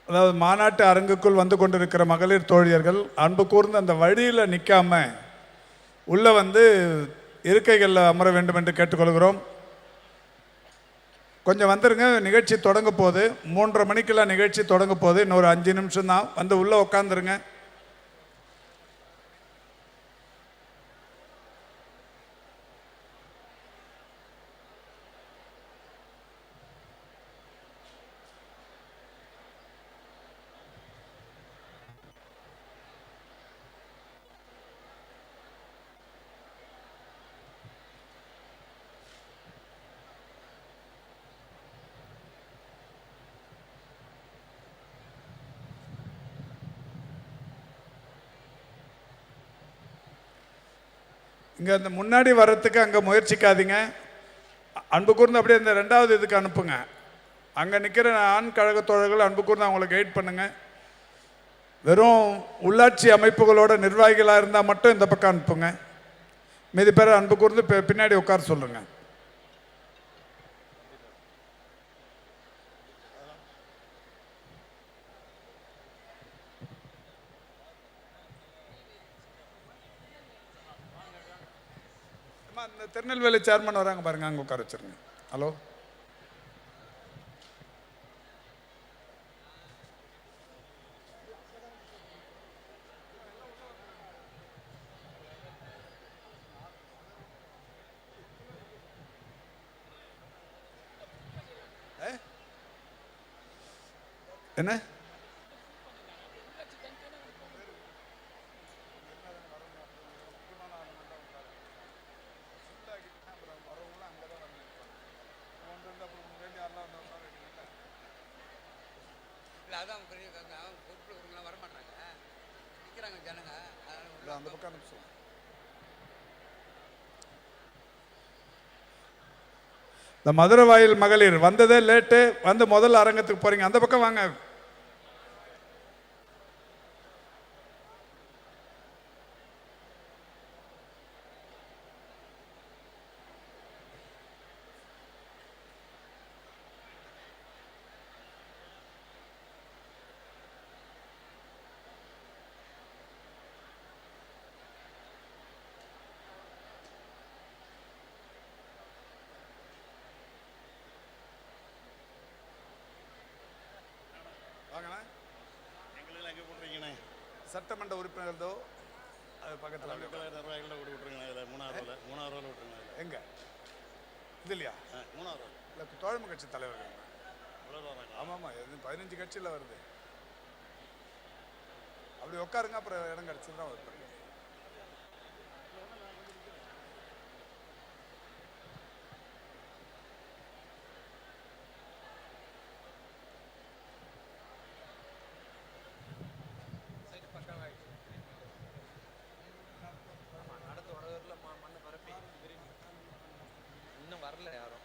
அதாவது மாநாட்டு அரங்குக்குள் வந்து கொண்டிருக்கிற மகளிர் தோழியர்கள் அன்பு கூர்ந்து அந்த வழியில் நிற்காம உள்ளே வந்து இருக்கைகளில் அமர வேண்டும் என்று கேட்டுக்கொள்கிறோம். கொஞ்சம் வந்துருங்க, நிகழ்ச்சி தொடங்க போகுது. 3:30 மணிக்கெல்லாம் நிகழ்ச்சி தொடங்க போகுது. இன்னொரு 5 நிமிஷம் தான். வந்து உள்ளே உட்காந்துருங்க. இங்கே அந்த முன்னாடி வர்றதுக்கு அங்கே முயற்சிக்காதீங்க. அன்பு கூர்ந்து அப்படியே இந்த 2வது இதுக்கு அனுப்புங்க. அங்கே நிற்கிற ஆண் கழக தோழர்கள் அன்பு கூர்ந்து அவங்களை கைட் பண்ணுங்க. வெறும் உள்ளாட்சி அமைப்புகளோட நிர்வாகிகளாக இருந்தால் மட்டும் இந்த பக்கம் அனுப்புங்க. மீதி பேர் அன்பு கூர்ந்து பின்னாடி உட்கார சொல்லுங்க. இந்த திருநெல்வேலி சேர்மன் வராங்க பாருங்க, அங்கே உட்கார வச்சிருங்க. ஹலோ, என்ன அந்த பக்கம் அனுப்ப சொல்லுங்க. இந்த மதுரை வாயில் மகளிர் வந்ததே லேட்டு. வந்து முதல் அரங்கத்துக்கு போறீங்க. அந்த பக்கம் வாங்க. சட்டமன்ற உறுப்பினர்களோ அது பக்கத்தில் எங்க இது இல்லையா? 3வது இல்லை, தோழமை கட்சி தலைவர்கள். ஆமாம், 15 கட்சியில் வருது. அப்படி உட்காருங்க, அப்புறம் இடம் கிடச்சி தான் வருது. வரல யாரும்.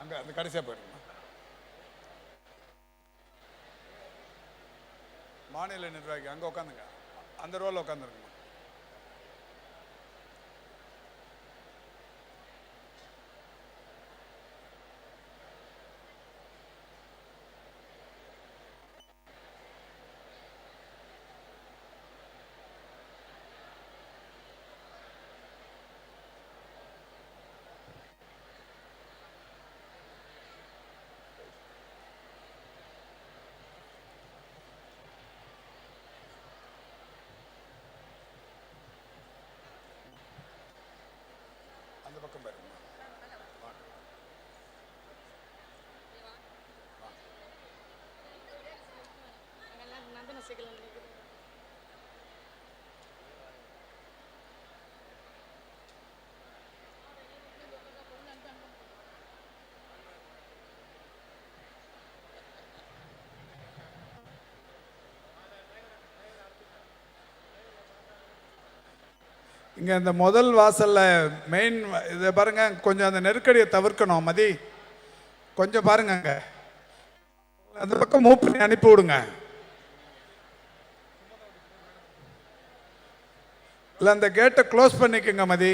அங்கே அந்த கடைசியாக போயிடுங்க. மாநில நிர்வாகி அங்கே உட்காந்துங்க, அந்த ரோலில் உட்காந்துருங்க. இங்கே இந்த முதல் வாசலில் மெயின் இதை பாருங்க, கொஞ்சம் அந்த நெருக்கடியை தவிர்க்கணும். மதி கொஞ்சம் பாருங்க, அங்கே அந்த பக்கம் மூவ் பண்ணி அனுப்பி விடுங்க. இல்லை அந்த கேட்டை க்ளோஸ் பண்ணிக்கோங்க மதி.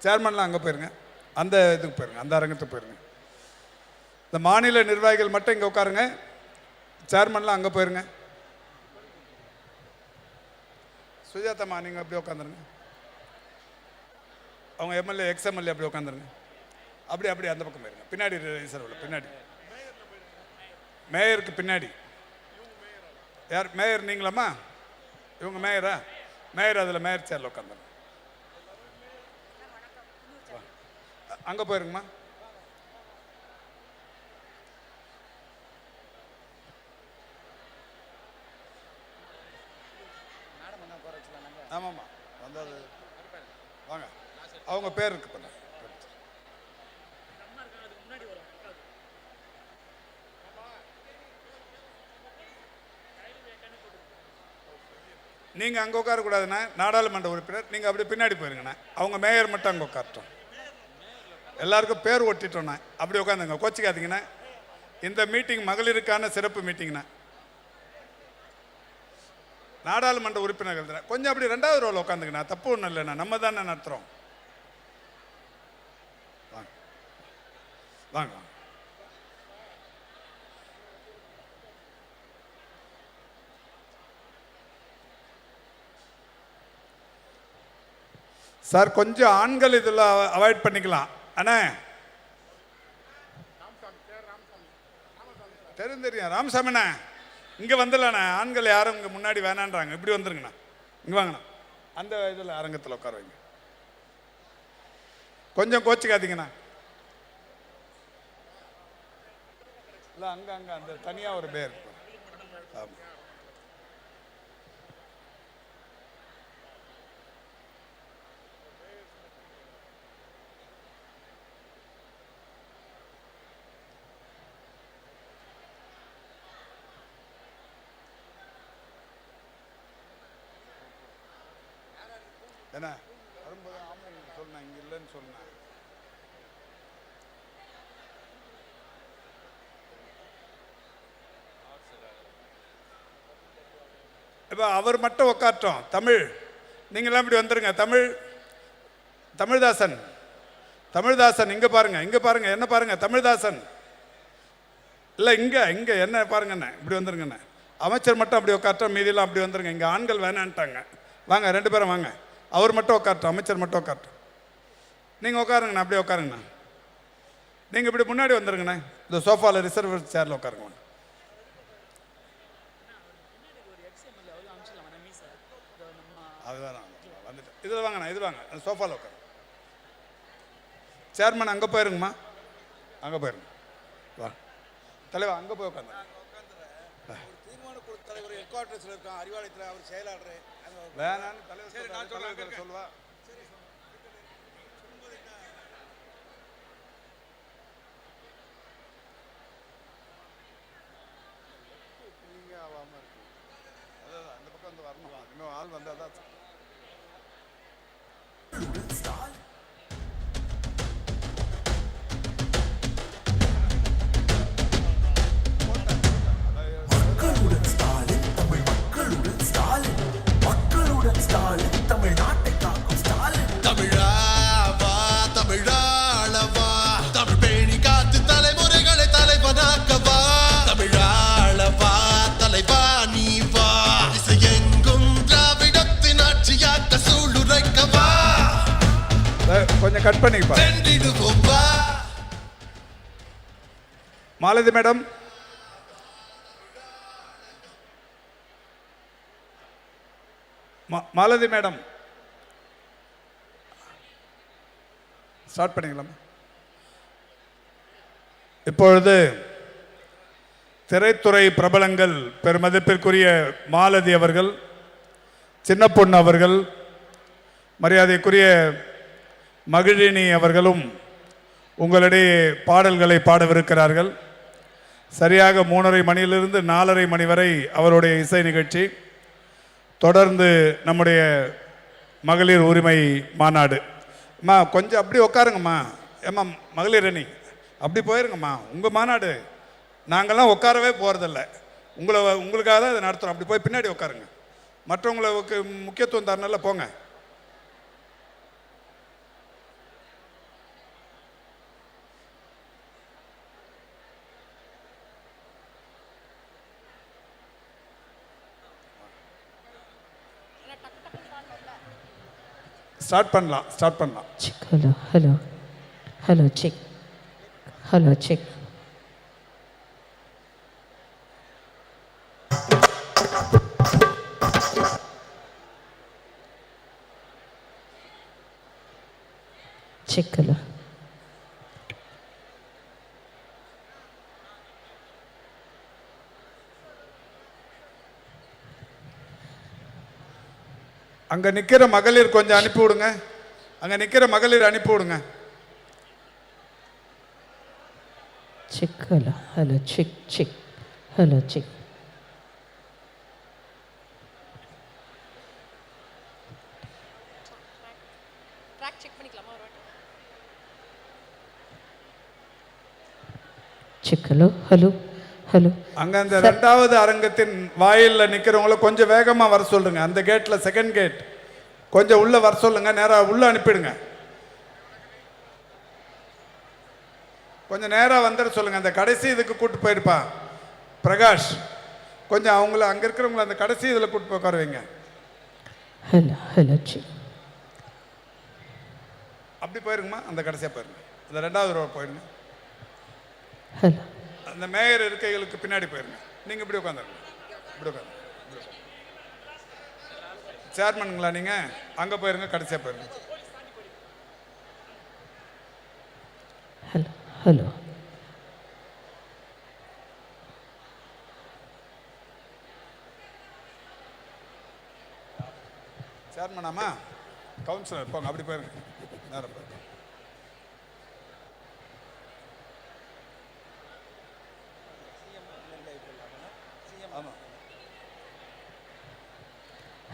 சேர்மன்லாம் அங்கே போயிருங்க, அந்த இதுக்கு போயிருங்க, அந்த அரங்கத்துக்கு போயிருங்க. இந்த மாநில நிர்வாகிகள் மட்டும் இங்கே உட்காருங்க, சேர்மன்லாம் அங்கே போயிருங்க. சுஜாதம்மா நீங்கள் அப்படியே உட்காந்துருங்க, அவங்க எம்எல்ஏ எக்ஸ்எம்எல்ஏ அப்படி உட்காந்துருங்க. அப்படி அந்த பக்கம் போயிருங்க, பின்னாடி ரிசர்வில் பின்னாடி, மேயருக்கு பின்னாடி. யார் மேயர்? நீங்களாம்மா? இவங்க மேயரா? மேயர் அதில் மேயர் சேரில் உட்காந்துருங்க. அங்கே போயிருங்கம்மா. ஆமாம்மா வந்தது வாங்க, அவங்க பேர் இருக்கு பண்ண. நீங்கள் அங்கே உட்காரக்கூடாதுண்ணா, நாடாளுமன்ற உறுப்பினர். நீங்கள் அப்படி பின்னாடி போயிருங்கண்ணா, அவங்க மேயர் மட்டும் அங்கே உட்காரட்டும். எல்லாருக்கும் பேர் ஒட்டிட்டோண்ணா, அப்படி உட்காந்துங்க, கோச்சிக்காதீங்கண்ணா. இந்த மீட்டிங் மகளிருக்கான சிறப்பு மீட்டிங்ண்ணா. நாடாளுமன்ற உறுப்பினர்கள் தான் கொஞ்சம் அப்படி 2வது ரோவில் உட்காந்துங்கண்ணா, தப்பு ஒன்றும் இல்லைண்ணா, நம்ம தானே நடத்துகிறோம். வாங்க வாங்க. சார் கொஞ்சம் ஆண்கள் இதில் அவாய்ட் பண்ணிக்கலாம் அண்ணே. தெரியும் ராமசாமிண்ணா, இங்கே வந்துடலாண்ணா. ஆண்கள் யாரும் இங்கே முன்னாடி வேணான்றாங்க, இப்படி வந்துருங்கண்ணா, இங்கே வாங்கண்ணா. அந்த இதில் அரங்கத்தில் உட்கார வைங்க, கொஞ்சம் கோச்சிக்காதீங்கண்ணா. இல்லை அங்கே அந்த தனியாக ஒரு பேர். ஆமாம் என்ன வரும்போது ஆமாம் சொன்னேன், இங்கே இல்லைன்னு சொன்னேன். இப்போ அவர் மட்டும் உட்காரட்டும். தமிழ் நீங்களாம் இப்படி வந்துருங்க. தமிழ்தாசன் இங்கே பாருங்க, என்ன பாருங்க, தமிழ்தாசன் இல்லை இங்கே என்ன பாருங்கண்ணே, இப்படி வந்துருங்கண்ணே. அமைச்சர் மட்டும் அப்படி உட்காரட்டும், மீதியெல்லாம் அப்படி வந்துருங்க. இங்கே ஆண்கள் வேணான்ட்டாங்க. வாங்க 2 பேரும் வாங்க. அவர் மட்டும் உட்காரட்டும், அமைச்சர் மட்டும் உட்காரட்டும். நீங்கள் உட்காருங்கண்ணா, அப்படியே உட்காருங்கண்ணா. நீங்கள் இப்படி முன்னாடி வந்துருங்கண்ணே, இந்த சோஃபாவில் ரிசர்வ் சேரில் உட்காருங்க. அதுதான் வந்துட்டு இதில் வாங்கண்ணா, இது வாங்க, அந்த சோஃபாவில் உட்காருங்க. சேர்மன் அங்கே போயிருங்கம்மா, அங்கே போயிருங்க. வா தலைவா, அங்கே போய் உட்காந்து. தீர்மான குழு தலைவர் ஹெட் குவார்ட்டர்ஸில் இருக்கான், அறிவாலயத்தில் அவர் செயலாளர் வேணான்னு தலைவர் சொல்லுவா. நீங்கள் ஆகாமல் இருக்கு, அதான் அந்த பக்கம் வந்து வரணும். இன்னும் ஆள் வந்தால் தான். மக்களுடன் ஸ்டாலின், தமிழ் மக்களுடன் கொஞ்சம் கட் பண்ணிப்பா. Malathi madam, Malathi madam start பண்ணிக்கலாம். இப்பொழுது திரைத்துறை பிரபலங்கள் பெருமதிப்பிற்குரிய மாலதி அவர்கள், சின்ன பொண்ணு அவர்கள், மரியாதைக்குரிய மகிழினி அவர்களும் உங்களிடையே பாடல்களை பாடவிருக்கிறார்கள். சரியாக 3:30 மணியிலிருந்து 4:30 மணி வரை அவருடைய இசை நிகழ்ச்சி. தொடர்ந்து நம்முடைய மகளிர் உரிமை மாநாடு. அம்மா கொஞ்சம் அப்படி உட்காருங்கம்மா. ஏம்மா மகளிர் அணி அப்படி போயிருங்கம்மா. உங்கள் மாநாடு, நாங்கள்லாம் உட்காரவே போகிறதில்ல. உங்களுக்காக தான் இதை நடத்துகிறோம். அப்படி போய் பின்னாடி உட்காருங்க. மற்றவங்களுக்கு முக்கியத்துவம் தரனால போங்க. ஸ்டார்ட் பண்ணலாம். செக். Hello check. செக். அங்கே நிற்கிற மகளிர் கொஞ்சம் அனுப்பி விடுங்க. அங்கே நிற்கிற மகளிர் அனுப்பி விடுங்க. Check. Hello check. Hello check. Track check பண்ணிக்கலாமா ஒரு வாட்டி? செக். ஹலோ அங்கே அந்த 2வது அரங்கத்தின் வாயிலில் நிற்கிறவங்கள கொஞ்சம் வேகமாக வர சொல்லுங்க. அந்த கேட்டில், செகண்ட் கேட், கொஞ்சம் உள்ளே வர சொல்லுங்க. நேராக உள்ளே அனுப்பிடுங்க. கொஞ்சம் நேராக வந்துட சொல்லுங்க. அந்த கடைசி இதுக்கு கூட்டு போயிருப்பா பிரகாஷ். கொஞ்சம் அவங்கள அங்கே இருக்கிறவங்கள அந்த கடைசி இதில் கூட்டு போய் உட்கார வைங்க. Hello check. அப்படி போயிருங்கம்மா. அந்த கடைசியாக போயிருங்க. அந்த 2வது ரோw போயிருங்க. ஹலோ. அந்த மேயர் இருக்கைகளுக்கு பின்னாடி போயிருங்க. நீங்கள் இப்படி உட்காந்துருங்க. இப்படி உட்காந்து சேர்மனுங்களா நீங்கள்? அங்கே போயிருங்க. கடைசியாக போயிருங்க. ஹலோ. சேர்மனாமா? கவுன்சிலர் போங்க. அப்படி போயிருங்க. நேரம் போயிருங்க.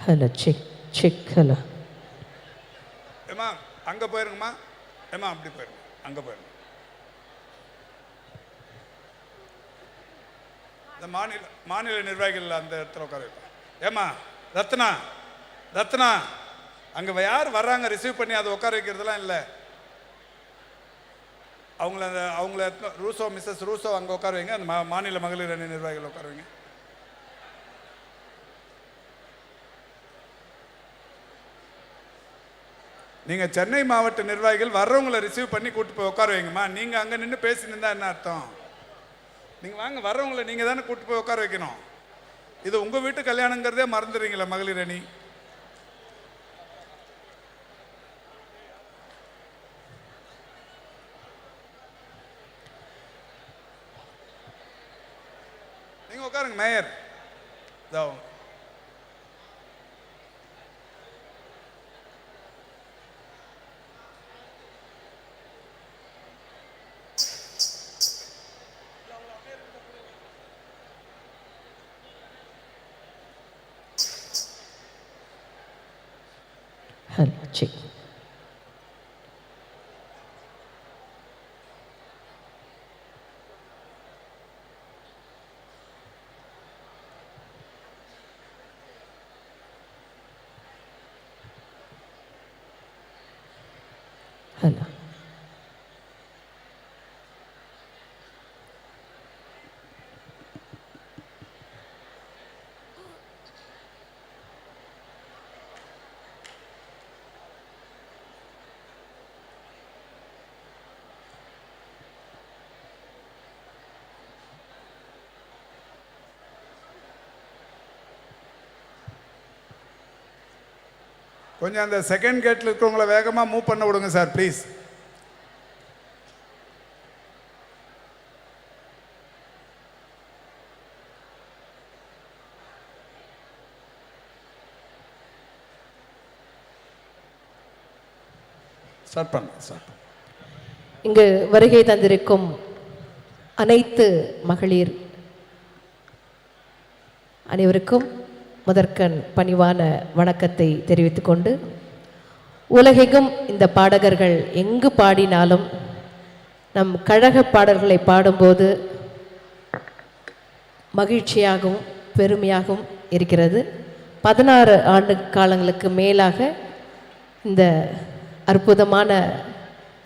Hello check. ஹலோ. ஏம்மா அங்கே போயிருங்கம்மா. ஏம்மா அப்படி போயிருங்க. அங்கே போயிருங்க. இந்த மாநில நிர்வாகிகள் அந்த இடத்துல உட்கார வைப்பேன். ஏம்மா ரத்னா அங்கே யார் வர்றாங்க ரிசீவ் பண்ணி அதை உட்கார வைக்கிறதுலாம் இல்லை. அவங்கள ரூசோ, மிஸ்ஸஸ் ரூசோ அங்கே உட்கார வைங்க. அந்த மாநில மகளிர் அணி நிர்வாகிகள் உட்கார வைங்க. நீங்கள் சென்னை மாவட்ட நிர்வாகிகள் வர்றவங்களை ரிசீவ் பண்ணி கூட்டு போய் உட்கார வைங்கம்மா. நீங்கள் அங்கே நின்று பேசி நின்றா என்ன அர்த்தம்? நீங்கள் வாங்க, வர்றவங்களை நீங்கள் தானே கூட்டு போய் உட்கார வைக்கணும். இது உங்கள் வீட்டு கல்யாணங்கிறதே மறந்துடுறீங்களா மகளிர் அணி? நீங்கள் உட்காருங்க மேயர். Hello check. ஹலோ. கொஞ்சம் அந்த செகண்ட் கேட்டில் இருக்கிறவங்கள வேகமாக மூவ் பண்ண விடுங்க சார் ப்ளீஸ். ஸ்டார்ட் பண்ண. இங்கு வருகை தந்திருக்கும் அனைத்து மகளிர் அனைவருக்கும் முதற்கண் பணிவான வணக்கத்தை தெரிவித்துக்கொண்டு, உலகெங்கும் இந்த பாடகர்கள் எங்கு பாடினாலும் நம் கழக பாடல்களை பாடும்போது மகிழ்ச்சியாகவும் பெருமையாகவும் இருக்கிறது. 16 ஆண்டு காலங்களுக்கு மேலாக இந்த அற்புதமான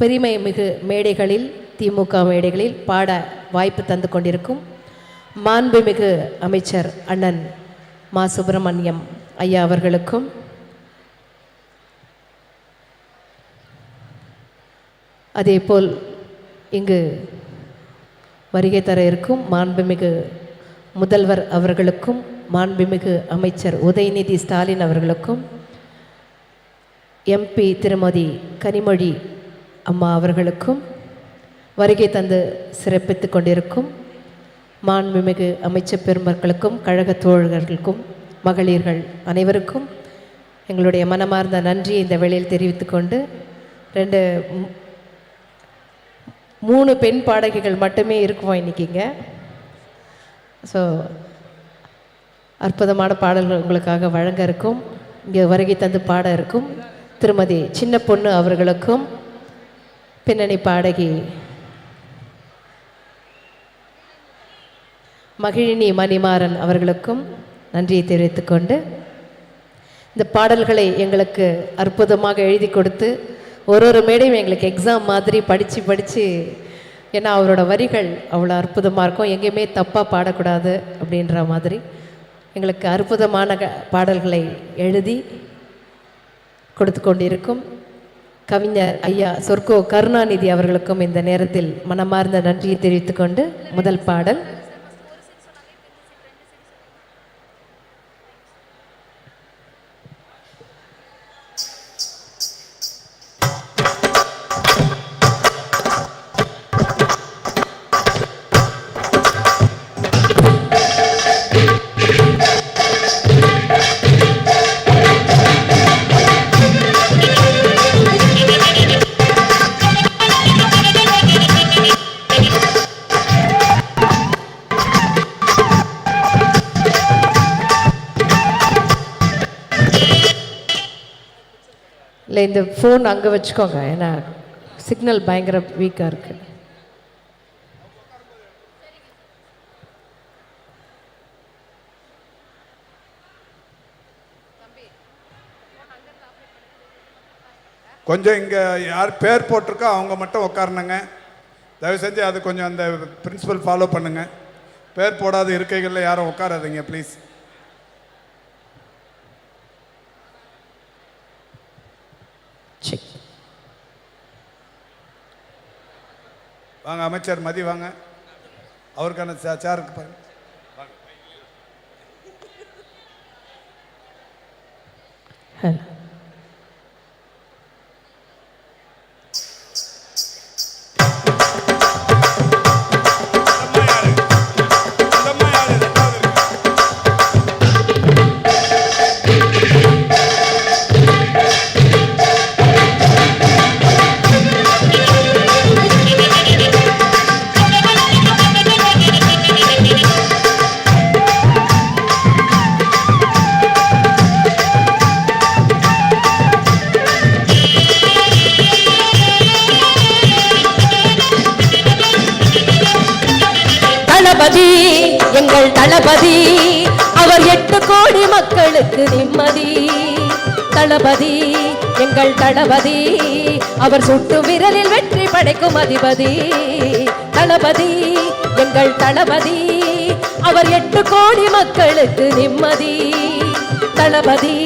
பெருமை மிகு மேடைகளில், திமுக மேடைகளில் பாட வாய்ப்பு தந்து கொண்டிருக்கும் மாண்புமிகு அமைச்சர் அண்ணன் மா சுப்பிரமணியம் ஐயா அவர்களுக்கும், அதேபோல் இங்கு வருகை தர இருக்கும் மாண்புமிகு முதல்வர் அவர்களுக்கும், மாண்புமிகு அமைச்சர் உதயநிதி ஸ்டாலின் அவர்களுக்கும், எம்பி திருமதி கனிமொழி அம்மா அவர்களுக்கும், வருகை தந்து சிறப்பித்து கொண்டிருக்கும் மாண்புமிகு அமைச்சர் பெருமக்களுக்கும், கழக தோழர்களுக்கும், மகளிர்கள் அனைவருக்கும் எங்களுடைய மனமார்ந்த நன்றியை இந்த வேளையில் தெரிவித்து கொண்டு, 3 பெண் பாடகிகள் மட்டுமே இருக்குவோம் இன்றைக்கிங்க. ஸோ அற்புதமான பாடல்கள் உங்களுக்காக வழங்க இருக்கும். இங்கே வருகை தந்து பாட இருக்கும் திருமதி சின்ன பொண்ணு அவர்களுக்கும், பின்னணி பாடகி மகிழினி மணிமாறன் அவர்களுக்கும் நன்றியை தெரிவித்துக்கொண்டு, இந்த பாடல்களை எங்களுக்கு அற்புதமாக எழுதி கொடுத்து ஒரு மேடையும் எங்களுக்கு எக்ஸாம் மாதிரி படித்து ஏன்னா அவரோட வரிகள் அவ்வளோ அற்புதமாக இருக்கும், எங்கேயுமே தப்பாக பாடக்கூடாது அப்படின்ற மாதிரி எங்களுக்கு அற்புதமான பாடல்களை எழுதி கொடுத்து கொண்டிருக்கும் கவிஞர் ஐயா சொர்க்கோ கருணாநிதி அவர்களுக்கும் இந்த நேரத்தில் மனமார்ந்த நன்றியை தெரிவித்துக்கொண்டு, முதல் பாடல் இல்லை, இந்த ஃபோன் அங்கே வச்சுக்கோங்க, ஏன்னா சிக்னல் பயங்கர வீக்காக இருக்குது. கொஞ்சம் இங்கே யார் பேர் போட்டிருக்கோ அவங்க மட்டும் உட்காரணுங்க. தயவு செஞ்சு அது கொஞ்சம் அந்த பிரின்சிபல் ஃபாலோ பண்ணுங்கள். பேர் போடாத இருக்கைகளில் யாரும் உட்காராதீங்க ப்ளீஸ். வாங்க அமைச்சர் மதி வாங்க, அவருக்கான சேருக்கு பாருங்க. ஹலோ. தளபதி எங்கள் தளபதி, அவர் 8 கோடி மக்களுக்கு நிம்மதி. தளபதி எங்கள் தளபதி, அவர் சுட்டு விரலில் வெற்றி படைக்கும் அதிபதி. தளபதி எங்கள் தளபதி, அவர் 8 கோடி மக்களுக்கு நிம்மதி. தளபதி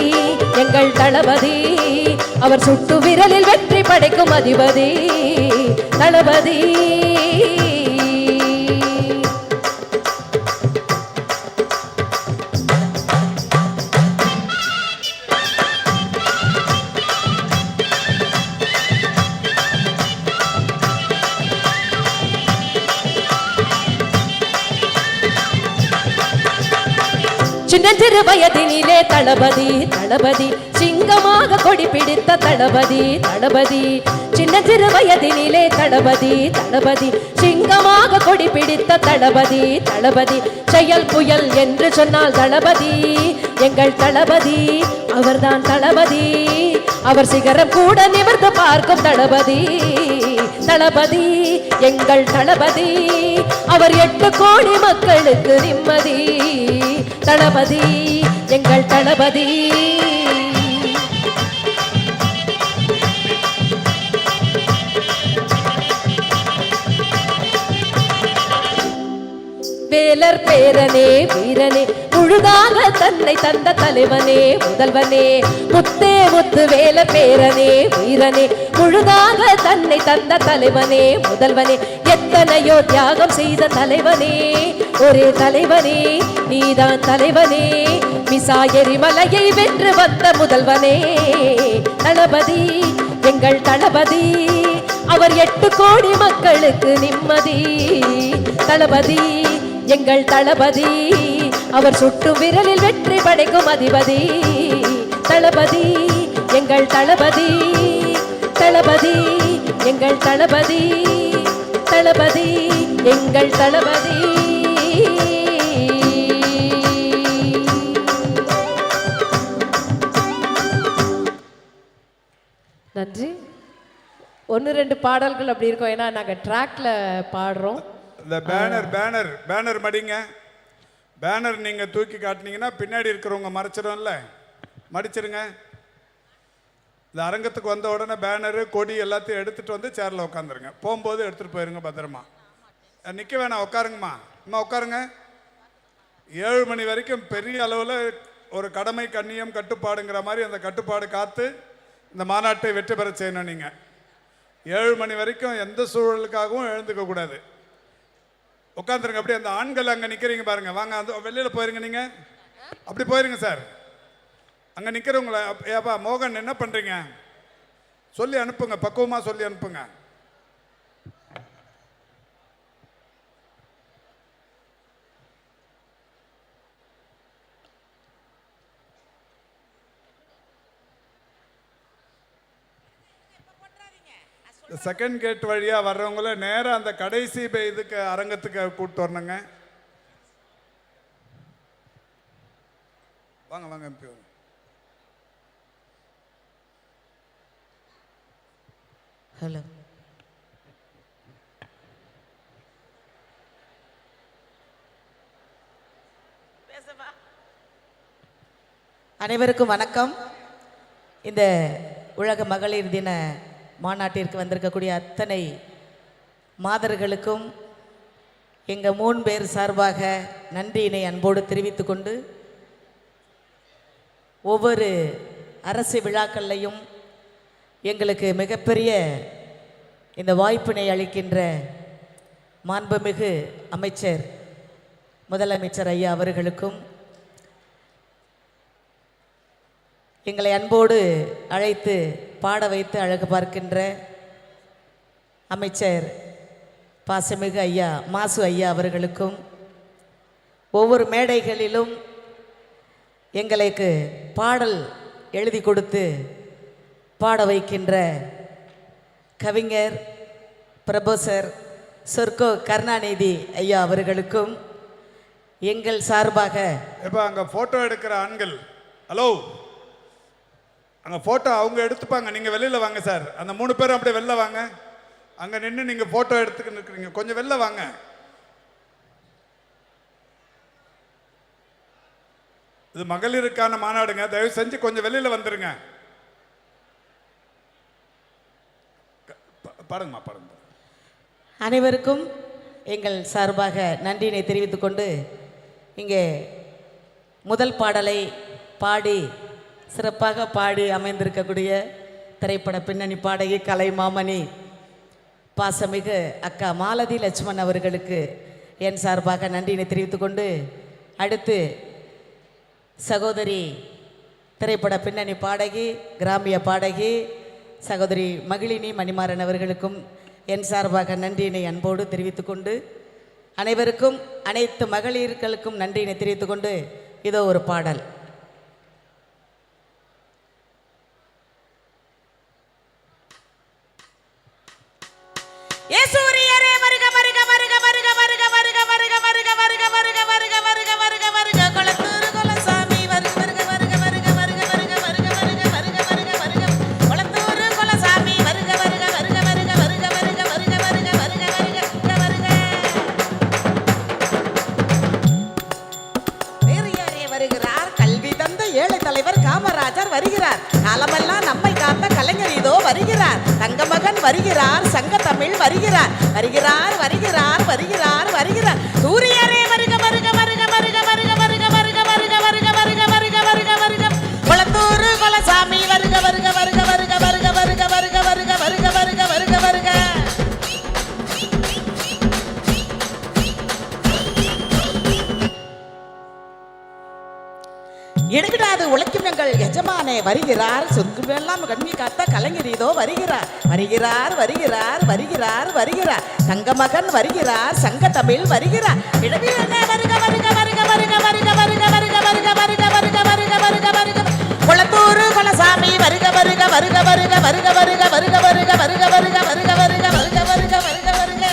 எங்கள் தளபதி, அவர் சுட்டு விரலில் வெற்றி படைக்கும் அதிபதி. தளபதி சின்னஞ்சிறு வயதினிலே தளபதி தளபதி சிங்கமாக கொடி பிடித்த தளபதி தளபதி சின்னஞ்சிறு வயதினிலே தளபதி தளபதி சிங்கமாக கொடி பிடித்த தளபதி தளபதி செயல் புயல் என்று சொன்னால் தளபதி எங்கள் தளபதி அவர்தான் தளபதி அவர் சிகரம் கூட நிமிர்ந்து பார்க்கும் தளபதி தளபதி எங்கள் தளபதி அவர் 8 கோடி மக்களுக்கு நிம்மதி தளபதி எங்கள் தளபதி வேலர் பேரனே வீரனே முழுதாக தன்னை தந்த தலைவனே முதல்வனே முத்தே முத்து வேல பேரனே வீரனே முழுதாக தன்னை தந்த தலைவனே முதல்வனே எத்தனையோ தியாகம் செய்த தலைவனே ஒரே தலைவனே நீதான் தலைவனே மிசா எரிமலையை வென்று வந்த முதல்வனே தளபதி எங்கள் தளபதி அவர் 8 கோடி மக்களுக்கு நிம்மதி தளபதி எங்கள் தளபதி அவர் சுட்டு விரலில் வெற்றி படைக்கும் அதிபதி தளபதி எங்கள் தளபதி தளபதி எங்கள் தளபதி தளபதி எங்கள் தளபதி நன்றி 1-2 பாடல்கள் அப்படி இருக்கும் ஏன்னா நாங்கள் ட்ராக்ல பாடுறோம் இந்த பேனர் மடிங்க பேனர் நீங்கள் தூக்கி காட்டினீங்கன்னா பின்னாடி இருக்கிறவங்க மறைச்சிடும்ல மடிச்சிருங்க இந்த அரங்கத்துக்கு வந்த உடனே பேனரு கொடி எல்லாத்தையும் எடுத்துகிட்டு வந்து சேரில் உட்காந்துருங்க போகும்போது எடுத்துகிட்டு போயிருங்க பத்திரமா நிற்க வேணாம் உட்காருங்கம்மா அம்மா உட்காருங்க 7 மணி வரைக்கும் பெரிய அளவில் ஒரு கடமை கண்ணியம் கட்டுப்பாடுங்கிற மாதிரி அந்த கட்டுப்பாடு காத்து இந்த மாநாட்டை வெற்றி பெற செய்யணும் நீங்கள் 7 மணி வரைக்கும் எந்த சூழலுக்காகவும் எழுந்துக்க கூடாது உட்காந்துருங்க அப்படியே அந்த ஆண்கள் அங்கே நிற்கிறீங்க பாருங்க வாங்க அந்த வெளியில் போயிருங்க நீங்கள் அப்படி போயிருங்க சார் அங்கே நிற்கிறவங்கள ஏப்பா மோகன் என்ன பண்ணுறீங்க சொல்லி அனுப்புங்க பக்குவமாக சொல்லி அனுப்புங்க செகண்ட் கேட் வழியாக வர்றவங்கள நேராக அந்த கடைசி இதுக்கு அரங்கத்துக்கு கூப்பிட்டு வரணுங்க வாங்க வாங்க எம்பி வாங்க ஹலோ அனைவருக்கும் வணக்கம். இந்த உலக மகளிர் தின மாநாட்டிற்கு வந்திருக்கக்கூடிய அத்தனை மாதர்களுக்கும் எங்கள் 3 பேர் சார்பாக நன்றியினை அன்போடு தெரிவித்துக் கொண்டு ஒவ்வொரு அரசு விழாக்கள்லையும் எங்களுக்கு மிகப்பெரிய இந்த வாய்ப்பினை அளிக்கின்ற மாண்புமிகு அமைச்சர் முதலமைச்சர் ஐயா அவர்களுக்கும் எங்களை அன்போடு அழைத்து பாட வைத்து அழகு பார்க்கின்ற அமைச்சர் பாசமிகு ஐயா மாசு ஐயா அவர்களுக்கும் ஒவ்வொரு மேடைகளிலும் எங்களுக்கு பாடல் எழுதி கொடுத்து பாட வைக்கின்ற கவிஞர் ப்ரொஃபசர் சொர்க்கோ கருணாநிதி ஐயா அவர்களுக்கும் எங்கள் சார்பாக இப்போ அங்கே ஃபோட்டோ எடுக்கிற ஆண்கள் ஹலோ அங்கே ஃபோட்டோ அவங்க எடுத்துப்பாங்க நீங்கள் வெளியில் வாங்க சார் அந்த 3 பேரும் அப்படியே வெளில வாங்க அங்கே நின்று நீங்கள் ஃபோட்டோ எடுத்துக்கிட்டு இருக்கிறீங்க கொஞ்சம் வெளில வாங்க இது மகளிருக்கான மாநாடுங்க தயவு செஞ்சு கொஞ்சம் வெளியில் வந்துடுங்க பாருங்கம்மா பாருங்க அனைவருக்கும் எங்கள் சார்பாக நன்றியினை தெரிவித்துக்கொண்டு இங்கே முதல் பாடலை பாடி சிறப்பாக பாடி அமைந்திருக்கக்கூடிய திரைப்பட பின்னணி பாடகி கலை மாமணி பாசமிகு அக்கா மாலதி லட்சுமண் அவர்களுக்கு என் சார்பாக நன்றியினை தெரிவித்துக்கொண்டு அடுத்து சகோதரி திரைப்பட பின்னணி பாடகி கிராமிய பாடகி சகோதரி மகிழினி மணிமாறன் அவர்களுக்கும் என் சார்பாக நன்றியினை அன்போடு தெரிவித்துக்கொண்டு அனைவருக்கும் அனைத்து மகளிர்களுக்கும் நன்றியினை தெரிவித்துக்கொண்டு இதோ ஒரு பாடல். ஏசூரியரே வருக வருக வருக வருக வருக வருக வருக வருக வருக வருக வருக வருக வருக வருக கொளத்தூர் கொலசாமி வருக வருக வருக வருக வருக வருக வருக வருக வருக வருக வருக கொளத்தூர் கொலசாமி வருக வருக வருக வருக வருக வருக வருக வருக வருக வருக வருக பெரியாரே வருகிறார். கல்வி தந்த ஏழை தலைவர் காமராஜர் வருகிறார். காலமெல்லாம் நம்மை காத்த கலைஞர் இதோ வருகிறார். தங்கமகன் வருகிறார். சங்க தமிழ் வருகிறார். வருகிறார் வருகிறார் வருகிறார் வருகிறார். சூரியரே வருக வருக வருக வருக வருக வருக வருக வருக வருக வருக வருக வருக வருக கொளத்தூர் கொலசாமி வருக வருக வருக வருக வருக வருக வருக வருக வருக வருக வருக வருக. இடைவிடாது உழைக்கும் எங்கள் எஜமானே வருகிறார். சொத்துமெல்லாம் கண்ணி காத்த கலைஞர் இதோ வருகிறார். வருகிறார் வருகிறார் வருகிறார் வருகிறார். தங்கமகன் வருகிறார். சங்க தமிழ் வருகிறார். இடைவிடாது வருக வருக வருக வருக வருக வருக வருக வருக வருக வருக வருக வருக வருக கொளத்தூர் கொலசாமி வருக வருக வருக வருக வருக வருக வருக வருக வருக வருக வருக வருக வருக வருக வருக வருக.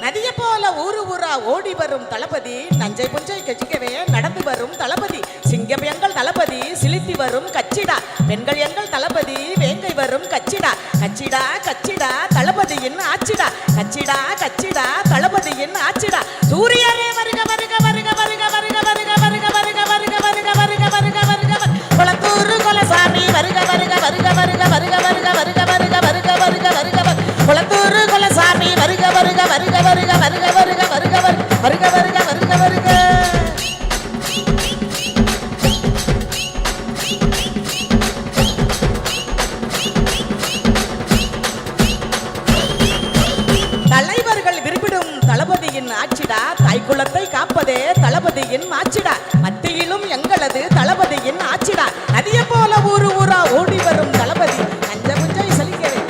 நதியை போல ஊரு ஊரா ஓடி வரும் தளபதி. நஞ்சை புஞ்சை கட்சிக்கவே நடந்து வரும் தளபதி. சிங்கம் எங்கள் தளபதி. சிலித்தி வரும் கச்சிடா. பெண்கள் எங்கள் தளபதி. வேங்கை வரும் கச்சிடா. கச்சிடா கச்சிடா தளபதியின் ஆச்சிடா. கச்சிடா கச்சிடா தளபதியின் ஆச்சிடா. சூரியரே வருக வருக வருக வருக வருக வருக வருக வருக வருக வருக வருக வருக வருக கொளத்தூர் கொலசாமி வருக வருக வருக வருக வருக வருக வருக வருக வருக வருக வருக கொளத்தூர் கொலசாமி வருக வருக வருக வருக வருக வருக வருக வருக வருக வருக வருக. தலைவர்கள் விரும்பிடும் தளபதியின் ஆட்சிடா. தாய்க்குளத்தை காப்பதே தளபதியின் ஆட்சிடா. மத்தியிலும் எங்களது தளபதியின் ஆட்சிடா. நதியை போல ஊரு ஊரா ஓடி வரும் தளபதி. நஞ்ச முஞ்சை சலிக்கிறேன்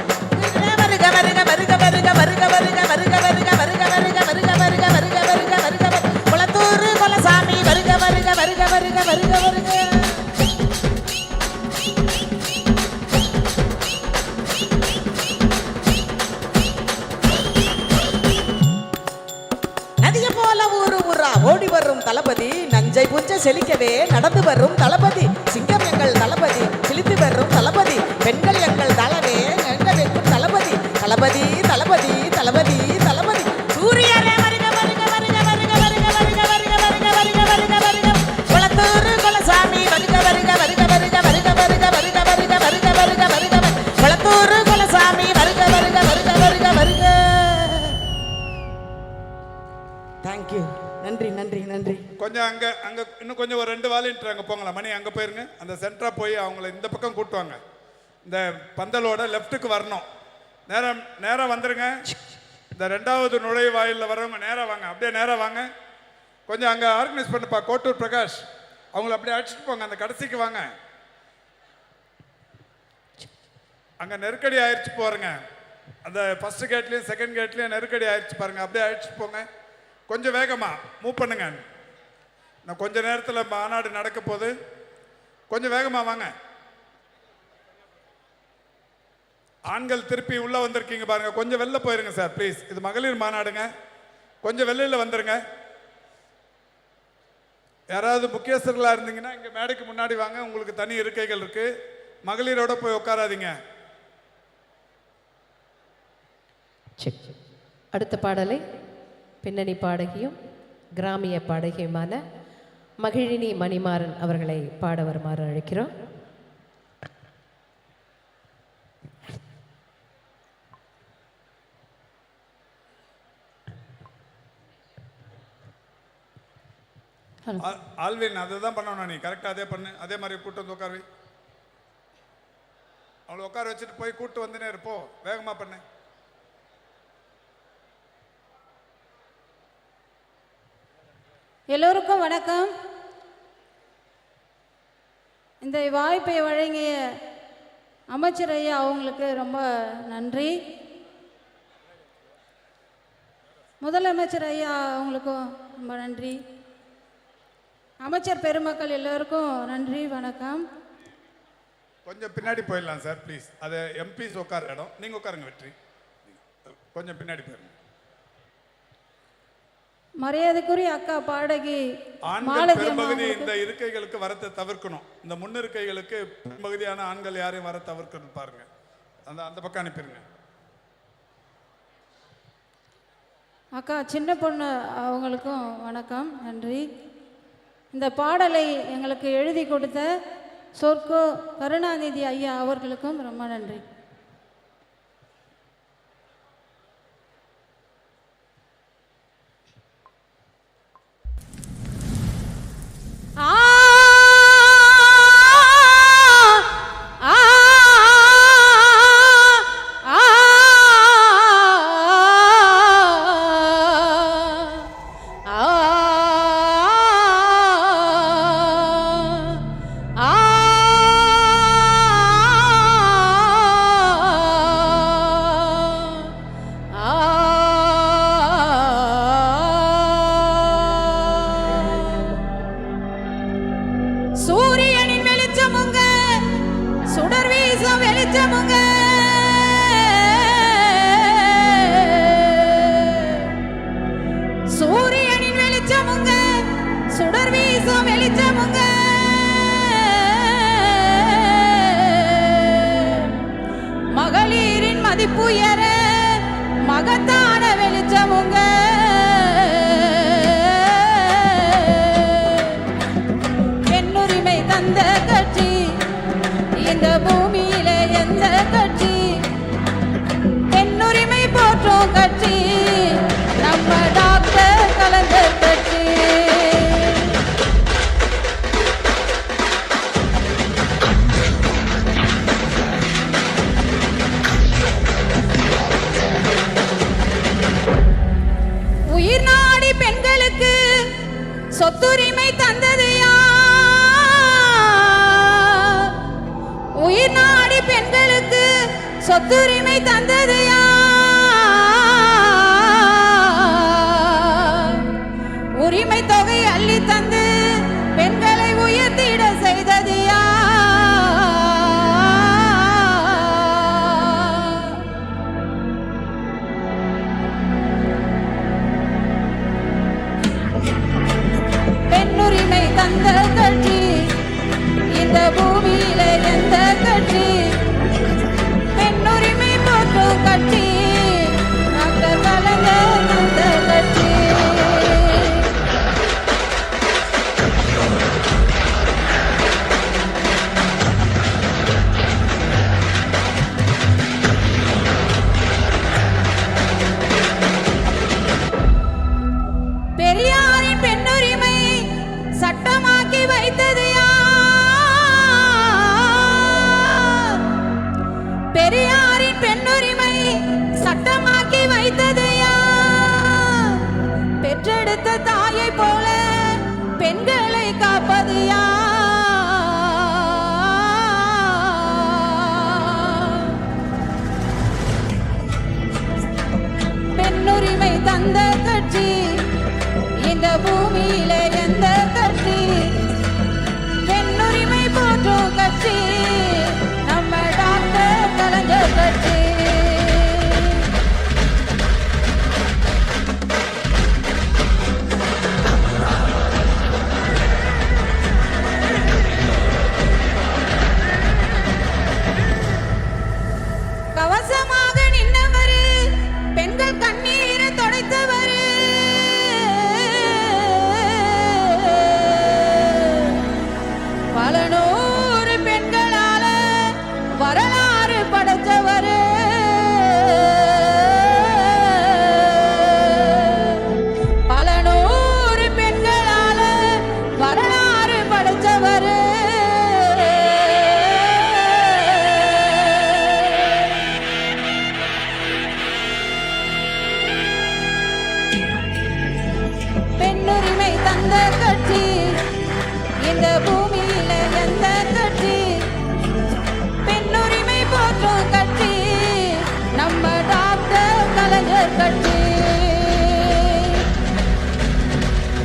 வருக வருக வருக வருக வருக வருக வருக வருக வருக வருக வருக வருக வருக வருக வருக கொளத்தூர் கொலசாமி வருக வருக வருக வருக வருக வருக. நதியை போல ஊரு ஊரா ஓடி வரும் தளபதி. நஞ்சை புஞ்சை செழிக்கவே நடந்து வரும் தளபதி. சிங்கம் எங்கள் தளபதி. சிலித்து வரும் தளபதி. பெண்கள் எங்கள் தளவே எங்கள் எங்கும் தளபதி. தளபதி தளபதி தளபதி தளபதி. சூரியரே வருக வருக வருக வருக வருக வருக வருக வருக வருக வருக வருக கொளத்தூர் கொலசாமி வருக வருக வருக வருக வருக வருக வருக வருக வருக வருக வருக கொளத்தூர் கொலசாமி வருக வருக வருக வருக வருக. தேங்க்யூ. நன்றி நன்றி நன்றி. கொஞ்சம் அங்கே அங்கே இன்னும் கொஞ்சம் ஒரு 2 வாலண்டியர் அங்கே போங்களா. மணி அங்கே போயிருங்க. அந்த சென்டராக போய் அவங்கள இந்த பக்கம் கூட்டுவாங்க. இந்த பந்தலோட லெஃப்ட்டுக்கு வரணும். நேராக வந்துடுங்க. இந்த 2வது நுழைவாயிலில் வரவங்க நேராக வாங்க. அப்படியே நேராக வாங்க. கொஞ்சம் அங்கே ஆர்கனைஸ் பண்ணுப்பா. கோட்டூர் பிரகாஷ் அவங்கள அப்படியே அடிச்சுட்டு போங்க. அந்த கடைசிக்கு வாங்க. அங்கே நெருக்கடி ஆயிடுச்சு போகிறங்க. அந்த ஃபஸ்ட்டு கேட்லேயும் செகண்ட் கேட்லேயும் நெருக்கடி ஆயிடுச்சு பாருங்கள். அப்படியே அடிச்சுட்டு போங்க. கொஞ்சம் வேகமாக மூவ் பண்ணுங்க. நான் கொஞ்ச நேரத்தில் மாநாடு நடக்க போகுது. கொஞ்சம் வேகமாக வாங்க. ஆண்கள் திருப்பி உள்ளே வந்திருக்கீங்க பாருங்க. கொஞ்சம் வெளில போயிருங்க சார் ப்ளீஸ். இது மகளிர் மாநாடுங்க. கொஞ்சம் வெளியில் வந்துருங்க. யாராவது முக்கியஸ்தர்களாக இருந்தீங்கன்னா இங்கே மேடைக்கு முன்னாடி வாங்க. உங்களுக்கு தனி இருக்கைகள் இருக்கு. மகளிரோட போய் உட்காராதீங்க. அடுத்த பாடலை பின்னணி பாடகியும் கிராமிய பாடகியுமான மகிழினி மணிமாறன் அவர்களை பாட வருமாறு அழைக்கிறோம். ஆல்வின் அதை தான் பண்ணணும். நீ கரெக்டாக அதே பண்ணு. அதே மாதிரி கூட்டு வந்து உட்கார வை. அவளை உட்கார வச்சுட்டு போய் கூட்டு வந்துனே இருப்போ. வேகமாக பண்ணு. எல்லோருக்கும் வணக்கம். இந்த வாய்ப்பை வழங்கிய அமைச்சர் ஐயா அவங்களுக்கு ரொம்ப நன்றி. முதலமைச்சர் ஐயா அவங்களுக்கும் ரொம்ப நன்றி. அமைச்சர் பெருமக்கள் எல்லோருக்கும் நன்றி, வணக்கம். கொஞ்சம் பின்னாடி போயிடலாம் சார் ப்ளீஸ். அது எம்பிஸ் உட்கார இடம், நீங்கள் உட்காருங்க வெற்றி. கொஞ்சம் பின்னாடி போயிருங்க. மரியாதைக்குரிய அக்கா பாடகி ஆண்கள் மாலதி பெரும்பகுதி அம்மா இந்த இருக்கைகளுக்கு வரத்தை தவிர்க்கணும். இந்த முன்னிருக்கைகளுக்கு பெரும்பகுதியான ஆண்கள் யாரையும் வர தவிர்க்கணும் பாருங்க. அந்த பக்கம் அனுப்பிடுங்க. அக்கா சின்ன பொண்ணு அவங்களுக்கும் வணக்கம், நன்றி. இந்த பாடலை எங்களுக்கு எழுதி கொடுத்த சொர்க்கோ கருணாநிதி ஐயா அவர்களுக்கும் ரொம்ப நன்றி. சூரியனின் வெளிச்சமுங்க, சுடர் வீசும் வெளிச்சமுங்க, சூரியனின் வெளிச்சமுங்க, சுடர் வீசும் வெளிச்சமுங்க, மகளிரின் மதிப்புயர மகத்தான வெளிச்சமுங்க, தந்த கட்சி இந்த பூமியில எந்த கட்சி, பெண்ணுரிமை போற்றும் கட்சி நம்ம டாக்டர் கலைஞர் கட்சி. உயிர் நாடி பெண்களுக்கு சொத்துரிமை தந்தது உயிர் நாடி பெண்களுக்கு சொத்துரிமை தந்தது உரிமை தொகை அள்ளி தந்து பெண்களை உயர்த்திட செய்தது பெண்ணுரிமை தந்த கட்சி இந்த பூமியில எந்த கட்சி, பெண்ணுரிமை போற்றும் கட்சி டாக்டர் கலைஞர் தந்த கட்சி. பெரியாரின் பெண்ணுரிமை சட்டமாக்கி வைத்தது பெரியாரின் பெண்ணுரிமை சட்டமாக்கி வைத்தது பெற்றெடுத்த தாயை போல பெண்களை காப்பது பெண்ணுரிமை தந்த கட்சி இந்த பூமியில எந்த கட்சி, பெண்ணுரிமை போற்றும் கட்சி நம்ம டாக்டர் கலைஞர் கட்சி. கவசமாக நின்றவர், பெண்கள் கண்ணீரை துடைத்தவர்,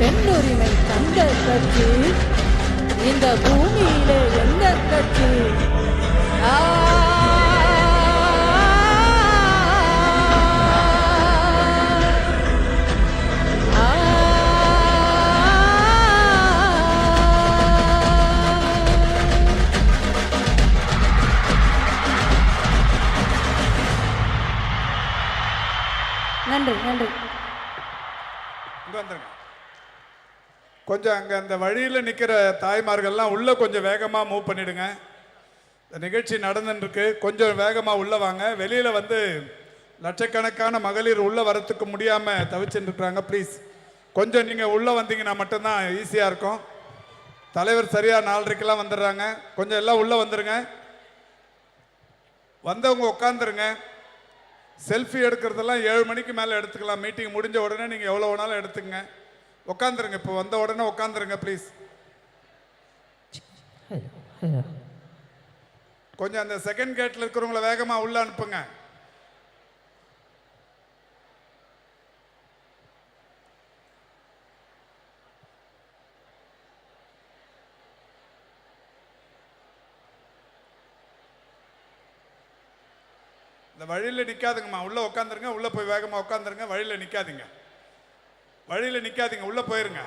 பெண்ணுரிமை தந்த கட்சி இந்த பூமியிலே எந்த கட்சி ஆ நன்றி நன்றி. இங்க வந்துருங்க. கொஞ்சம் அங்கே அந்த வழியில் நிற்கிற தாய்மார்கள்லாம் உள்ளே கொஞ்சம் வேகமாக மூவ் பண்ணிடுங்க. இந்த நிகழ்ச்சி நடந்துருக்கு, கொஞ்சம் வேகமாக உள்ளே வாங்க. வெளியில் வந்து லட்சக்கணக்கான மகளிர் உள்ளே வரத்துக்கு முடியாமல் தவிச்சுட்டு இருக்கிறாங்க. ப்ளீஸ் கொஞ்சம் நீங்கள் உள்ளே வந்தீங்கன்னா மட்டும்தான் ஈஸியாக இருக்கும். தலைவர் சரியாக 4:30க்கெல்லாம் வந்துடுறாங்க. கொஞ்சம் எல்லாம் உள்ளே வந்துடுங்க. வந்தவங்க உட்காந்துருங்க. செல்ஃபி எடுக்கிறதெல்லாம் 7 மணிக்கு மேலே எடுத்துக்கலாம். மீட்டிங் முடிஞ்ச உடனே நீங்கள் எவ்வளோ வேணாலும் எடுத்துங்க. உட்காந்துருங்க. இப்போ வந்த உடனே உட்காந்துருங்க ப்ளீஸ். கொஞ்சம் அந்த செகண்ட் கேட்டில் இருக்கிறவங்கள வேகமாக உள்ள அனுப்புங்க. இந்த வழியில் நிற்காதுங்கம்மா, உள்ளே உட்காந்துருங்க. உள்ளே போய் வேகமாக உட்காந்துருங்க. வழியில் நிற்காதீங்க, வழியில் நிற்காதீங்க, உள்ளே போயிருங்க.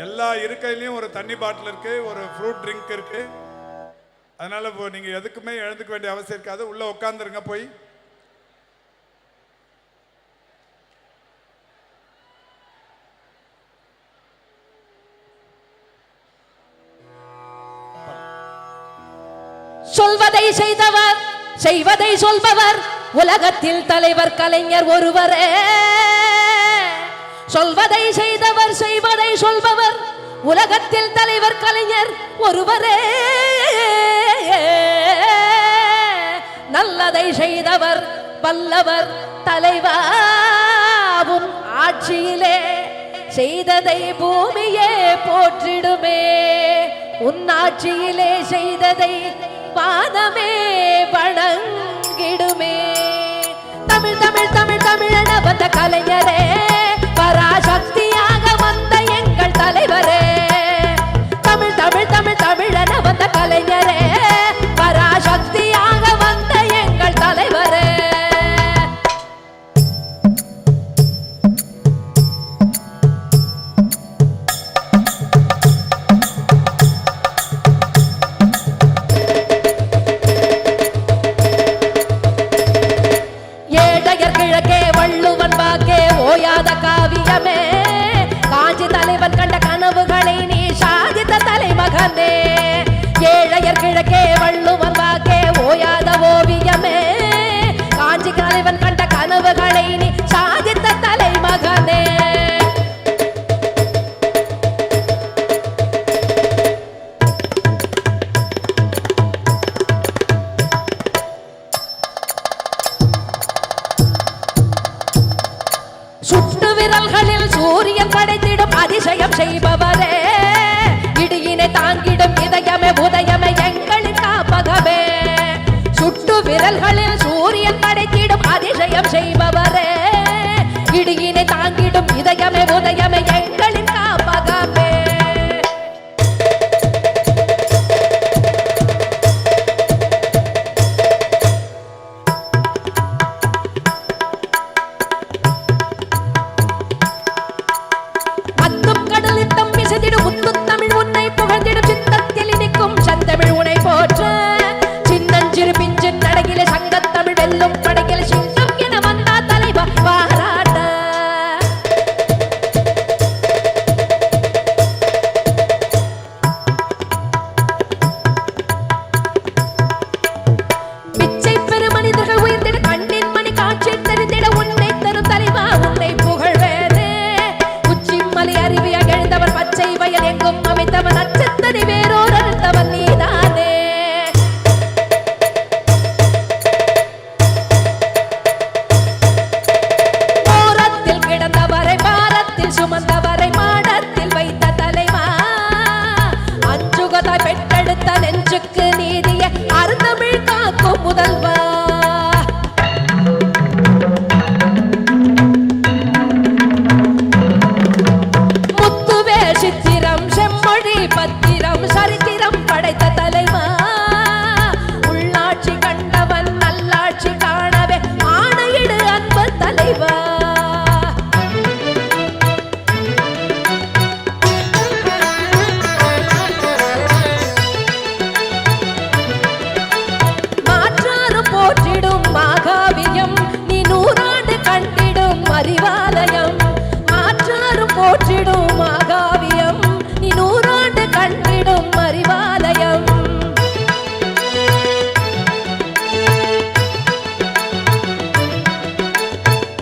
எல்லா இருக்கையிலையும் ஒரு தண்ணி பாட்டில் இருக்கு, ஒரு ஃப்ரூட் ட்ரிங்க் இருக்கு. அதனால நீங்கள் எதுக்குமே எழுந்துக்க வேண்டிய அவசியம் இருக்காது. உள்ளே உட்காந்துருங்க போய். சொல்வதை செய்தவர், செய்வதை சொல்பவர், உலகத்தில் தலைவர் கலைஞர் ஒருவரே. சொல்வதை செய்தவர், செய்வதை சொல்பவர், உலகத்தில் தலைவர் கலைஞர் ஒருவரே. நல்லதை செய்தவர் வல்லவர் தலைவாவும் ஆட்சியிலே செய்ததை பூமியே போற்றிடுமே. உன்னாட்சியிலே செய்ததை வானமே வணங்கிடுமே. தமிழ் தமிழ் தமிழ் தமிழென வந்த கலைஞரே, பராசக்தியாக வந்த எங்கள் தலைவரே. தமிழ் தமிழ் தமிழ் தமிழென வந்த கலைஞரே, பராசக்தியாக வந்த எங்கள் தலைவரே. ஓயாத காவியமே, காஞ்சி தலைவன் கண்ட கனவுகளை நீ சாதித்த தலைமகனே. ஏழையர் கிழக்கே வள்ளுவன் வாக்கே ஓயாத ஓவியமே, காஞ்சி தலைவன் கண்ட கனவுகளை நீ சாதித்த தலைமகனே. சுட்டு விரல்களில் சூரியன் படைத்திடும் அதிசயம் செய்பவரே, இடியினை தாங்கிடும் இதயமே உதயமே எங்களின் காப்பகமே. சுட்டு விரல்களில் சூரியன் படைத்திடும் அதிசயம் செய்பவரே, இடியினை தாங்கிடும் இதயமே உதயமே எங்களின் காப்பகமே. சின்னஞ்சிறு பிஞ்சு நடையிலே சங்கத்தமிழ் வெல்லும் படையில் சிங்கம் என வந்தா தலைவா போற்றிடும் மகாவியம் நீ நூறாண்டு கண்டிடும் அறிவாலயம்.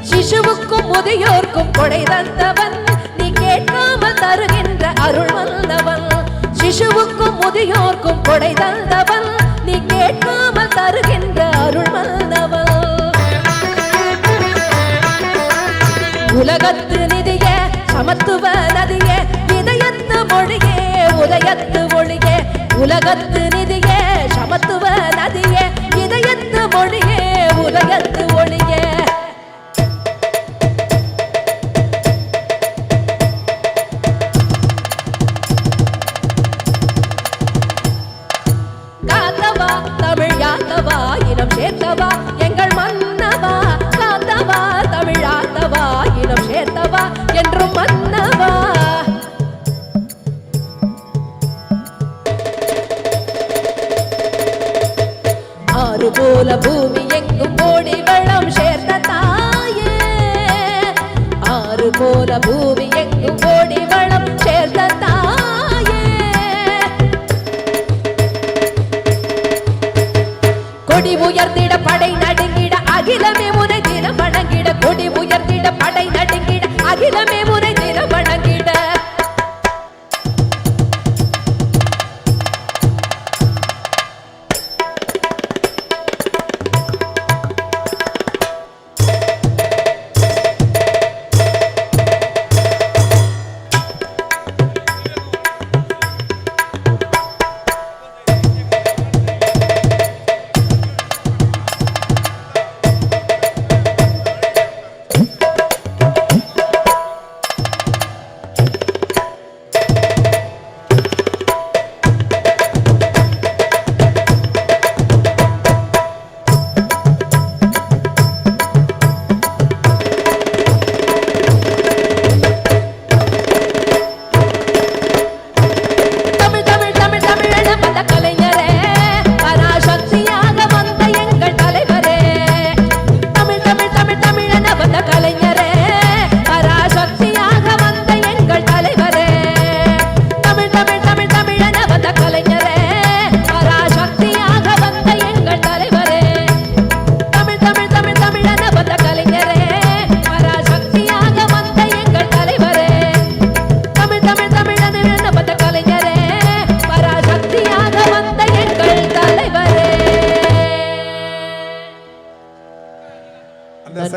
சிசுவுக்கும் முதியோர்க்கும் கொடை தந்தவன் நீ கேட்காமல் தருகின்ற அருள் வல்லவன். சிசுவுக்கும் முதியோர்க்கும் கொடை தந்தவன் நீ கேட்காமல் தருகின்ற அருள் வல்லவன். உலகத்து நிதியே சமத்துவ நதியே இதயத்து மொழியே உதயத்து ஒளியே. உலகத்து நிதியே சமத்துவ நதியே இதயத்து மொழியே உதயத்து ஒளியே. காத்தவா தமிழ் யாத்தவா இனம் சேர்த்தவா எங்கள் மன்னவா. காத்தவா தமிழ் யாத்தவா இனம் சேர்த்தவா என்றும் மன்னவா. ஆறு போல பூமி எங்கும் ஓடி வெள்ளம் சேர்ந்த தாயே. ஆறு போல பூமி எங்கும் ஓடி வெள்ளம் சேர்ந்த தாயே. கொடி உயர்ந்திட படை நடுங்கிட அகிலமே முனை தினம் வணங்கிட. கொடி உயர்ந்திட படை நடுங்கிட அகிலமே முனை தினம் வணங்கிட.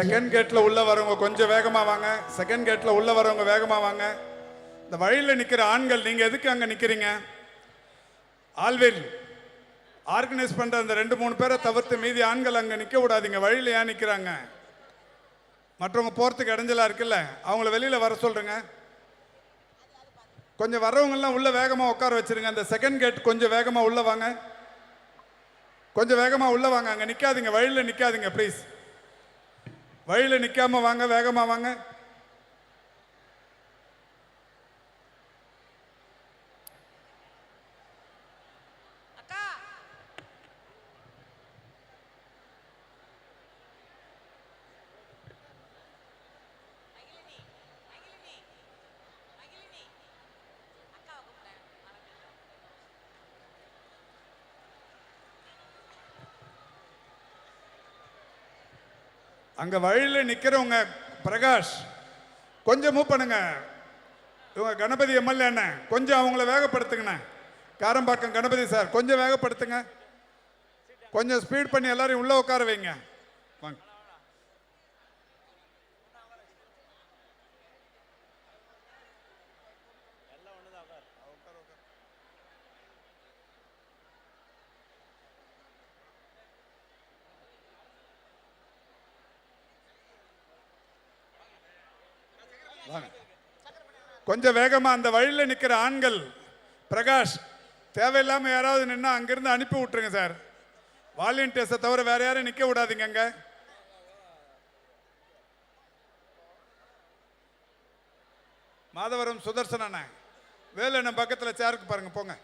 செகண்ட் கேட்ல உள்ள வரவங்க கொஞ்சம் வேகமா வாங்க. செகண்ட் கேட்ல உள்ள வரவங்க வேகமா வாங்க. இந்த வழியில் நிக்கிற ஆண்கள் நீங்க எதுக்கு அங்க நிக்கிறீங்க? ஆல்வில் ஆர்கனைஸ் பண்ற அந்த 2-3 பேரை தவிர்த்து மீதி ஆண்கள் அங்க நிக்க விடாதீங்க. வழியில் ஏன் நிக்கிறாங்க? மற்றவங்க போறதுக்கு இடைஞ்சலா இருக்குல்ல, அவங்கள வெளியில வர சொல்றேங்க. கொஞ்சம் வர்றவங்க எல்லாம் உள்ள வேகமா உட்கார வச்சிருங்க. அந்த செகண்ட் கேட் கொஞ்சம் வேகமா உள்ள வாங்க. கொஞ்சம் வேகமா உள்ள வாங்க. அங்க நிக்காதீங்க, வழியில் நிக்காதீங்க ப்ளீஸ். வழியில நிக்காம வாங்க, வேகமா வாங்க. அங்க வழியில் நிக்கிறவங்க பிரகாஷ் கொஞ்சம் மூவ் பண்ணுங்க. இவங்க கணபதி எம்எல்ஏ அண்ணன் கொஞ்சம் அவங்கள வேகப்படுத்துங்கண்ணே. காரம்பாக்கம் கணபதி சார் கொஞ்சம் வேகப்படுத்துங்க. கொஞ்சம் ஸ்பீட் பண்ணி எல்லாரையும் உள்ள உட்கார வைங்க. வாங்க. கொஞ்சம் வேகமா அந்த வழியில் நிக்கிற ஆண்கள் பிரகாஷ் தேவையில்லாம யாராவது நின்னா அங்கிருந்து அனுப்பி விட்டுருங்க சார். வாலண்டியர்ஸை தவிர வேற யாரும் நிக்க விடாதீங்க. அங்க மாதவரம் சுதர்சன வேலு பக்கத்தில் சேருக்கு பாருங்க, போங்க.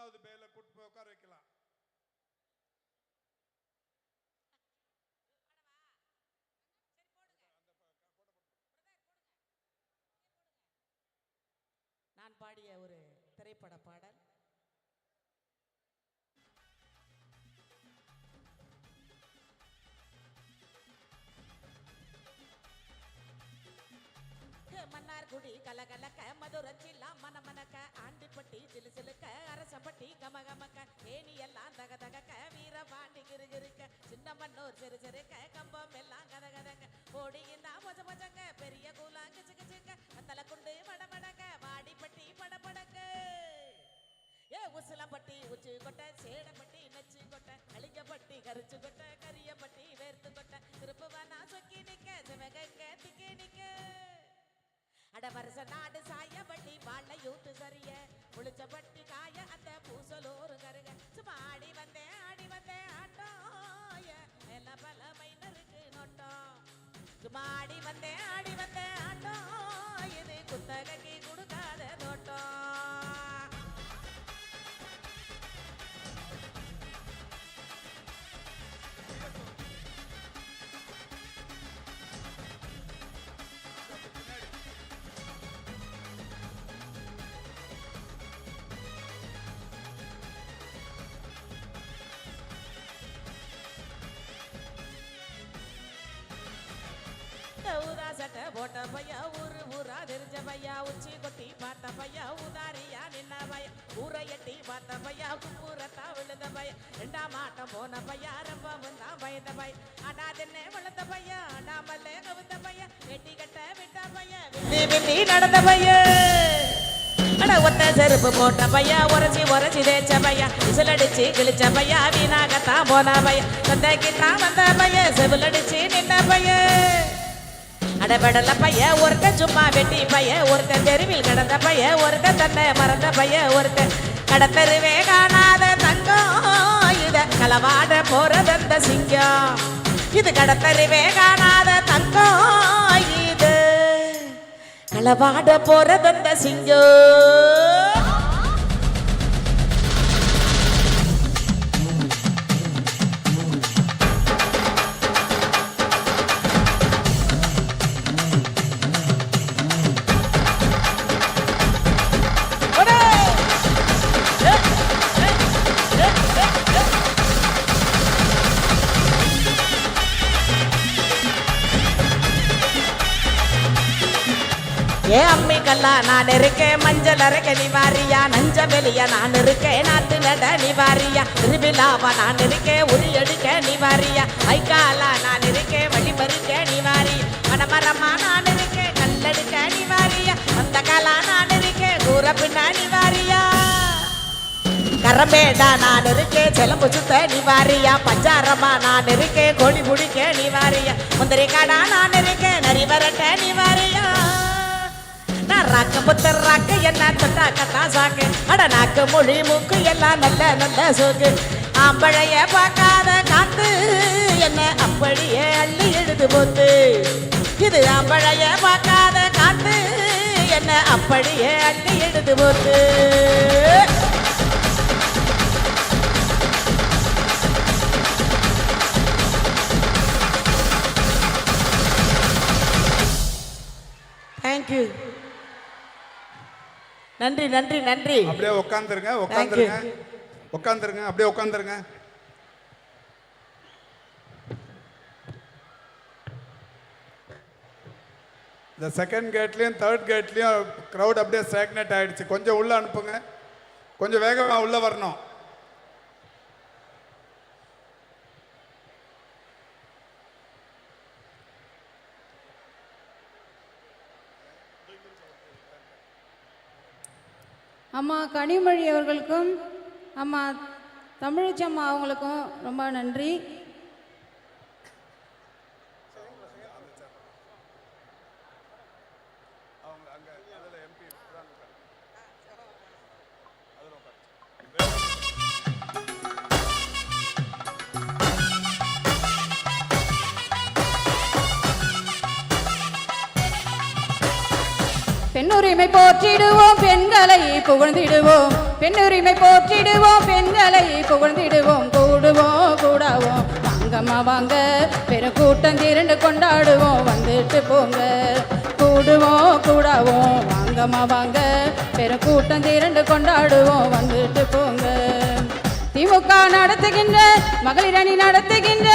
3வது பேல கூட்டு போய் உட்கார வைக்கலாம். நான் பாடிய ஒரு திரைப்பட பாடல். மன்னார்குடி கலகலக்க மதுரச்சில்லா மனமனக்க ஆண்டிப்பட்டி சிலுசிலுக்க அரசப்பட்டி கமகமக்க ஏனி எல்லாம் தகதகக்க வீரபாண்டி கிருகிருக்க சின்னமன்னூர் சிறு சிறுக்க கம்பம் எல்லாம் கதகதங்க ஓடிந்தா மொஜ மொஜங்க பெரிய கூலா கிச்சு கிச்சுங்க மத்தலக்குண்டு மடமடங்க வாடிப்பட்டி படபடங்க ஏ உசிலப்பட்டி உச்சி கொட்டை சேடப்பட்டி நச்சு கொட்டை அழிஞ்சப்பட்டி கரிச்சு கொட்டை கரியப்பட்டி வேர்த்து கொட்டை திருப்புவனா சொக்கி நிக்க சிவகங்க திக்கி நிக்க அடவரச நாடு சாயப்பட்டி வாழ யூத்து சரிய புளிச்சப்பட்டி காய அந்த பூசலோரு கருக சும்மா ஆடி வந்தேன் ஆட்டோய மேல பல மைனருக்கு நோட்டம் சும்மா ஆடி வந்தேன் ஆட்டோ இது குத்தகைக்கு கொடுக்காத தோட்டம். ஊதா சட்டை போட்ட பையா ஊரு ஊரா தெரிஞ்ச பையா உச்சி கொட்டி பார்த்த பையா உதாரியா நின்ன பையா ஊரை எட்டி பார்த்த பையா கும்பூரத்தா விழுந்த பையா 2ஆம் ஆட்டம் போன பையா ரொம்ப முந்தான் பயந்த பையா அடா தின்னே வளர்ந்த பையா அடாமல்லே கவுந்த பையா வெட்டி கட்ட விட்ட பையா விண்டி நடந்த பையா அட ஒத்த செருப்பு போட்ட பையா உரச்சி தேய்ச்ச பையா விசிலடிச்சு கிழிச்ச பையா வீணாகத்தான் போன பையா சந்தைக்குத்தான் வந்த பையா செவிலடிச்சு நின்ன பையா அடபடல பைய ஒருத்த சும்மா வெட்டி பைய ஒருத்த தெருவில் கடந்த பைய ஒருத்த தன்னை மறந்த பைய ஒருத்த கடத்தருவே காணாத தங்கம் இத களவாட போறதந்த சிங்கம் இது கடத்தருவே காணாத தங்கம் இது களவாட போறதந்த சிங்கம். ஏ அம்மி கல்லா நான் இருக்கேன் மஞ்சள் அரைக்க நிவாரியா நஞ்ச வெளிய நான் இருக்கேன் நாட்டு நட நிவாரியா திருவிழாவா நான் இருக்கேன் உரி எடுக்க நிவாரியா ஐக்காலா நான் இருக்கேன் வழிமறிக்க நிவாரி மனமரமா நான் இருக்கேன் கல்லெடுக்க நிவாரியா அந்த காலா நான் இருக்கேன் தூர பின்ன நிவாரியா கரம்பேடா நான் இருக்கேன் செலம்பு சுத்த நிவாரியா பஞ்சாரமா நான் இருக்கேன் கோழி முடிக்க நிவாரியா முந்திரி காடா நான் இருக்கேன் நரி வரட்ட நிவாரியா நான் ராக்க புத்தர் ராக்க என்ன தொட்டாக்கத்தான் சாக்கு அட நாக்கு மொழி மூக்கு எல்லாம் நல்ல நல்ல சோக்கு ஆம்பழைய பார்க்காத காத்து என்ன அப்படியே அள்ளி எழுது போத்து இது ஆம்பழைய பார்க்காத காத்து என்ன அப்படியே அள்ளி எழுது போத்து. தேங்க்யூ. நன்றி நன்றி நன்றி. அப்படியே உட்காந்துருங்க அப்படியே உட்காந்துருங்க. இந்த செகண்ட் கேட்லயும் தேர்ட் கேட்லயும் க்ரௌட் அப்படியே ஸ்டாக்னேட் ஆயிடுச்சு. கொஞ்சம் உள்ள அனுப்புங்க, கொஞ்சம் வேகமா உள்ள வரணும். அம்மா கனிமொழி அவர்களுக்கும் அம்மா தமிழச்சம்மா அவங்களுக்கும் ரொம்ப நன்றி. பெண்ணுரிமை போற்றிடுவோம் பெண்களை புகழ்ந்திடுவோம் பெண்ணுரிமை போற்றிடுவோம் பெண்களை புகழ்ந்திடுவோம் கூடுவோம் கூடாவோம் வாங்கம்மா வாங்க பெருங்கூட்டம் திரண்டு கொண்டாடுவோம் வந்துட்டு போங்க கூடுவோம் கூடாவோம் வாங்கம்மா வாங்க பெருங்கூட்டம் திரண்டு கொண்டாடுவோம் வந்துட்டு போங்க திமுக நடத்துகின்ற மகளிர் அணி நடத்துகின்ற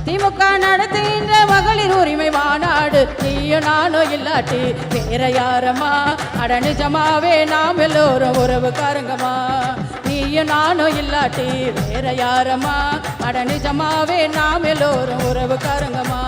திமுக நடத்துகின்ற மகளிர் உரிமை மாநாடு நீயும் நானும் இல்லாட்டி வேற யாரம்மா அட நிஜமாவே நாம் எல்லோரும் உறவுக்காரங்கம்மா நீயும் நானும் இல்லாட்டி வேற யாரம்மா அட நிஜமாவே நாம் எல்லோரும் உறவுக்காரங்கம்மா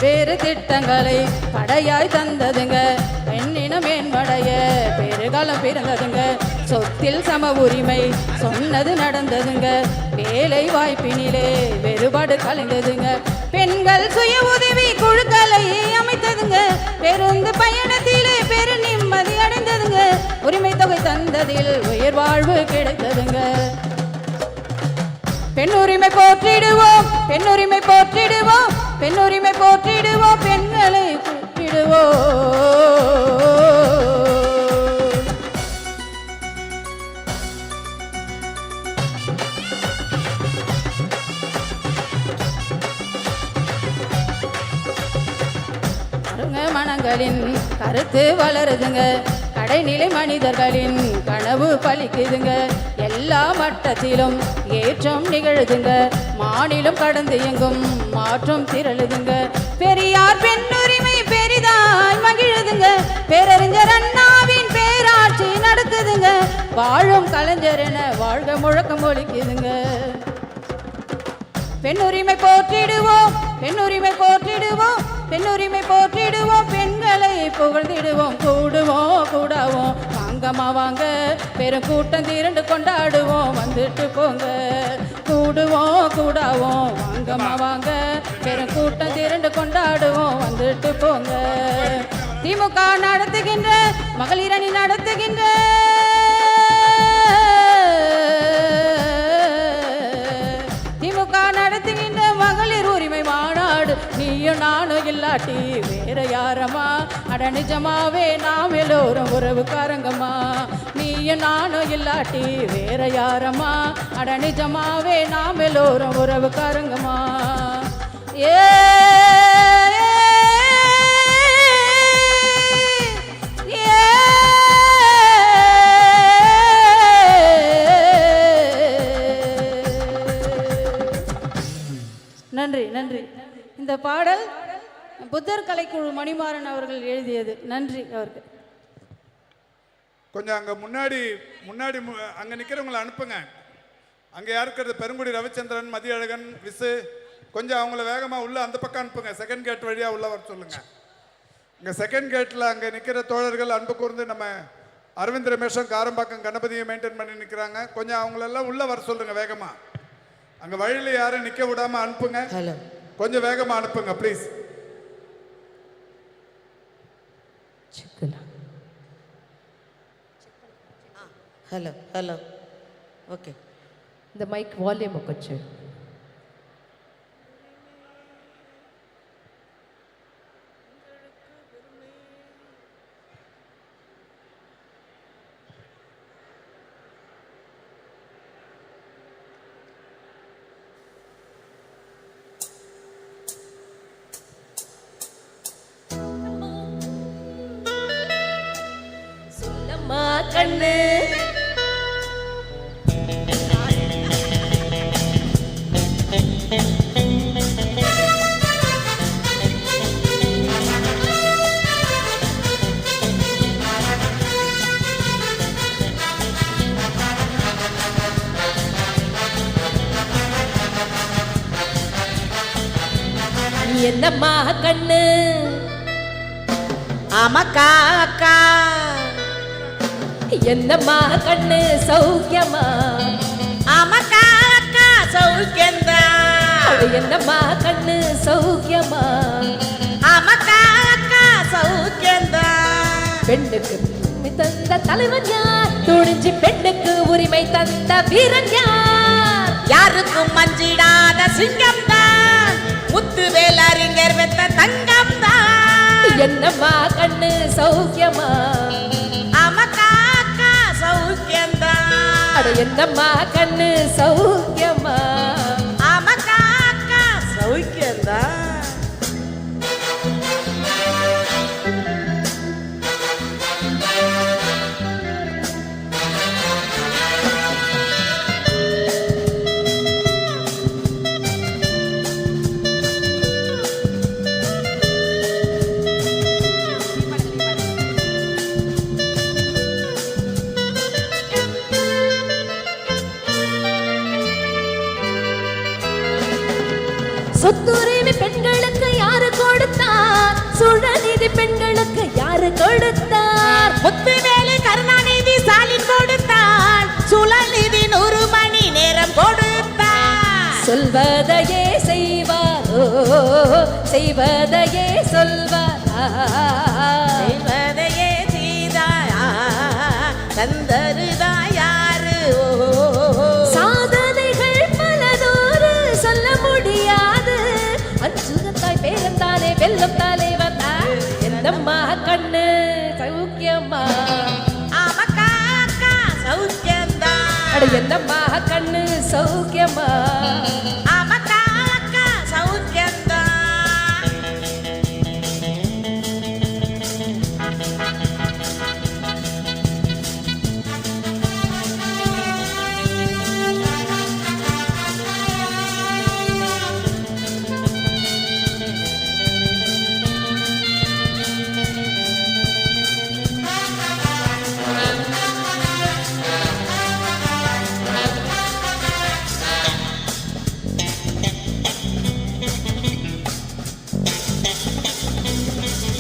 வேறு திட்டங்களை படையாய் தந்ததுங்க பெண்ணின மேம்படைய பெருகாலம் பிறந்ததுங்க சொத்தில் சம உரிமை சொன்னது நடந்ததுங்க வேலை வாய்ப்பினிலே வேறுபாடு கலைந்ததுங்க பெண்கள் சுய உதவி குழுக்களை அமைத்ததுங்க பெருந்து பயணத்திலே பெரு நிம்மதி அடைந்ததுங்க உரிமை தொகை தந்ததில் உயர் வாழ்வு கிடைத்ததுங்க பெண்ணுரிமை போற்றிடுவோம் பெண்ணுரிமை போற்றிடுவோம் பெண்ணுரிமை போற்றிடுவோம் பெண்களை போற்றிடுவோம் மனங்களின் கருத்து வளருதுங்க கடைநிலை மனிதர்களின் கனவு பலிக்குதுங்க எல்லா மட்டத்திலும் ஏற்றம் நிகழுதுங்க மாநிலம் கடந்து எங்கும் மாற்றம் திரளுதுங்க பெரியார் பெண்ணுரிமை பெரிதாய் மகிழுதுங்க பேரறிஞர் அண்ணாவின் பேராட்சி நடக்குதுங்க வாழும் கலைஞர் என வாழ்க முழக்கம் ஒலிக்குதுங்க பெண்ணுரிமை போற்றிடுவோம் பெண்ணுரிமை போற்றிடுவோம் பெண்ணுரிமை போற்றிடுவோம் பெண்களை புகழ்ந்திடுவோம் கூடுவோம் கூடாவோம் வாங்கம்மா வாங்க பெருங்கூட்டம் திரண்டு கொண்டாடுவோம் வந்துட்டு போங்க கூடுவோம் கூடாவோம் வாங்கம்மா வாங்க பெருங்கூட்டம் திரண்டு கொண்டாடுவோம் வந்துட்டு போங்க திமுக நடத்துகின்ற மகளிர் அணி நடத்துகின்ற திமுக நடத்துகின்ற மகளிர் உரிமை மாநாடு நீயும் நானும் இல்லாட்டி வேற யாரம்மா அட நிஜமாவே நாம் எல்லோரும் உறவுக்காரங்கம்மா நீயும் நானும் இல்லாட்டி வேற யாரம்மா அட நிஜமாவே நாம் எல்லோரும் உறவுக்காரங்கம்மா ஏ நன்றி நன்றி இந்த பாடல் புத்தர் கலைக்குழு மணிமாறன் அவர்கள் எழுதியது நன்றி அவருக்கு கொஞ்சம் அங்கே முன்னாடி அங்கே நிற்கிறவங்களை அனுப்புங்க அங்கே யாருக்கிறது பெருங்குடி ரவிச்சந்திரன் மதியழகன் விசு கொஞ்சம் அவங்கள வேகமாக உள்ள அந்த பக்கம் அனுப்புங்க செகண்ட் கேட் வழியாக உள்ள வர சொல்லுங்க இங்கே செகண்ட் கேட்டில் அங்கே நிற்கிற தோழர்கள் அன்பு கூர்ந்து நம்ம அரவிந்த் ரமேஷும் காரம்பாக்கம் கணபதியை மெயின்டைன் பண்ணி நிற்கிறாங்க கொஞ்சம் அவங்களெல்லாம் உள்ள வர சொல்லுங்க வேகமாக அங்கே வழியில் யாரும் நிற்க விடாமல் அனுப்புங்க ஹலோ கொஞ்சம் வேகமாக அனுப்புங்க ப்ளீஸ் హలో హలో ఓకే இந்த மைக் வால்யூம் கொஞ்சம் சொல்லம்மா கண்ணு என்னம்மா கண்ணு ஆமாக்கா அக்கா என்னம்மா கண்ணு சௌக்கியமா ஆமாக்கா அக்கா சௌக்கியந்தான் என்னம்மா கண்ணு சௌக்கியமா ஆமாக்கா அக்கா சௌக்கியந்தான் பெண்ணுக்கு உரிமை தந்த தலைவன் யார்? துணிஞ்சு பெண்ணுக்கு உரிமை தந்த வீரன் யார்? யாருக்கும் மஞ்சிடாத சிங்கம் தான், முத்துவேல் அறிஞர் வெத்த தங்கம் தான். என்னம்மா கண்ணு சௌக்கியமா? அமக்கா அக்கா சௌக்கியம்தான். அட என்னம்மா கண்ணு சௌக்கியமா? அமக்கா அக்கா சௌக்கியம்தான். சொத்துரிமை பெண்களுக்கு யாரு கொடுத்தார்? சுழநிதி பெண்களுக்கு யாரு கொடுத்தார்? முத்துவேலு கருணாநிதி ஸ்டாலின் கொடுத்தார், சுழல்நிதி 100 மணி நேரம் கொடுத்தார். சொல்வதையே செய்வார், ஓ, செய்வதையே சொல்வார். செய்வதையே செய்தாயா, தந்தருதா யாரு? சாதனைகள் பலதோறு சொல்ல முடியாது, அஞ்சுகத்தாய் பேரந்தானே வெல்லும் தலைவன் தான். என்னம்மா கண்ணு சௌக்கியம்மா? அமக்கா அக்கா சௌக்கியம்தான். அட என்னம்மா கண்ணு சௌக்கியமா? அமக்கா அக்கா சௌக்கியம்தான்.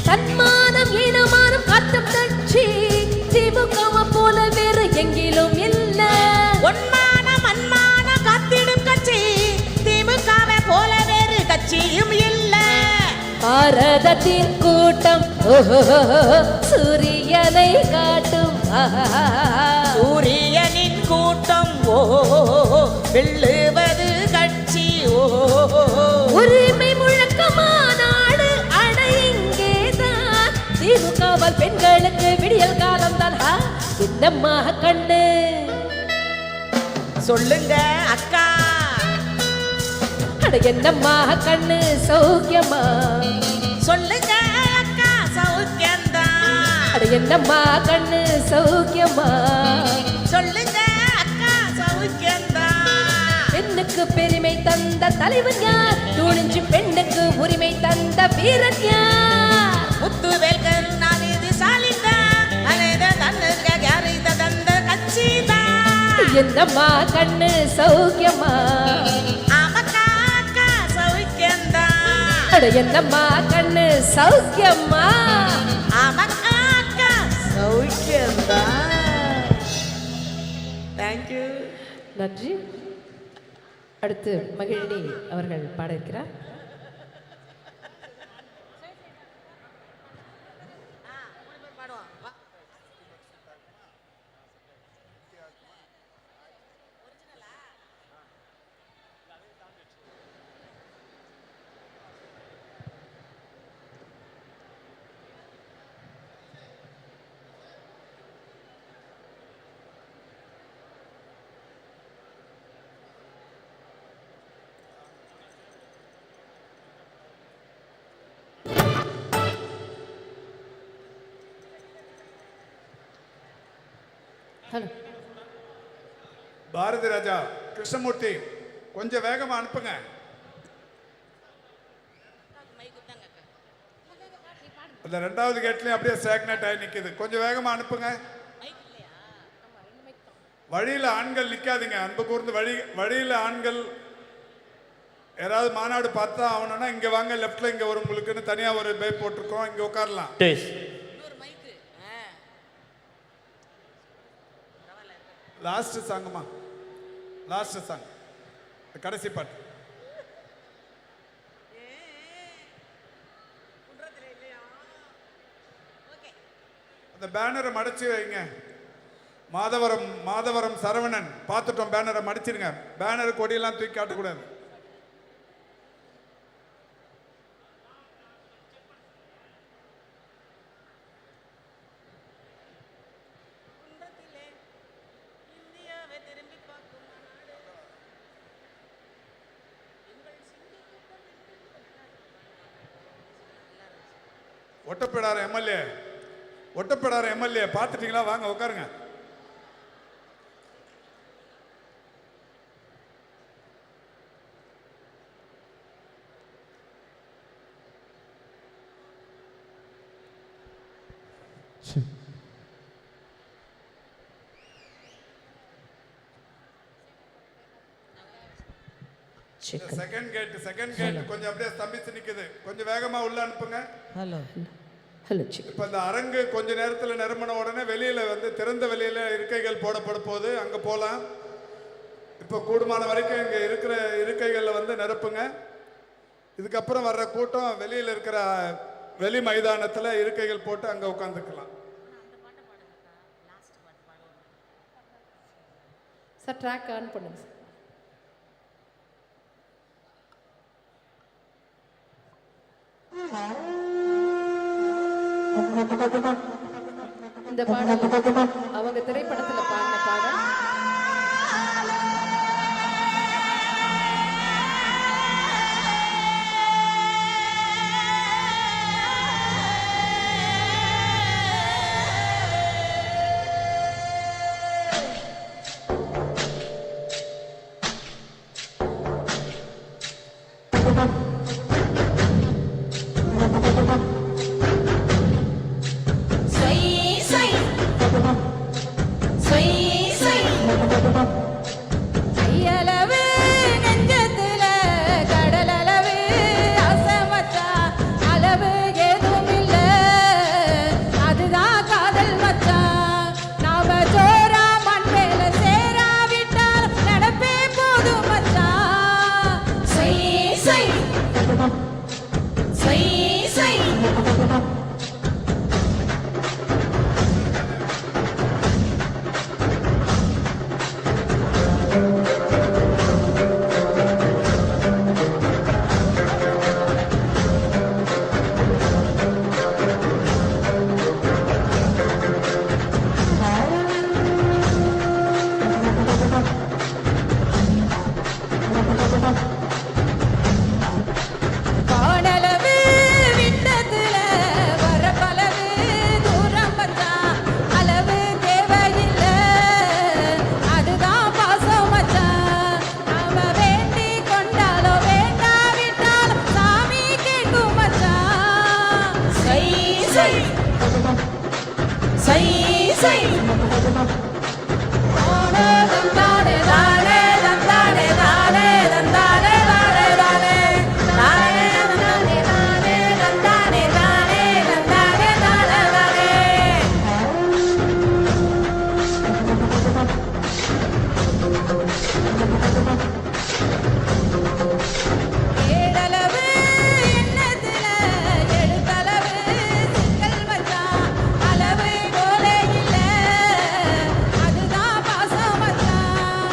தன்மானம் ஈனமானம் காட்டும் கட்சி திமுகவை போல வேறு எங்கிலும் இல்ல. ஒன்மானம் மண்மானம் காத்திடும் கட்சி திமுகவை போல வேறு கட்சியும் இல்ல. பாரதத்தின் கூட்டம் ஓஹோ சூரியனை காட்டும். சூரியனின் கூட்டம் ஓ வெல்லுவது கட்சி ஓ. உரிமை முழக்கமாநாடு அட இங்கேதான். திமுகவால் பெண்களுக்கு விடியல் காலம் தான். என்னம்மா கண்ணு சொல்லுங்க அக்கா. அட என்னம்மா கண்ணு சௌக்கியமா? சொல்லுங்க அக்கா சௌக்கியம்தான். அட என்னம்மா கண்ணு சௌக்கியமா? சொல்லுங்க அக்கா சௌக்கியம்தான். பெண்ணுக்கு பெருமை தந்த தலைவன் யார்? துணிஞ்சு பெண்ணுக்கு உரிமை தந்த வீரன் யார்? முத்துவேல் கருணாநிதி ஸ்டாலின் தான். அனைத தன்னுக யாரித தந்த கட்சி தான். என்னம்மா கண்ணு சௌக்கியமா? அமக்கா அக்கா சௌக்கியம்தான். அட என்னம்மா கண்ணு சௌக்கியமா? அமக்கா அக்கா சௌக்கியம்தான். தேங்க்யூ. நன்றி. அடுத்து மகிழினி அவர்கள் பாட இருக்கிறார். ஹலோ பாரதி ராஜா கிருஷ்ணமூர்த்தி கொஞ்சம் வேகமா அனுப்புங்க. அந்த 2வது கேட்லயும் அப்படியே ஸ்டாக்னேட் ஆகி நிக்குது. கொஞ்சம் வேகமா அனுப்புங்க. வழியில ஆண்கள் நிக்காதீங்க. அன்பு கூர்ந்து வழியில ஆண்கள் யாராவது மாநாடு பார்த்தா ஆகணும்னா இங்க வாங்க, லெஃப்ட்ல இங்க ஒரு உங்களுக்குன்னு தனியா ஒரு பை போட்டிருக்கோம், இங்க உட்காரலாம். லாஸ்ட் சாங்கம்மா, லாஸ்ட் சாங், கடைசி பாட்டு. அந்த இந்த பேனரை மடிச்சு வைங்க. மாதவரம் சரவணன் பார்த்துட்டோம், பேனரை மடிச்சிருங்க. பேனர் கொடியெல்லாம் தூக்கி காட்டக்கூடாது. ஒட்டப்பிடார எம்எல்ஏ பார்த்துட்டீங்களா? வாங்க உட்காருங்க. செகண்ட் கேட் கொஞ்சம் அப்படியே ஸ்தம்பிச்சு நிக்குது. கொஞ்சம் வேகமா உள்ள அனுப்புங்க. ஹலோ. இப்ப இந்த அரங்கு கொஞ்ச நேரத்தில் நிரம்பின உடனே வெளியில வந்து திறந்த வெளியில இருக்கைகள் போடப்பட போது அங்க போலாம். இப்ப கூடுமான வரைக்கும் இங்க இருக்கிற இருக்கைகள்ல வந்து நிரப்புங்க. இதுக்கப்புறம் வர்ற கூட்டம் வெளியில இருக்கிற வெளி மைதானத்துல இருக்கைகள் போட்டு அங்க உட்காந்துக்கலாம். சார் ட்ராக் ஆன் பண்ணுங்க சார். இந்த பாடல் அவங்க திரைப்படத்துல பாடின பாடல். கையளவு நெஞ்சத்துல கடலளவு அசமச்சா அளவு ஏதும் இல்ல, அதுதான் காதல் மச்சான். நாம ஜோரா மண் மேல சேராவிட்டால் நடப்பே போதும் மச்சான். காணளவு விண்ணத்துல வரப்பளவு தூரம் மச்சான், அளவு தேவையில்லை, அதுதான் பாசம் மச்சான். நாம வேண்டி கொண்டாலோ வேண்டாவிட்டாலும் சாமி கேட்கும் மச்சான். தானே தானே தந்தானே தானே தந்தானே தானே தானே தானே தந்தானே தானே தந்தானே தானே தந்தானே தானே தானே. ஏடளவு எண்ணத்துல எழுத்தளவு சிக்கல் மச்சான், அளவு போல இல்ல, அதுதான் பாசம் மச்சான்.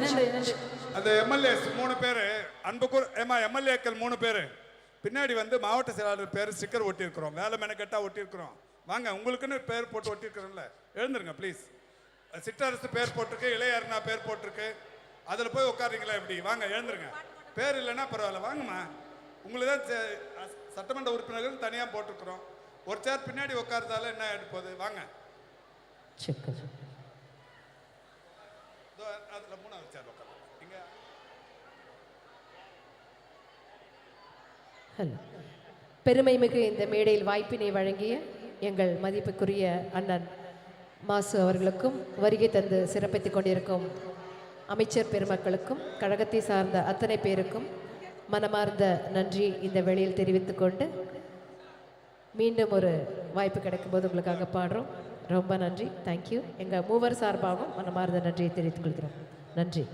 நன்றி நன்றி அந்த எம்எல்ஏஸ் 3 பேர் எம்எல்ஏக்கள் 3 பேர் பின்னாடி வந்து மாவட்ட செயலாளர் பேர் ஸ்டிக்கர் ஒட்டியிருக்கிறோம். வேலை மெனக்கெட்டா ஒட்டியிருக்கிறோம். வாங்க, உங்களுக்குன்னு பேர் போட்டு ஒட்டியிருக்கிறோம்ல, எழுந்துருங்க ப்ளீஸ். சிற்றரசு பேர் போட்டிருக்கு, இளையர்னா பேர் போட்டிருக்கு. அதில் போய் உட்காருங்களா எப்படி? வாங்க எழுந்துருங்க. பேர் இல்லைன்னா பரவாயில்ல, வாங்கம்மா. உங்களுக்கு தான் சட்டமன்ற உறுப்பினர்கள் தனியாக போட்டிருக்கிறோம். ஒரு சேர் பின்னாடி உட்காருதால என்ன ஆகிட்டு போகுது? வாங்க. அதில் 3வது சேர் உட்காரு. இங்கே ஹலோ. பெருமைமிகு இந்த மேடையில் வாய்ப்பினை வழங்கிய எங்கள் மதிப்புக்குரிய அண்ணன் மாசு அவர்களுக்கும், வருகை தந்து சிறப்பித்துக் கொண்டிருக்கும் அமைச்சர் பெருமக்களுக்கும், கழகத்தை சார்ந்த அத்தனை பேருக்கும் மனமார்ந்த நன்றி இந்த வேளையில் தெரிவித்துக் கொண்டு, மீண்டும் ஒரு வாய்ப்பு கிடைக்கும்போது உங்களுக்காக பாடுறோம். ரொம்ப நன்றி, தேங்க்யூ. எங்கள் மூவர் சார்பாகவும் மனமார்ந்த நன்றியை தெரிவித்துக் கொள்கிறோம். நன்றி.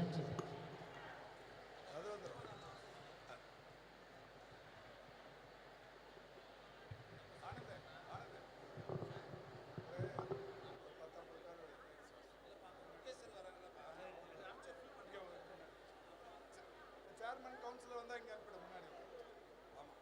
சேர்மன் கவுன்சிலர் வந்தால் இங்கே அனுப்பிட முன்னாடி. ஆமாம்.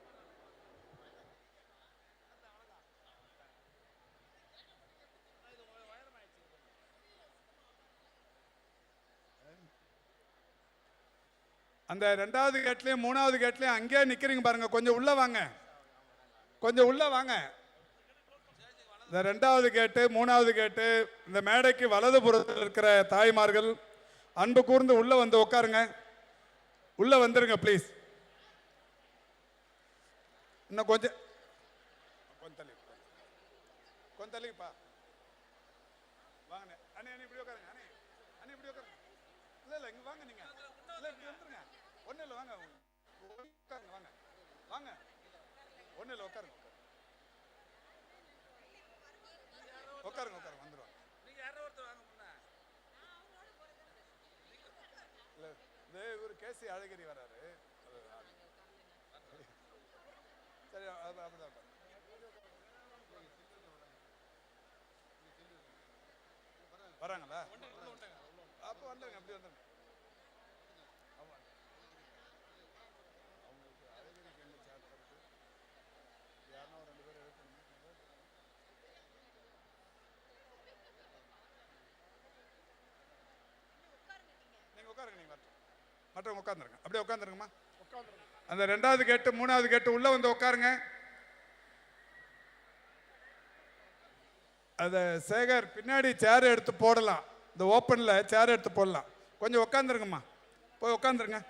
அந்த 2வது கேட்லையும் 3வது கேட்லையும் அங்கேயே நிற்கிறீங்க பாருங்க, கொஞ்சம் உள்ள வாங்க, கொஞ்சம் உள்ள வாங்க. இந்த 2வது கேட்டு 3வது கேட்டு இந்த மேடைக்கு வலதுபுறத்தில் இருக்கிற தாய்மார்கள் அன்பு கூர்ந்து உள்ள வந்து உட்காருங்க. உள்ள வந்துருங்க ப்ளீஸ். இன்னும் கொஞ்சம் தள்ளிப்பா. வாங்க அண்ணே, இப்படி உட்காருங்க. அண்ணே இப்படி உட்காருங்க. இல்லை இங்கே வாங்க, நீங்கள் இல்லை இப்படி வந்துருங்க. ஒன்றும் இல்லை, வாங்க உட்காருங்க. வாங்க வாங்க, ஒன்றும் இல்லை, உட்காருங்க உட்காருங்க உட்காருங்க வந்துடுவாங்க. நீங்கள் யாரோ ஒருத்தர் வாங்க முன்ன. இல்லை இந்த இவர் கேசி அழகிரி வராரு. சரி, அப்படிதான் வராங்களா? அப்போ வந்துருங்க, அப்படி வந்துருங்க. அவங்களுக்கு அழகிரிக்கு என்ன சார்ஜ் இருக்கு? யாருன்னா ஒரு 2 பேர் எடுக்கணும். நீங்கள் உட்காருங்க, நீங்கள் வரட்டும். மற்றவங்க உட்காந்துருங்க, அப்படியே உட்காந்துருங்கம்மா. அந்த 2வது கேட்டு 3வது கேட்டு உள்ள வந்து உட்காருங்க. அதை சேகர் பின்னாடி சேர் எடுத்து போடலாம், இந்த ஓப்பனில் சேர் எடுத்து போடலாம். கொஞ்சம் உட்காந்துருங்கம்மா, போய் உட்காந்துருங்க,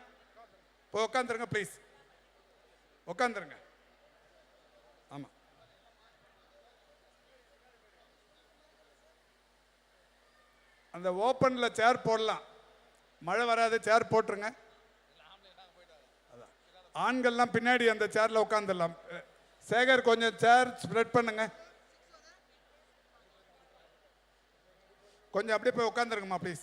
போய் உட்காந்துருங்க ப்ளீஸ், உட்காந்துருங்க. ஆமாம், அந்த ஓப்பனில் சேர் போடலாம், மழை வராது, சேர் போட்டுருங்க. அதான் ஆண்கள்லாம் பின்னாடி அந்த சேரில் உட்காந்துடலாம். சேகர் கொஞ்சம் சேர் ஸ்ப்ரெட் பண்ணுங்க, கொஞ்சம் அப்படியே போய் உட்காந்துருங்கம்மா ப்ளீஸ்.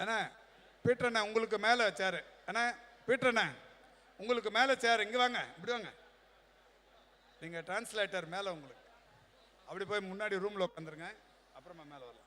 அண்ணா பீட்டர்ண்ணா, உங்களுக்கு மேலே சேரு. அண்ணா பீட்டர்ண்ணா, உங்களுக்கு மேலே சேர். இங்கே வாங்க, இப்படி வாங்க. நீங்கள் டிரான்ஸ்லேட்டர் மேலே உங்களுக்கு அப்படி போய் முன்னாடி ரூமில் உட்காந்துருங்க, அப்புறமா மேலே வரலாம்.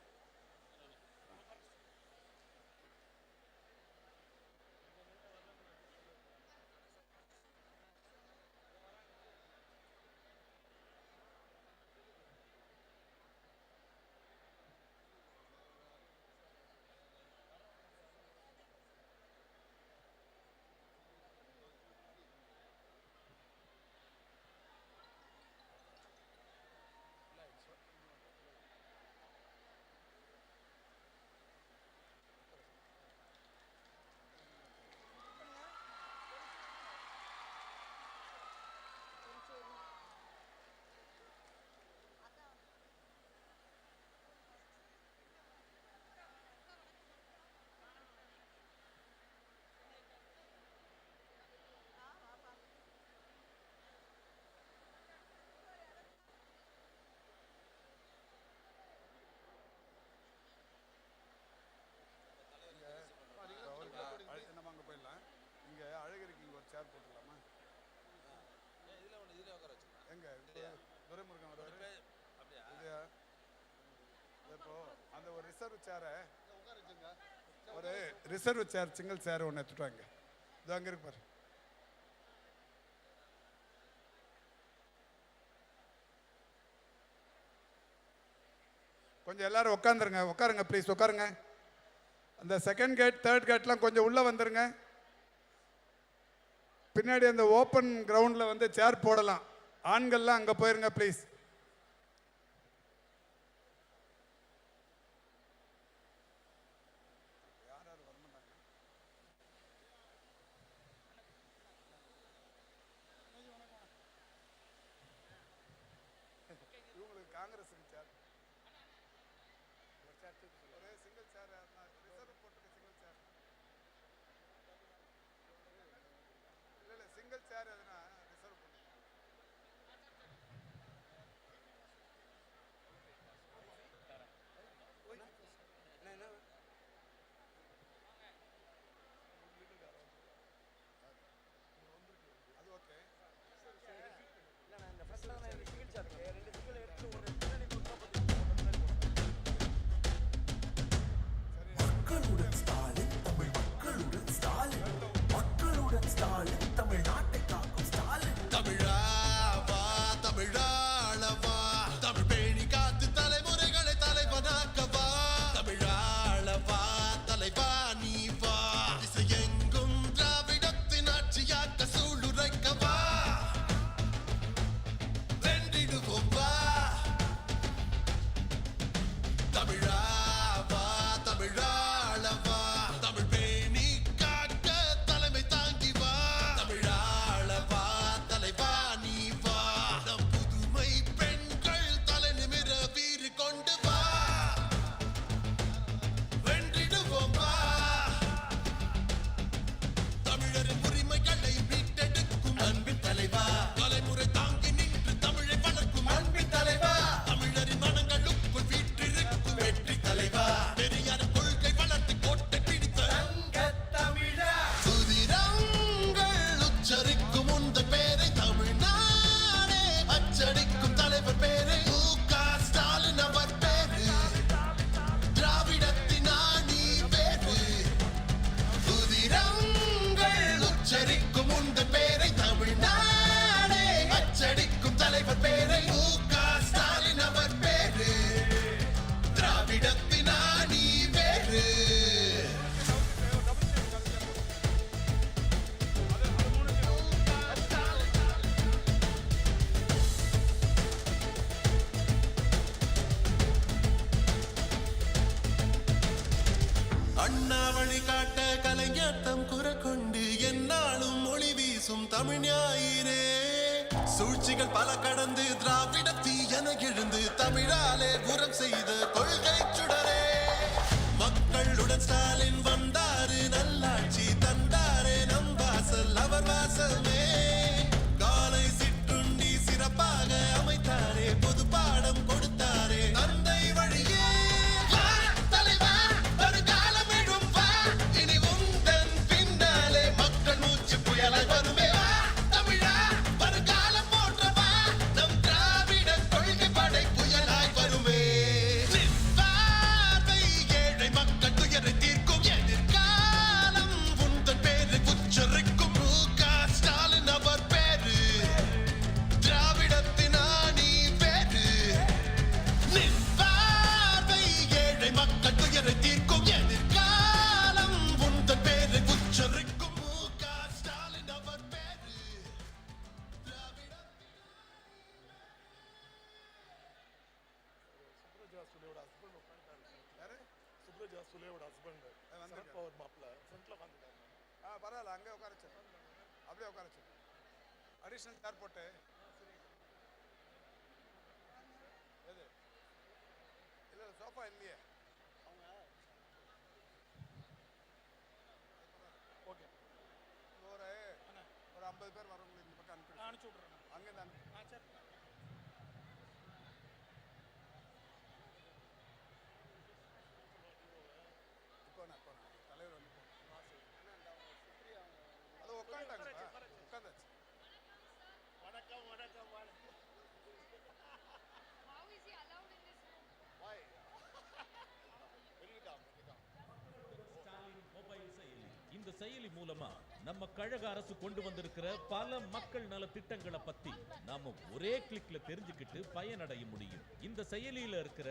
சேர் போட்டுடலாமா? இதில் ஒன்று இதில் உட்கார வச்சுக்கலாம். எங்க துரைமுருகன் வருவாரு இல்லையா? இப்போ அந்த ஒரு ரிசர்வ் சேரை உட்கார வச்சுங்க. ஒரு ரிசர்வ் சேர் சிங்கிள் சேர் ஒன்று எடுத்துட்டு வாங்க. இது அங்கே இருக்கு பாரு. கொஞ்சம் எல்லாரும் உட்காருங்க ப்ளீஸ் உட்காருங்க. அந்த செகண்ட் கேட் தேர்ட் கேட்லாம் கொஞ்சம் உள்ளே வந்துருங்க. பின்னாடி அந்த ஓப்பன் கிரவுண்டில் வந்து சேர் போடலாம். ஆண்கள்லாம் அங்கே போயிருங்க ப்ளீஸ். இவங்களுக்கு காங்கிரஸுக்கு சேர் ஒரே சிங்கிள் சேர் ரிசர்வ் போட்டுருக்க சிங்கிள் சேர் இல்லை சிங்கிள் சேர் எதுனா ரிசர்வ் போட்டு அது ஓகே. மக்களுடன் ஸ்டாலின் தமிழ் மக்களுடன் ஸ்டாலின் மக்களுடன் ஸ்டாலின் தமிழ்நாட்டை காக்கும் ஸ்டாலின் தமிழா வா தமிழாளவா தமிழ் பேணி காத்து தலைமுறைகளை தலைவனாக்கவா தமிழாளவா தலைவா நீ வா திசையெங்கும் திராவிடத்தின் ஆட்சியாக்க சூளுரைக்கவா வென்றிடுவோம் வா தமிழா வா தமிழாளவா தமிழ் பேணி காக்க தலைமை தாங்கி வா தமிழாளவா தலைவா நீ வா நம் புதுமை பெண்கள் தலை நிமிர வீறு கொண்டு வா வென்றிடுவோம் வா தமிழரின் உரிமைகளை மீட்டெடுக்கும் அன்பின் தலைவா தலைமுறை தாங்கி நின்று தமிழை வளர்க்கும் அன்பின் தலைவா தமிழரின் மனங்களுக்குள் வீற்றிருக்கும் வெற்றி தலைவா பெரியார் கொள்கை வளர்த்து கோட்டை பிடித்த சுதிரங்கள் உச்சரிக்கும் உந்த பேரை தமிழ்நாடே அச்சடிக்கும் தலைவர் பேரை மு.க. ஸ்டாலின் அவர் பேரு திராவிடத்தின் ஆணி பேரு சுதிரங்கள் உச்சரிக்கும் உந்த பேரை தமிழ்நாடே அச்சடிக்கும் தலைவர் பேரை மு.க. ஸ்டாலின் அவர் பேரு திராவிடத்தின் ஆணி பேரு அண்ணா வழிகாட்ட கலைஞர்த்தம் குறக்கொண்டு எந்நாளும் மொழி வீசும் தமிழ் ஞாயிறே சூழ்ச்சிகள் பல கடந்து திராவிடத்தி என எழுந்து தமிழாலே புறம் செய்த கொள்கை சுடரே மக்களுடன் ஸ்டாலின் வந்தாரு நல்லாட்சி தந்தாரே நம் வாசல் அவர் வாசமே காலை சிற்றுண்டி சிறப்பாக அமைத்தாரே பொது பாடம் கொடுத்தாரே தந்தை வழியே வா தலைவா வருகாலம் எழும் வா இனி உந்தன் பின்னாலே மக்கள் மூச்சு புயலாய் வருமே வா தமிழா வருகாலம் போற்றவா நம் திராவிட கொள்கை படை புயலாய் வருமே நிற்பார்வை ஏழை மக்கள் துயரை தீர்க்கும் எதிர்காலம் உந்தன் பேரை உச்சரிக்கும் மு.க. ஸ்டாலின் அவர் பேரு திராவிடத்தின் ஆணி பேரு நிற்பார்வை ஏழை மக்கள் துயரை தீர்க்கும் எதிர்காலம் உந்தன் பேரை உச்சரிக்கும் மு.க. ஸ்டாலின் அவர் பேரு திராவிடத்தின் சுப்ரஜா சுலேவோட ஹஸ்பண்ட் உட்காந்துட்டாரு. சுப்ரஜா சுலேவோட ஹஸ்பண்ட் வந்திருக்காரு. பவர் மாப்பிள்ள ஃப்ரண்ட்ல உட்காந்துட்டாரு. பரவாயில்ல அங்கே உட்காரச்சு அப்படியே உட்காரச்சு அடிஷ்னல் சேர் போட்டு எது இல்லை சோஃபா இல்லையே ஓகே ஒரு 50 பேர் வரவங்களுக்கு இந்த பக்கம் அனுப்பி அனுப்பிச்சு விட்றேன். அங்கேருந்து அனுப்பி சரி இப்போ நான் தலைவர் வந்து அது உட்காந்துட்டாங்கப்பா செயலி மூலமா நம்ம கழக அரசு கொண்டு வந்திருக்கிற பல மக்கள் நல திட்டங்களை பத்தி நாம ஒரே கிளிக்ல தெரிஞ்சுக்கிட்டு பயனடைய முடியும். இந்த செயலியில இருக்கிற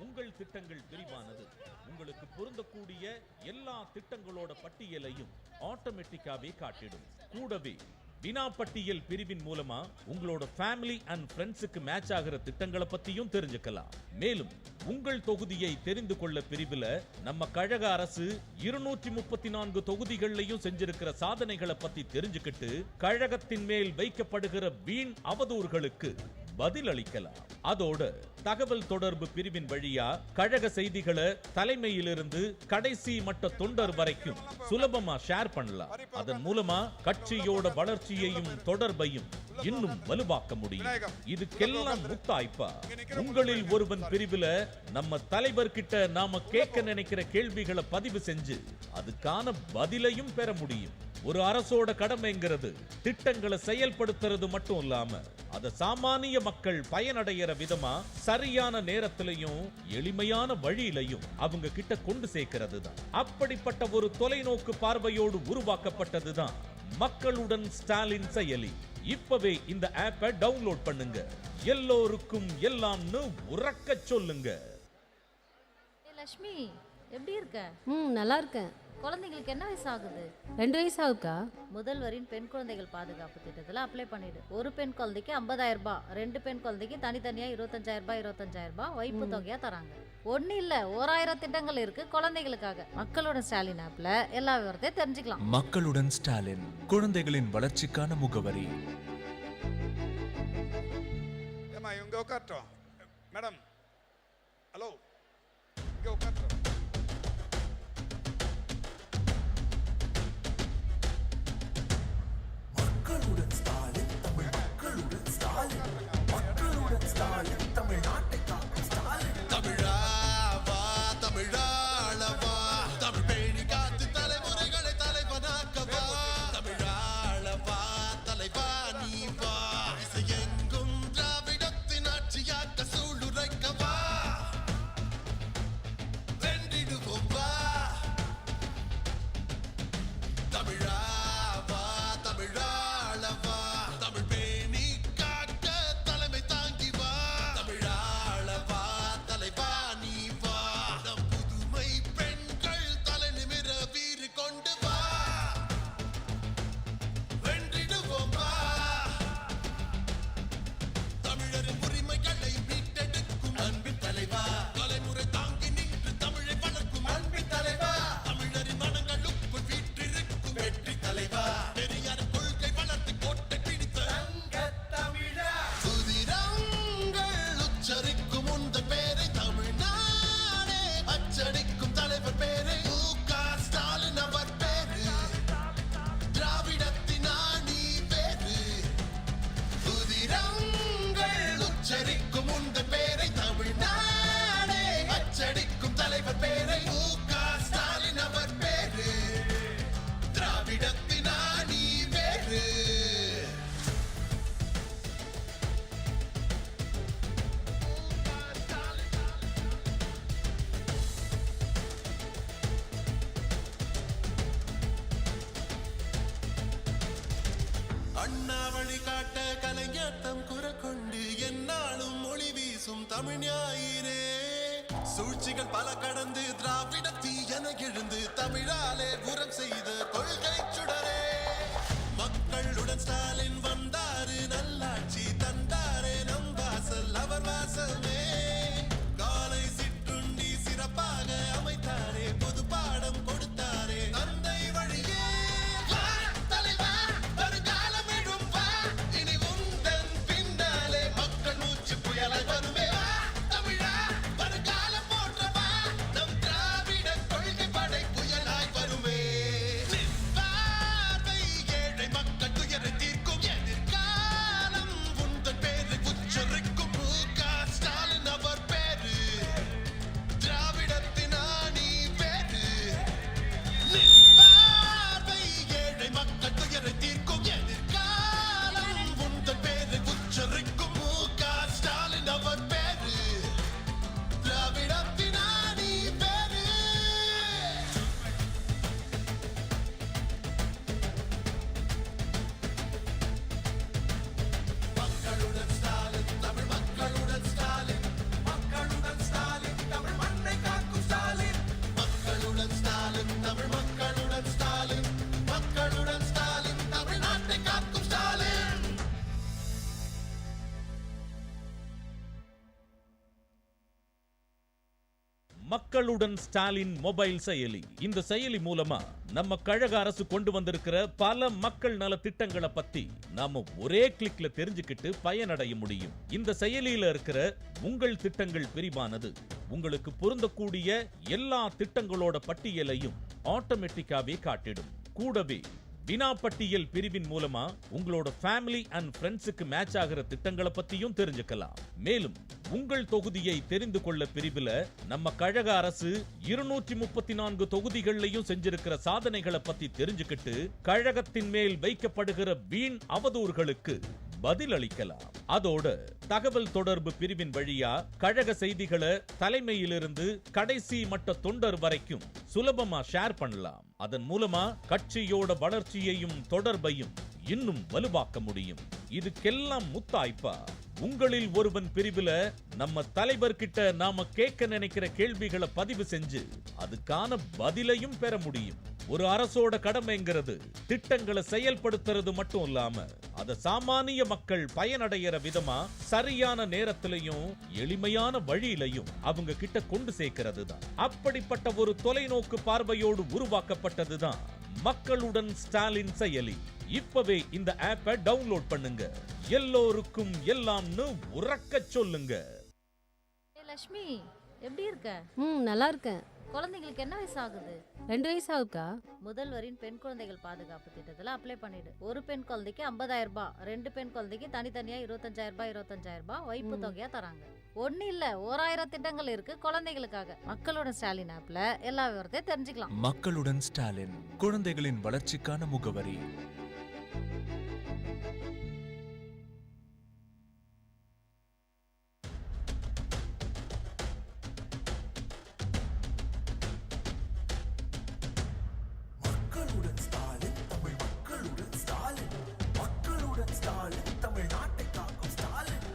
உங்கள் திட்டங்கள் விரிவானது உங்களுக்கு பொருந்தக்கூடிய எல்லா திட்டங்களோட பட்டியலையும் ஆட்டோமேட்டிக்காவே காட்டிடும். கூடவே வினாப்பட்டியல் பிரிவின் மூலமா உங்களோட ஃபேமிலி அண்ட் ஃப்ரெண்ட்ஸுக்கு மேட்ச் ஆகிற திட்டங்களை பத்தியும் தெரிஞ்சுக்கலாம். மேலும் உங்கள் தொகுதியை தெரிந்து கொள்ள பிரிவுல நம்ம கழக அரசு 234 தொகுதிகள்லையும் செஞ்சிருக்கிற சாதனைகளை பத்தி தெரிஞ்சுக்கிட்டு கழகத்தின் மேல் வைக்கப்படுகிற வீண் அவதூறுகளுக்கு பதில் அளிக்கலாம். அதோட தகவல் தொடர்பு பிரிவின் வழியா கழக செய்திகளை தலைமையிலிருந்து கடைசி மட்ட தொண்டர் வரைக்கும் சுலபமா ஷேர் பண்ணலாம். அதன் மூலமா கட்சியோட வளர்ச்சியையும் தொடர்பையும் இன்னும் வலுவாக்க முடியும். இதுக்கெல்லாம் முத்தாய்ப்பா உங்களில் ஒருவன் பிரிவுல நம்ம தலைவர்கிட்ட நாம கேட்க நினைக்கிற கேள்விகளை பதிவு செஞ்சு அதுக்கான பதிலையும் பெற முடியும். ஒரு அரசோட கடமைங்கிறது திட்டங்களை செயல்படுத்துறது மட்டும் இல்லாம அத சாமானிய மக்கள் பயனடைகிற விதமா சரியான நேரத்திலையும் எளிமையான வழியிலையும் அவங்க கிட்ட கொண்டு சேர்க்கிறது தான். அப்படிப்பட்ட ஒரு தொலைநோக்கு பார்வையோடு உருவாக்கப்பட்டதுதான் மக்களுடன் ஸ்டாலின் செயலி. இப்பவே இந்த ஆப்பை டவுன்லோட் பண்ணுங்க. எல்லோருக்கும் எல்லாம்னு உறக்க சொல்லுங்க. லட்சுமி எப்படி இருக்க? நல்லா இருக்கேன். குழந்தைங்களுக்கு என்ன வயசு ஆகுது? 2 வயசு ஆகுக்கா. முதல்வரின் பெண் குழந்தைகள் பாதுகாப்பு திட்டத்தில் அப்ளை பண்ணிடு. ஒரு பெண் குழந்தைக்கு 50,000 ரூபாய், 2 பெண் குழந்தைக்கு தனித்தனியா 25,000 ரூபாய் வைப்பு தொகையா தராங்க. ஒண்ணு இல்ல 1000 திட்டங்கள் இருக்கு குழந்தைகளுக்காக. மக்களுடன் ஸ்டாலின் ஆப்ல எல்லா விவரத்தையும் தெரிஞ்சுக்கலாம். மக்களுடன் ஸ்டாலின், குழந்தைகளின் வளர்ச்சிக்கான முகவரி. ஏமா இவங்க உட்காரட்டும். மேடம் ஹலோ, இங்க உட்காரட்டும். மக்களுடன் ஸ்டாலின், தமிழ் மக்களுடன் ஸ்டாலின், மக்களுடன் ஸ்டாலின், தமிழ்நாட்டை காக்கும் ஸ்டாலின். தமிழாவா தமிழாளவா, தமிழ் பேணி காத்து தலைமுறைகளை தலைவனாக்கவா. தமிழாளவா தலைவா நீ வா, இசையெங்கும் திராவிடத்தின் ஆட்சியாக்க சூளுரைக்கவா. வென்றிடுவோம் வா தமிழா. தமிழ் ஞாயிறே சூழ்ச்சிகள் பல கடந்து திராவிடத்தி என எழுந்து தமிழாலே உரம் செய்த கொள்கை சுடரே. மக்களுடன் ஸ்டாலின் வந்தாரு, நல்லாட்சி தந்தாரே, நம் வாசல் அவர் வாசமே. காலை சிற்றுண்டி சிறப்பாக அமைத்தாரே, பொது பாடம் கொடுத்தாரே, தந்தை வழியே தலைவா வருங்காலம் எழும் வா. இனி உந்தன் பின்னாலே மக்கள் மூச்சு புயலாய் வருமே. வருமே மக்களுடன் ஸ்டாலின் மொபைல் செயலி. இந்த செயலி மூலமா நம்ம கழக அரசு கொண்டு வந்திருக்கிற பல மக்கள் நல திட்டங்களை பத்தி நாம ஒரே கிளிக்ல தெரிஞ்சுக்கிட்டு பயனடைய முடியும். இந்த செயலியில இருக்கிற உங்கள் திட்டங்கள் பிரிவானது உங்களுக்கு பொருந்தக்கூடிய எல்லா திட்டங்களோட பட்டியலையும் ஆட்டோமேட்டிக்காவே காட்டிடும். கூடவே வினாப்பட்டியல் பிரிவின் மூலமா உங்களோட ஃபேமிலி அண்ட் ஃப்ரெண்ட்ஸுக்கு மேட்ச் ஆகிற திட்டங்களை பத்தியும் தெரிஞ்சுக்கலாம். மேலும் உங்கள் தொகுதியை தெரிந்து கொள்ள பிரிவுல நம்ம கழக அரசு 234 தொகுதிகள்லயும் செஞ்சிருக்கிற சாதனைகளை பத்தி தெரிஞ்சுக்கிட்டு கழகத்தின் மேல் வைக்கப்படுகிற வீண் அவதூறுகளுக்கு பதில் அளிக்கலாம். அதோட தகவல் தொடர்பு பிரிவின் வழியா கழக செய்திகளை தலைமையிலிருந்து கடைசி மட்ட தொண்டர் வரைக்கும் சுலபமா ஷேர் பண்ணலாம். அதன் மூலமா கட்சியோட வளர்ச்சியையும் தொடர்பையும் இன்னும் வலுவாக்க முடியும். இதுக்கெல்லாம் முத்தாய்ப்பா உங்களில் ஒருவன் பிரிவுல நம்ம தலைவர் கிட்ட நாம கேட்க நினைக்கிற கேள்விகளை பதிவு செஞ்சு அதுக்கான பதிலையும் பெற முடியும். ஒரு அரசோட கடமைங்கிறது திட்டங்களை செயல்படுத்துறது மட்டும் இல்லாம அத சாமானிய மக்கள் பயனடைகிற விதமா சரியான நேரத்திலையும் எளிமையான வழியிலையும் அவங்க கிட்ட கொண்டு சேர்க்கிறது தான். அப்படிப்பட்ட ஒரு தொலைநோக்கு பார்வையோடு உருவாக்கப்பட்டதுதான் மக்களுடன் ஸ்டாலின் செயலி. இப்பவே இந்த ஆப்பை டவுன்லோட் பண்ணுங்க. எல்லோருக்கும் எல்லாம்னு உறக்க சொல்லுங்க. லட்சுமி எப்படி இருக்க? நல்லா இருக்கேன். குழந்தைங்களுக்கு என்ன வயசு ஆகுது? 2 வயசு ஆகுக்கா. முதல்வரின் பெண் குழந்தைகள் பாதுகாப்பு திட்டத்துல அப்ளை பண்ணிடு. ஒரு பெண் குழந்தைக்கு 50,000 ரூபாய், 2 பெண் குழந்தைக்கு தனித்தனியா 25,000 ரூபாய் வைப்பு தொகையா தராங்க. ஒண்ணு இல்ல 1000 திட்டங்கள் இருக்கு குழந்தைகளுக்காக. மக்களோட ஸ்டாலின் ஆப்ல எல்லா விவரத்தையும் தெரிஞ்சுக்கலாம். மக்களுடன் ஸ்டாலின், குழந்தைகளின் வளர்ச்சிக்கான முகவரி.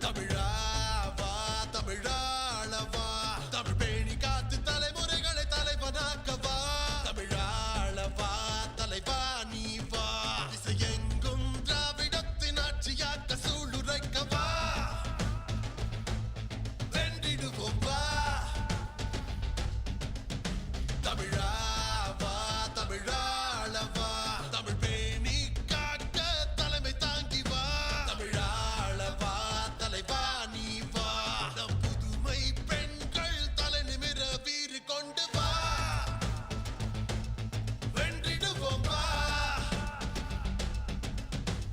தமிழா வா, தமிழாள வா, தமிழ் பேணி காத்து தலைமுறைகளை தலைவனாக்கவா. தமிழாள வா, தலைவா நீ வா, திசையெங்கும் திராவிடத்தின் ஆட்சியாக்க சூளுரைக்கவா. வென்றிடுவோம் வா. தமிழா வா, தமிழாள வா, தமிழ் பேணி காக்க தலைமை தாங்கி வா. தமிழாள வா, தலைவா நீ வா, நம் புதுமை பெண்கள் தலை நிமிர வீறு கொண்டு வா. வென்றிடுவோம் வா.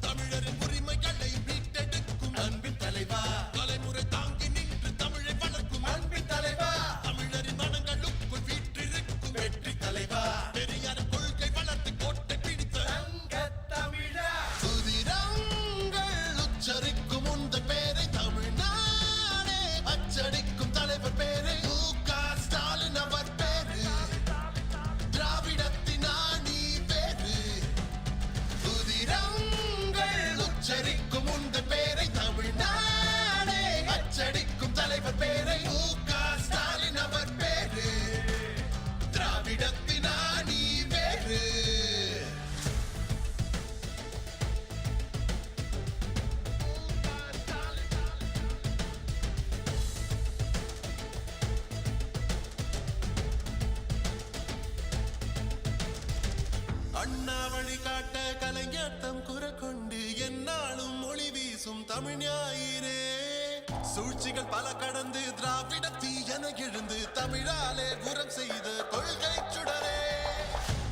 தமிழரின் உரிமைகளை மீட்டெடுக்கும் அன்பின் தலைவா, தலைமுறை தாங்கி நின்று தமிழை வளர்க்கும் அன்பின் தலைவா, தமிழரின் மனங்களுக்குள் வீற்றிருக்கும் வெற்றி தலைவா, பெரியார் கொள்கை வளர்த்து கோட்டை பிடித்த தமிழா. சுதிரங்கள் உச்சரிக்கும் உந்த பேரை தமிழ்நாடே அச்சடிக்கும் தலைவர் பேரை மு.க. ஸ்டாலின் அவர் பேரு, திராவிடத்தின் ஆணி பேரு. சுதிரங்கள் உச்சரிக்கும் உந்த பேரை தமிழ்நாடே அச்சடிக்கும் தலைவர் பேரை மு.க. ஸ்டாலின் அவர் பேரு, திராவிடத்தின் ஆணி பேரு. அண்ணா வழிகாட்ட கலைஞர்த்தம் குறை கொண்டு என்னாலும் மொழி வீசும் தமிழ் ஞாயிறே. சூழ்ச்சிகள் பல கடந்து திராவிடத்தி என எழுந்து தமிழாலே உரம் செய்த கொள்கை சுடரே.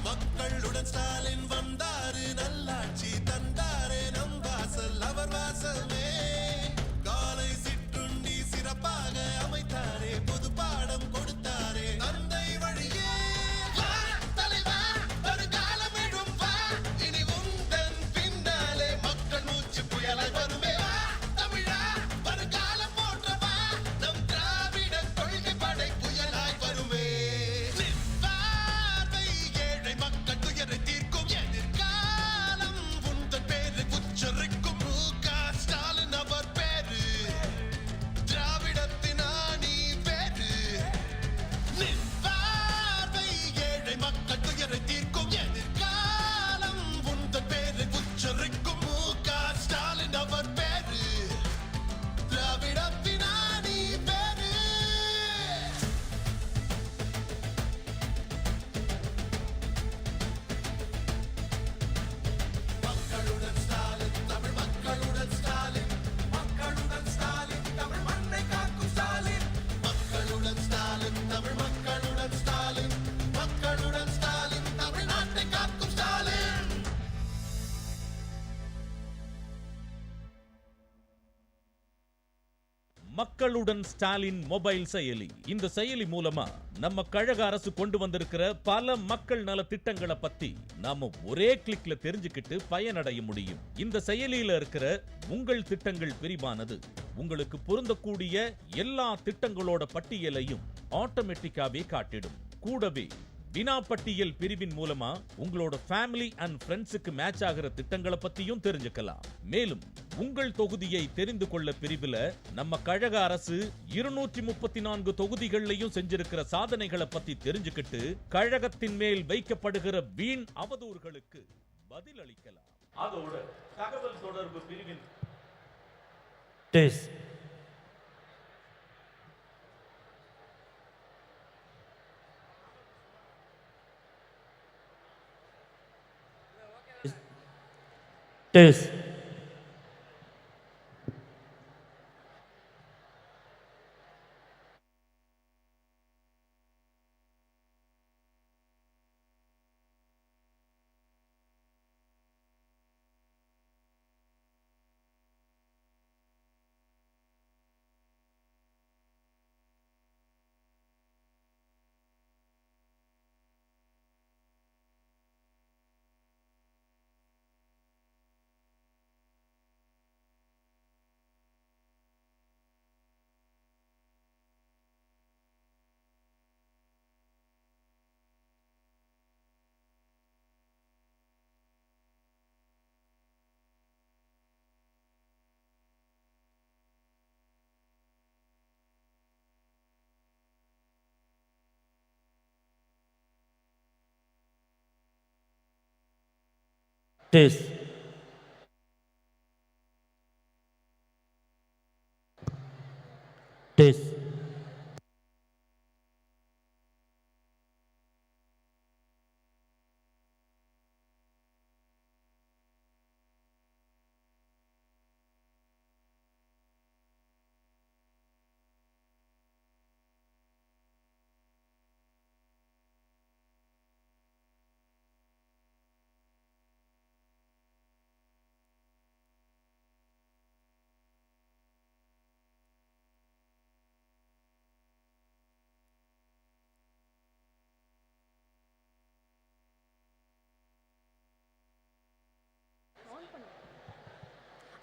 மக்களுடன் ஸ்டாலின் வந்தாரு, நல்லாட்சி தந்தாரே, நம் வாசல் அவர் வாசமே. காலை சிற்றுண்டி சிறப்பாக அமைத்தாரே, பொது பாடம் கொடுத்தாரே, தந்தை வழியே வா தலைவா, வருகாலம் எழும் வா, இனி உந்தன் பின்னாலே மக்கள் மூச்சு புயலாய் வருமே. வா தமிழா, வருகாலம் போற்றவா, நம் திராவிட கொள்கை படை புயலாய் வருமே. நிற்பார்வை மக்களுடன் ஸ்டாலின் மொபைல் செயலி. இந்த செயலி மூலமா நம்ம கழக அரசு கொண்டு வந்திருக்கிற பல மக்கள் நல திட்டங்களை பத்தி நாம ஒரே கிளிக்ல தெரிஞ்சுக்கிட்டு பயனடைய முடியும். இந்த செயலியில இருக்கிற உங்கள் திட்டங்கள் பிரிவானது உங்களுக்கு பொருந்தக்கூடிய எல்லா திட்டங்களோட பட்டியலையும் ஆட்டோமேட்டிக்காவே காட்டிடும். கூடவே வினாப்பட்டியல் பிரிவின் மூலமா உங்களோட ஃபேமிலி அண்ட் ஃப்ரெண்ட்ஸுக்கு மேட்ச் ஆகிற திட்டங்களை பத்தியும் தெரிஞ்சுக்கலாம். மேலும் உங்கள் தொகுதியை தெரிந்து கொள்ள பிரிவுல நம்ம கழக அரசு 234 தொகுதிகள்லையும் செஞ்சிருக்கிற சாதனைகளை பத்தி தெரிஞ்சுக்கிட்டு கழகத்தின் மேல் வைக்கப்படுகிற வீண் அவதூறுகளுக்கு பதில் அளிக்கலாம். அதோட தகவல் தொடர்பு பிரிவின்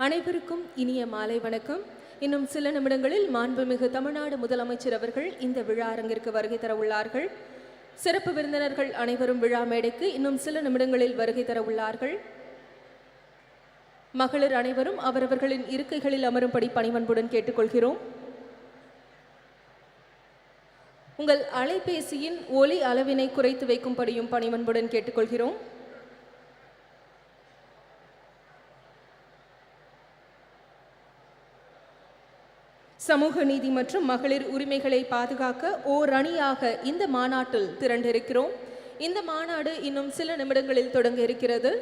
அனைவருக்கும் இனிய மாலை வணக்கம். இன்னும் சில நிமிடங்களில் மாண்புமிகு தமிழ்நாடு முதலமைச்சர் அவர்கள் இந்த விழா அரங்கிற்கு வருகை தர உள்ளார்கள். சிறப்பு விருந்தினர்கள் அனைவரும் விழா மேடைக்கு இன்னும் சில நிமிடங்களில் வருகை தர உள்ளார்கள். மகளிர் அனைவரும் அவரவர்களின் இருக்கைகளில் அமரும்படி பணிவன்புடன் கேட்டுக்கொள்கிறோம். உங்கள் அலைபேசியின் ஒலி அளவினை குறைத்து வைக்கும்படியும் பணிவன்புடன் கேட்டுக்கொள்கிறோம். சமூக நீதி மற்றும் மகளிர் உரிமைகளை பாதுகாக்க ஓர் அணியாக இந்த மாநாட்டில் திரண்டிருக்கிறோம். இந்த மாநாடு இன்னும் சில நிமிடங்களில் தொடங்க இருக்கிறது.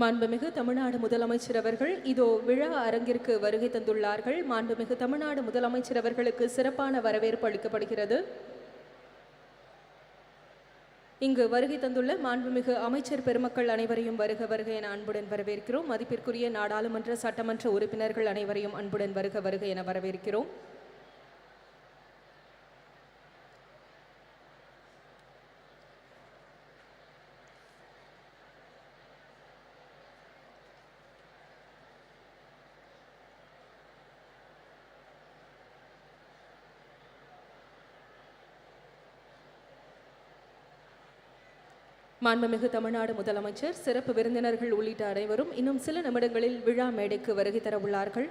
மாண்புமிகு தமிழ்நாடு முதலமைச்சர் அவர்கள் இதோ விழா அரங்கிற்கு வருகை தந்துள்ளார்கள். மாண்புமிகு தமிழ்நாடு முதலமைச்சர் அவர்களுக்கு சிறப்பான வரவேற்பு அளிக்கப்படுகிறது. இங்கு வருகை தந்துள்ள மாண்புமிகு அமைச்சர் பெருமக்கள் அனைவரையும் வருக வருக என அன்புடன் வரவேற்கிறோம். மதிப்பிற்குரிய நாடாளுமன்ற சட்டமன்ற உறுப்பினர்கள் அனைவரையும் அன்புடன் வருக வருக என வரவேற்கிறோம். மாண்புமிகு தமிழ்நாடு முதலமைச்சர், சிறப்பு விருந்தினர்கள் உள்ளிட்ட அனைவரும் இன்னும் சில நிமிடங்களில் விழா மேடைக்கு வருகை தர உள்ளார்கள்.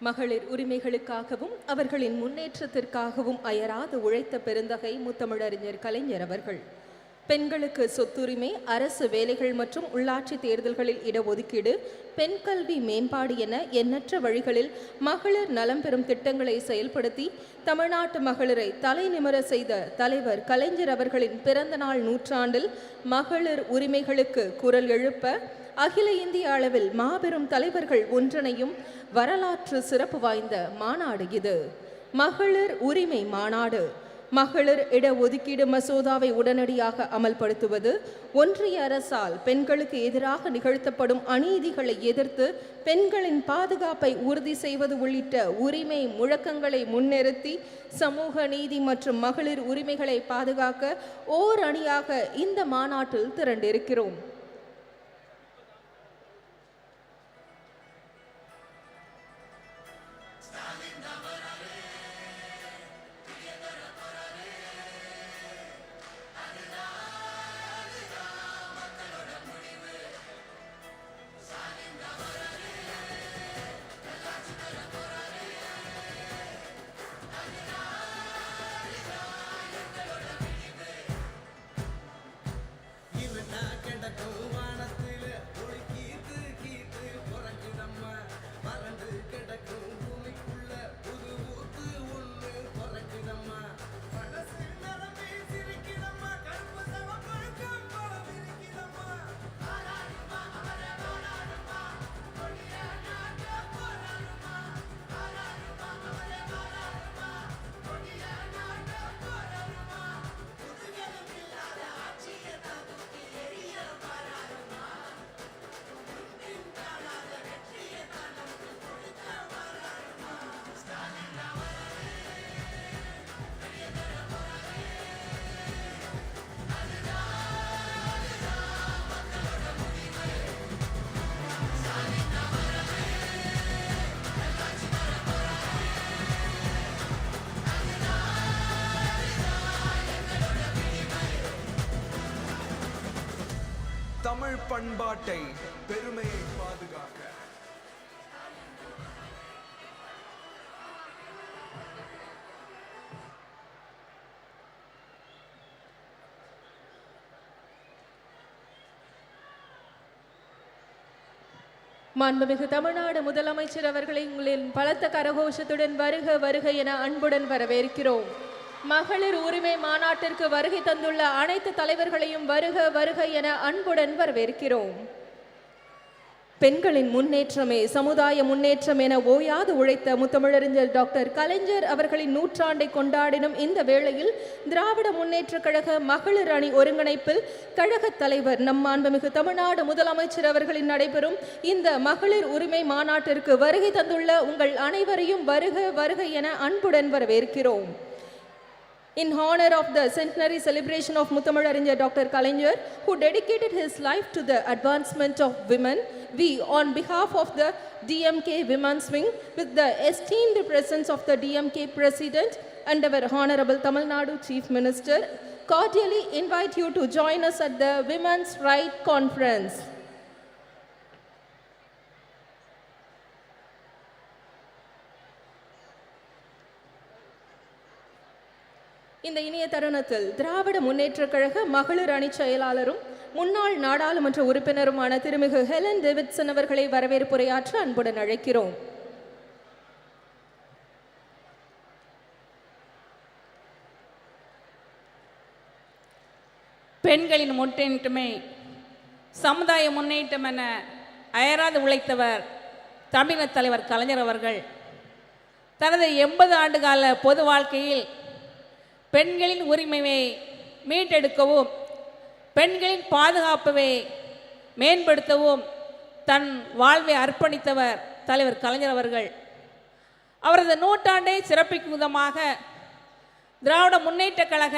மகளிர் உரிமைகளுக்காகவும் அவர்களின் முன்னேற்றத்திற்காகவும் அயராது உழைத்த பெருந்தகை முத்தமிழறிஞர் கலைஞர் அவர்கள். பெண்களுக்கு சொத்துரிமை, அரசு வேலைகள் மற்றும் உள்ளாட்சி தேர்தல்களில் இடஒதுக்கீடு, பெண் கல்வி மேம்பாடு என எண்ணற்ற வழிகளில் மகளிர் நலம் பெறும் திட்டங்களை செயல்படுத்தி தமிழ்நாட்டு மகளிரை தலை நிமிர செய்த தலைவர் கலைஞர் அவர்களின் பிறந்த நாள் நூற்றாண்டில் மகளிர் உரிமைகளுக்கு குரல் எழுப்ப அகில இந்திய அளவில் மாபெரும் தலைவர்கள் ஒன்றிணையும் வரலாற்று சிறப்பு வாய்ந்த மாநாடு இது. மகளிர் உரிமை மாநாடு. மகளிர் இடஒதுக்கீடு மசோதாவை உடனடியாக அமல்படுத்துவது, ஒன்றிய அரசால் பெண்களுக்கு எதிராக நிகழ்த்தப்படும் அநீதிகளை எதிர்த்து பெண்களின் பாதுகாப்பை உறுதி செய்வது உள்ளிட்ட உரிமை முழக்கங்களை முன்னிறுத்தி சமூக நீதி மற்றும் மகளிர் உரிமைகளை பாதுகாக்க ஓர் அணியாக இந்த மாநாட்டில் திரண்டிருக்கிறோம். தமிழ் பண்பாட்டை, பெருமையை பாதுகாக்க மாண்புமிகு தமிழ்நாடு முதலமைச்சர் அவர்களை உங்களின் பலத்த கரகோஷத்துடன் வருக வருக என அன்புடன் வரவேற்கிறோம். மகளிர் உரிமை மாநாட்டிற்கு வருகை தந்துள்ள அனைத்து தலைவர்களையும் வருக வருக என அன்புடன் வரவேற்கிறோம். பெண்களின் முன்னேற்றமே சமுதாய முன்னேற்றம் என ஓயாது உழைத்த முத்தமிழறிஞர் டாக்டர் கலைஞர் அவர்களின் நூற்றாண்டை கொண்டாடினும் இந்த வேளையில் திராவிட முன்னேற்றக் கழக மகளிர் அணி ஒருங்கிணைப்பில் கழக தலைவர் நம் மாண்புமிகு தமிழ்நாடு முதலமைச்சர் அவர்களின் நடைபெறும் இந்த மகளிர் உரிமை மாநாட்டிற்கு வருகை தந்துள்ள உங்கள் அனைவரையும் வருக வருக என அன்புடன் வரவேற்கிறோம். In honor of the centenary celebration of Muthamazhariஞர் Dr. Kalaignar, who dedicated his life to the advancement of women, we, on behalf of the DMK Women's Wing, with the esteemed presence of the DMK President and our Honorable Tamil Nadu Chief Minister, cordially invite you to join us at the Women's Right Conference. இந்த இனிய தருணத்தில் திராவிட முன்னேற்றக் கழக மகளிர் அணி செயலாளரும் முன்னாள் நாடாளுமன்ற உறுப்பினருமான திருமிகு ஹெலன் டேவிட்சன் அவர்களை வரவேற்புரையாற்ற அன்புடன் அழைக்கிறோம். பெண்களின் முன்னேற்றமே சமுதாய முன்னேற்றம் என அயராது உழைத்தவர் தமிழக தலைவர் கலைஞர் அவர்கள் தனது 80 ஆண்டுகால பொது வாழ்க்கையில் பெண்களின் உரிமையை மீட்டெடுக்கவும் பெண்களின் பாதுகாப்பை மேம்படுத்தவும் தன் வாழ்வை அர்ப்பணித்தவர் தலைவர் கலைஞர் அவர்கள். அவரது நூற்றாண்டை சிறப்பிக்கும் விதமாக திராவிட முன்னேற்றக் கழக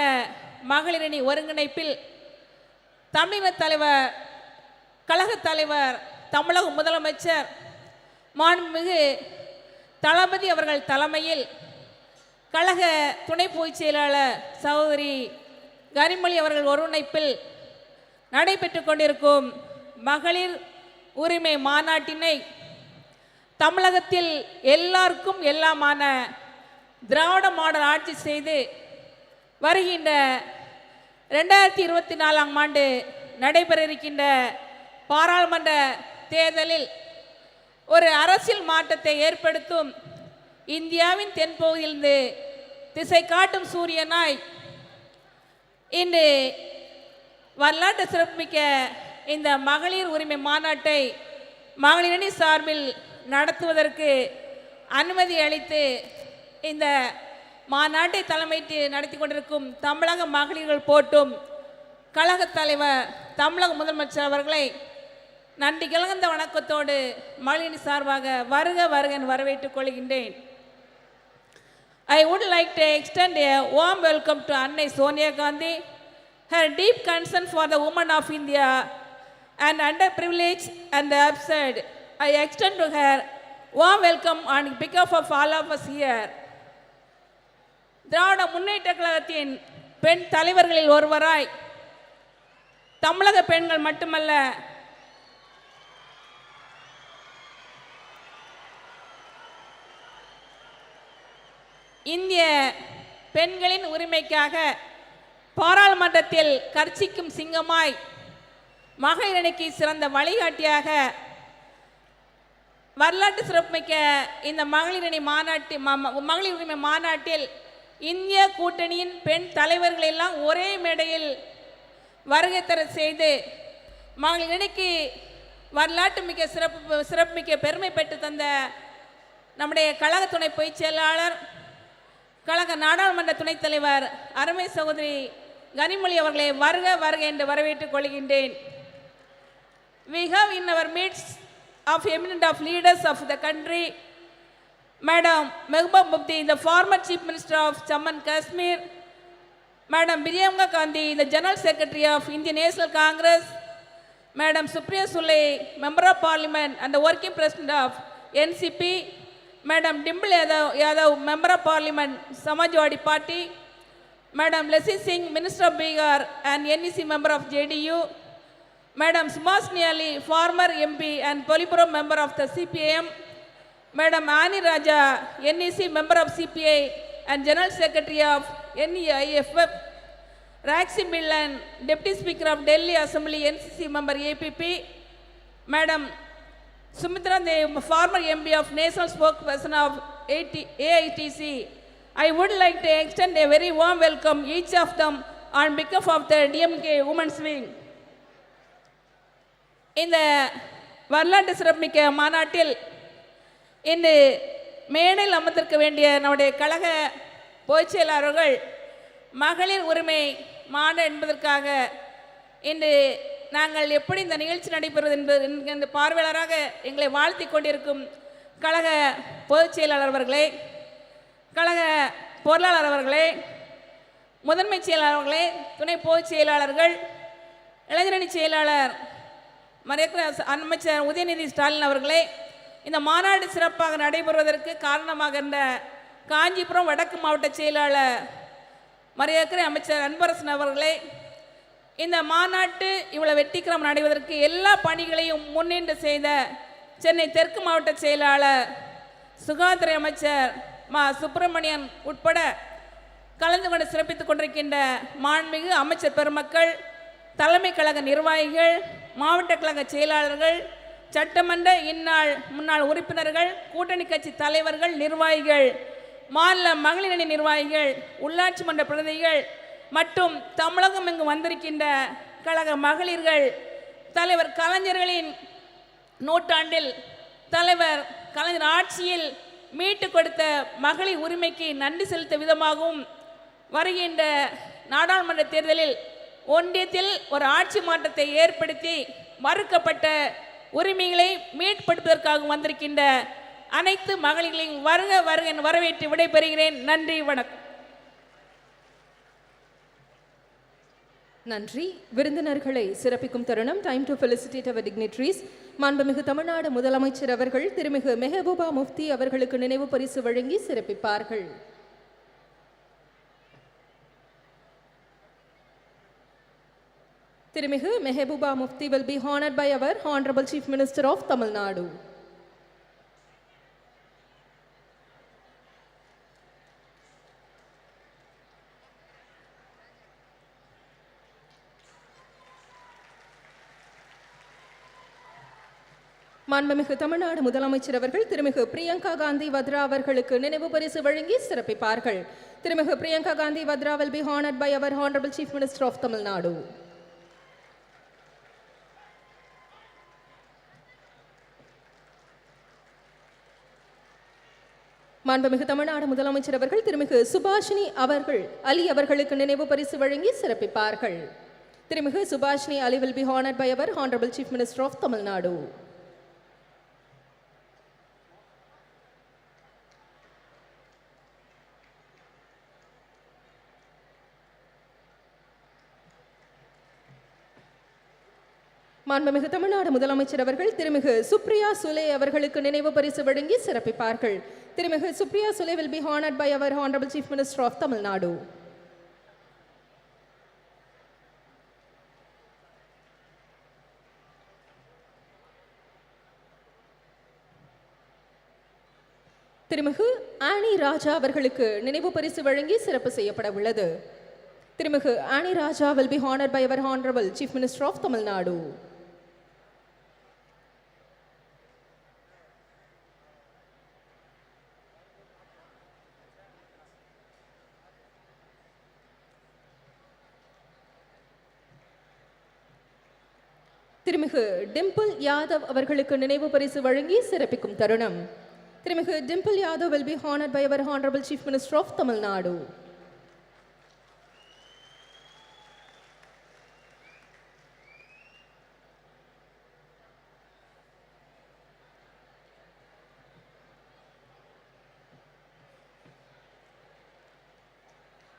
மகளிரணி ஒருங்கிணைப்பில் தமிழக தலைவர் கழகத் தலைவர் தமிழக முதலமைச்சர் மாண்புமிகு தளபதி அவர்கள் தலைமையில் கழக துணை பொதுச் செயலாளர் சகோதரி கனிமொழி அவர்கள் ஒருங்கிணைப்பில் நடைபெற்று கொண்டிருக்கும் மகளிர் உரிமை மாநாட்டினை தமிழகத்தில் எல்லாருக்கும் எல்லாமான திராவிட மாடல் ஆட்சி செய்து வருகின்ற 2024ஆம் ஆண்டு நடைபெற இருக்கின்ற பாராளுமன்ற தேர்தலில் ஒரு அரசியல் மாற்றத்தை ஏற்படுத்தும் இந்தியாவின் தென்பகுதியிலிருந்து திசை காட்டும் சூரியனாய் இன்று வரலாற்று சிறப்புமிக்க இந்த மகளிர் உரிமை மாநாட்டை மகளிரணி சார்பில் நடத்துவதற்கு அனுமதி அளித்து இந்த மாநாட்டை தலைமைத்து நடத்தி கொண்டிருக்கும் தமிழக மகளிர்கள் போட்டும் கழகத் தலைவர் தமிழக முதலமைச்சர் அவர்களை நன்றி கலந்த வணக்கத்தோடு மகளிரணி சார்பாக வருக வருக என வரவேற்றுக் கொள்கின்றேன். I would like to extend a warm welcome to Annai Sonia Gandhi. Her deep concern for the women of India and underprivileged and the absurd. I extend to her warm welcome on behalf of all of us here. Dravida Munnetra கழகத்தின் பெண் தலைவர்களில் ஒருவராய் தமிழக பெண்கள் மட்டுமல்ல இந்திய பெண்களின் உரிமைக்காக பாராளுமன்றத்தில் கர்ச்சிக்கும் சிங்கமாய் மகளிரணிக்கு சிறந்த வழிகாட்டியாக வரலாற்று சிறப்புமிக்க இந்த மகளிரணி மகளிர் உரிமை மாநாட்டில் இந்திய கூட்டணியின் பெண் தலைவர்கள் எல்லாம் ஒரே மேடையில் வருகை தர செய்து மகளிரணிக்கு வரலாற்று மிக்க சிறப்புமிக்க பெருமை பெற்று தந்த நம்முடைய கழக துணை பொதுச் செயலாளர் கழக நாடாளுமன்ற துணைத் தலைவர் அருமை சகோதரி கனிமொழி அவர்களை வருக வருக என்று வரவேற்றுக் கொள்கின்றேன். We have in our midst of eminent of leaders of the country, Madam Mehbooba Mufti, the former Chief Minister of Jammu and Kashmir, Madam Priyanka Gandhi, the General Secretary of Indian National Congress, Madam Supriya Sule, Member of Parliament and the Working President of NCP, Madam Dimple Yadav, Member of Parliament, Samajwadi Party, Madam Leslie Singh, Minister of Bihar and NEC Member of JDU, Madam Subhashini Ali, former MP and Politburo Member of the CPIM, Madam Ani Raja, NEC Member of CPI and General Secretary of NEIFF, Raxi Millan, Deputy Speaker of Delhi Assembly, NCC Member APP, Madam Sumitra Dev, former MP of National Spokesperson of AITC. I would like to extend a very warm welcome each of them on behalf of the DMK Women's Wing. இந்த வரலாற்று சிறப்புமிக்க மாநாட்டில் இன்று மேடையில் அமர்ந்திருக்க வேண்டிய நம்முடைய கழக பொதுச் செயலாளர்கள் மகளிர் உரிமை மாநாடு என்பதற்காக இன்று நாங்கள் எப்படி இந்த நிகழ்ச்சி நடைபெறுவது என்பது இந்த பார்வையாளராக எங்களை வாழ்த்தி கொண்டிருக்கும் கழக பொதுச் செயலாளர் அவர்களே, கழக பொருளாளர் அவர்களே, முதன்மை செயலாளர்களே, துணை பொதுச் செயலாளர்கள், இளைஞரணி செயலாளர் மரியாதை அமைச்சர் உதயநிதி ஸ்டாலின் அவர்களே, இந்த மாநாடு சிறப்பாக நடைபெறுவதற்கு காரணமாக இருந்த காஞ்சிபுரம் வடக்கு மாவட்ட செயலாளர் மரியாதை அமைச்சர் அன்பரசன் அவர்களே, இந்த மாநாட்டு இவ்வளவு வெற்றிகரம் நடைவதற்கு எல்லா பணிகளையும் முன்னின்று செய்த சென்னை தெற்கு மாவட்ட செயலாளர் சுகாதார அமைச்சர் மா சுப்பிரமணியன் உட்பட கலந்து கொண்டு சிறப்பித்துக் கொண்டிருக்கின்ற மாண்புமிகு அமைச்சர் பெருமக்கள், தலைமை கழக நிர்வாகிகள், மாவட்ட கழக செயலாளர்கள், சட்டமன்ற முன்னாள் உறுப்பினர்கள், கூட்டணி கட்சி தலைவர்கள், நிர்வாகிகள், மாநில மகளிர் அணி நிர்வாகிகள், உள்ளாட்சி மன்ற பிரதிநிதிகள் மற்றும் தமிழகம் இங்கு வந்திருக்கின்ற கழக மகளிர்கள், தலைவர் கலைஞர்களின் நூற்றாண்டில் தலைவர் கலைஞர் ஆட்சியில் மீட்டு கொடுத்த மகளிர் உரிமைக்கு நன்றி செலுத்த விதமாகவும் வருகின்ற நாடாளுமன்ற தேர்தலில் ஒன்றியத்தில் ஒரு ஆட்சி மாற்றத்தை ஏற்படுத்தி மறுக்கப்பட்ட உரிமைகளை மீட்படுத்துவதற்காக வந்திருக்கின்ற அனைத்து மகளிர்களையும் வருக வருக என வரவேற்று விடைபெறுகிறேன். நன்றி, வணக்கம். நன்றி. விருந்தினர்களை சிறப்பிக்கும் தருணம். டைம் டு ஃபெலிசிட்டேட் அவர் டிக்னிட்ரீஸ். மாண்புமிகு தமிழ்நாடு முதலமைச்சர் அவர்கள் திருமிகு மெஹபூபா முஃப்தி அவர்களுக்கு நினைவு பரிசு வழங்கி சிறப்பிப்பார்கள். திருமிகு Mehbooba Mufti will be honored by our Honorable Chief Minister of Tamil Nadu. மாண்புமிகு தமிழ்நாடு முதலமைச்சர் அவர்கள் திருமிகு பிரியங்கா காந்தி வத்ரா அவர்களுக்கு நினைவு பரிசு வழங்கி சிறப்பிப்பார்கள். திருமிகு Priyanka Gandhi Vadra will be honored by our Honorable Chief Minister of Tamil Nadu. மாண்புமிகு தமிழ்நாடு முதலமைச்சர் அவர்கள் திருமிகு சுபாஷினி அலி அவர்களுக்கு நினைவு பரிசு வழங்கி சிறப்பிப்பார்கள். திருமிகு சுபாஷினி அலி will be honored by our Honorable Chief Minister of Tamil Nadu. மாண்புமிகு தமிழ்நாடு முதலமைச்சர் அவர்கள் திருமிகு சுப்ரியா சுலே அவர்களுக்கு நினைவு பரிசு வழங்கி சிறப்பிப்பார்கள். திருமிகு Supriya Sule will be honored by our Honorable Chief Minister of Tamil Nadu. திருமிகு ஆனி ராஜா அவர்களுக்கு நினைவு பரிசு வழங்கி சிறப்பு செய்யப்பட உள்ளது. திருமிகு ஆனி ராஜா will be honored by our Honorable Chief Minister of Tamil Nadu. திருமிகு டிம்பிள் யாதவ் அவர்களுக்கு நினைவு பரிசு வழங்கி சிறப்பிக்கும் தருணம். திருமிகு Dimple Yadav will be honored by our Honorable Chief Minister of Tamil Nadu.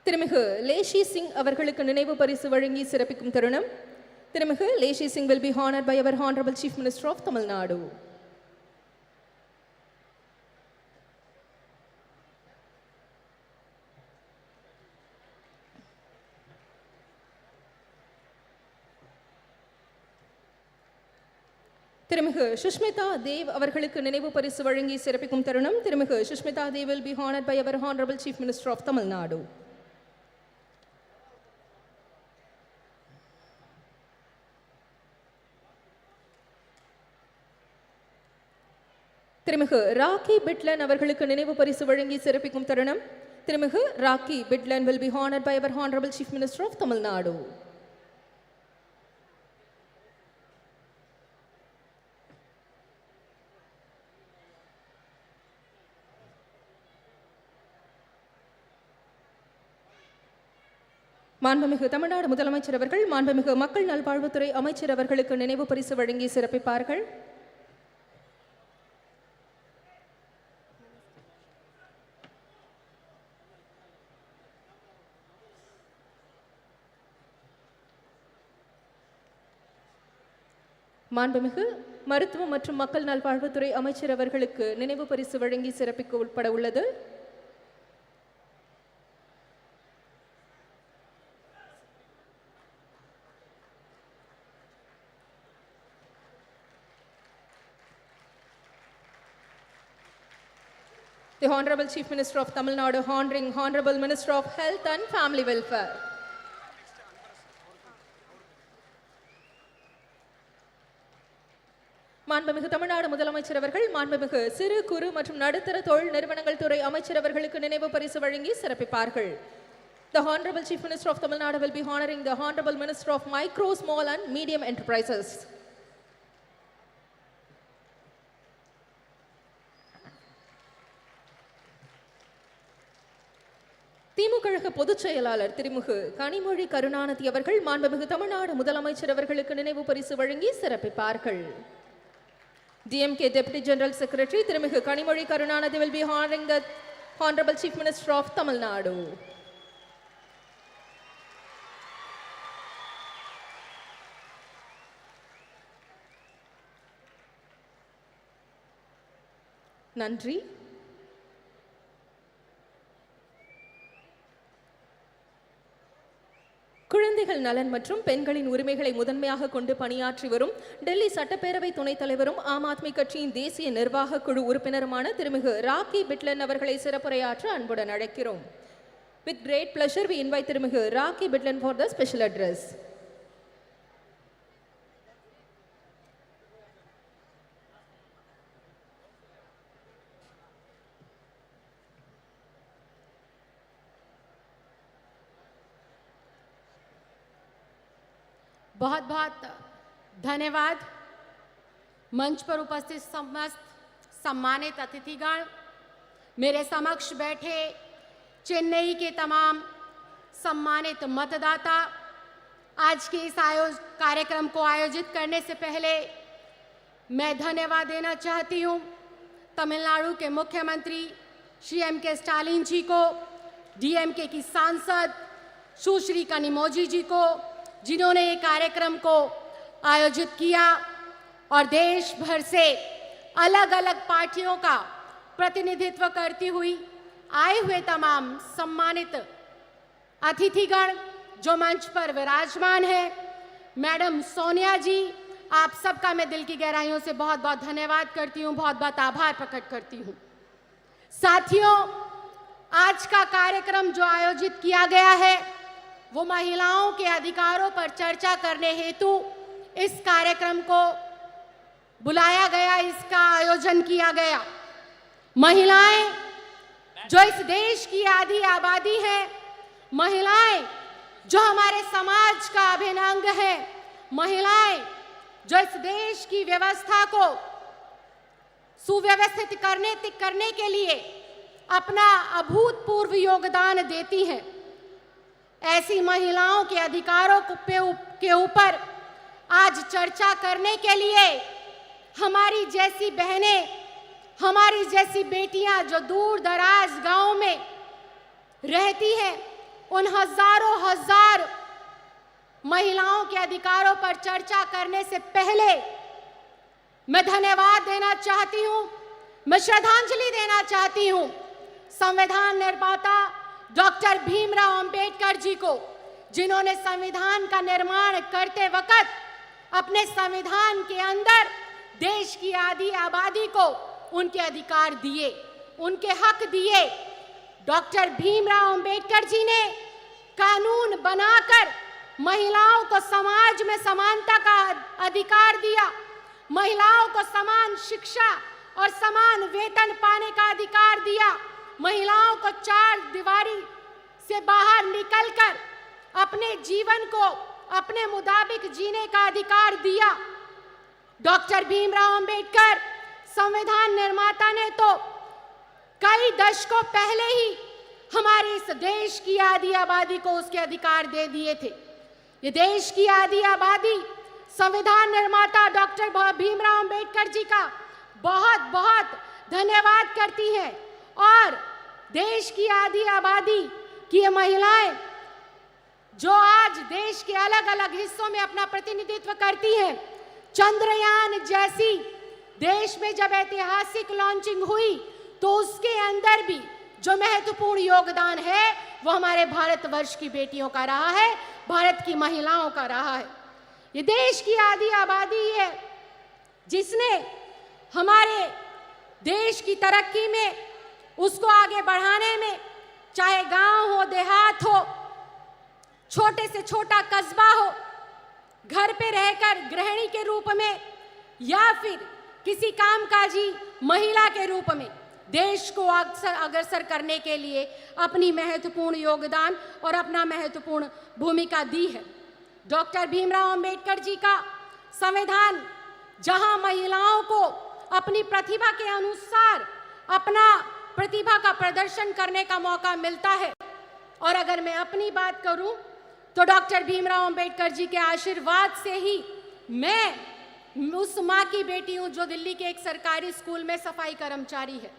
திருமிகு லேஷி சிங் அவர்களுக்கு நினைவு பரிசு வழங்கி சிறப்பிக்கும் தருணம். திருமிகு லேஷி Singh will be honored by our Honorable Chief Minister of Tamil Nadu. திருமிகு சுஷ்மிதா தேவ் அவர்களுக்கு நினைவு பரிசு வழங்கி சிறப்பிக்கும் தருணம். திருமிகு Sushmita Dev will be honored by our Honorable Chief Minister of Tamil Nadu. திருமிகு ராக்கி பிட்லன் அவர்களுக்கு நினைவு பரிசு வழங்கி சிறப்பிக்கும் தருணம். திருமிகு rakhi பிட்லன் will be honored by our Honorable Chief Minister of Tamil Nadu. மாண்புமிகு தமிழ்நாடு முதலமைச்சர் அவர்கள் மாண்புமிகு மக்கள் நல்வாழ்வுத்துறை அமைச்சர் அவர்களுக்கு நினைவு பரிசு வழங்கி சிறப்பிப்பார்கள். மாண்புமிகு மருத்துவம் மற்றும் மக்கள் நல்வாழ்வுத்துறை அமைச்சர் அவர்களுக்கு நினைவு பரிசு வழங்கி சிறப்பிக்கப்பட உள்ளது. The Honorable Chief Minister of Tamil Nadu honoring Honorable Minister of Health and Family Welfare. மாண்புமிகு தமிழ்நாடு முதலமைச்சர் அவர்கள் மாண்புமிகு சிறு குறு மற்றும் நடுத்தர தொழில் நிறுவனங்கள் துறை அமைச்சர் அவர்களுக்கு நினைவு பரிசு வழங்கி சிறப்பிப்பார்கள். The Honorable Chief Minister of Tamil Nadu will be honoring the Honorable Minister of Micro, Small and Medium Enterprises. திமுக பொதுச் செயலாளர் திருமிகு கனிமொழி கருணாநிதி அவர்கள் மாண்புமிகு தமிழ்நாடு முதலமைச்சர் அவர்களுக்கு நினைவு பரிசு வழங்கி சிறப்பிப்பார்கள். DMK Deputy General Secretary திருமிகு Kanimozhi Karunanidhi will be honoring the Honorable Chief Minister of Tamil Nadu. நன்றி. குழந்தைகள் நலன் மற்றும் பெண்களின் உரிமைகளை முதன்மையாக கொண்டு பணியாற்றி வரும் டெல்லி சட்டப்பேரவை துணைத் தலைவரும் ஆம் ஆத்மி கட்சியின் தேசிய நிர்வாக குழு உறுப்பினருமான திருமிகு ராக்கி பிட்லன் அவர்களை சிறப்புரையாற்ற அன்புடன் அழைக்கிறோம். With great pleasure we invite திருமிகு rakhi பிட்லன் for the special address. बहुत बहुत धन्यवाद। मंच पर उपस्थित समस्त सम्मानित अतिथिगण, मेरे समक्ष बैठे चेन्नई के तमाम सम्मानित मतदाता, आज के इस कार्यक्रम को आयोजित करने से पहले मैं धन्यवाद देना चाहती हूँ तमिलनाडु के मुख्यमंत्री श्री M.K. स्टालिन जी को, DMK की सांसद सुश्री कनिमोझी जी को, जिन्होंने ये कार्यक्रम को आयोजित किया, और देश भर से अलग अलग पार्टियों का प्रतिनिधित्व करती हुई आए हुए तमाम सम्मानित अतिथिगण जो मंच पर विराजमान है। मैडम सोनिया जी, आप सबका मैं दिल की गहराइयों से बहुत बहुत धन्यवाद करती हूँ, बहुत बहुत आभार प्रकट करती हूँ। साथियों, आज का कार्यक्रम जो आयोजित किया गया है वो महिलाओं के अधिकारों पर चर्चा करने हेतु इस कार्यक्रम को बुलाया गया, इसका आयोजन किया गया। महिलाएं जो इस देश की आधी आबादी है, महिलाएं जो हमारे समाज का अभिन्न अंग है, महिलाएं जो इस देश की व्यवस्था को सुव्यवस्थित करने के लिए अपना अभूतपूर्व योगदान देती हैं। ऐसी महिलाओं के अधिकारों के ऊपर आज चर्चा करने के लिए हमारी जैसी बहनें, हमारी जैसी बेटियां जो दूर दराज गांव में रहती हैं, उन हजारों हजार महिलाओं के अधिकारों पर चर्चा करने से पहले मैं धन्यवाद देना चाहती हूं, मैं श्रद्धांजलि देना चाहती हूं संविधान निर्माता डॉक्टर भीमराव अंबेडकर जी को, जिन्होंने संविधान का निर्माण करते वक्त अपने संविधान के अंदर देश की आधी आबादी को उनके अधिकार दिए, उनके हक दिए। डॉक्टर भीमराव अंबेडकर जी ने कानून बनाकर महिलाओं को समाज में समानता का अधिकार दिया, महिलाओं को समान शिक्षा और समान वेतन पाने का अधिकार दिया, महिलाओं को चार दीवारी से बाहर निकलकर अपने जीवन को अपने मुताबिक जीने का अधिकार दिया। डॉक्टर भीमराव अंबेडकर संविधान निर्माता ने तो कई दशकों पहले ही हमारे इस देश की आधी आबादी को उसके अधिकार दे दिए थे। ये देश की आधी आबादी संविधान निर्माता डॉक्टर भीमराव अंबेडकर जी का बहुत बहुत धन्यवाद करती है, और देश की आधी आबादी की ये महिलाएं जो आज देश के अलग अलग हिस्सों में अपना प्रतिनिधित्व करती हैं, चंद्रयान जैसी देश में जब ऐतिहासिक लॉन्चिंग हुई तो उसके अंदर भी जो महत्वपूर्ण योगदान है वो हमारे भारतवर्ष की बेटियों का रहा है, भारत की महिलाओं का रहा है। ये देश की आधी आबादी है जिसने हमारे देश की तरक्की में, उसको आगे बढ़ाने में, चाहे गांव हो, देहात हो, छोटे से छोटा कस्बा हो, घर पे रहकर गृहिणी के रूप में या फिर किसी कामकाजी महिला के रूप में देश को अग्रसर करने के लिए अपनी महत्वपूर्ण योगदान और अपना महत्वपूर्ण भूमिका दी है। डॉक्टर भीमराव अंबेडकर जी का संविधान जहां महिलाओं को अपनी प्रतिभा के अनुसार अपना प्रतिभा का प्रदर्शन करने का मौका मिलता है, और अगर मैं अपनी बात करूं तो डॉक्टर भीमराव अंबेडकर जी के आशीर्वाद से ही मैं उस माँ की बेटी हूं जो दिल्ली के एक सरकारी स्कूल में सफाई कर्मचारी है।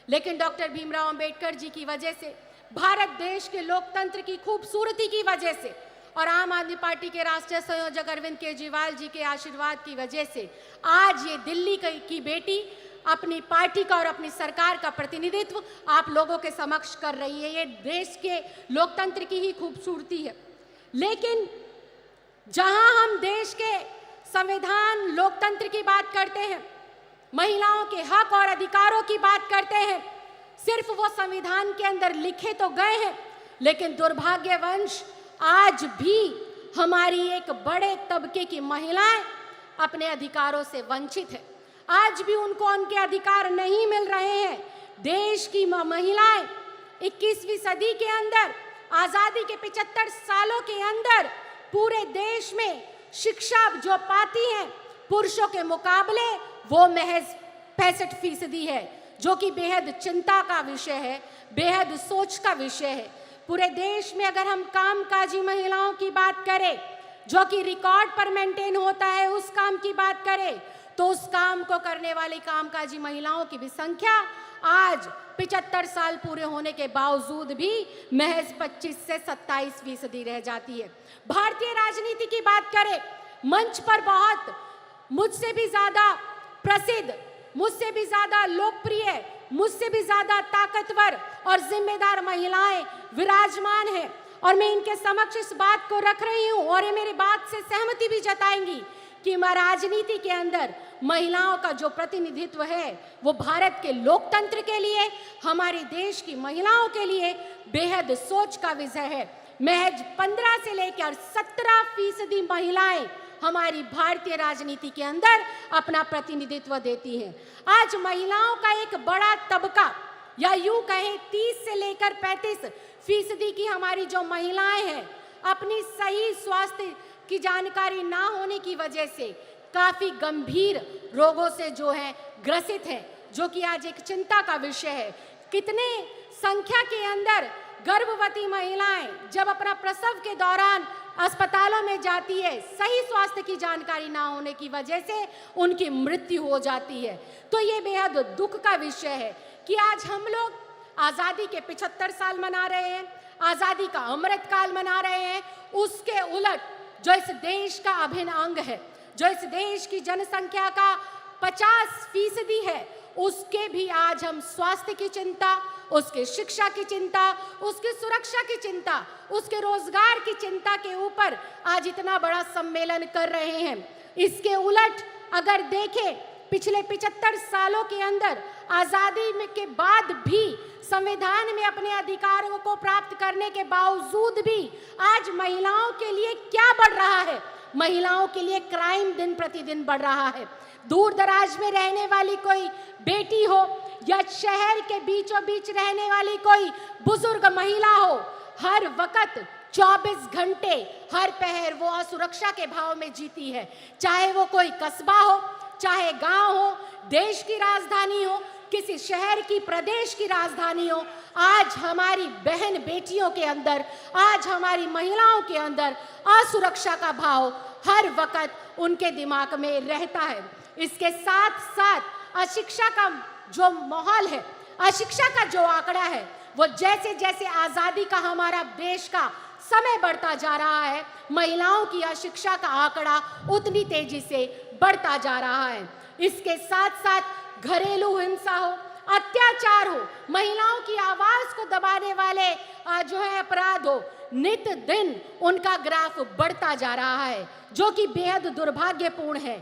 लेकिन डॉक्टर भीमराव अंबेडकर जी की वजह से, भारत देश के लोकतंत्र की खूबसूरती की वजह से और आम आदमी पार्टी के राष्ट्रीय संयोजक अरविंद केजरीवाल जी के आशीर्वाद की वजह से आज ये दिल्ली की बेटी अपनी पार्टी का और अपनी सरकार का प्रतिनिधित्व आप लोगों के समक्ष कर रही है। ये देश के लोकतंत्र की ही खूबसूरती है। लेकिन जहां हम देश के संविधान, लोकतंत्र की बात करते हैं, महिलाओं के हक और अधिकारों की बात करते हैं, सिर्फ वो संविधान के अंदर लिखे तो गए हैं, लेकिन दुर्भाग्यवश आज भी हमारी एक बड़े तबके की महिलाएं अपने अधिकारों से वंचित है। आज भी उनको उनके अधिकार नहीं मिल रहे हैं। देश की महिलाएं 21वीं सदी के अंदर, आजादी के 75 सालों के अंदर पूरे देश में शिक्षा जो पाती हैं पुरुषों के मुकाबले वो महज 65% है, जो कि बेहद चिंता का विषय है, बेहद सोच का विषय है। पूरे देश में अगर हम कामकाजी महिलाओं की बात करें, जो कि रिकॉर्ड पर मेंटेन होता है, उस काम की बात करें तो उस काम को करने वाली कामकाजी महिलाओं की भी संख्या आज 75 साल पूरे होने के बावजूद भी महज 25 से 27% रह जाती है। भारतीय राजनीति की बात करें, मंच पर बहुत मुझसे भी ज्यादा प्रसिद्ध, मुझसे भी ज्यादा लोकप्रिय, मुझसे भी ज्यादा ताकतवर और जिम्मेदार महिलाएं विराजमान हैं, और मैं इनके समक्ष इस बात को रख रही हूं और ये मेरी बात से सहमति भी जताएंगी कि राजनीति के अंदर महिलाओं का जो प्रतिनिधित्व है वो भारत के लोकतंत्र के लिए, हमारे देश की महिलाओं के लिए बेहद सोच का विषय है। महज 15 से लेकर 17% महिलाएं हमारी भारतीय राजनीति के अंदर अपना प्रतिनिधित्व देती हैं। आज महिलाओं का एक बड़ा तबका, या यूं कहें 30 से लेकर 35% की हमारी जो महिलाएं हैं, अपनी सही स्वास्थ्य की जानकारी ना होने की वजह से काफी गंभीर रोगों से जो है ग्रसित है, जो कि आज एक चिंता का विषय है। कितने संख्या के अंदर गर्भवती महिलाएं जब अपना प्रसव के दौरान अस्पतालों में जाती है, सही स्वास्थ्य की जानकारी ना होने की वजह से उनकी मृत्यु हो जाती है। तो ये बेहद दुख का विषय है कि आज हम लोग आज़ादी के 75 साल मना रहे हैं, आज़ादी का अमृत काल मना रहे हैं, उसके उलट जो इस देश का अभिन्न अंग है, जो इस देश की जनसंख्या का 50% है, उसके भी आज हम स्वास्थ्य की चिंता, उसके शिक्षा की चिंता, उसकी सुरक्षा की चिंता, उसके रोजगार की चिंता के ऊपर आज इतना बड़ा सम्मेलन कर रहे हैं। इसके उलट अगर देखें, पिछले 75 सालों के अंदर आजादी में के बाद भी संविधान में अपने अधिकारों को प्राप्त करने के बावजूद भी आज महिलाओं के लिए क्या बढ़ रहा है? महिलाओं के लिए क्राइम दिन प्रतिदिन बढ़ रहा है। दूर दराज में रहने वाली कोई बेटी हो या शहर के बीचों बीच रहने वाली कोई बुजुर्ग महिला हो, हर वक्त 24 घंटे हर पहर वो असुरक्षा के भाव में जीती है। चाहे वो कोई कस्बा हो, चाहे गांव हो, देश की राजधानी हो, किसी शहर की, प्रदेश की राजधानी हो, आज हमारी बहन बेटियों के अंदर, आज हमारी महिलाओं के अंदर असुरक्षा का भाव हर वक्त उनके दिमाग में रहता है। इसके साथ साथ अशिक्षा का जो माहौल है, अशिक्षा का जो आंकड़ा है, वो जैसे जैसे आजादी का हमारा देश का समय बढ़ता जा रहा है, महिलाओं की अशिक्षा का आंकड़ा उतनी तेजी से बढ़ता जा रहा है। इसके साथ साथ घरेलू हिंसा हो, अत्याचार हो, महिलाओं की आवाज को दबाने वाले जो है अपराध हो, नित दिन उनका ग्राफ बढ़ता जा रहा है, जो कि बेहद दुर्भाग्यपूर्ण है।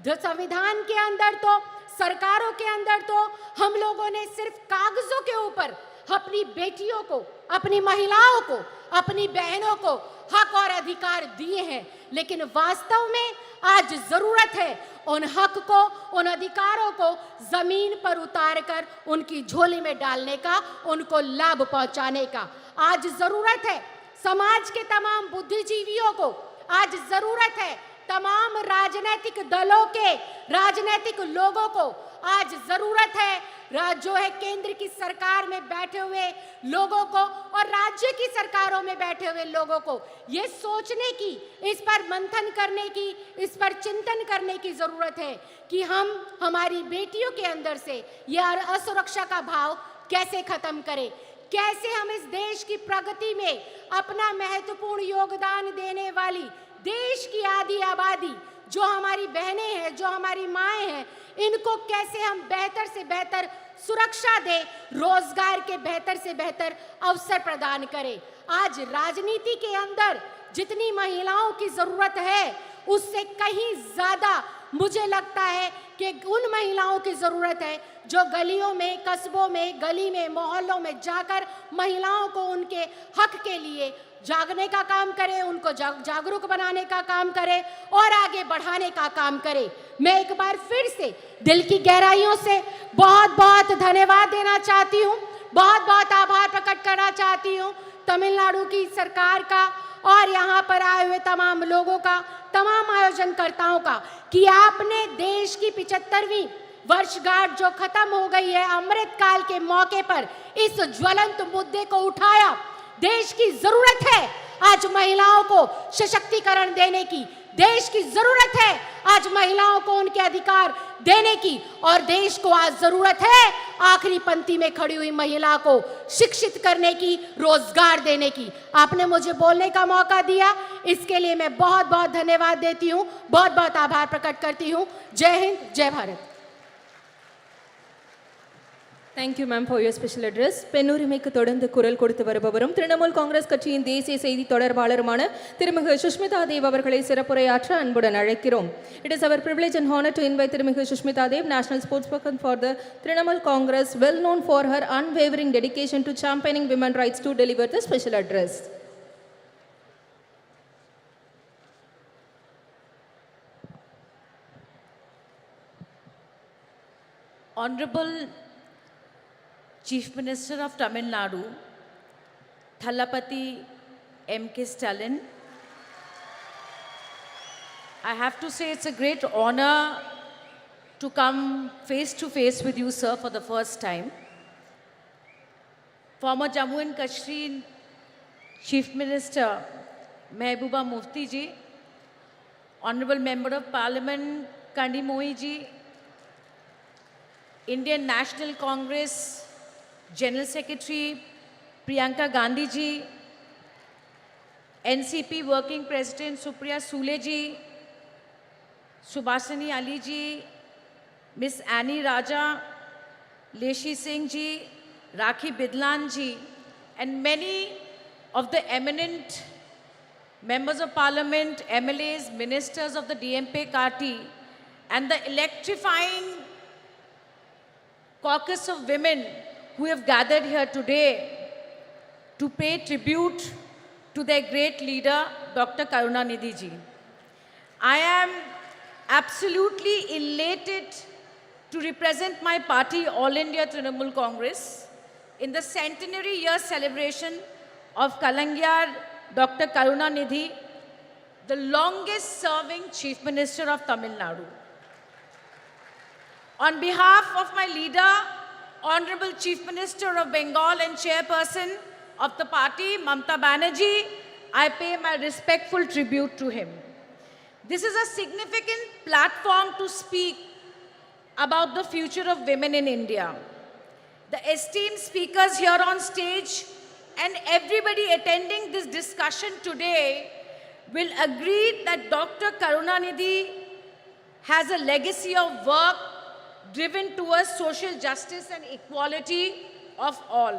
संविधान के अंदर तो, सरकारों के अंदर तो हम लोगों ने सिर्फ कागजों के ऊपर अपनी बेटियों को, अपनी महिलाओं को, अपनी बहनों को हक और अधिकार दिए हैं, लेकिन वास्तव में आज जरूरत है उन हक को, उन अधिकारों को जमीन पर उतार कर उनकी झोली में डालने का, उनको लाभ पहुंचाने का। आज जरूरत है समाज के तमाम बुद्धिजीवियों को, आज जरूरत है तमाम राजनीतिक दलों के, राजनीतिक लोगों को, आज जरूरत है जो है केंद्र की सरकार में बैठे हुए लोगों को और राज्य की सरकारों में बैठे हुए लोगों को ये सोचने की, इस पर मंथन करने की, इस पर चिंतन करने की जरूरत है कि हम हमारी बेटियों के अंदर से यह असुरक्षा का भाव कैसे खत्म करें, कैसे हम इस देश की प्रगति में अपना महत्वपूर्ण योगदान देने वाली देश की आधी आबादी, जो हमारी बहनें हैं, जो हमारी माएँ हैं, इनको कैसे हम बेहतर से बेहतर सुरक्षा दें, रोजगार के बेहतर से बेहतर अवसर प्रदान करें। आज राजनीति के अंदर जितनी महिलाओं की जरूरत है, उससे कहीं ज्यादा मुझे लगता है कि उन महिलाओं की जरूरत है जो गलियों में, कस्बों में, गली में, मोहल्लों में जाकर महिलाओं को उनके हक के लिए जागने का काम करे, उनको जागरूक बनाने का काम करे और आगे बढ़ाने का काम करे। मैं एक बार फिर से दिल की गहराइयों से बहुत बहुत धन्यवाद देना चाहती हूँ, बहुत बहुत आभार प्रकट करना चाहती हूँ तमिलनाडु की सरकार का और यहाँ पर आए हुए तमाम लोगों का, तमाम आयोजनकर्ताओं का, कि आपने देश की 75वीं वर्षगांठ जो खत्म हो गई है, अमृत काल के मौके पर इस ज्वलंत मुद्दे को उठाया। देश की जरूरत है आज महिलाओं को सशक्तिकरण देने की, देश की जरूरत है आज महिलाओं को उनके अधिकार देने की, और देश को आज जरूरत है आखिरी पंक्ति में खड़ी हुई महिला को शिक्षित करने की, रोजगार देने की। आपने मुझे बोलने का मौका दिया, इसके लिए मैं बहुत बहुत धन्यवाद देती हूँ, बहुत बहुत आभार प्रकट करती हूँ। जय हिंद, जय Bharat. Thank you ma'am for your special address. பெண்ணுரிமைக்கு தொடர்ந்து குரல் கொடுத்து வருபவரும் திரிணாமுல் காங்கிரஸ் கட்சியின் தேசிய செய்தி தொடர்பாளருமான திருமிகு சுஷ்மிதா தேவ் அவர்களை சிறப்புரையாற்ற அன்புடன் அழைக்கிறோம். It is our privilege and honor to invite திருமிகு Sushmita Dev, national spokesperson for the Trinamool Congress, well known for her unwavering dedication to championing women rights, to deliver the special address. Honorable Chief Minister of Tamil Nadu, Thalapathy M.K. Stalin, I have to say it's a great honor to come face to face with you, sir, for the first time. Former Jammu and Kashmir Chief Minister Mehbooba Mufti ji, Honorable Member of Parliament Kandi Mohi ji, Indian National Congress General Secretary Priyanka Gandhi ji, NCP Working President Supriya Sule ji, Subhasini Ali ji, Miss Annie Raja, Leshi Singh ji, Rakhi Bidlan ji, and many of the eminent members of parliament, MLAs, ministers of the DMP party, and the electrifying caucus of women who have gathered here today to pay tribute to their great leader, Dr. Karunanidhi ji. I am absolutely elated to represent my party, All India Trinamool Congress, in the centenary year celebration of Kalangiyar Dr. Karunanidhi, the longest serving Chief Minister of Tamil Nadu. On behalf of my leader, Honorable Chief Minister of Bengal and Chairperson of the party, Mamata Banerjee, I pay my respectful tribute to him. This is a significant platform to speak about the future of women in India. The esteemed speakers here on stage and everybody attending this discussion today will agree that Dr. Karunanidhi has a legacy of work driven towards social justice and equality of all.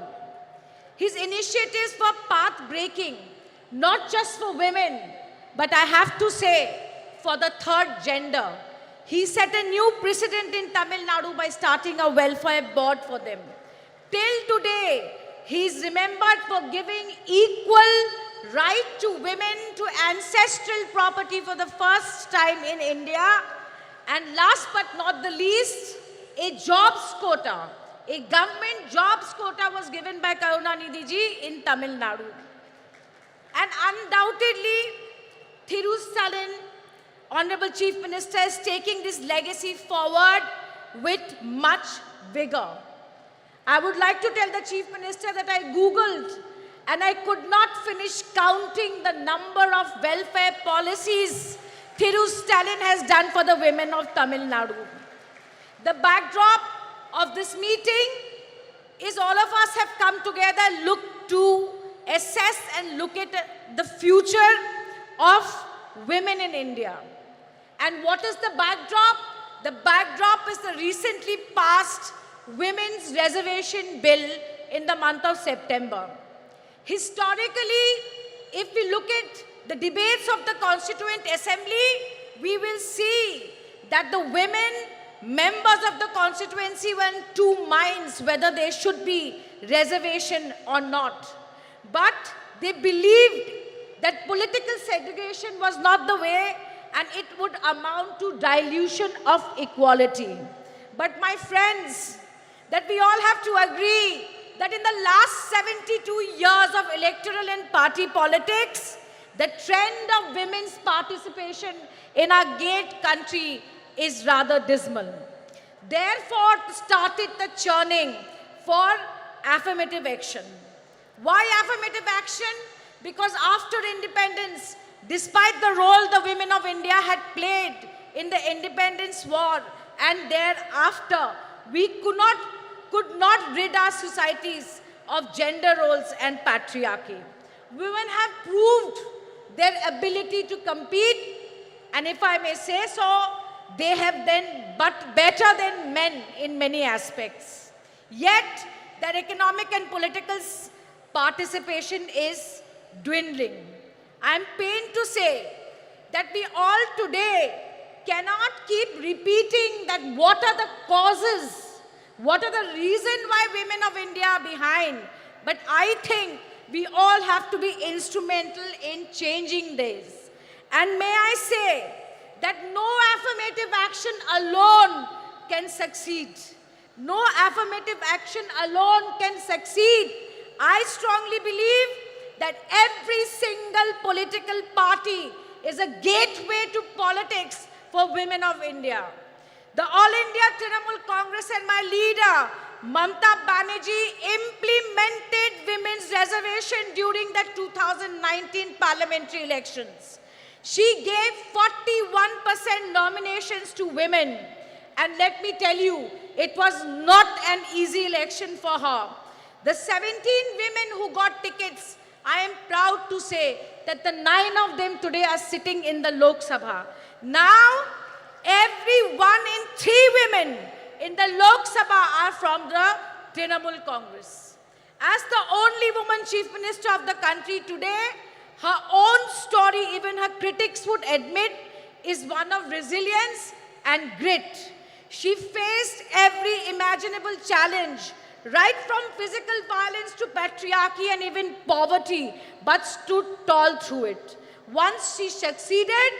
His initiatives were path-breaking, not just for women, but I have to say, for the third gender. He set a new precedent in Tamil Nadu by starting a welfare board for them. Till today, he is remembered for giving equal right to women to ancestral property for the first time in India. And last but not the least, a jobs quota, a government jobs quota was given by Karunanidhi ji in Tamil Nadu. And undoubtedly, Thiru Stalin, Honorable Chief Minister, is taking this legacy forward with much vigor. I would like to tell the Chief Minister that I Googled and I could not finish counting the number of welfare policies Thiru Stalin has done for the women of Tamil Nadu. The backdrop of this meeting is all of us have come together, look to assess and look at the future of women in India. And what is the backdrop? The backdrop is the recently passed Women's Reservation Bill in the month of September. Historically, if we look at the debates of the Constituent Assembly, we will see that the women members of the constituency were in two minds whether there should be reservation or not. But they believed that political segregation was not the way and it would amount to dilution of equality. But my friends, that we all have to agree that in the last 72 years of electoral and party politics, the trend of women's participation in our great country is rather dismal. Therefore, started the churning for affirmative action. Why affirmative action? Because after independence, despite the role the women of India had played in the independence war and thereafter, we could not rid our societies of gender roles and patriarchy. Women have proved their ability to compete, and if I may say so, they have been but better than men in many aspects. Yet, their economic and political participation is dwindling. I am pained to say that we all today cannot keep repeating that what are the causes, what are the reasons why women of India are behind. But I think we all have to be instrumental in changing this. And may I say that no affirmative action alone can succeed. No affirmative action alone can succeed. I strongly believe that every single political party is a gateway to politics for women of India. The All India Trinamool Congress and my leader, Mamata Banerjee, implemented women's reservation during the 2019 parliamentary elections. She gave 41% nominations to women. And let me tell you, it was not an easy election for her. The 17 women who got tickets, I am proud to say that the 9 of them today are sitting in the Lok Sabha. Now, every 1 in 3 women in the Lok Sabha are from the Trinamool Congress. As the only woman chief minister of the country today, her own story, even her critics would admit, is one of resilience and grit. She faced every imaginable challenge, right from physical violence to patriarchy and even poverty, but stood tall through it. Once she succeeded,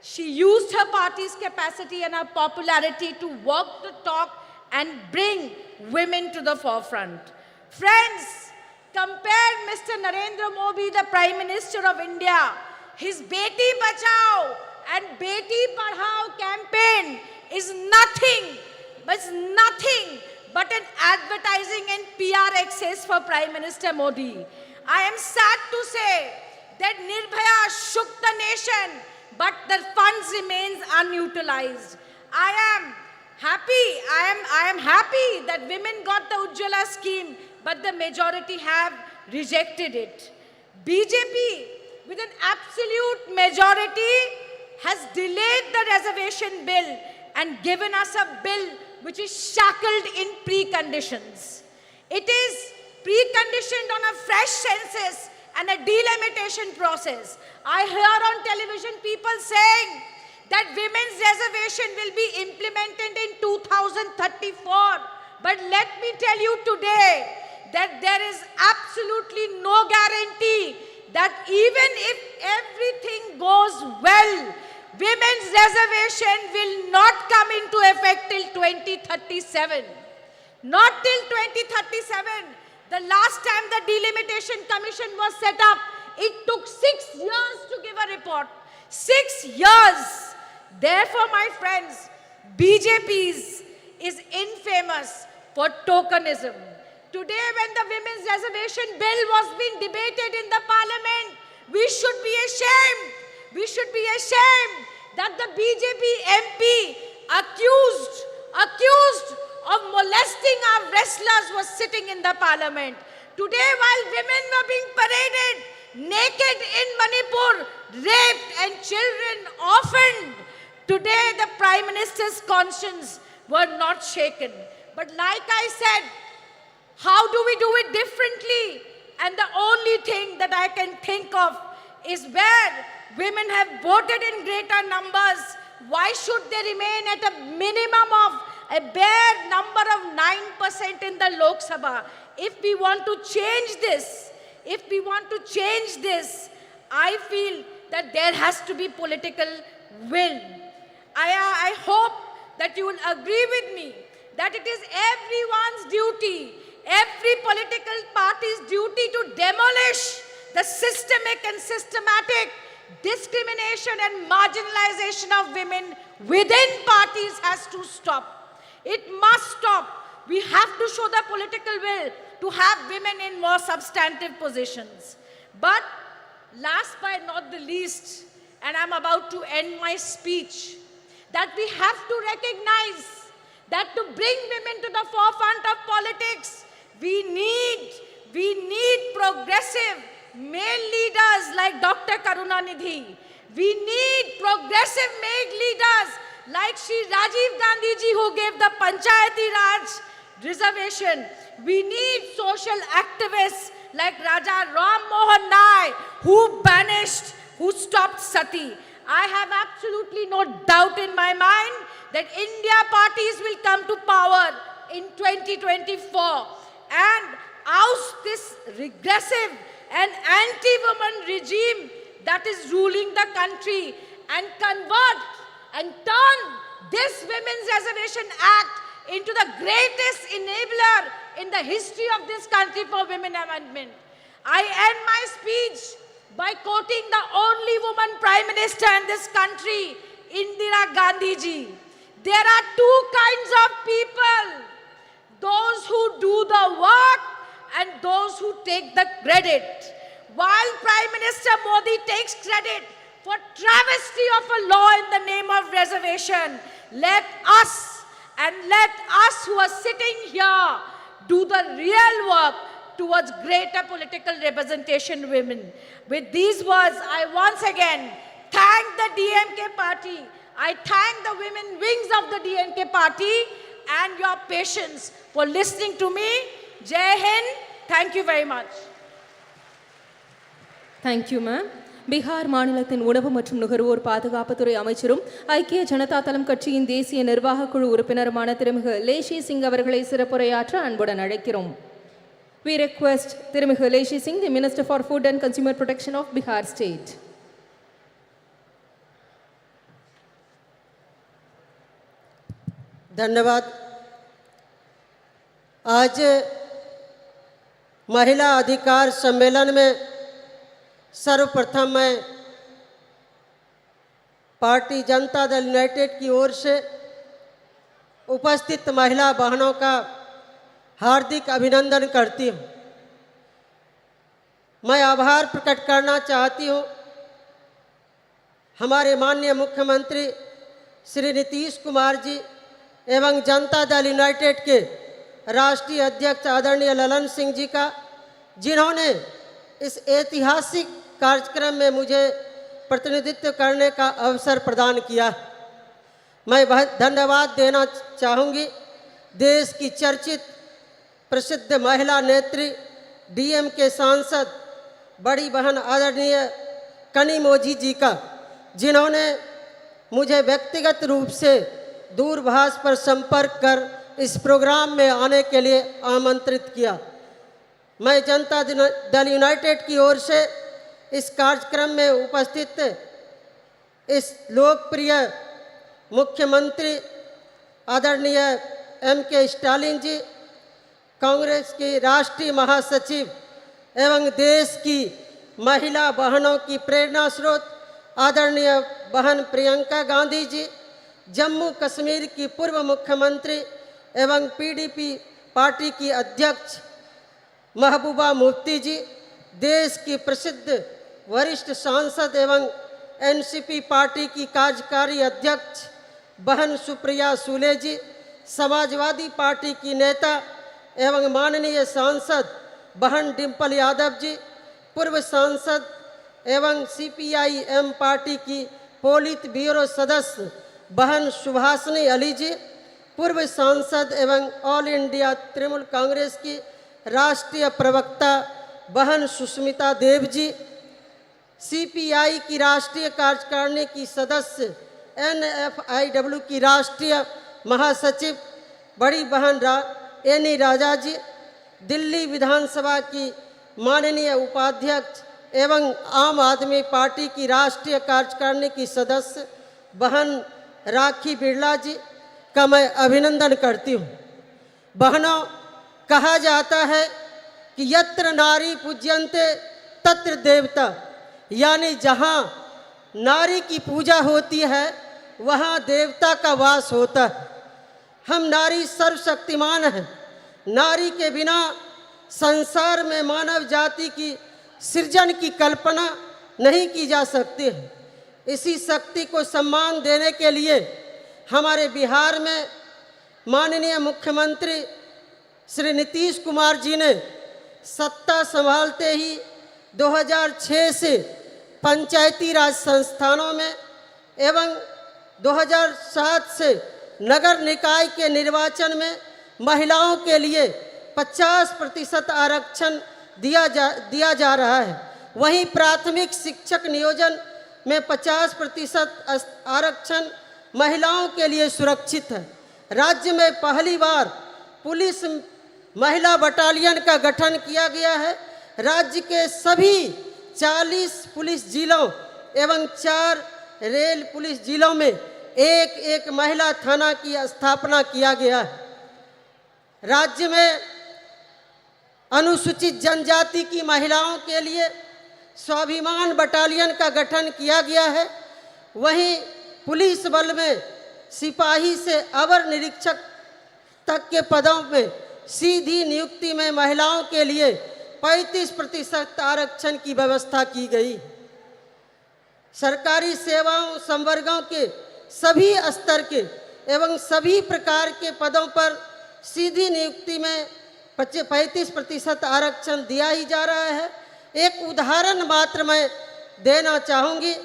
she used her party's capacity and her popularity to walk the talk and bring women to the forefront. Friends, compare Mr. Narendra Modi, the Prime Minister of India. His Beti Bachao and Beti Padhao campaign is nothing but an advertising and PR excess for Prime Minister Modi. I am sad to say that Nirbhaya shook the nation, but the funds remains unutilized. I am happy that women got the Ujjwala scheme, but the majority have rejected it. BJP, with an absolute majority, has delayed the reservation bill and given us a bill which is shackled in preconditions. It is preconditioned on a fresh census and a delimitation process. I hear on television people saying that women's reservation will be implemented in 2034. But let me tell you today that there is absolutely no guarantee that even if everything goes well, women's reservation will not come into effect till 2037. Not till 2037. The last time the Delimitation Commission was set up, it took 6 years to give a report. 6 years. Therefore, my friends, BJP is infamous for tokenism. Today, when the women's reservation bill was being debated in the parliament, we should be ashamed. We should be ashamed that the BJP MP accused of molesting our wrestlers was sitting in the parliament. Today, while women were being paraded naked in Manipur, raped and children orphaned, today the Prime Minister's conscience were not shaken. But like I said, how do we do it differently? And the only thing that I can think of is where women have voted in greater numbers, why should they remain at a minimum of a bare number of 9% in the Lok Sabha? If we want to change this, I feel that there has to be political will. I hope that you will agree with me that it is everyone's duty, every political party's duty to demolish the systemic and systematic discrimination and marginalization of women within parties has to stop. It must stop. We have to show the political will to have women in more substantive positions. But last but not the least, and I'm about to end my speech, that we have to recognize that to bring women to the forefront of politics, we need progressive male leaders like Dr. Karunanidhi. We need progressive male leaders like Shri Rajiv Gandhi ji, who gave the Panchayati Raj reservation. We need social activists like Raja Ram Mohan Nai, who stopped sati. I have absolutely no doubt in my mind that India parties will come to power in 2024 and oust this regressive and anti-woman regime that is ruling the country and convert and turn this Women's Reservation Act into the greatest enabler in the history of this country for women amendment. I end my speech by quoting the only woman Prime Minister in this country, Indira Gandhi ji. There are two kinds of people, those who do the work and those who take the credit. While Prime Minister Modi takes credit for travesty of a law in the name of reservation, let us who are sitting here do the real work towards greater political representation women. With these words, I once again thank the DMK party. I thank the women wings of the DMK party and your patience for listening to me. Jai Hind. Thank you very much. Thank you, ma'am. Bihar மாநிலத்தின் உணவு மற்றும் நுகர்வோர் பாதுகாப்புத்துறை அமைச்சரும் ஐக்கிய ஜனதா தளம் கட்சியின் தேசிய நிர்வாக குழு உறுப்பினருமான திருமிகு லேஷி சிங் அவர்களை சிறப்புரையாற்ற அன்புடன் அழைக்கிறோம். We request திருமிகு லேஷி Singh, the Minister for Food and Consumer Protection of Bihar State. धन्यवाद। आज महिला अधिकार सम्मेलन में सर्वप्रथम मैं पार्टी जनता दल यूनाइटेड की ओर से उपस्थित महिला बहनों का हार्दिक अभिनंदन करती हूँ। मैं आभार प्रकट करना चाहती हूँ हमारे माननीय मुख्यमंत्री श्री नीतीश कुमार जी एवं जनता दल यूनाइटेड के राष्ट्रीय अध्यक्ष आदरणीय ललन सिंह जी का, जिन्होंने इस ऐतिहासिक कार्यक्रम में मुझे प्रतिनिधित्व करने का अवसर प्रदान किया। मैं धन्यवाद देना चाहूँगी देश की चर्चित प्रसिद्ध महिला नेत्री डीएम के सांसद बड़ी बहन आदरणीय कनिमोझी जी का, जिन्होंने मुझे व्यक्तिगत रूप से दूरभाष पर संपर्क कर इस प्रोग्राम में आने के लिए आमंत्रित किया। मैं जनता दल यूनाइटेड की ओर से इस कार्यक्रम में उपस्थित इस लोकप्रिय मुख्यमंत्री आदरणीय M.K. स्टालिन जी, कांग्रेस की राष्ट्रीय महासचिव एवं देश की महिला बहनों की प्रेरणा स्रोत आदरणीय बहन प्रियंका गांधी जी, जम्मू कश्मीर की पूर्व मुख्यमंत्री एवं PDP पार्टी की अध्यक्ष महबूबा मुफ्ती जी, देश की प्रसिद्ध वरिष्ठ सांसद एवं NCP पार्टी की कार्यकारी अध्यक्ष बहन सुप्रिया सूले जी, समाजवादी पार्टी की नेता एवं माननीय सांसद बहन डिम्पल यादव जी, पूर्व सांसद एवं CPI-M पार्टी की पोलित ब्यूरो सदस्य बहन सुभाषिनी अली जी, पूर्व सांसद एवं ऑल इंडिया तृणमूल कांग्रेस की राष्ट्रीय प्रवक्ता बहन सुष्मिता देव जी, CPI की राष्ट्रीय कार्यकारिणी की सदस्य NFIW की राष्ट्रीय महासचिव बड़ी बहन एनी राजा जी, दिल्ली विधानसभा की माननीय उपाध्यक्ष एवं आम आदमी पार्टी की राष्ट्रीय कार्यकारिणी की सदस्य बहन राखी बिरला जी का मैं अभिनंदन करती हूँ। बहनों, कहा जाता है कि यत्र नारी पूज्यन्ते तत्र देवता, यानी जहाँ नारी की पूजा होती है वहाँ देवता का वास होता है। हम नारी सर्वशक्तिमान हैं। नारी के बिना संसार में मानव जाति की सृजन की कल्पना नहीं की जा सकती है। इसी शक्ति को सम्मान देने के लिए हमारे बिहार में माननीय मुख्यमंत्री श्री नीतीश कुमार जी ने सत्ता संभालते ही 2006 से पंचायती राज संस्थानों में एवं 2007 से नगर निकाय के निर्वाचन में महिलाओं के लिए 50% आरक्षण दिया जा रहा है। वहीं प्राथमिक शिक्षक नियोजन में 50% आरक्षण महिलाओं के लिए सुरक्षित है। राज्य में पहली बार पुलिस महिला बटालियन का गठन किया गया है। राज्य के सभी 40 पुलिस जिलों एवं 4 रेल पुलिस जिलों में एक महिला थाना की स्थापना किया गया है। राज्य में अनुसूचित जनजाति की महिलाओं के लिए स्वाभिमान बटालियन का गठन किया गया है। वहीं पुलिस बल में सिपाही से अवर निरीक्षक तक के पदों में सीधी नियुक्ति में महिलाओं के लिए 35% आरक्षण की व्यवस्था की गई। सरकारी सेवाओं संवर्गों के सभी स्तर के एवं सभी प्रकार के पदों पर सीधी नियुक्ति में 35% आरक्षण दिया ही जा रहा है। एक उदाहरण मात्र मैं देना चाहूँगी।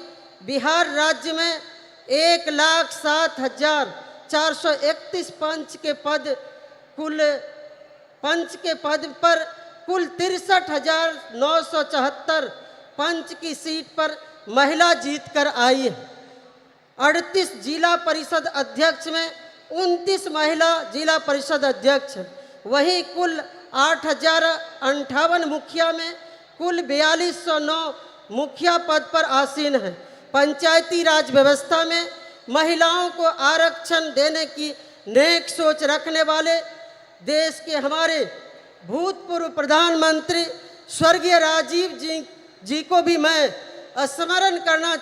बिहार राज्य में 1,07,431 पंच के पद पर कुल 63,974 पंच की सीट पर महिला जीतकर आई है। 38 जिला परिषद अध्यक्ष में 29 महिला जिला परिषद अध्यक्ष। वहीं कुल 8,058 मुखिया में कुल 4209 मुखिया पद पर आसीन हैं। पंचायती राज व्यवस्था में महिलाओं को आरक्षण देने की नेक सोच रखने वाले देश के हमारे भूतपूर्व प्रधानमंत्री स्वर्गीय राजीव जी को भी मैं स्मरण करना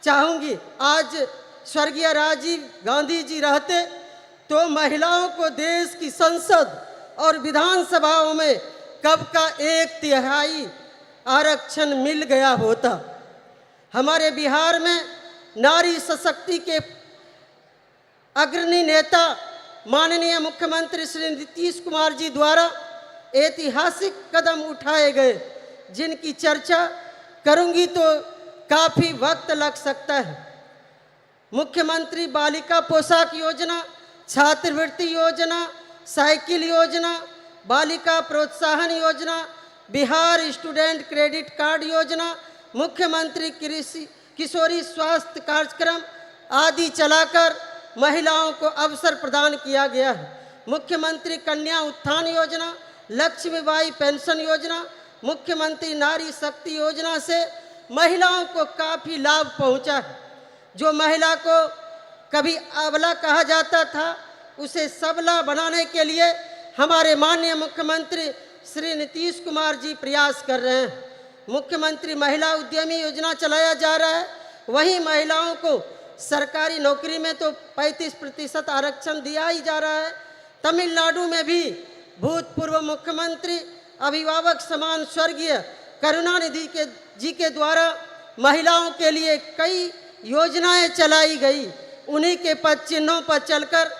चाहूँगी। आज स्वर्गीय राजीव गांधी जी रहते तो महिलाओं को देश की संसद और विधानसभाओं में कब का 1/3 आरक्षण मिल गया होता। हमारे बिहार में नारी सशक्ति के अग्रणी नेता माननीय मुख्यमंत्री श्री नीतीश कुमार जी द्वारा ऐतिहासिक कदम उठाए गए, जिनकी चर्चा करूंगी तो काफ़ी वक्त लग सकता है। मुख्यमंत्री बालिका पोशाक योजना, छात्रवृत्ति योजना, साइकिल योजना, बालिका प्रोत्साहन योजना, बिहार स्टूडेंट क्रेडिट कार्ड योजना, मुख्यमंत्री किशोरी स्वास्थ्य कार्यक्रम आदि चलाकर महिलाओं को अवसर प्रदान किया गया है। मुख्यमंत्री कन्या उत्थान योजना, लक्ष्मीबाई पेंशन योजना, मुख्यमंत्री नारी शक्ति योजना से महिलाओं को काफ़ी लाभ पहुंचा है। जो महिला को कभी अबला कहा जाता था उसे सबला बनाने के लिए हमारे माननीय मुख्यमंत्री श्री नीतीश कुमार जी प्रयास कर रहे हैं। मुख्यमंत्री महिला उद्यमी योजना चलाया जा रहा है, वहीं महिलाओं को सरकारी नौकरी में तो 35% आरक्षण दिया ही जा रहा है। तमिलनाडु में भी भूतपूर्व मुख्यमंत्री अभिभावक समान स्वर्गीय करुणानिधि जी के द्वारा महिलाओं के लिए कई योजनाएं चलाई गई। उन्हीं के पद चिन्हों पर चलकर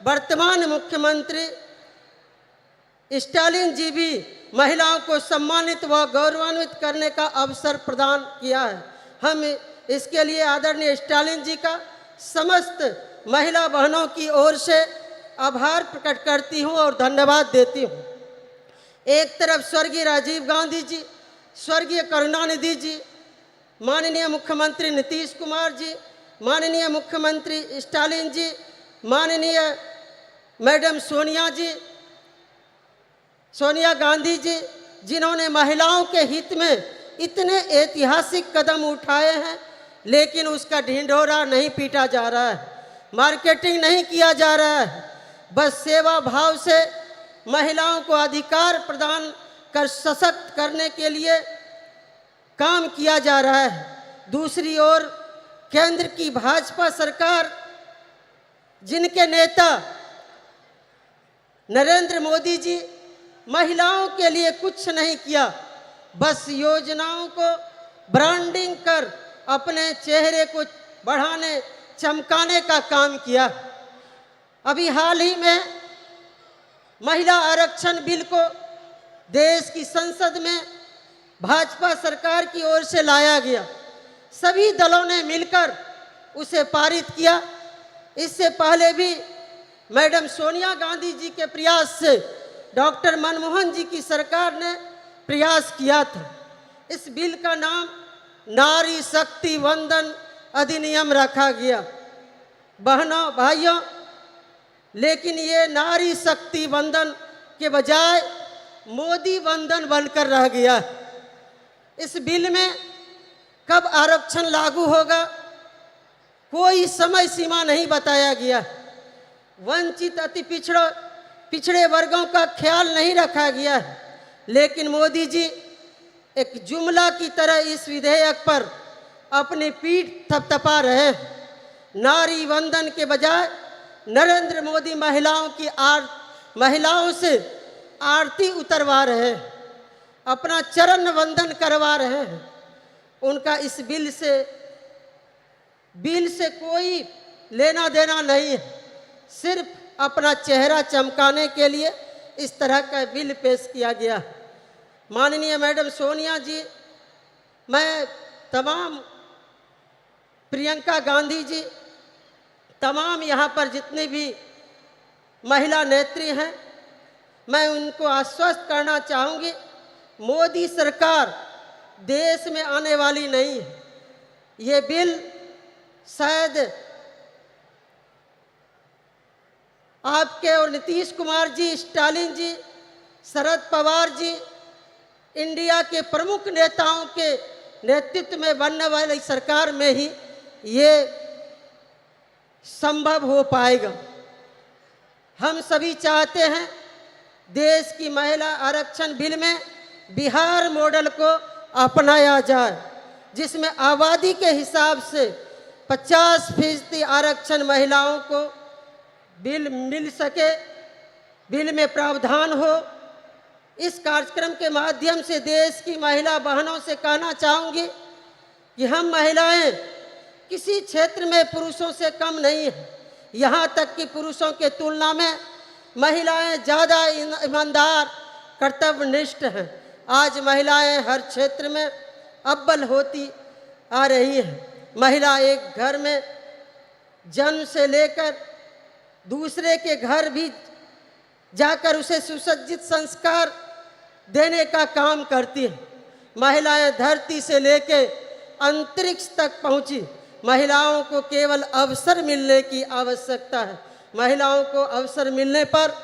वर्तमान मुख्यमंत्री स्टालिन जी भी महिलाओं को सम्मानित व गौरवान्वित करने का अवसर प्रदान किया है। हम इसके लिए आदरणीय स्टालिन जी का समस्त महिला बहनों की ओर से आभार प्रकट करती हूं और धन्यवाद देती हूं। एक तरफ स्वर्गीय राजीव गांधी जी, स्वर्गीय करुणानिधि जी, माननीय मुख्यमंत्री नीतीश कुमार जी, माननीय मुख्यमंत्री स्टालिन जी, माननीय मैडम सोनिया गांधी जी, जिन्होंने महिलाओं के हित में इतने ऐतिहासिक कदम उठाए हैं, लेकिन उसका ढिंढोरा नहीं पीटा जा रहा है, मार्केटिंग नहीं किया जा रहा है। बस सेवा भाव से महिलाओं को अधिकार प्रदान कर सशक्त करने के लिए काम किया जा रहा है। दूसरी ओर केंद्र की भाजपा सरकार, जिनके नेता नरेंद्र मोदी जी महिलाओं के लिए कुछ नहीं किया, बस योजनाओं को ब्रांडिंग कर अपने चेहरे को बढ़ाने चमकाने का काम किया। अभी हाल ही में महिला आरक्षण बिल को देश की संसद में भाजपा सरकार की ओर से लाया गया। सभी दलों ने मिलकर उसे पारित किया। इससे पहले भी मैडम सोनिया गांधी जी के प्रयास से डॉक्टर मनमोहन जी की सरकार ने प्रयास किया था। इस बिल का नाम नारी शक्ति वंदन अधिनियम रखा गया। बहनों भाइयों, लेकिन ये नारी शक्ति वंदन के बजाय मोदी वंदन बनकर रह गया। इस बिल में कब आरक्षण लागू होगा, कोई समय सीमा नहीं बताया गया। वंचित अति पिछड़े वर्गों का ख्याल नहीं रखा गया है। लेकिन मोदी जी एक जुमला की तरह इस विधेयक पर अपनी पीठ थपथपा रहे हैं। नारी वंदन के बजाय नरेंद्र मोदी महिलाओं से आरती उतरवा रहे हैं, अपना चरण वंदन करवा रहे हैं। उनका इस बिल से कोई लेना देना नहीं है। सिर्फ अपना चेहरा चमकाने के लिए इस तरह का बिल पेश किया गया। माननीय मैडम सोनिया जी, मैं तमाम प्रियंका गांधी जी, तमाम यहाँ पर जितनी भी महिला नेत्री हैं, मैं उनको आश्वस्त करना चाहूँगी, मोदी सरकार देश में आने वाली नहीं है। ये बिल शायद आपके और नीतीश कुमार जी, स्टालिन जी, शरद पवार जी, इंडिया के प्रमुख नेताओं के नेतृत्व में बनने वाली सरकार में ही ये संभव हो पाएगा। हम सभी चाहते हैं देश की महिला आरक्षण बिल में बिहार मॉडल को अपनाया जाए, जिसमें आबादी के हिसाब से 50% आरक्षण महिलाओं को बिल मिल सके, बिल में प्रावधान हो। इस कार्यक्रम के माध्यम से देश की महिला बहनों से कहना चाहूँगी कि हम महिलाएं किसी क्षेत्र में पुरुषों से कम नहीं हैं। यहाँ तक कि पुरुषों के तुलना में महिलाएं ज़्यादा ईमानदार, कर्तव्यनिष्ठ हैं। आज महिलाएं हर क्षेत्र में अव्वल होती आ रही हैं। महिला एक घर में जन्म से लेकर दूसरे के घर भी जाकर उसे सुसज्जित संस्कार देने का काम करती हैं। महिलाएं धरती से लेकर अंतरिक्ष तक पहुंची। महिलाओं को केवल अवसर मिलने की आवश्यकता है। महिलाओं को अवसर मिलने पर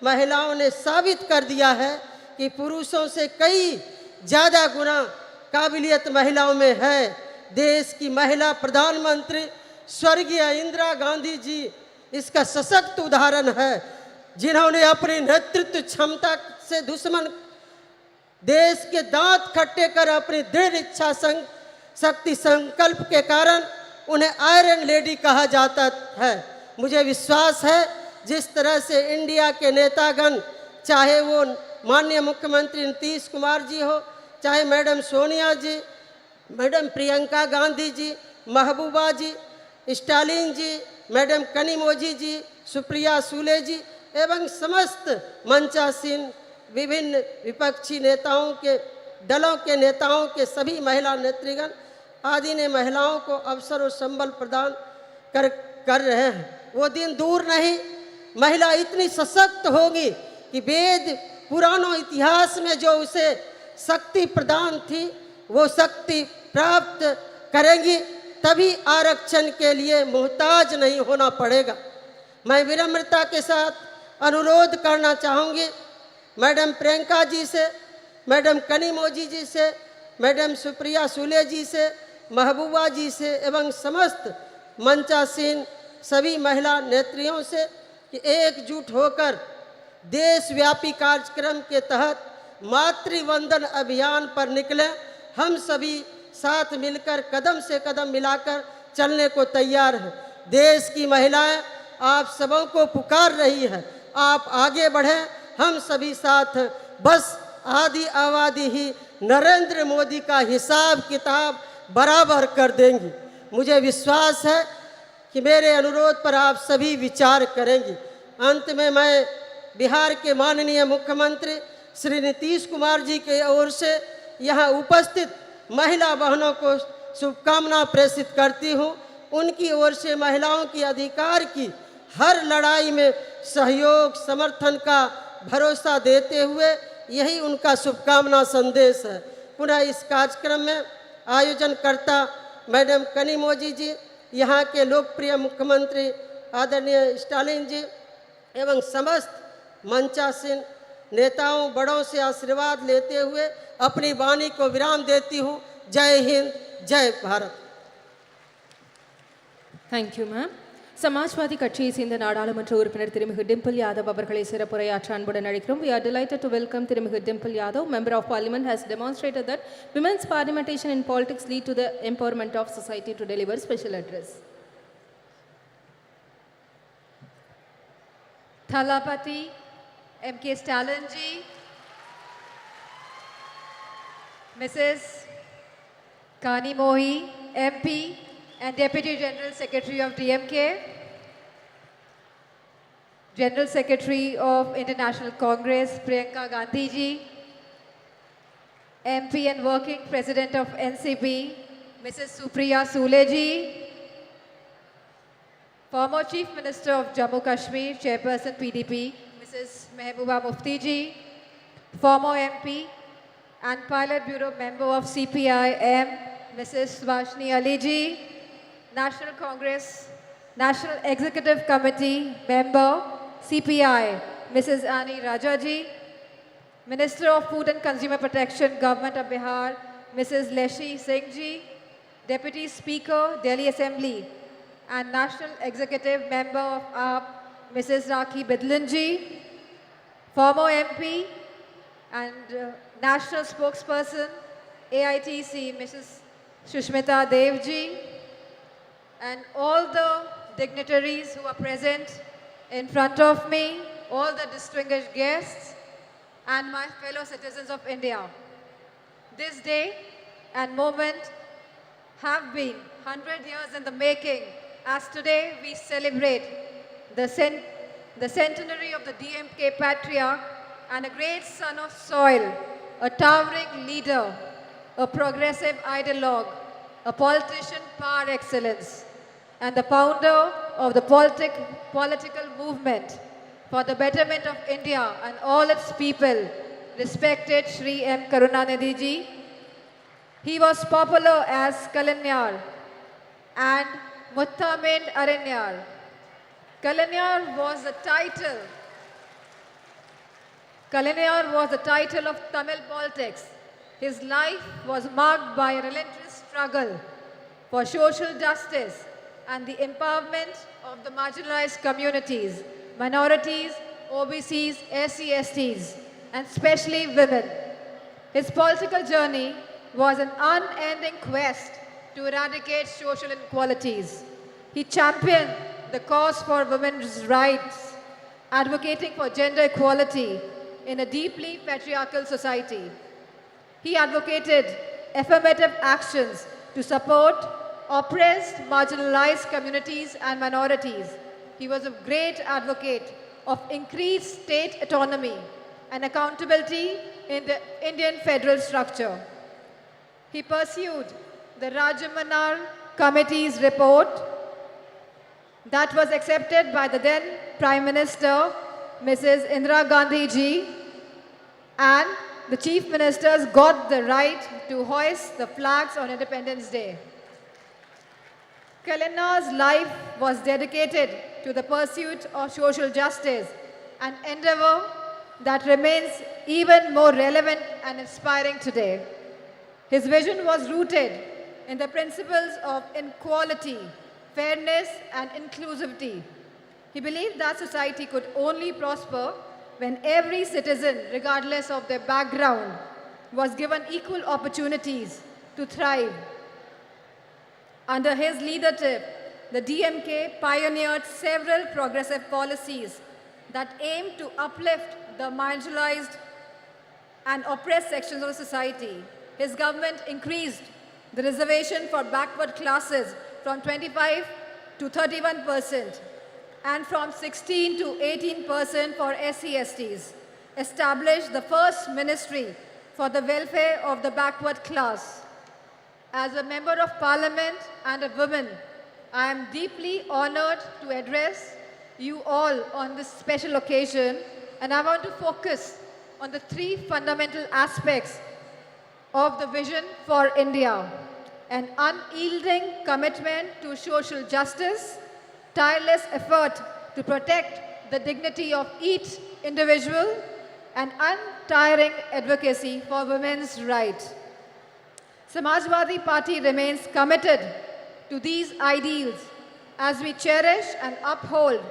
महिलाओं ने साबित कर दिया है कि पुरुषों से कई ज़्यादा गुना काबिलियत महिलाओं में है। देश की महिला प्रधानमंत्री स्वर्गीय इंदिरा गांधी जी इसका सशक्त उदाहरण है, जिन्होंने अपनी नेतृत्व क्षमता से दुश्मन देश के दांत खट्टे कर अपनी दृढ़ इच्छा शक्ति संकल्प के कारण उन्हें आयरन लेडी कहा जाता है। मुझे विश्वास है जिस तरह से इंडिया के नेतागण, चाहे वो माननीय मुख्यमंत्री नीतीश कुमार जी हो, चाहे मैडम सोनिया जी, मैडम प्रियंका गांधी जी, महबूबा जी, स्टालिन जी, मैडम कनिमोझी जी, सुप्रिया सूले जी एवं समस्त मंचासीन विभिन्न विपक्षी नेताओं के दलों के नेताओं के सभी महिला नेतृगण आदि ने महिलाओं को अवसर और संबल प्रदान कर रहे हैं। वो दिन दूर नहीं, महिला इतनी सशक्त होगी कि वेद पुरानों इतिहास में जो उसे शक्ति प्रदान थी वो शक्ति प्राप्त करेंगी, तभी आरक्षण के लिए मोहताज नहीं होना पड़ेगा। मैं विनम्रता के साथ अनुरोध करना चाहूँगी मैडम प्रियंका जी से, मैडम कनिमोझी जी से, मैडम सुप्रिया सूले जी से, महबूबा जी से एवं समस्त मंचासीन सभी महिला नेत्रियों से कि एकजुट होकर देशव्यापी कार्यक्रम के तहत मातृवंदन अभियान पर निकलें। हम सभी साथ मिलकर कदम से कदम मिलाकर चलने को तैयार हैं। देश की महिलाएं आप सबों को पुकार रही है, आप आगे बढ़ें, हम सभी साथ हैं। बस आदि आबादी ही नरेंद्र मोदी का हिसाब किताब बराबर कर देंगी। मुझे विश्वास है कि मेरे अनुरोध पर आप सभी विचार करेंगी। अंत में मैं बिहार के माननीय मुख्यमंत्री श्री नीतीश कुमार जी की ओर से यहाँ उपस्थित महिला बहनों को शुभकामना प्रेषित करती हूँ। उनकी ओर से महिलाओं की अधिकार की हर लड़ाई में सहयोग समर्थन का भरोसा देते हुए यही उनका शुभकामना संदेश है। पुनः इस कार्यक्रम में आयोजनकर्ता मैडम कनिमोझी जी, यहाँ के लोकप्रिय मुख्यमंत्री आदरणीय स्टालिन जी एवं समस्त मंचासीन नेताओं बड़ों से आशीर्वाद लेते हुए अपनी वाणी को विराम देती हूँ। जय हिंद, जय Bharat. Thank you, ma'am. Samajwadi கட்சியை சேர்ந்த நாடாளுமன்ற உறுப்பினர் திருமிகு டிம்பிள் யாதவ் அவர்களை சிறப்புரையாற்ற அன்புடன் அழைக்கிறோம். We are delighted to welcome திருமிகு Dimple Yadav. Member of Parliament has demonstrated that women's parliamentation in politics lead to the empowerment of society to deliver special address. Thalapati M.K. Stalin ji, Mrs. Kanimohi, MP and Deputy General Secretary of DMK, General Secretary of International Congress, Priyanka Gandhi ji, MP and Working President of NCP, Mrs. Supriya Sule ji, former Chief Minister of Jammu Kashmir, Chairperson PDP, Mrs. Mehbooba Mufti ji, former MP and Pilot Bureau Member of CPI-M, Mrs. Vashni Ali ji, National Congress, National Executive Committee Member, CPI, Mrs. Ani Raja ji, Minister of Food and Consumer Protection, Government of Bihar, Mrs. Leshi Singh ji, Deputy Speaker, Delhi Assembly, and National Executive Member of AAP, Mrs. Rakhi Bidlan ji, former MP and National Spokesperson, AITC, Mrs. Shushmita Dev ji, and all the dignitaries who are present in front of me, all the distinguished guests, and my fellow citizens of India. This day and moment have been 100 years in the making, as today we celebrate the centenary of the DMK patriarch and a great son of soil, a towering leader, a progressive ideologue, a politician par excellence, and the founder of the political movement for the betterment of India and all its people, respected Shri M. Karunanidhi ji. He was popular as Kalanyar and Muttamind Aranyar. Kalanyar was the title of Tamil politics. His life was marked by a relentless struggle for social justice and the empowerment of the marginalized communities, minorities, OBCs, SC, STs, and especially women. His political journey was an unending quest to eradicate social inequalities. He championed the cause for women's rights, advocating for gender equality in a deeply patriarchal society. He advocated affirmative actions to support oppressed, marginalized communities and minorities. He was a great advocate of increased state autonomy and accountability in the Indian federal structure. He pursued the Rajamanar Committee's report that was accepted by the then Prime Minister, Mrs. Indira Gandhi ji, and the Chief Ministers got the right to hoist the flags on Independence Day. Kalanar's life was dedicated to the pursuit of social justice, an endeavor that remains even more relevant and inspiring today. His vision was rooted in the principles of equality, fairness, and inclusivity. He believed that society could only prosper when every citizen, regardless of their background, was given equal opportunities to thrive. Under his leadership, the DMK pioneered several progressive policies that aimed to uplift the marginalized and oppressed sections of society. His government increased the reservation for backward classes from 25 to 31% and from 16 to 18% for SC/STs, established the first ministry for the welfare of the backward class. As a member of parliament and a woman, I am deeply honored to address you all on this special occasion, and I want to focus on the three fundamental aspects of the vision for India: an unyielding commitment to social justice, tireless effort to protect the dignity of each individual, and untiring advocacy for women's rights. Samajwadi Party remains committed to these ideals as we cherish and uphold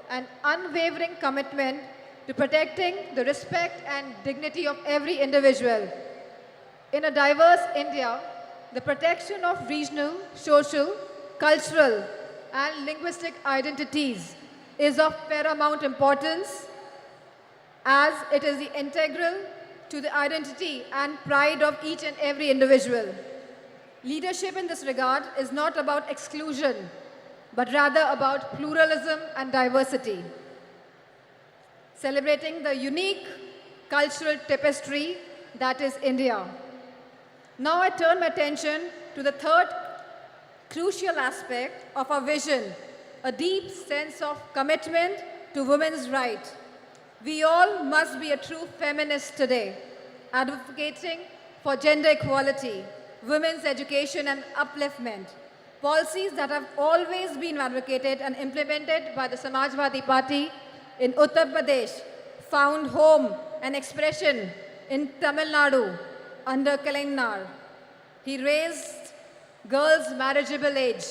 an unwavering commitment to protecting the respect and dignity of every individual. In a diverse India, the protection of regional, social, cultural, and linguistic identities is of paramount importance, as it is integral to the identity and pride of each and every individual. Leadership in this regard is not about exclusion, but rather about pluralism and diversity. Celebrating the unique cultural tapestry that is India. Now I turn my attention to the third crucial aspect of our vision, a deep sense of commitment to women's rights. We all must be a true feminist today, advocating for gender equality, women's education and upliftment, policies that have always been advocated and implemented by the Samajwadi Party in Uttar Pradesh, found home and expression in Tamil Nadu under Kalainar. He raised girls' marriageable age,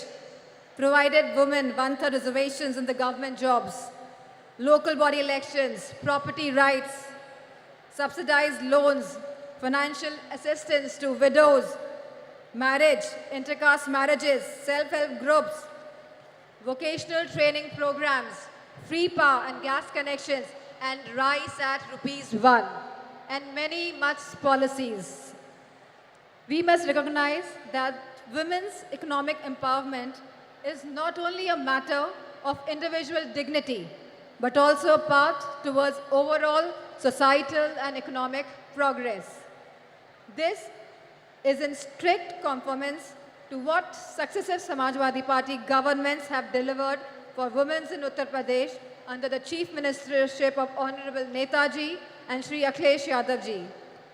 provided women one-third reservations in the government jobs, local body elections, property rights, subsidized loans, financial assistance to widows, marriage, intercaste marriages, self-help groups, vocational training programs, free power and gas connections, and rice at ₹1, and many much policies. We must recognize that women's economic empowerment is not only a matter of individual dignity, but also a path towards overall societal and economic progress. This is in strict conformance to what successive Samajwadi Party governments have delivered for women in Uttar Pradesh under the Chief Ministership of Honorable Netaji and Shri Akhilesh Yadav ji.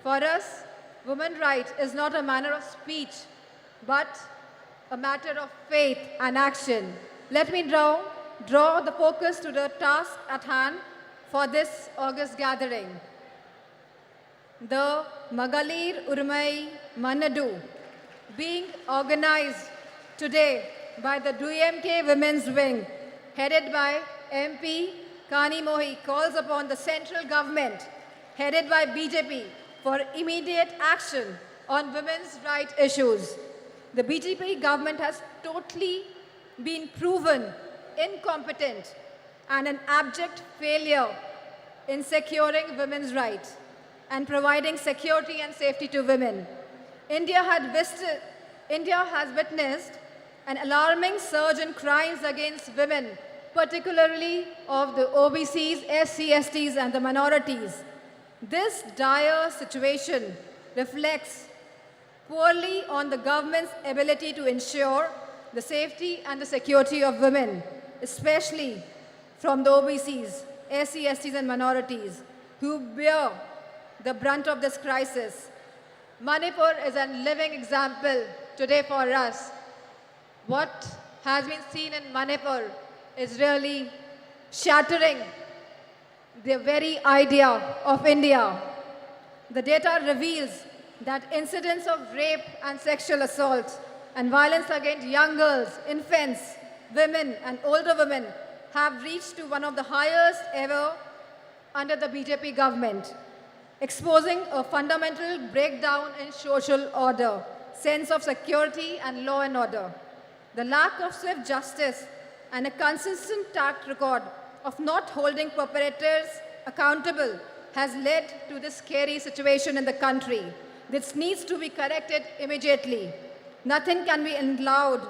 For us, women's rights is not a manner of speech, but a matter of faith and action. Let me draw the focus to the task at hand for this August gathering. The Magalir Urmai Manadu, being organized today by the DMK Women's Wing, headed by MP Kani Mohi, calls upon the central government, headed by BJP, for immediate action on women's rights issues. The BJP government has totally been proven incompetent and an abject failure in securing women's rights and providing security and safety to women. India has witnessed an alarming surge in crimes against women, particularly of the OBCs, SC, STs, and the minorities. This dire situation reflects poorly on the government's ability to ensure the safety and the security of women, especially from the OBCs, SC, STs, and minorities, who bear the brunt of this crisis. Manipur is a living example today for us. What has been seen in Manipur is really shattering the very idea of India. The data reveals that incidents of rape and sexual assault and violence against young girls, infants, women, and older women have reached to one of the highest ever under the BJP government, exposing a fundamental breakdown in social order, sense of security, and law and order. The lack of swift justice and a consistent track record of not holding perpetrators accountable has led to this scary situation in the country. This needs to be corrected immediately. Nothing can be allowed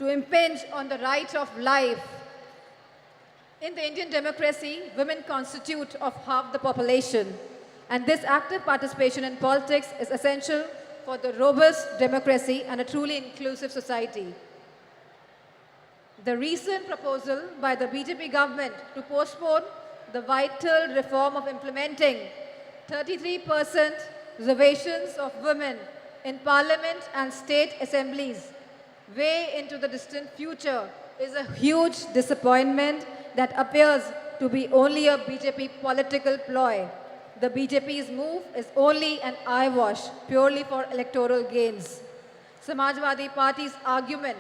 to impinge on the right of life. In the Indian democracy, women constitute of half the population, and this active participation in politics is essential for the robust democracy and a truly inclusive society. The recent proposal by the BJP government to postpone the vital reform of implementing 33% reservations of women in parliament and state assemblies way into the distant future is a huge disappointment that appears to be only a BJP political ploy. The BJP's move is only an eyewash, purely for electoral gains. Samajwadi Party's argument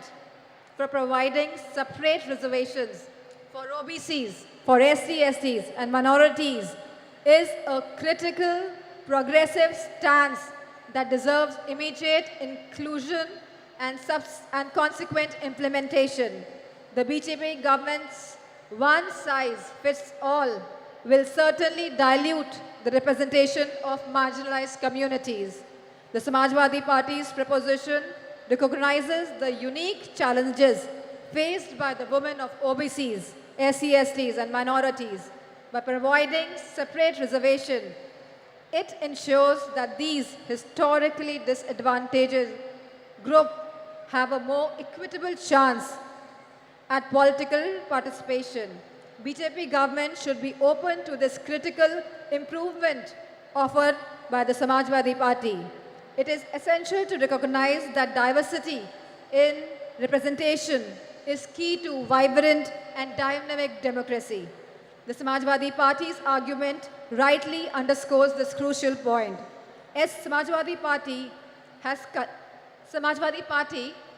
for providing separate reservations for OBCs, for SC, STs, and minorities is a critical, progressive stance that deserves immediate inclusion and consequent implementation. The BJP government's one-size-fits-all will certainly dilute the representation of marginalized communities. The Samajwadi Party's proposition recognizes the unique challenges faced by the women of OBCs, SC, STs, and minorities. By providing separate reservation, it ensures that these historically disadvantaged groups have a more equitable chance at political participation. BJP government should be open to this critical improvement offered by the Samajwadi Party. It is essential to recognize that diversity in representation is key to vibrant and dynamic democracy. The Samajwadi Party's argument rightly underscores this crucial point. As Samajwadi Party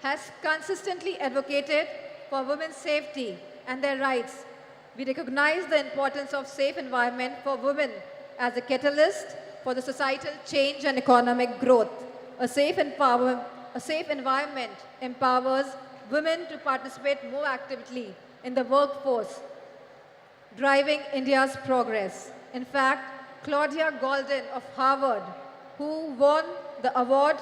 has consistently advocated for women's safety and their rights. We recognize the importance of safe environment for women as a catalyst for the societal change and economic growth. A safe environment empowers women to participate more actively in the workforce, driving India's progress. In fact, Claudia Golden of Harvard, who won the award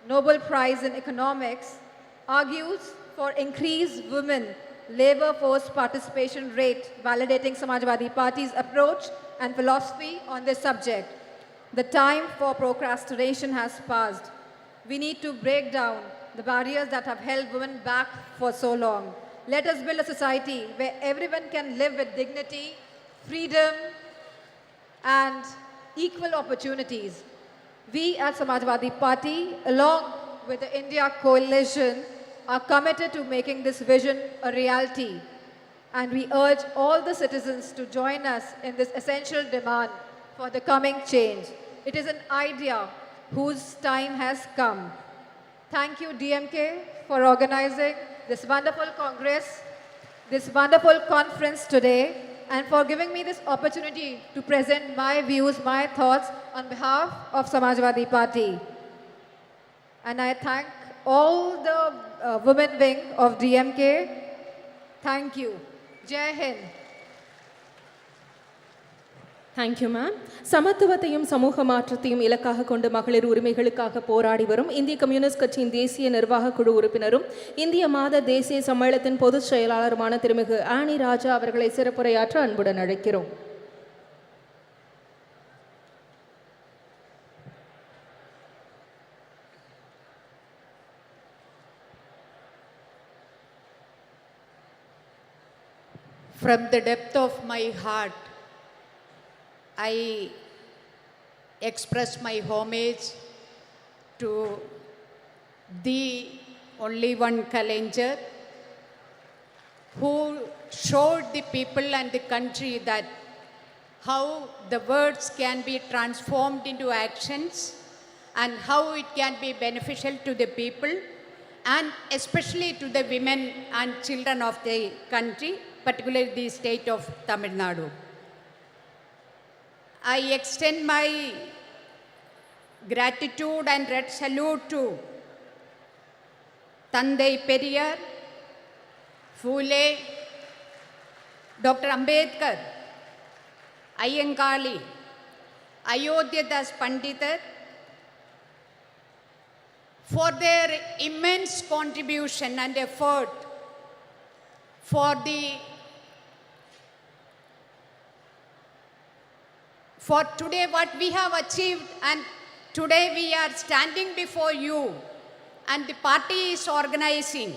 Nobel Prize in Economics, argues for increased women labor force participation rate, validating Samajwadi Party's approach and philosophy on this subject. The time for procrastination has passed. We need to break down the barriers that have held women back for so long. let us build a society where everyone can live with dignity, freedom, and equal opportunities. We at Samajwadi Party, along with the India Coalition, are committed to making this vision a reality. And we urge all the citizens to join us in this essential demand for the coming change. It is an idea whose time has come. Thank you, DMK, for organizing this wonderful Congress, this wonderful conference today, and for giving me this opportunity to present my views, my thoughts on behalf of Samajwadi Party. And I thank all the women wing of DMK. Thank you. Jai Hind. Thank you ma'am. சமத்துவத்தையும் சமூக மாற்றத்தையும் இலக்காக கொண்டு மகளிர் உரிமைகளுக்காக போராடி வரும் இந்திய கம்யூனிஸ்ட் கட்சியின் தேசிய நிர்வாக குழு உறுப்பினரும் இந்திய மாத தேசிய சம்மேளனத்தின் பொதுச் செயலாளருமான திருமிகு ஆனி ராஜா அவர்களை சிறப்புரையாற்ற அன்புடன் அழைக்கிறோம். From the depth of my heart, I express my homage to the only one Kalaignar who showed the people and the country that how the words can be transformed into actions and how it can be beneficial to the people and especially to the women and children of the country, particularly the state of Tamil Nadu. I extend my gratitude and red salute to Tandai Periyar, Phule, Dr. Ambedkar, Ayyankali, Ayodhyadas Pandithar for their immense contribution and effort for today what we have achieved, and today we are standing before you and the party is organizing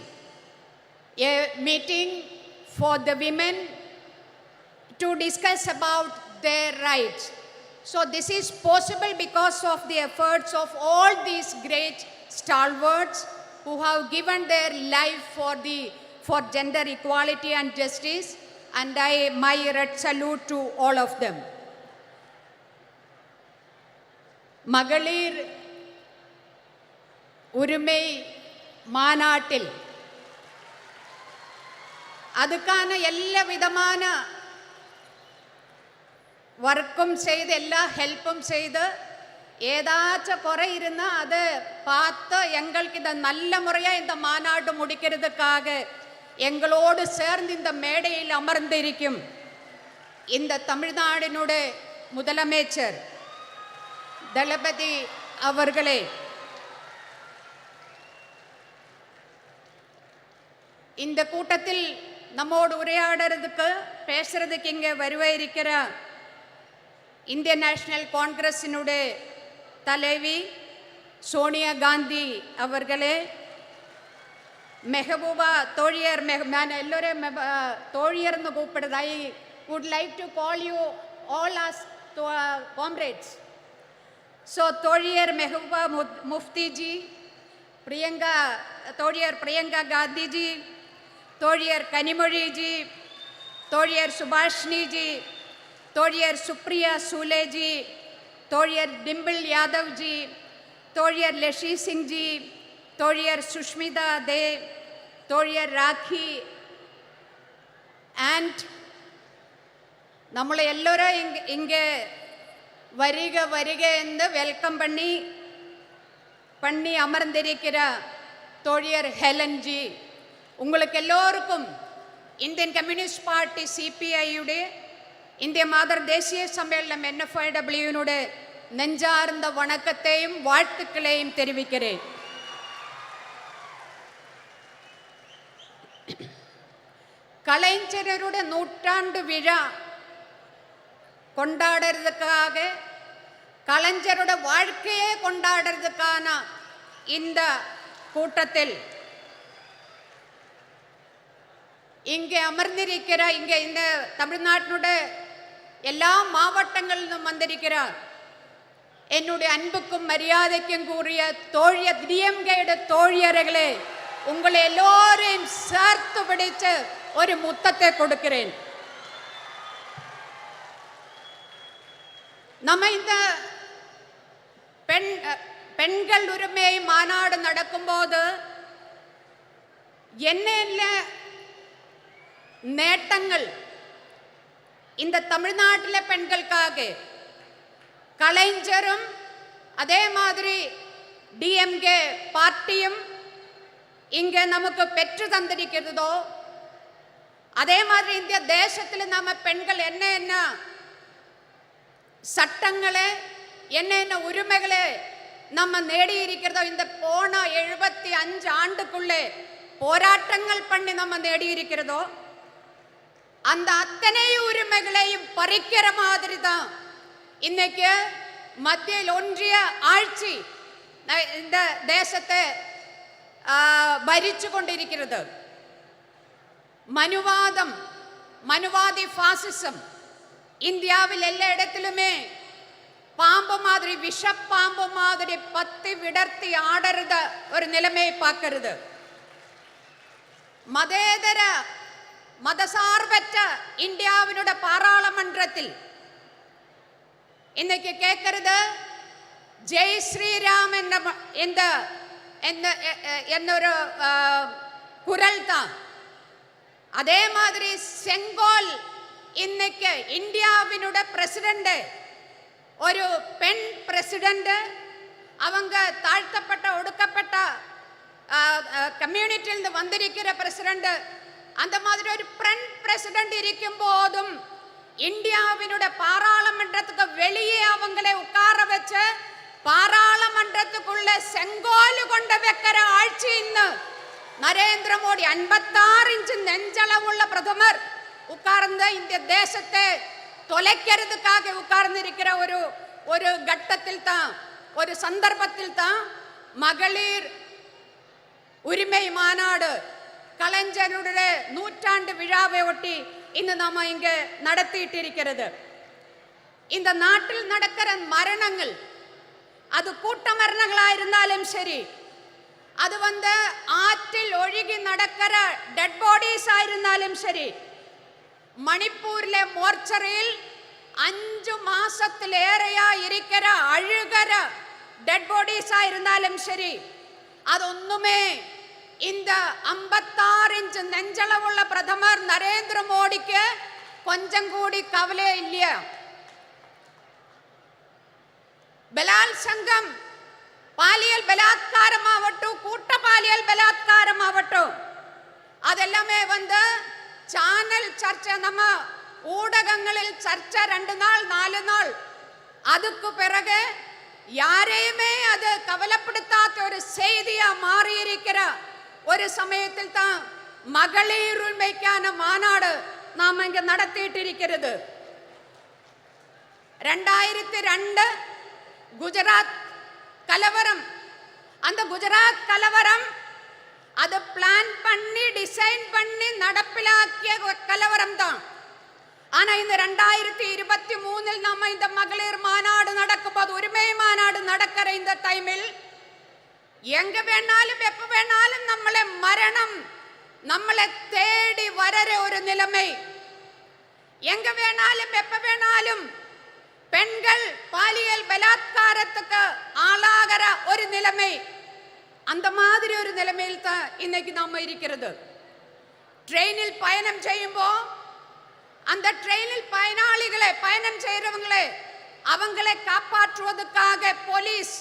a meeting for the women to discuss about their rights. So this is possible because of the efforts of all these great stalwarts who have given their life for gender equality and justice, and my red salute to all of them. மகளிர் உரிமை மாநாட்டில் அதுக்கான எல்லா விதமான വർക്കും ചെയ്ത് എല്ലാ ഹെൽപ്പും ചെയ്ത് ஏதாச்சும் குறை இருந்தால் அதை பார்த்து எங்களுக்கு இந்த நல்ல முறையாக இந்த மாநாடு முடிக்கிறதுக்காக எங்களோடு சேர்ந்து இந்த மேடையில் அமர்ந்திருக்கும் இந்த தமிழ்நாடினுடைய முதலமைச்சர் தளபதி அவர்களே, இந்த கூட்டத்தில் நம்மோடு உரையாடுறதுக்கு பேசுறதுக்கு இங்கே வருவாயிருக்கிற இந்திய நேஷனல் காங்கிரஸினுடைய தலைவி சோனியா காந்தி அவர்களே, மெஹபூபா தோழியர், நான் எல்லோரும் தோழியர்னு கூப்பிடுறது. I would like to call you all as comrades. So தோழியர் மெஹபூபா முஃப்திஜி, தோழியர் பிரியங்கா காந்திஜி, தோழியர் கனிமொழிஜி, தோழியர் சுபாஷினிஜி, தோழியர் சுப்ரியா சூலேஜி, தோழியர் டிம்பிள் யாதவ்ஜி, தோழியர் லெஷி சிங்ஜி, தோழியர் சுஷ்மிதா தே, தோழியர் ராக்கி, அண்ட் நம்மளை எல்லோரும் இங்கே வருக வருக என்று வெல்கம் பண்ணி அமர்ந்திருக்கிற தோழியர் ஹெலன்ஜி, உங்களுக்கு எல்லோருக்கும் இந்தியன் கம்யூனிஸ்ட் பார்ட்டி சிபிஐயுடைய இந்திய மாதர் தேசிய சம்மேளனம் NFIWனுடைய நெஞ்சார்ந்த வணக்கத்தையும் வாழ்த்துக்களையும் தெரிவிக்கிறேன். கலைஞருடைய நூற்றாண்டு விழா கொண்டாடுறதுக்காக, கலைஞருடைய வாழ்க்கையே கொண்டாடுறதுக்கான இந்த கூட்டத்தில் இங்கே அமர்ந்திருக்கிற இங்கே இந்த தமிழ்நாட்டினோட எல்லா மாவட்டங்களிலும் வந்திருக்கிறார் என்னுடைய அன்புக்கும் மரியாதைக்கும் கூறிய தோழிய டிஎம்கேட தோழியர்களே, உங்களை எல்லோரையும் சேர்த்து பிடிச்சு ஒரு முத்தத்தை கொடுக்கிறேன். நம்ம இந்த பெண்கள் உரிமை மாநாடு நடக்கும்போது என்ன நேட்டங்கள் இந்த தமிழ்நாட்டில் பெண்களுக்காக கலைஞரும் அதே மாதிரி டிஎம்கே பார்ட்டியும் இங்கே நமக்கு பெற்று தந்திருக்கிறதோ, அதே மாதிரி இந்த தேசத்தில் நம்ம பெண்கள் என்ன சட்டங்களை என்ன உரிமைகளை நம்ம நேடி இருக்கிறதோ, இந்த போன 75 ஆண்டுக்குள்ளே போராட்டங்கள் பண்ணி நம்ம நேடி இருக்கிறதோ, அந்த அத்தனை உரிமைகளையும் பறிக்கிற மாதிரி தான் இன்னைக்கு மத்தியில் ஒன்றிய ஆட்சி இந்த தேசத்தை ഭരിച്ചു കൊണ്ടിരിക്കുന്നത്. மனுவாதி பாசிசம் இந்தியாவில் எல்லா இடத்திலுமே பாம்பு மாதிரி விஷப்பாம்பு மாதிரி பத்தி விடர்த்தி ஆடுறத ஒரு நிலைமையை பார்க்கிறது. மதேதர மதசார்பற்ற இந்தியாவினோட பாராளுமன்றத்தில் இன்னைக்கு கேட்கிறது ஜெய் ஸ்ரீராம் എന്നൊരു குரல் தான். அதே மாதிரி செங்கோல் இன்னைக்கு இந்தியாவினோட பிரசிடென்ட் ஒரு பெண் பிரசிடென்ட், அவங்க தாழ்த்தப்பட்ட ஒடுக்கப்பட்ட கம்யூனிட்டியிலிருந்து வந்திருக்கிற பிரசிடென்ட், அந்த மாதிரி ஒரு பெண் பிரசிடென்ட் இருக்கும் போதும் இந்தியாவினோட பாராளுமன்றத்துக்கு வெளியே அவங்களை உட்கார வச்சு பாராளுமன்றத்துக்குள்ள செங்கோல் கொண்டு வைக்கிற ஆட்சி இன்னு நரேந்திர மோடி 56 இன்ச் நெஞ்சளவுள்ள பிரதமர் உட்கார்ந்து இந்த தேசத்தை தொலைக்கிறதுக்காக உட்கார்ந்து இருக்கிற ஒரு கட்டத்தில் தான், ஒரு சந்தர்ப்பத்தில் தான் மகளிர் உரிமை மாநாடு கலைஞருடைய 100ஆண்டு விழாவை ஒட்டி இന്ന് நம்ம இங்க நடத்திட்டு இருக்கிறது. இந்த நாட்டில் நடக்கிற மரணங்கள், அது கூட்ட மரணங்களா இருந்தாலும் சரி, அது ஆற்றில் ஒழுகி நடக்கிற டெட் பாடிஸ் ஆயிருந்தாலும் சரி, மணிப்பூரிലെ മോർച്ചറിയിൽ 5 മാസത്തിലേറെയാ ഇരിக்கிற അഴുകര ഡെഡ് ബോഡീസ് ആയിരുന്നാലും ശരി, അതൊന്നുമേ இந்த 56 இன்ச் நெஞ்சளவுள்ள பிரதமர் நரேந்திர மோடிக்கு கொஞ்சம் கூடி கவலை இல்லையா? ബലാത്സംഗം, പാലിയൽ ബലാത്കാരമാവട്ടെ, കൂട്ടപാലിയൽ ബലാത്കാരമാവട്ടെ, അതെല്ലാമേ ചാനൽ ചർച്ച, നമ്മ ஊடகங்களில் சர்ச்சை 2 நாள் 4 நாள், அதுக்கு பிறகு யாரையுமே அது கவலைப்படுத்தாத ஒரு செய்தியா மாறி இருக்கிற ஒரு சமயத்தில் தான் மகளிர் உரிமைக்கான மாநாடு நாம் இங்க நடத்திட்டு இருக்கிறது. 2002 குஜராத் கலவரம், அந்த குஜராத் கலவரம் அது பிளான் பண்ணி டிசைன் பண்ணி நடப்பிலாக்கிய கலவரம் தான். ஆனா இந்த 2023 நம்ம இந்த மகளிர் மாநாடு நடக்கும்போது, உரிமை மாநாடு நடக்கிற இந்த டைமில் எங்க வேணாலும் எப்ப வேணாலும் നമ്മളെ மரணம் നമ്മളെ தேடி வர ஒரு நிலைமை, எங்க வேணாலும் எப்ப வேணாலும் பெண்கள் பாலியல் பலாத்காரத்துக்கு ஆளாகிற ஒரு நிலைமை, அந்த மாதிரி ஒரு நிலைமையில் தான் இன்னைக்கு நாம இருக்கிறது. ட்ரெயினில் பயணம் செய்யும்போ அந்த ட்ரெயினில் பயனாளிகளை, பயணம் செய்யறவங்களை, அவங்களை காப்பாற்றுவதற்காக போலீஸ்,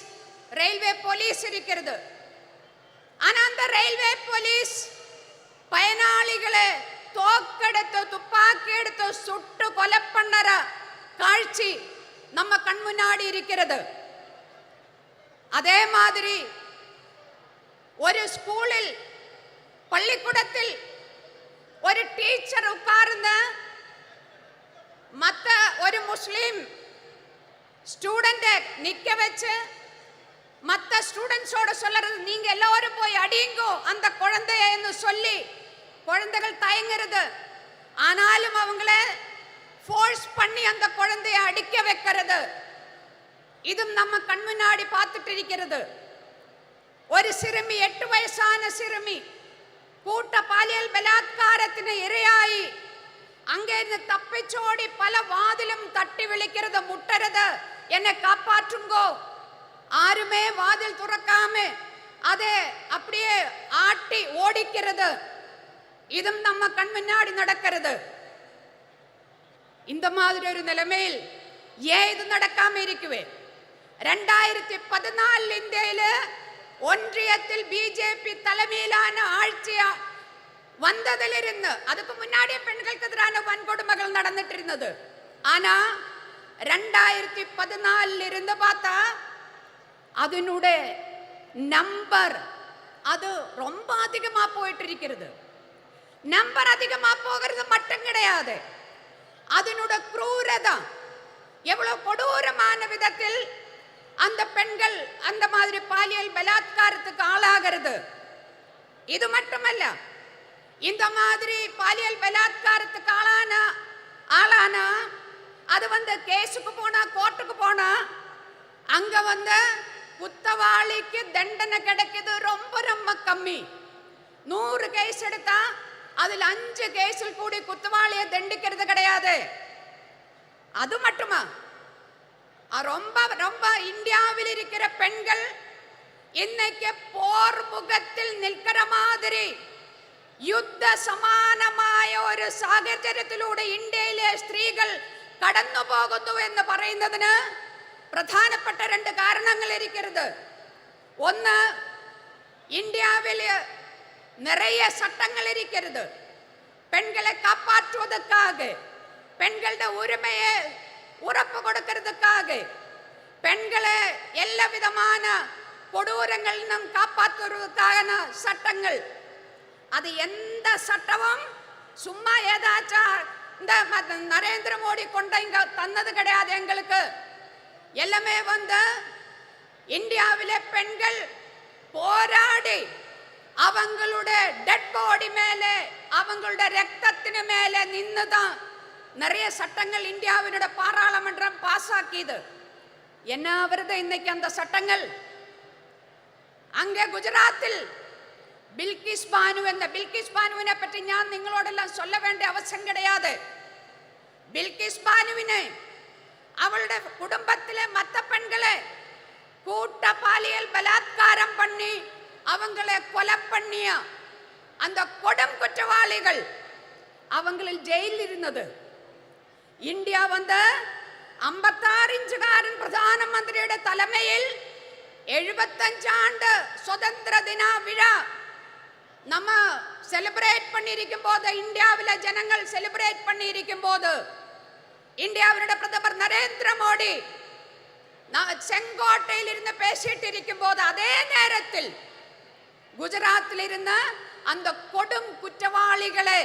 ரயில்வே போலீஸ் இருக்கிறது. ஆனா அந்த ரயில்வே போலீஸ் பயனாளிகளை தோக்கெடுத்து துப்பாக்கி எடுத்து சுட்டு கொலை பண்ணற காட்சி நம்ம கண் முன்னாடி இருக்கிறது. அதே மாதிரி ஒரு ஸ்கூலில், பள்ளிக்கூடத்தில் ஒரு டீச்சர் உட்கார்ந்த மத்த ஒரு முஸ்லிம் ஸ்டூடெண்ட் நிக்க வச்சு மத்த ஸ்டூடெண்ட்ஸோட சொல்றது, நீங்க எல்லாரும் போய் அடிங்கோ அந்த குழந்தைய சொல்லி குழந்தைகள் தயங்குறது. ஆனாலும் அவங்கள ஃபோர்ஸ் பண்ணி அந்த குழந்தைய அடிக்க வைக்கிறது. இதும் நம்ம கண் முன்னாடி பார்த்துட்டு இருக்கிறது. ஒரு சிறுமி, 8 வயசான சிறுமி கூட்ட பாலியல் பலாத்காரത്തിന് ഇരയായി அங்கிருந்து தப்பிச்சோடி பல வாதிலும் தட்டி விളിக்கிறது, முட்டறது, என்னை காப்பாற்றுங்கோ. ஆருமே வாதில் துறக்காம அதை அப்படியே ஆட்டி ஓடிக்கிறது. இதும் நம்ம கண் முன்னாடி நடக்கிறது. இந்த மாதிரி ஒரு நிலைமையில் ஏன் இது நடக்காம இருக்குவே? 2014 ഇന്ത്യയിൽ ஒன்றியத்தில் பிஜேபி தலைமையிலான ஆட்சி வந்ததிலிருந்து அதுக்கு முன்னாடியே பெண்களுக்கு எதிரான வன்கொடுமைகள் நடந்துட்டு இருந்தது. ஆனா 2014 இருந்து பார்த்தா அதனுடைய நம்பர் அது ரொம்ப அதிகமா போயிட்டு இருக்கிறது. நம்பர் அதிகமா போகிறது மட்டும் கிடையாது, அதனுடைய க்ரூரதா எவ்வளவு கொடூரமான விதத்தில் அந்த பெண்கள் அந்த மாதிரி பாலியல் பலாத்காரத்துக்கு ஆளாகிறது. இது மட்டுமல்ல, இந்த மாதிரி பாலியல் பலாத்காரத்துக்கு ஆளான அது கேஸுக்கு போனா, கோர்ட்டுக்கு போனா அங்க குத்தவாளிக்கு தண்டனை கிடைக்குது ரொம்ப ரொம்ப கம்மி. 100 கேஸ் எடுத்தா அதில் 5 கேஸில் கூடி குத்தவாளியை தண்டிக்கிறது கிடையாது. அது மட்டுமா, ரொம்ப ரொம்ப இந்தியாவில் இருக்கிற பெண்கள் இன்னைக்கு போர் முகத்தில் நிற்கிற மாதிரி யுத்த சமானമായ ഒരു സാഹചര്യത്തിലൂടെ ഇന്ത്യയിലെ സ്ത്രീകൾ കടന്നു പോകുന്നു എന്ന് പറയുന്നതിന് പ്രധാനപ്പെട്ട 2 കാരണങ്ങൾ ഇരിക്കുന്നത്. ഒന്ന്, ഇന്ത്യയിൽ നിറയെ சட்டங்கள் இருக்கிறது பெண்களை காப்பாற்றுவதற்காக, பெண்களுடைய உரிமையை உறப்பு கொடுக்கிறதுக்காக, பெண்களை எல்லா விதமான கொடூரங்களிலும் காப்பாற்றுவதற்கான சட்டங்கள். அது எந்த சட்டமும் சும்மா ஏதாச்சும் இந்த நரேந்திர மோடி கொண்டு இங்க தந்தது கிடையாது. எங்களுக்கு எல்லாமே இந்தியாவிலே பெண்கள் போராடி அவங்களுடைய டெட் பாடி மேலே, அவங்களுடைய ரத்தத்தின் மேலே நின்னுதான் நிறைய சட்டங்கள் இந்தியாவினுடைய பாராளுமன்றம் பாஸ் ஆக்கியது. என்ன வருது இன்னைக்கு அந்த சட்டங்கள்? அங்கே குஜராத்தில் பில்கிஸ் பானு என்ற பில்கிஸ் பானுவினை பற்றி நான் നിങ്ങളോടെല്ലാം சொல்ல வேண்டிய அவசியம் கிடையாது. பில்கிஸ் பானுவினை அவளுடைய குடும்பத்திலே மற்ற பெண்களை கூட்ட பாலியல் பலாத்காரம் பண்ணி அவங்களை கொலை பண்ணிய அந்த கொடும் குற்றவாளிகள் அவங்களில் ஜெயிலில் இருந்தது. இந்தியா 56 ഇഞ്ചുകാരൻ പ്രധാനമന്ത്രിയുടെ തലമയിൽ 75 ആണ്ട് സ്വതന്ത്ര ദിന വിഴ நம்ம செலிப்ரேட் பண்ணியிருக்கும் போது, இந்தியாவில ஜனங்கள் செலிப்ரேட் பண்ணியிருக்கும் போது, இந்தியாவினுடைய பிரதமர் நரேந்திர மோடி செங்கோட்டையில் இருந்து பேசிட்டு இருக்கும் போது, அதே நேரத்தில் குஜராத்தில் இருந்த அந்த கொடும் குற்றவாளிகளை,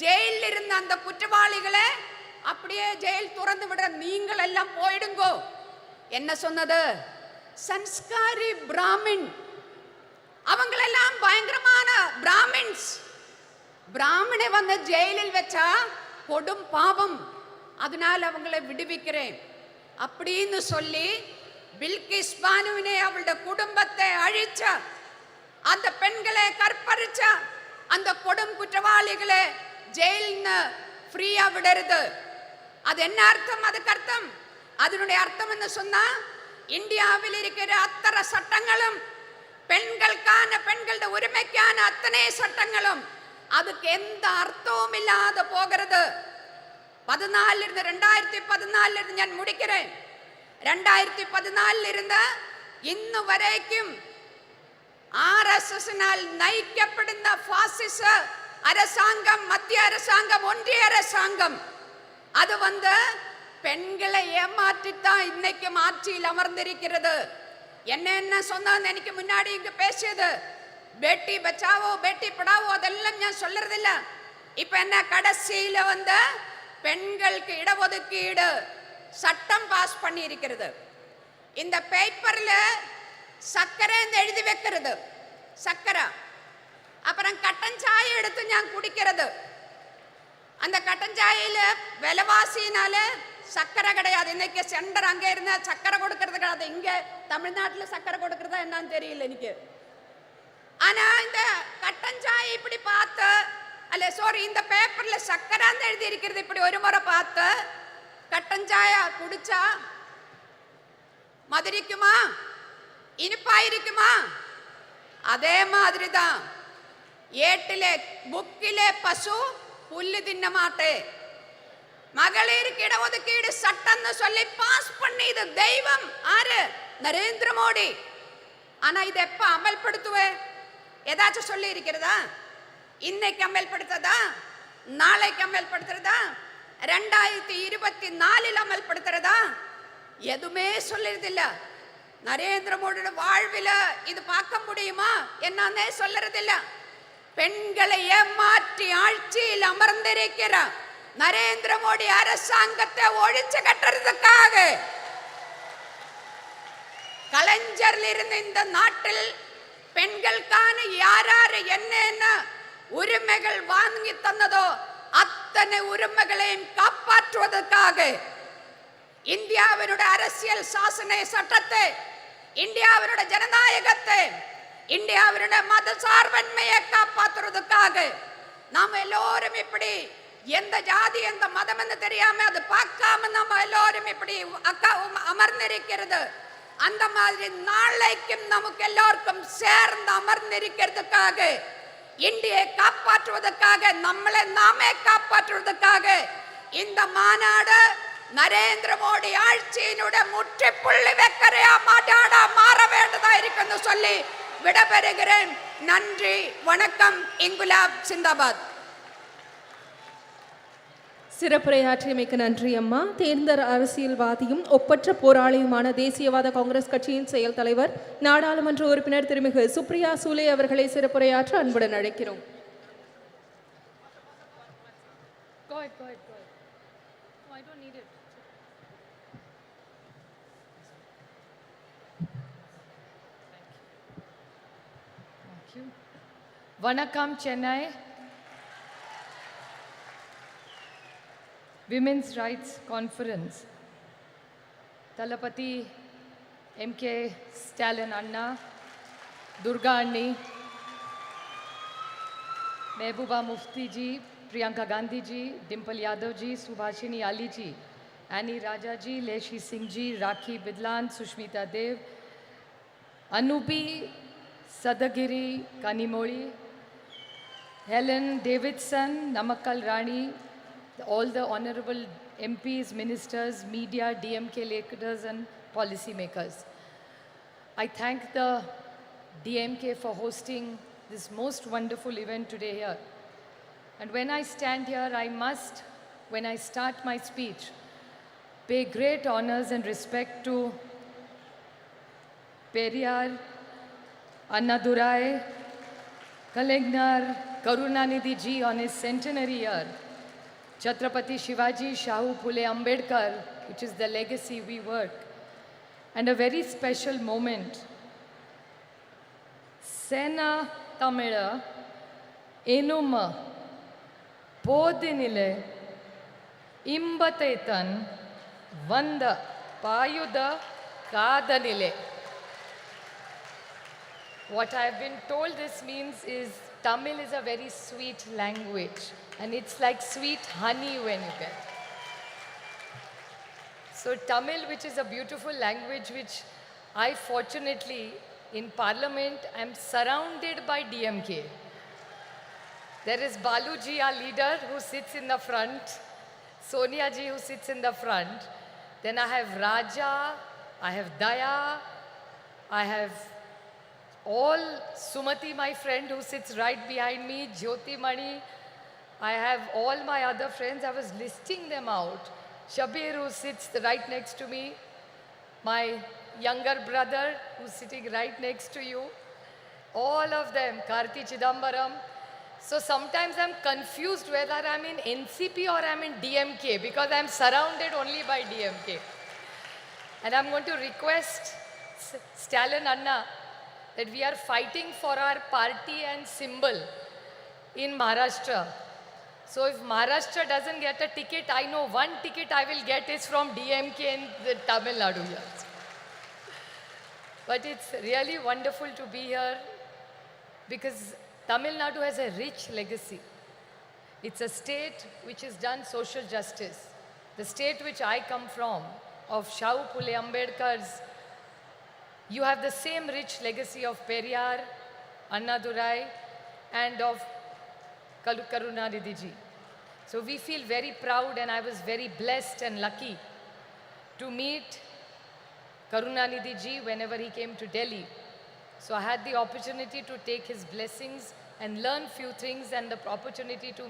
ஜெயிலில் இருந்த அந்த குற்றவாளிகளை அப்படியே ஜெயில் துறந்து விட, நீங்கள் எல்லாம் போயிடுங்கோ என்ன சொன்னது? சன்ஸ்காரி பிராமின், அவங்களெல்லாம் பயங்கரமான பிராமின்ஸ். பிராமணை ஜெயிலில் வச்சா கொடும் பாவம், அதனால் அவங்களை விடுவிக்கிறேன் அப்படின்னு சொல்லி பில்கிஸ் பானுவினை, அவளுடைய குடும்பத்தை அழிச்ச, அந்த பெண்களை கற்பழிச்ச அந்த கொடும் குற்றவாளிகளை ஜெயில்னு ஃப்ரீயா விடுறது. அது என்ன அர்த்தம்? அதுக்கு அர்த்தம், அதனுடைய அர்த்தம் என்ன சொன்னா, இந்தியாவில் இருக்கிற அத்தனை சட்டங்களும் பெண்களுக்கான, பெண்களுடைய உரிமைக்கான அத்தனை சட்டங்களும் அதுக்கு எந்த அர்த்தமும் இல்லாத போகிறது. 2014 இருந்து ഞാൻ முடிக்கிறேன். 2014 இருந்து ഇന്ന് വരേക്കും RSSனால் നയിക്കപ്പെടുന്ന ഫാസിസ அரசாங்கம், மத்திய அரசாங்கம், ஒன்றிய அரசாங்கம் அது பெண்களை ஏமாற்றித்தான் இன்னைக்கு ஆட்சியில் அமர்ந்திருக்கிறது. என்ன சொன்னான்னு எனக்கு முன்னாடி இங்க பேசியது, பேட்டி பச்சாவோ பேட்டி படாவோ அதெல்லாம் நான் சொல்றதில்ல. இப்ப என்ன கடைசியில பெண்களுக்கு இடஒதுக்கீடு சட்டம் பாஸ் பண்ணி இருக்கிறது. இந்த பேப்பர்ல சக்கரை எழுதி வைக்கிறது, சக்கரை. அப்புறம் கட்டன் சாயை எடுத்து நான் குடிக்கிறது. அந்த கட்டன் சாயில விலைவாசினால சக்கரை கிடையாது. இன்னைக்கு சென்டர் அங்கே இருந்தா சக்கரை கொடுக்கறது கிடையாது. இங்க தமிழ்நாட்டில் சக்கரை கொடுக்கறதா என்னன்னு தெரியல எனக்கு. ஆனா இந்த கட்டன் சாய் இப்படி பார்த்து, அல்ல சாரி, இந்த பேப்பர்ல சக்கரான்னு எழுதி இருக்கிறது இப்படி ஒரு முறை பார்த்து கட்டன் சாயா குடிச்சா மதுரிக்குமா, இனிப்பாயிருக்குமா? அதே மாதிரி தான் ஏட்டிலே புக்கிலே பசு புல்லு தின்ன மாட்டே. மகளிருக்கு இடஒதுக்கீடு சட்டம்னு சொல்லி பாஸ் பண்ணிது தெய்வம் ஆறு? நரேந்திர மோடி. ஆனா இது எப்ப அமல்படுத்துவே? ஏதாச்சும் சொல்லி இருக்கிறதா? இன்னைக்கு அமல்படுத்ததா? நாளைக்கு அமல்படுத்துறதா? 2024 அமல்படுத்துறதா? எதுவுமே சொல்லுறதில்ல. நரேந்திர மோடியோட வாழ்வில் இது பார்க்க முடியுமா என்னன்னே சொல்லுறதில்ல. பெண்களை ஏமாற்றி ஆட்சியில் அமர்ந்திருக்கிற நரேந்திர மோடி அரசாங்கத்தை ஒழிச்சு கட்டுறதுக்காக கலைஞர்ல இருந்த இந்த நாட்டில் பெண்களுக்கான யாராரு என்ன உரிமைகள் வாங்கி தந்ததோ அத்தனை உரிமைகளையும் காப்பாற்றுவதற்காக இந்தியாவினுடைய அரசியல் சாசன சட்டத்தை, இந்தியாவினுடைய ஜனநாயகத்தை, இந்தியாவினுடைய மத சார்பன்மையை காப்பாற்றுவதற்காக நாம் எல்லோரும் இப்படி எந்த ஜாதி எந்த மதம் என்று தெரியாம அது பார்க்காம நம்ம எல்லோரும் இப்படி அமர்ந்திருக்கிறது. அந்த மாதிரி நாளைக்கும் நமக்கு எல்லோருக்கும் சேர்ந்து அமர்ந்திருக்கிறதுக்காக, இந்தியை காப்பாற்றுவதற்காக, நம்மளை நாமே காப்பாற்றுவதற்காக இந்த மாநாடு நரேந்திர மோடி ஆட்சியினுடைய முற்றுப்புள்ளி வைக்கிறையா மாநாடா மாற வேண்டதா இருக்குன்னு சொல்லி விடைபெறுகிறேன். நன்றி, வணக்கம். இன்குலாப் சிந்தாபாத். சிறப்புரையாற்றியமைக்கு நன்றி அம்மா. தேர்ந்த அரசியல்வாதியும் ஒப்பற்ற போராளியுமான தேசியவாத காங்கிரஸ் கட்சியின் செயல் தலைவர் நாடாளுமன்ற உறுப்பினர் திருமிகு சுப்ரியா சூலே அவர்களை சிறப்புரையாற்ற அன்புடன் அழைக்கிறோம். Vanakkam Chennai. Women's Rights Conference. Talapati MK Stalin Anna, Durga Anni, Mehbooba Mufti ji, Priyanka Gandhi ji, Dimple Yadav ji, Subhashini Ali ji, Annie Raja ji, Leshi Singh ji, Rakhi Bidlan, Sushmita Dev, Anubi Sadagiri Kanimoli, Helen Davidson, Namakkal Rani, all the honorable MPs, ministers, media, DMK leaders and policy makers. I thank the DMK for hosting this most wonderful event today here. And when I stand here, I must, when I start my speech, pay great honors and respect to Periyar, Annadurai, Kalingnar, Karunanidhi ji on his centenary year, Chhatrapati Shivaji Shahu Phule Ambedkar, which is the legacy we work, and a very special moment. Sena Tamila Enuma Podinile Imbatetan Vanda Payuda Kadanile. What I have been told this means is Tamil is a very sweet language and it's like sweet honey when you get. So Tamil, which is a beautiful language, which I fortunately in Parliament am surrounded by DMK. There is Baluji, our leader, who sits in the front, Sonia ji who sits in the front. Then I have Raja, I have Daya, I have all Sumati, my friend, who sits right behind me, Jyoti Mani. I have all my other friends. I was listing them out. Shabir, who sits right next to me. My younger brother, who's sitting right next to you. All of them. Karti Chidambaram. So sometimes I'm confused whether I'm in NCP or I'm in DMK because I'm surrounded only by DMK. And I'm going to request Stalin Anna that we are fighting for our party and symbol in Maharashtra. So if Maharashtra doesn't get a ticket, I know one ticket I will get is from DMK in the Tamil Nadu here. But it's really wonderful to be here because Tamil Nadu has a rich legacy. It's a state which has done social justice. The state which I come from, of Shahu Phule Ambedkar's, you have the same rich legacy of Periyar, Annadurai, and of Karunanidhi ji. So we feel very proud, and I was very blessed and lucky to meet Karunanidhi ji whenever he came to Delhi. So I had the opportunity to take his blessings and learn few things, and the opportunity to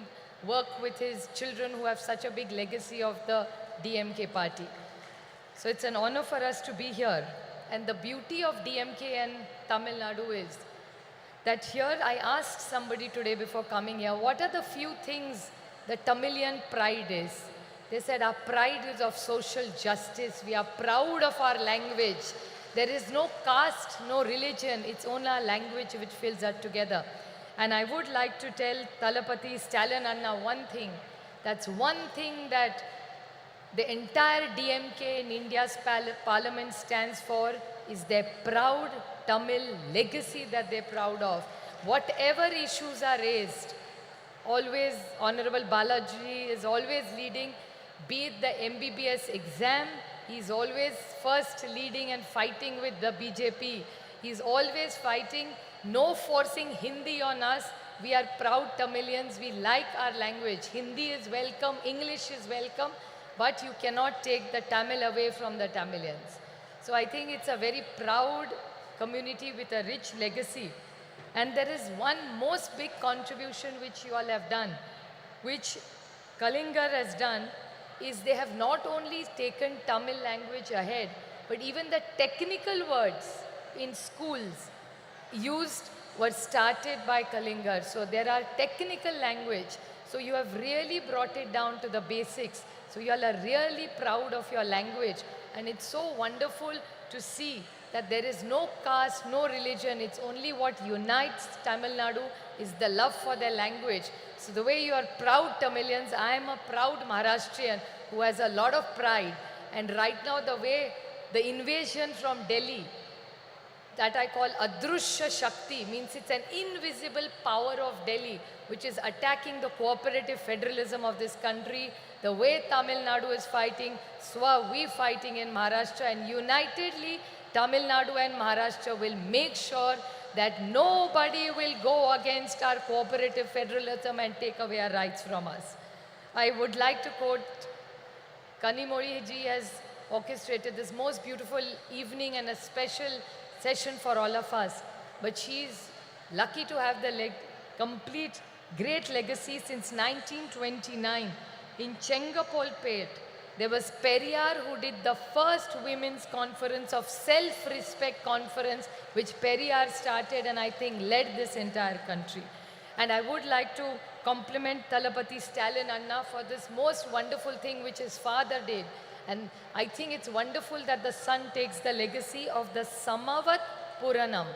work with his children who have such a big legacy of the DMK party. So it's an honor for us to be here. And the beauty of DMK and Tamil Nadu is that here I asked somebody today before coming here, what are the few things the Tamilian pride is? They said our pride is of social justice. We are proud of our language. There is no caste, no religion. It's only our language which fills us together. And I would like to tell Talapati Stalin Anna one thing. That's one thing that the entire DMK in India's parliament stands for, is their proud Tamil legacy that they're proud of. Whatever issues are raised, always Honorable Balaji is always leading, be it the MBBS exam, he's always first leading and fighting with the BJP. He's always fighting, no forcing Hindi on us. We are proud Tamilians, we like our language. Hindi is welcome, English is welcome, but you cannot take the Tamil away from the Tamilians. So I think it's a very proud community with a rich legacy. And there is one most big contribution which you all have done, which Kalingar has done, is they have not only taken Tamil language ahead, but even the technical words in schools used were started by Kalingar. So there are technical language. So you have really brought it down to the basics. So you all are really proud of your language. And it's so wonderful to see that there is no caste, no religion. It's only what unites Tamil Nadu is the love for their language. So the way you are proud Tamilians, I am a proud Maharashtrian who has a lot of pride. And right now the way the invasion from Delhi, that I call Adrushya Shakti, means it's an invisible power of Delhi which is attacking the cooperative federalism of this country. The way Tamil Nadu is fighting, so are we fighting in Maharashtra, and unitedly Tamil Nadu and Maharashtra will make sure that nobody will go against our cooperative federalism and take away our rights from us. I would like to quote Kanimozhi ji has orchestrated this most beautiful evening and a special session for all of us. But she is lucky to have the complete great legacy since 1929. In Chengapolpet, there was Periyar who did the first women's conference of self-respect conference, which Periyar started and I think led this entire country. And I would like to compliment Talapati Stalin Anna for this most wonderful thing which his father did. And I think it's wonderful that the son takes the legacy of the Samavat Puranam,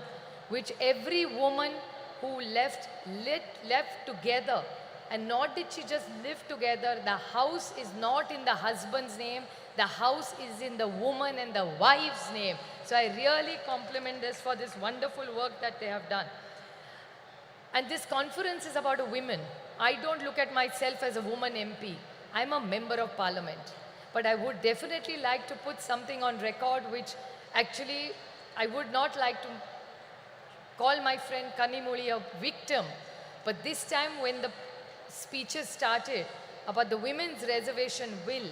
which every woman who left together. And not did she just live together, the house is not in the husband's name, the house is in the woman and the wife's name. So I really compliment this for this wonderful work that they have done. And this conference is about a women. I don't look at myself as a woman MP. I'm a member of parliament. But I would definitely like to put something on record which actually I would not like to call my friend Kanimozhi a victim. But this time when the speeches started about the women's reservation bill,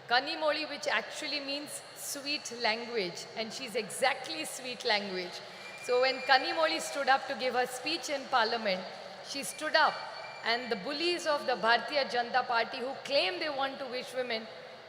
Kanimozhi, which actually means sweet language, and she's exactly sweet language. So when Kanimozhi stood up to give her speech in parliament, she stood up and the bullies of the Bharatiya Janata Party who claim they want to wish women,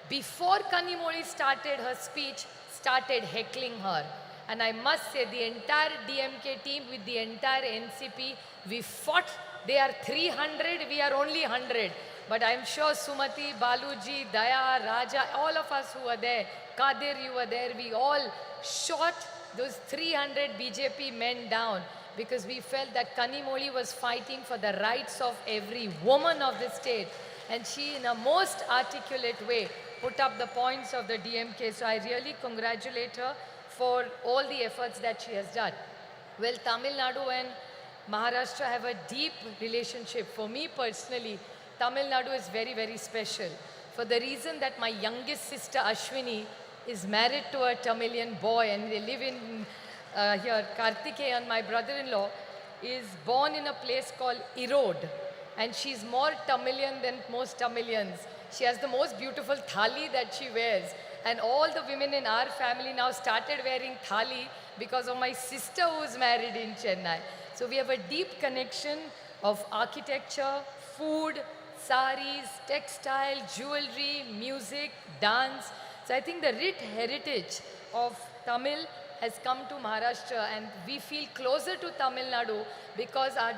before Kanimozhi started her speech, started heckling her. And I must say the entire DMK team with the entire NCP, we fought. They are 300, we are only 100. But I'm sure Sumati, Baluji, Daya, Raja, all of us who were there, Kadir, you were there, we all shot those 300 BJP men down because we felt that Kanimoli was fighting for the rights of every woman of the state. And she, in a most articulate way, put up the points of the DMK. So I really congratulate her for all the efforts that she has done. Well, Tamil Nadu and Maharashtra have a deep relationship. For me personally, Tamil Nadu is very, very special. For the reason that my youngest sister Ashwini is married to a Tamilian boy and they live in here. Kartikeyan, my brother-in-law, is born in a place called Erode. And she's more Tamilian than most Tamilians. She has the most beautiful thali that she wears. And all the women in our family now started wearing thali because of my sister who's married in Chennai. So we have a deep connection of architecture, food, saris, textile, jewelry, music, dance. So I think the rich heritage of Tamil has come to Maharashtra and we feel closer to Tamil Nadu because our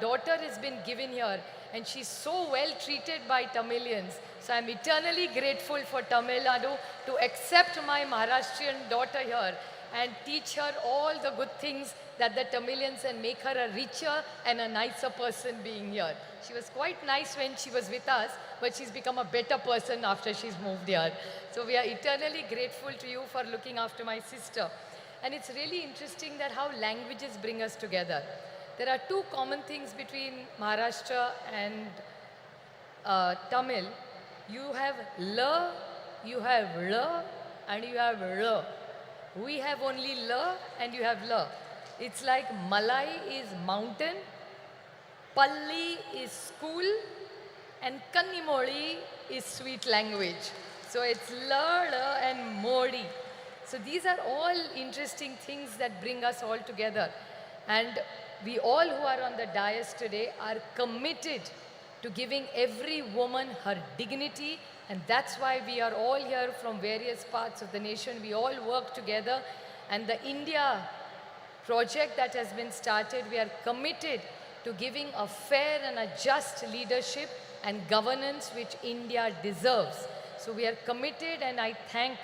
daughter has been given here and she's so well treated by Tamilians. So I'm eternally grateful for Tamil Nadu to accept my Maharashtrian daughter here and teach her all the good things that the Tamilians and make her a richer and a nicer person being here. She was quite nice when she was with us, but she's become a better person after she's moved here. So we are eternally grateful to you for looking after my sister. And it's really interesting that how languages bring us together. There are two common things between Maharashtra and Tamil. You have L, you have L, and you have L. We have only L and you have L. It's like Malai is mountain, Palli is school, and Kannimoli is sweet language. So it's L, L, and Modi. So these are all interesting things that bring us all together. And we all who are on the dais today are committed to giving every woman her dignity, and that's why we are all here from various parts of the nation. We all work together, and the India project that has been started, we are committed to giving a fair and a just leadership and governance which India deserves. So we are committed, and I thank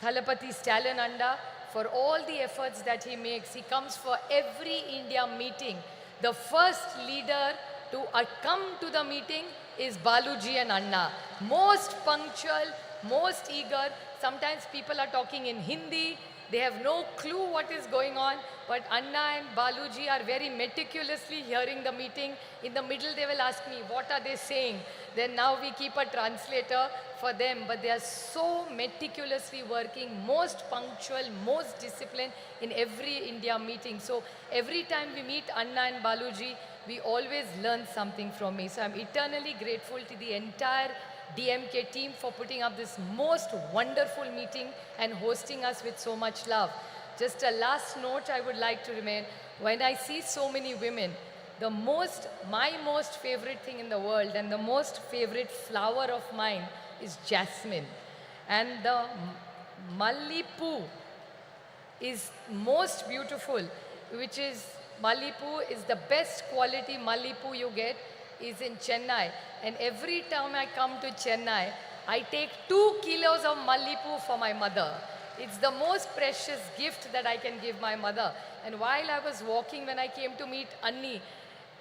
Thalapathy Stalin Anda for all the efforts that he makes. He comes for every India meeting. The first leader to come to the meeting is Baluji and Anna. Most punctual, most eager. Sometimes people are talking in Hindi. They have no clue what is going on. But Anna and Baluji are very meticulously hearing the meeting. In the middle, they will ask me, what are they saying? Then now we keep a translator for them. But they are so meticulously working, most punctual, most disciplined in every India meeting. So every time we meet Anna and Baluji, we always learn something from me. So I'm eternally grateful to the entire DMK team for putting up this most wonderful meeting and hosting us with so much love. Just a last note I would like to remain. When I see so many women, my most favorite thing in the world and the most favorite flower of mine is jasmine. And the Mallipu is most beautiful, which is Mallipu is the best quality Mallipu you get is in Chennai. And every time I come to Chennai, I take 2 kilos of Mallipu for my mother. It's the most precious gift that I can give my mother. And while I was walking, when I came to meet Anni,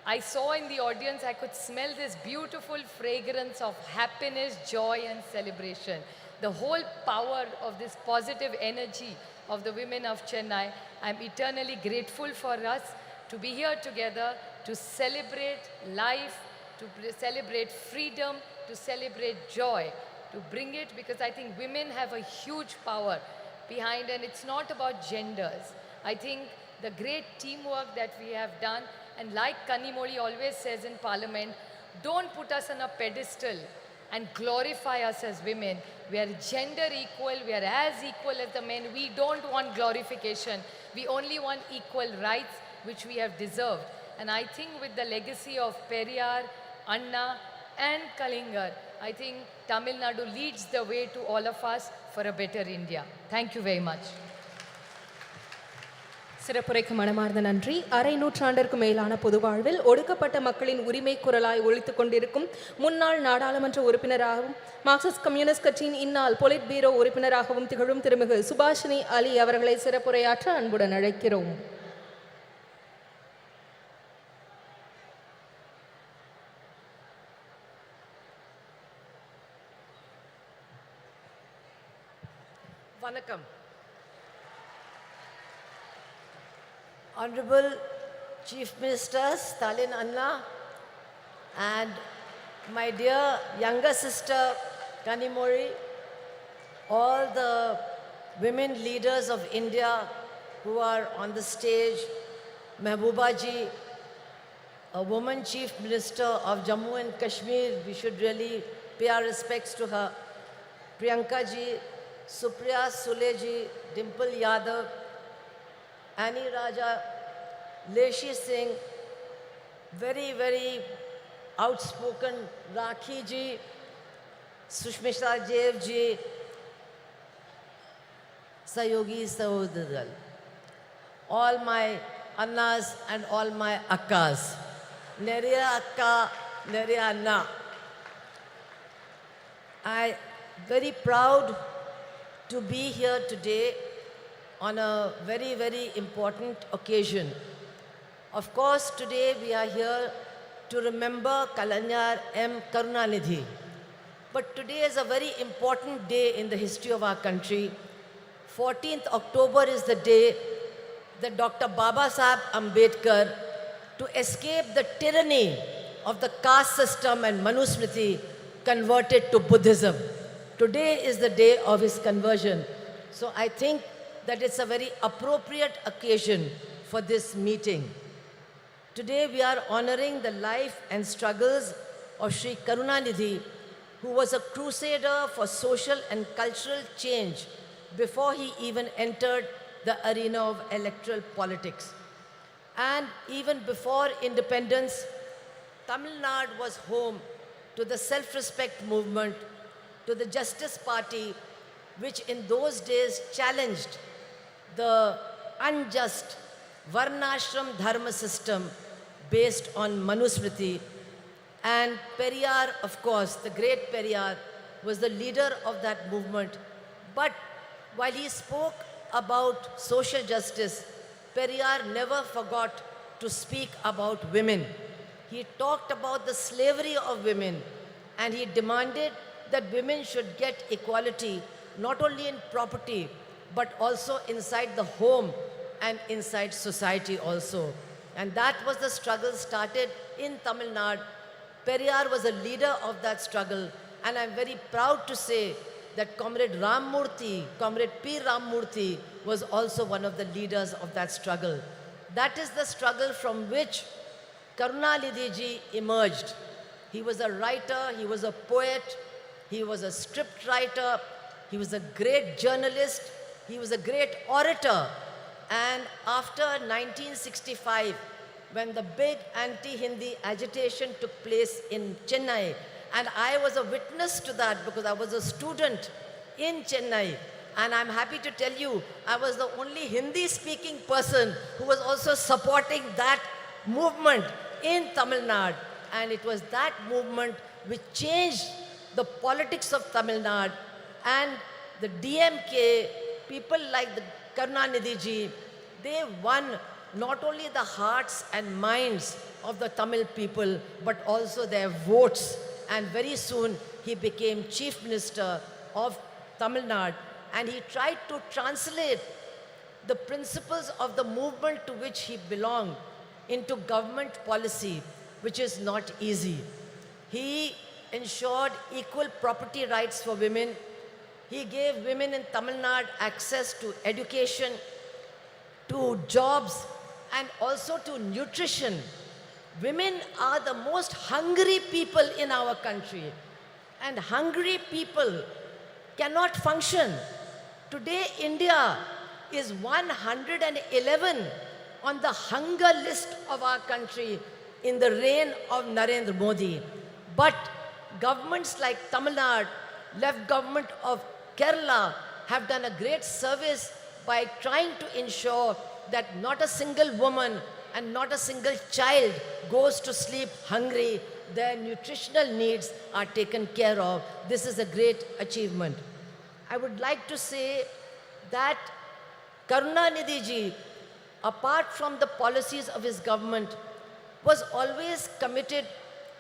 I saw in the audience, I could smell this beautiful fragrance of happiness, joy, and celebration. The whole power of this positive energy of the women of Chennai. I'm eternally grateful for us to be here together, to celebrate life, to celebrate freedom, to celebrate joy, to bring it, because I think women have a huge power behind, and it's not about genders. I think the great teamwork that we have done, and like Kannimoli always says in Parliament, don't put us on a pedestal and glorify us as women. We are gender equal, we are as equal as the men. We don't want glorification. We only want equal rights, which we have deserved. And I think with the legacy of Periyar, Anna, and Kalingar, I think Tamil Nadu leads the way to all of us for a better India. Thank you very much. சிறப்புரைக்கு மனமார்ந்த நன்றி. அரை நூற்றாண்டிற்கு மேலான பொது வாழ்வில் ஒடுக்கப்பட்ட மக்களின் உரிமை குரலாய் ஒலித்துக் கொண்டிருக்கும் முன்னாள் நாடாளுமன்ற உறுப்பினராகவும் மார்க்சிஸ்ட் கம்யூனிஸ்ட் கட்சியின் இந்நாள் பொலிட் பீரோ உறுப்பினராகவும் திகழும் திருமிகு சுபாஷினி அலி அவர்களை சிறப்புரையாற்ற அன்புடன் அழைக்கிறோம். Vanakkam. Honorable Chief Minister Stalin Anna and my dear younger sister Kanimori, all the women leaders of India who are on the stage, Mehbooba ji, a woman Chief Minister of Jammu and Kashmir, we should really pay our respects to her, Priyanka ji, Supriya Sule ji, Dimple Yadav, Annie Raja, Leshi Singh, very, very outspoken Rakhi ji, Sushmita Dev ji, Sayogi Sahodadal, all my Annas and all my Akkas, Neriya Akka, Neriya Anna. I very proud to be here today on a very, very important occasion. Of course, today we are here to remember Kalanyar M. Karunanidhi. But today is a very important day in the history of our country. 14th October is the day that Dr. Baba Saheb Ambedkar, to escape the tyranny of the caste system and Manusmriti, converted to Buddhism. Today is the day of his conversion. So I think that it's a very appropriate occasion for this meeting. Today we are honoring the life and struggles of Sri Karunanidhi, who was a crusader for social and cultural change before he even entered the arena of electoral politics. And even before independence, Tamil Nadu was home to the self-respect movement, to the Justice Party, which in those days challenged the unjust Varnashram Dharma system based on Manusmriti. And Periyar, of course, the great Periyar, was the leader of that movement. But while he spoke about social justice, Periyar never forgot to speak about women. He talked about the slavery of women, and he demanded that women should get equality not only in property but also inside the home and inside society also. And that was the struggle started in Tamil Nadu. Periyar was a leader of that struggle, and I'm very proud to say that Comrade Ramamurthy, Comrade P. Ramamurthy was also one of the leaders of that struggle. That is the struggle from which Karunanidhi ji emerged. He was a writer, he was a poet, he was a script writer, he was a great journalist, he was a great orator. And after 1965, when the big anti-Hindi agitation took place in Chennai, and I was a witness to that because I was a student in Chennai, and I'm happy to tell you, I was the only Hindi-speaking person who was also supporting that movement in Tamil Nadu. And it was that movement which changed the politics of Tamil Nadu, and the DMK, people like the Karunanidhi ji, they won not only the hearts and minds of the Tamil people, but also their votes. And very soon he became Chief Minister of Tamil Nadu, and he tried to translate the principles of the movement to which he belonged into government policy, which is not easy. He ensured equal property rights for women. He gave women in Tamil Nadu access to education, to jobs, and also to nutrition. Women are the most hungry people in our country, and hungry people cannot function. Today, India is 111 on the hunger list of our country in the reign of Narendra Modi. But governments like Tamil Nadu, left government of Kerala have done a great service by trying to ensure that not a single woman and not a single child goes to sleep hungry. Their nutritional needs are taken care of. This is a great achievement. I would like to say that Karunanidhi ji, apart from the policies of his government, was always committed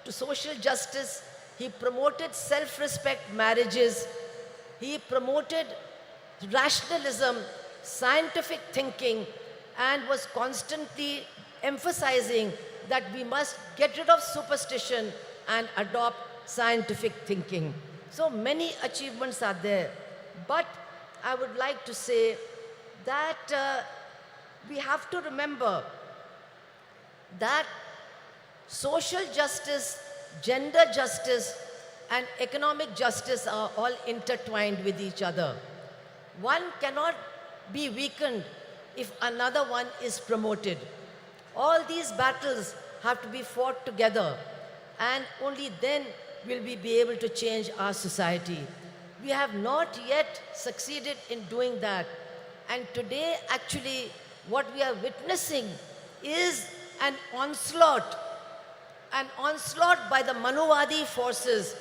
to social justice. He promoted self-respect marriages. He promoted rationalism, scientific thinking, and was constantly emphasizing that we must get rid of superstition and adopt scientific thinking. So many achievements are there. But I would like to say that we have to remember that social justice, gender justice, and economic justice are all intertwined with each other. One cannot be weakened if another one is promoted. All these battles have to be fought together, and only then will we be able to change our society. We have not yet succeeded in doing that. And today, actually, what we are witnessing is an onslaught by the Manuvadi forces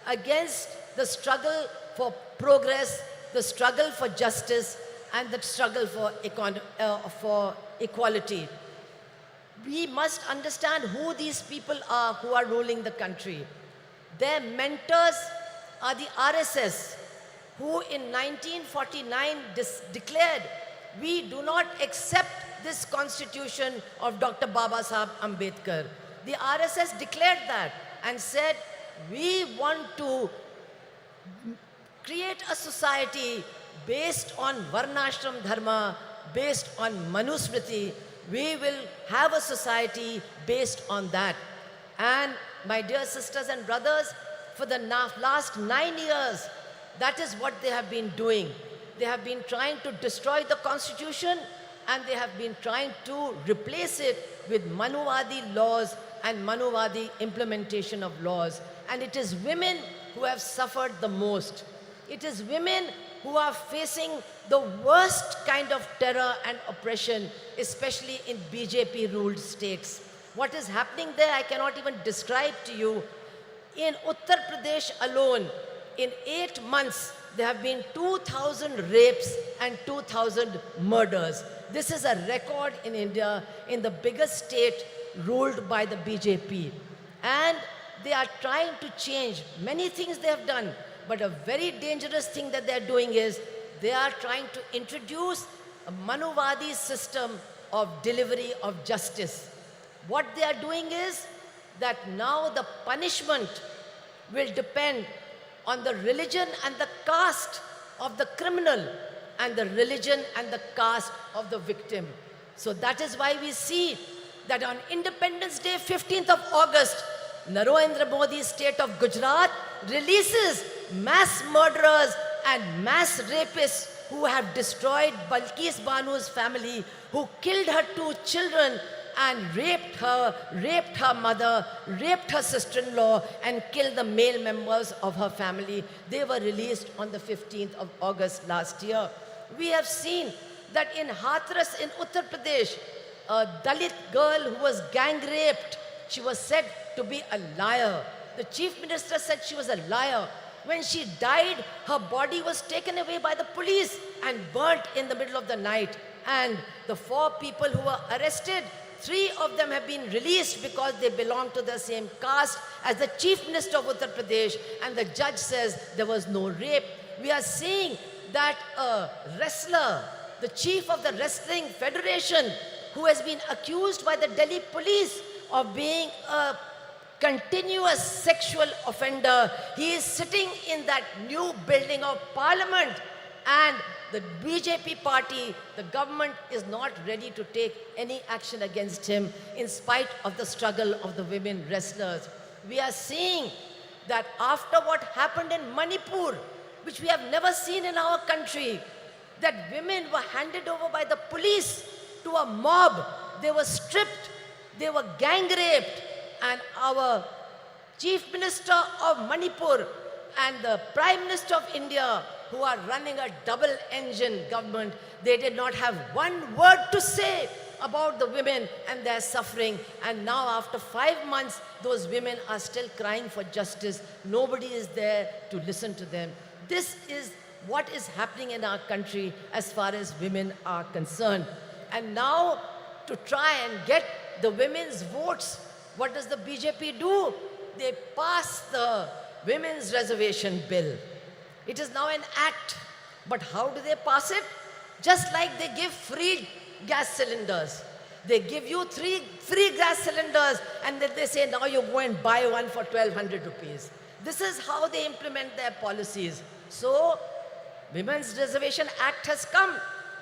against the struggle for progress, the struggle for justice, and the struggle for equality. We must understand who these people are who are ruling the country. Their mentors are the RSS, who in 1949 declared, we do not accept this constitution of Dr. Baba Saheb Ambedkar. The RSS declared that and said, we want to create a society based on Varnashram Dharma, based on Manusmriti. We will have a society based on that. And my dear sisters and brothers, for the last 9 years, that is what they have been doing. They have been trying to destroy the constitution, and they have been trying to replace it with Manuvadi laws and Manuvadi implementation of laws. And it is women who have suffered the most. It is women who are facing the worst kind of terror and oppression, especially in BJP-ruled states. What is happening there, I cannot even describe to you. In Uttar Pradesh alone, in 8 months, there have been 2,000 rapes and 2,000 murders. This is a record in India, in the biggest state ruled by the BJP. And they are trying to change many things they have done, but a very dangerous thing that they're doing is they are trying to introduce a Manuvadi system of delivery of justice. What they are doing is that now the punishment will depend on the religion and the caste of the criminal and the religion and the caste of the victim. So that is why we see that on Independence Day, 15th of August, Narendra Modi's state of Gujarat releases mass murderers and mass rapists who have destroyed Balkis Banu's family, who killed her 2 children and raped her mother, raped her sister-in-law, and killed the male members of her family. They were released on the 15th of August last year. We have seen that in Hathras in Uttar Pradesh, a Dalit girl who was gang raped, she was said to be a liar. The chief minister said she was a liar. When she died, her body was taken away by the police and burnt in the middle of the night. And the 4 people who were arrested, 3 of them have been released because they belong to the same caste as the chief minister of Uttar Pradesh, and the judge says there was no rape. We are seeing that a wrestler, the chief of the Wrestling Federation, who has been accused by the Delhi police of being a continuous sexual offender, he is sitting in that new building of parliament, and the BJP party, the government, is not ready to take any action against him in spite of the struggle of the women wrestlers. We are seeing that after what happened in Manipur, which we have never seen in our country, that women were handed over by the police to a mob. They were stripped, they were gang raped, and our Chief Minister of Manipur and the Prime Minister of India who are running a double-engine government, they did not have one word to say about the women and their suffering. And now after 5 months, those women are still crying for justice. Nobody is there to listen to them. This is what is happening in our country as far as women are concerned. And now to try and get the women's votes, what does the BJP do? They pass the Women's Reservation Bill. It is now an act. But how do they pass it? Just like they give free gas cylinders. They give you three free gas cylinders and then they say now you go and buy one for 1,200 rupees. This is how they implement their policies. So, Women's Reservation Act has come.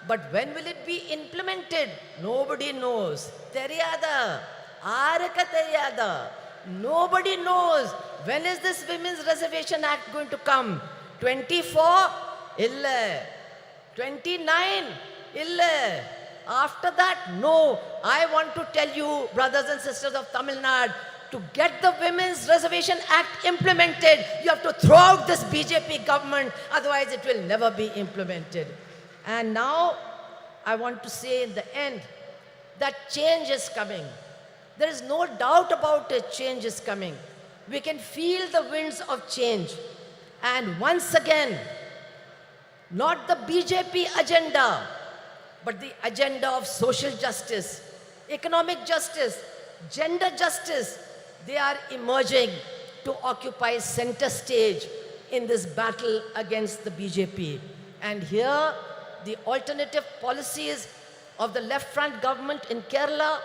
But when will it be implemented? Nobody knows. Teriyada. Araka teriyada. Nobody knows. When is this Women's Reservation Act going to come? 24? Illa. 29? Illa. After that, no. I want to tell you, brothers and sisters of Tamil Nadu, to get the Women's Reservation Act implemented, you have to throw out this BJP government, otherwise it will never be implemented. And now, I want to say in the end, that change is coming. There is no doubt about it, change is coming. We can feel the winds of change. And once again, not the BJP agenda, but the agenda of social justice, economic justice, gender justice, they are emerging to occupy center stage in this battle against the BJP. And here, the alternative policies of the left front government in Kerala,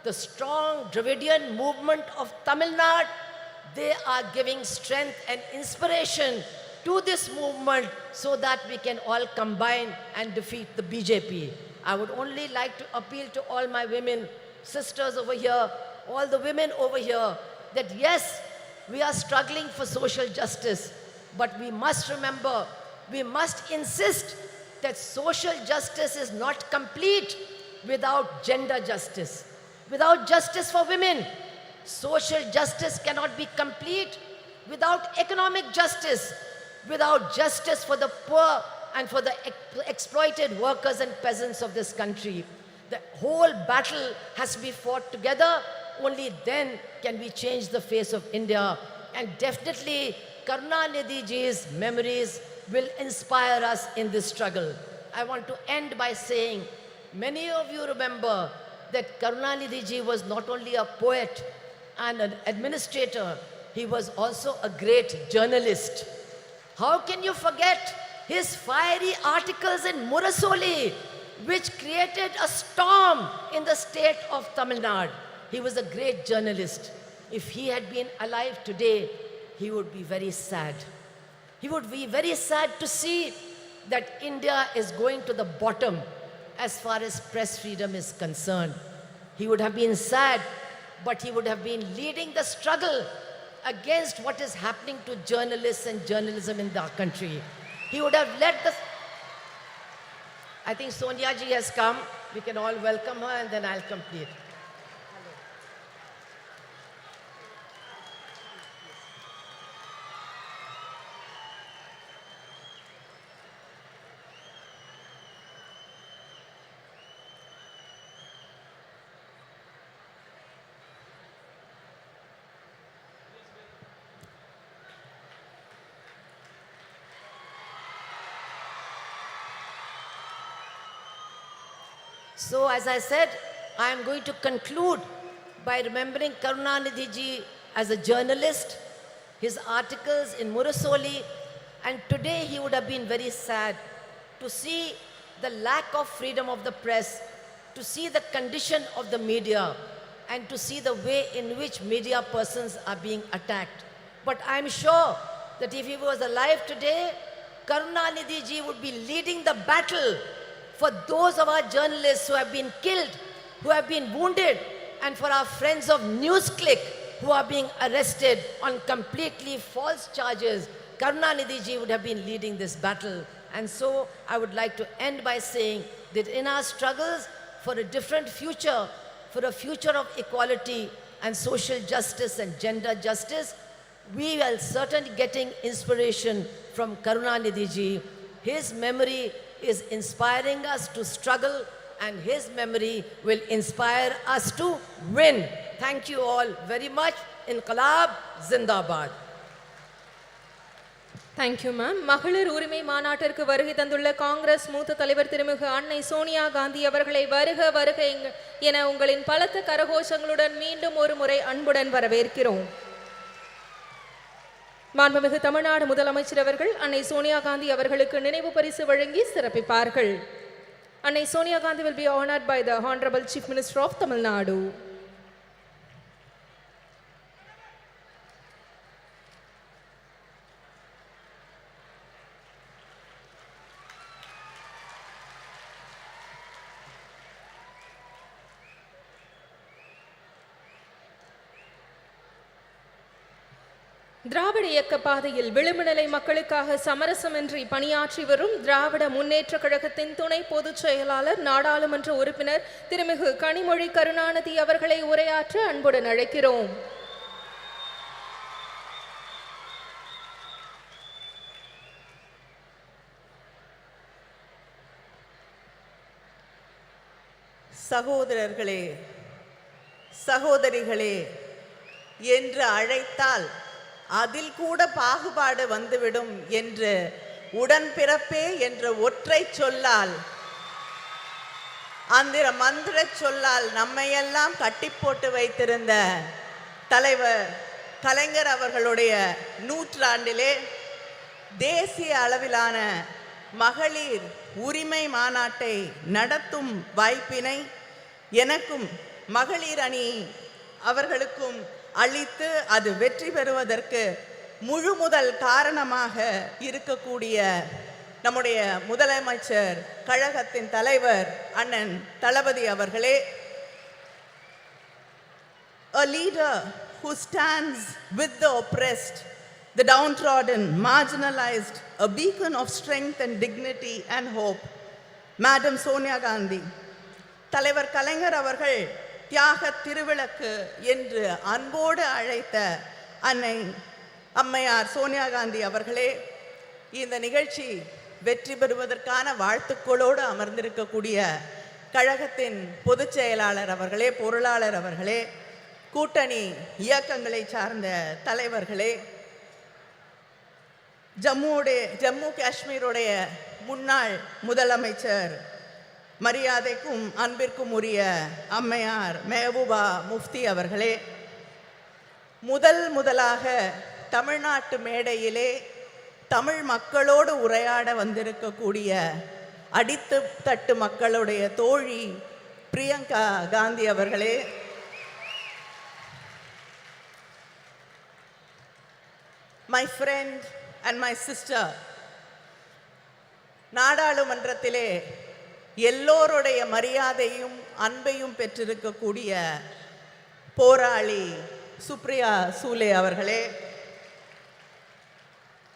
the strong Dravidian movement of Tamil Nadu, they are giving strength and inspiration to this movement so that we can all combine and defeat the BJP. I would only like to appeal to all my women, sisters over here, all the women over here, that yes, we are struggling for social justice, but we must remember, we must insist that social justice is not complete without gender justice, without justice for women. Social justice cannot be complete without economic justice, without justice for the poor and for the exploited workers and peasants of this country. The whole battle has to be fought together. Only then can we change the face of India. And definitely, Karunanidhi ji's memories will inspire us in this struggle. I want to end by saying, many of you remember that Karunanidhi ji was not only a poet and an administrator, he was also a great journalist. How can you forget his fiery articles in Murasoli, which created a storm in the state of Tamil Nadu? He was a great journalist. If he had been alive today, he would be very sad. He would be very sad to see that India is going to the bottom as far as press freedom is concerned. He would have been sad, but he would have been leading the struggle against what is happening to journalists and journalism in our country. He would have led the... I think Sonia ji has come. We can all welcome her and then I'll complete. So as I said, I am going to conclude by remembering Karunanidhi ji as a journalist, his articles in Murasoli, and today he would have been very sad to see the lack of freedom of the press, to see the condition of the media, and to see the way in which media persons are being attacked. But I'm sure that if he was alive today, Karunanidhi ji would be leading the battle for those of our journalists who have been killed, who have been wounded, and for our friends of NewsClick who are being arrested on completely false charges. Karunanidhi ji would have been leading this battle. And so I would like to end by saying that in our struggles for a different future, for a future of equality and social justice and gender justice, we are certainly getting inspiration from Karunanidhi ji. His memory is inspiring us to struggle, and his memory will inspire us to win. Thank you all very much. Inqilab Zindabad. Thank you ma'am. மகளிர் உரிமை மாநாட்டிற்கு வருகை தந்துள்ள காங்கிரஸ் மூத்த தலைவர் திருமிகு அன்னை சோனியா காந்தி அவர்களை வருக வருக என உங்களின் பலத்த கரகோஷங்களுடன் மீண்டும் ஒரு முறை அன்புடன் வரவேற்கிறோம். மாண்புமிகு தமிழ்நாடு முதலமைச்சர் அவர்கள் அன்னை சோனியா காந்தி அவர்களுக்கு நினைவு பரிசு வழங்கி சிறப்பிப்பார்கள். அன்னை Sonia Gandhi will be honored by the Honorable Chief Minister of Tamil Nadu. திராவிட இயக்க பாதையில் விளிம்புநிலை மக்களுக்காக சமரசமின்றி பணியாற்றி வரும் திராவிட முன்னேற்ற கழகத்தின் துணை பொதுச் செயலாளர் நாடாளுமன்ற உறுப்பினர் திருமிகு கனிமொழி கருணாநிதி அவர்களை உரையாற்ற அன்புடன் அழைக்கிறோம். சகோதரர்களே, சகோதரிகளே என்று அழைத்தால் அதில் கூட பாகுபாடு வந்துவிடும் என்று உடன்பிறப்பே என்ற ஒற்றை சொல்லால், அந்த மந்திர சொல்லால் நம்மையெல்லாம் கட்டி போட்டு வைத்திருந்த தலைவர் கலைஞர் அவர்களுடைய நூற்றாண்டிலே தேசிய அளவிலான மகளிர் உரிமை மாநாட்டை நடத்தும் வாய்ப்பினை எனக்கும் மகளிர் அணி அவர்களுக்கும் அளித்து அது வெற்றி பெறுவதற்கு முழு முதல் காரணமாக இருக்கக்கூடிய நம்முடைய முதலமைச்சர் கழகத்தின் தலைவர் அண்ணன் தளபதி அவர்களே, a leader who stands with the oppressed, the downtrodden, marginalized, a beacon of strength and dignity and hope, Madam Sonia Gandhi. தலைவர் கலைஞர் அவர்கள் தியாக திருவிளக்கு என்று அன்போடு அழைத்த அன்னை அம்மையார் சோனியா காந்தி அவர்களே, இந்த நிகழ்ச்சி வெற்றி பெறுவதற்கான வாழ்த்துக்களோடு அமர்ந்திருக்கக்கூடிய கழகத்தின் பொதுச் செயலாளர் அவர்களே, பொருளாளர் அவர்களே, கூட்டணி இயக்கங்களை சார்ந்த தலைவர்களே, ஜம்மு காஷ்மீருடைய முன்னாள் முதலமைச்சர் மரியாதைக்கும் அன்பிற்கும் உரிய அம்மையார் மெஹபூபா முஃப்தி அவர்களே, முதலாக தமிழ்நாட்டு மேடையிலே தமிழ் மக்களோடு உரையாட வந்திருக்கக்கூடிய அடித்து தட்டு மக்களுடைய தோழி பிரியங்கா காந்தி அவர்களே, my friend and my sister, நாடாளுமன்றத்திலே எல்லோருடைய மரியாதையும் அன்பையும் பெற்றிருக்கக்கூடிய போராளி சுப்ரியா சூலே அவர்களே,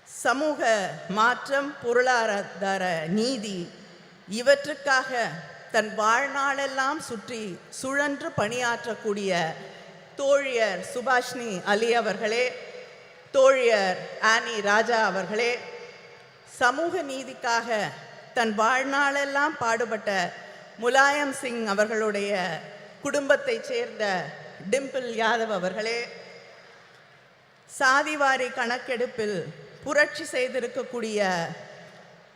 சமூக மாற்றம், பொருளாதார நீதி இவற்றுக்காக தன் வாழ்நாளெல்லாம் சுழன்று பணியாற்றக்கூடிய தோழியர் சுபாஷினி அலி அவர்களே, தோழியர் ஆனி ராஜா அவர்களே, சமூக நீதிக்காக தன் வாழ்நாளெல்லாம் பாடுபட்ட முலாயம் சிங் அவர்களுடைய குடும்பத்தைச் சேர்ந்த டிம்பிள் யாதவ் அவர்களே, சாதிவாரி கணக்கெடுப்பில் புரட்சி செய்திருக்கக்கூடிய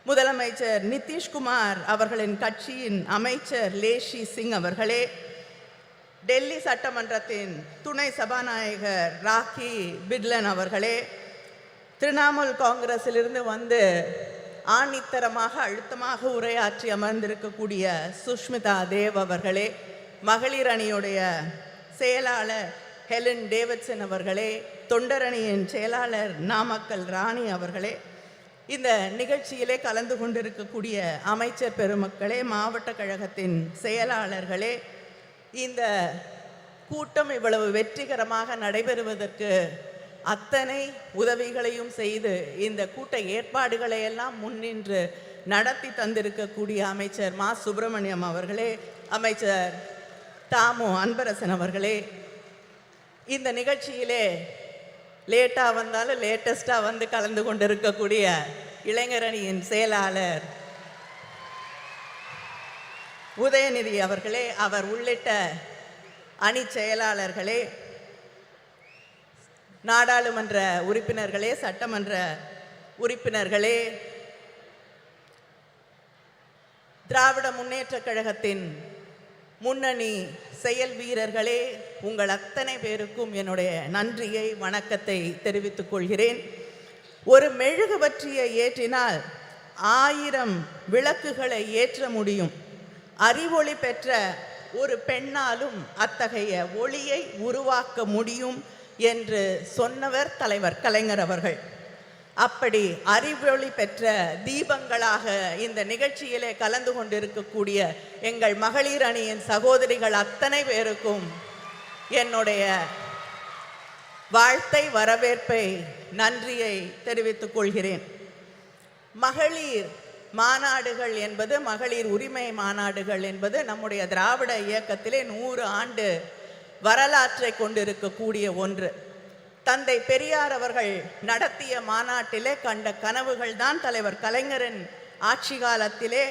முதலமைச்சர் நிதிஷ்குமார் அவர்களின் கட்சியின் அமைச்சர் லேஷி சிங் அவர்களே, டெல்லி சட்டமன்றத்தின் துணை சபாநாயகர் ராக்கி பிட்லன் அவர்களே, திரிணாமுல் காங்கிரஸிலிருந்து வந்து ஆணித்தரமாக அழுத்தமாக உரையாற்றி அமர்ந்திருக்கக்கூடிய சுஷ்மிதா தேவ் அவர்களே, மகளிர் அணியுடைய செயலாளர் ஹெலன் டேவிட்சன் அவர்களே, தொண்டரணியின் செயலாளர் நாமக்கல் ராணி அவர்களே, இந்த நிகழ்ச்சியிலே கலந்து கொண்டிருக்கக்கூடிய அமைச்சர் பெருமக்களே, மாவட்ட கழகத்தின் செயலாளர்களே, இந்த கூட்டம் இவ்வளவு வெற்றிகரமாக நடைபெறுவதற்கு அத்தனை உதவிகளையும் செய்து இந்த கூட்ட ஏற்பாடுகளை எல்லாம் முன்னின்று நடத்தி தந்திருக்கக்கூடிய அமைச்சர் மா சுப்பிரமணியம் அவர்களே, அமைச்சர் தாமு அன்பரசன் அவர்களே, இந்த நிகழ்ச்சியிலே லேட்டாக வந்தாலும் லேட்டஸ்ட்டாக வந்து கலந்து கொண்டிருக்கக்கூடிய இளைஞரணியின் செயலாளர் உதயநிதி அவர்களே, அவர் உள்ளிட்ட அணி செயலாளர்களே, நாடாளுமன்ற உறுப்பினர்களே, சட்டமன்ற உறுப்பினர்களே, திராவிட முன்னேற்றக் கழகத்தின் முன்னணி செயல் வீரர்களே, உங்கள் அத்தனை பேருக்கும் என்னுடைய நன்றியை, வணக்கத்தை தெரிவித்துக் கொள்கிறேன். ஒரு மெழுகுபற்றியை ஏற்றினால் 1000 விளக்குகளை ஏற்ற முடியும். அறிவொளி பெற்ற ஒரு பெண்ணாலும் அத்தகைய ஒளியை உருவாக்க முடியும் என்று சொன்னவர் தலைவர் கலைஞர் அவர்கள். அப்படி அறிவொளி பெற்ற தீபங்களாக இந்த நிகழ்ச்சியிலே கலந்து கொண்டிருக்கக்கூடிய எங்கள் மகளிர் அணியின் சகோதரிகள் அத்தனை பேருக்கும் என்னுடைய வாழ்த்தை, வரவேற்பை, நன்றியை தெரிவித்துக் கொள்கிறேன். மகளிர் மாநாடுகள் என்பது, மகளிர் உரிமை மாநாடுகள் என்பது நம்முடைய திராவிட இயக்கத்திலே 100 ஆண்டு வரலாற்றை கொண்டிருக்கக்கூடிய ஒன்று. தந்தை பெரியார் அவர்கள் நடத்திய மாநாட்டிலே கண்ட கனவுகள் தான் தலைவர் கலைஞரின் ஆட்சி காலத்திலே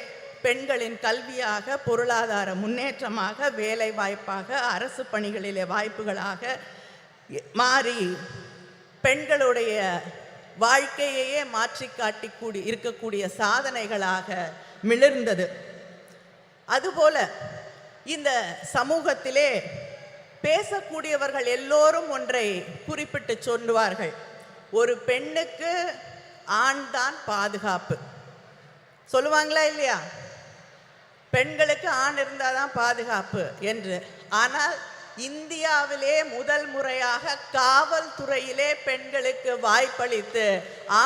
பெண்களின் கல்வியாக, பொருளாதார முன்னேற்றமாக, வேலை வாய்ப்பாக, அரசு பணிகளிலே வாய்ப்புகளாக மாறி பெண்களுடைய வாழ்க்கையையே மாற்றி காட்டி இருக்கக்கூடிய சாதனைகளாக மிளிர்ந்தது. அதுபோல இந்த சமூகத்திலே பேசக்கூடியவர்கள் எல்லோரும் ஒன்றை குறிப்பிட்டு சொல்லுவார்கள், ஒரு பெண்ணுக்கு ஆண் தான் பாதுகாப்பு. சொல்லுவாங்களா இல்லையா? பெண்களுக்கு ஆண் இருந்தால் தான் பாதுகாப்பு என்று. ஆனால் இந்தியாவிலே முதல் முறையாக காவல்துறையிலே பெண்களுக்கு வாய்ப்பளித்து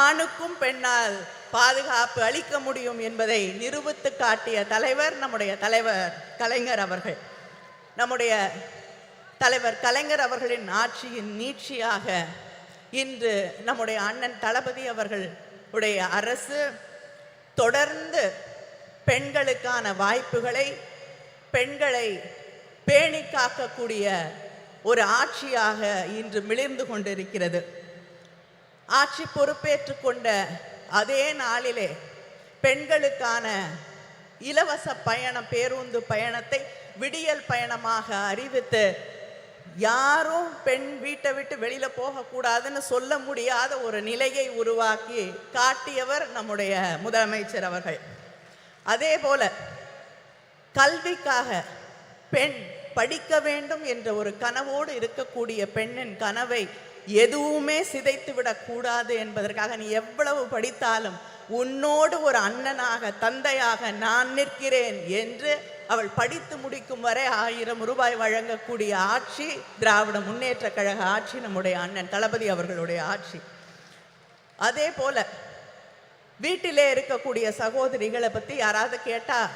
ஆணுக்கும் பெண்ணால் பாதுகாப்பு அளிக்க முடியும் என்பதை நிரூபித்து காட்டிய தலைவர் நம்முடைய தலைவர் கலைஞர் அவர்கள். நம்முடைய தலைவர் கலைஞர் அவர்களின் ஆட்சியின் நீட்சியாக இன்று நம்முடைய அண்ணன் தளபதி அவர்களுடைய அரசு தொடர்ந்து பெண்களுக்கான வாய்ப்புகளை, பெண்களை பேணி காக்கக்கூடிய ஒரு ஆட்சியாக இன்று மிளிர்ந்து கொண்டிருக்கிறது. ஆட்சி பொறுப்பேற்று கொண்ட அதே நாளிலே பெண்களுக்கான இலவச பயணம், பேருந்து பயணத்தை விடியல் பயணமாக அறிவித்து யாரும் பெண் வீட்டை விட்டு வெளியில போகக்கூடாதுன்னு சொல்ல முடியாத ஒரு நிலையை உருவாக்கி காட்டியவர் நம்முடைய முதலமைச்சர் அவர்கள். அதே போல கல்விக்காக பெண் படிக்க வேண்டும் என்ற ஒரு கனவோடு இருக்கக்கூடிய பெண்ணின் கனவை எதுவுமே சிதைத்து விடக்கூடாது என்பதற்காக நீ எவ்வளவு படித்தாலும் உன்னோடு ஒரு அண்ணனாக, தந்தையாக நான் நிற்கிறேன் என்று அவள் படித்து முடிக்கும் வரை 1000 ரூபாய் வழங்கக்கூடிய ஆட்சி திராவிட முன்னேற்ற கழக ஆட்சி, நம்முடைய அண்ணன் தளபதி அவர்களுடைய ஆட்சி. அதே போல வீட்டிலே இருக்கக்கூடிய சகோதரிகளை பற்றி யாராவது கேட்டால்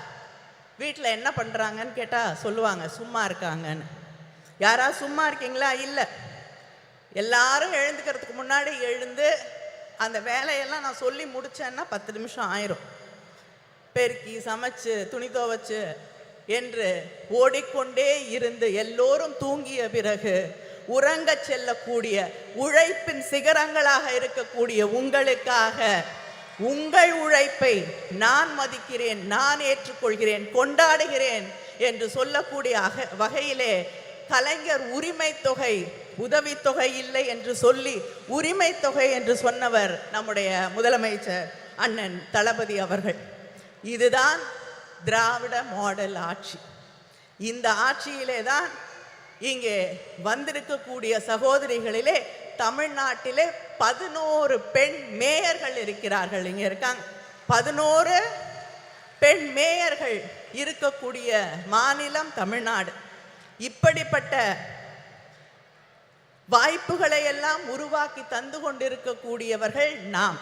வீட்டில் என்ன பண்ணுறாங்கன்னு கேட்டால் சொல்லுவாங்க சும்மா இருக்காங்கன்னு. யாராவது சும்மா இருக்கீங்களா? இல்லை. எல்லாரும் எழுந்துக்கிறதுக்கு முன்னாடி எழுந்து அந்த வேலையெல்லாம் நான் சொல்லி முடித்தேன்னா 10 நிமிஷம் ஆயிரும். பெருக்கி, சமைச்சு, துணி துவைச்சு என்று ஓடிக்கொண்டே இருந்து எல்லோரும் தூங்கிய பிறகு உறங்க செல்லக்கூடிய உழைப்பின் சிகரங்களாக இருக்கக்கூடிய உங்களுக்காக உங்கள் உழைப்பை நான் மதிக்கிறேன், நான் ஏற்றுக்கொள்கிறேன், கொண்டாடுகிறேன் என்று சொல்லக்கூடிய வகையிலே கலைஞர் உரிமை தொகை, உதவித்தொகை இல்லை என்று சொல்லி உரிமை தொகை என்று சொன்னவர் நம்முடைய முதலமைச்சர் அண்ணன் தளபதி அவர்கள். இதுதான் திராவிட மாடல் ஆட்சி. இந்த ஆட்சியிலே தான் இங்கே வந்திருக்கக்கூடிய சகோதரிகளிலே தமிழ்நாட்டிலே 11 பெண் மேயர்கள் இருக்கிறார்கள். இங்கே இருக்காங்க 11 பெண் மேயர்கள் இருக்கக்கூடிய மாநிலம் தமிழ்நாடு. இப்படிப்பட்ட வாய்ப்புகளை எல்லாம் உருவாக்கி தந்து கொண்டிருக்கக்கூடியவர்கள் நாம்.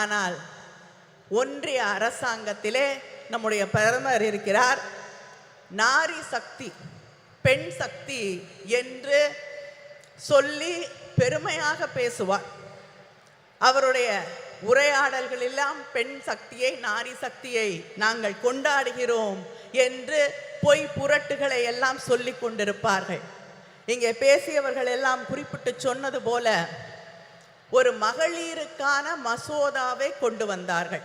ஆனால் ஒன்றிய அரசாங்கத்திலே நம்முடைய பிரதமர் இருக்கிறார். நாரி சக்தி, பெண் சக்தி என்று சொல்லி பெருமையாக பேசுவார். அவருடைய உரையாடல்கள் எல்லாம் பெண் சக்தியை, நாரி சக்தியை நாங்கள் கொண்டாடுகிறோம் என்று பொய் புரட்டுகளை எல்லாம் சொல்லி கொண்டிருப்பார்கள். இங்கே பேசியவர்கள் எல்லாம் குறிப்பிட்டு சொன்னது போல ஒரு மகளிருக்கான மசோதாவை கொண்டு வந்தார்கள்.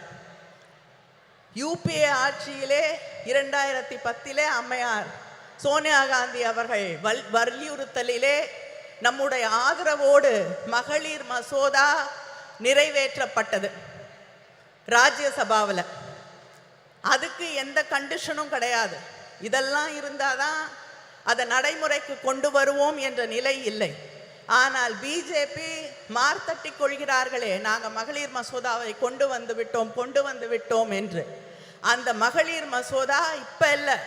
யூபிஏ ஆட்சியிலே 2010 அம்மையார் சோனியா காந்தி அவர்கள் வலியுறுத்தலிலே நம்முடைய ஆதரவோடு மகளிர் மசோதா நிறைவேற்றப்பட்டது ராஜ்யசபாவில். அதுக்கு எந்த கண்டிஷனும் கிடையாது. இதெல்லாம் இருந்தாதான் அதை நடைமுறைக்கு கொண்டு வருவோம் என்ற நிலை இல்லை. ஆனால் பிஜேபி மார்த்தட்டி கொள்கிறார்களே, நாங்கள் மகளிர் மசோதாவை கொண்டு வந்து விட்டோம் என்று. அந்த மகளிர் மசோதா இப்போ இல்லை,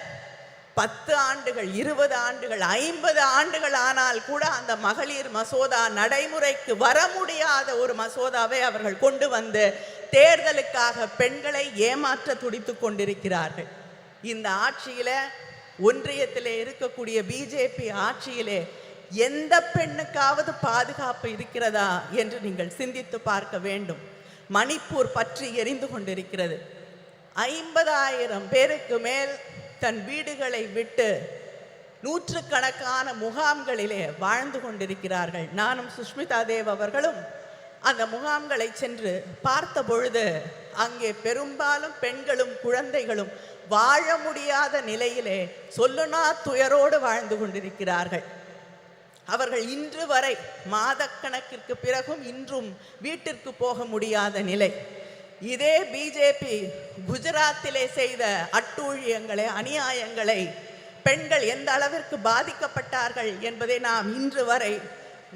10 ஆண்டுகள், 20 ஆண்டுகள், 50 ஆண்டுகள் ஆனால் கூட அந்த மகளிர் மசோதா நடைமுறைக்கு வர முடியாத ஒரு மசோதாவை அவர்கள் கொண்டு வந்து தேர்தலுக்காக பெண்களை ஏமாற்ற துடித்து கொண்டிருக்கிறார்கள். இந்த ஆட்சியில, ஒன்றியத்திலே இருக்கக்கூடிய பிஜேபி ஆட்சியிலே எந்த பெண்ணுக்காவது பாதுகாப்பு இருக்கிறதா என்று நீங்கள் சிந்தித்து பார்க்க வேண்டும். மணிப்பூர் பற்றி எரிந்து கொண்டிருக்கிறது. 50,000 பேருக்கு மேல் தன் வீடுகளை விட்டு நூற்றுக்கணக்கான முகாம்களிலே வாழ்ந்து கொண்டிருக்கிறார்கள். நானும் சுஷ்மிதா தேவ் அவர்களும் அந்த முகாம்களை சென்று பார்த்த பொழுது அங்கே பெரும்பாலும் பெண்களும் குழந்தைகளும் வாழ முடியாத நிலையிலே சொல்லுனா துயரோடு வாழ்ந்து கொண்டிருக்கிறார்கள். அவர்கள் இன்று வரை மாதக்கணக்கிற்கு பிறகும் இன்றும் வீட்டிற்கு போக முடியாத நிலை. இதே பிஜேபி குஜராத்திலே செய்த அட்டூழியங்களை, அநியாயங்களை, பெண்கள் எந்த அளவிற்கு பாதிக்கப்பட்டார்கள் என்பதை நாம் இன்று வரை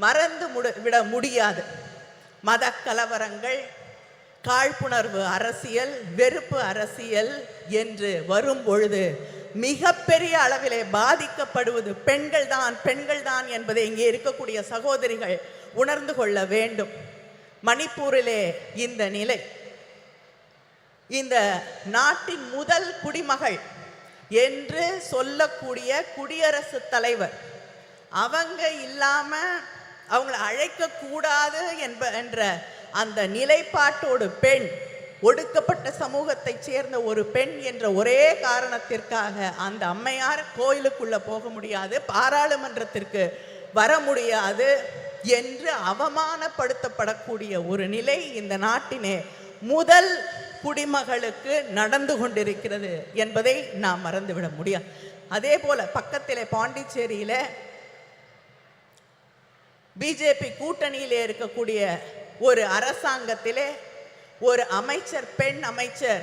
மறந்து விட முடியாது. மத கலவரங்கள், காழ்ப்புணர்வு அரசியல், வெறுப்பு அரசியல் என்று வரும் பொழுது மிகப்பெரிய அளவிலே பாதிக்கப்படுவது பெண்கள் தான் என்பதை இங்கே இருக்கக்கூடிய சகோதரிகள் உணர்ந்து கொள்ள வேண்டும். மணிப்பூரிலே இந்த நிலை. இந்த நாட்டின் முதல் குடிமகள் என்று சொல்லக்கூடிய குடியரசுத் தலைவர், அவங்க இல்லாம அவங்களை அழைக்கக்கூடாது என்ற அந்த நிலைப்பாட்டோடு பெண், ஒடுக்கப்பட்ட சமூகத்தைச் சேர்ந்த ஒரு பெண் என்ற ஒரே காரணத்திற்காக அந்த அம்மையார் கோயிலுக்குள்ள போக முடியாது, பாராளுமன்றத்திற்கு வர முடியாது என்று அவமானப்படுத்தப்படக்கூடிய ஒரு நிலை இந்த நாட்டினே முதல் குடிமகளுக்கு நடந்து கொண்டிருக்கிறது என்பதை நாம் மறந்துவிட முடியாது. அதே போல பக்கத்திலே பாண்டிச்சேரியில பிஜேபி கூட்டணியிலே இருக்கக்கூடிய ஒரு அரசாங்கத்திலே ஒரு அமைச்சர், பெண் அமைச்சர்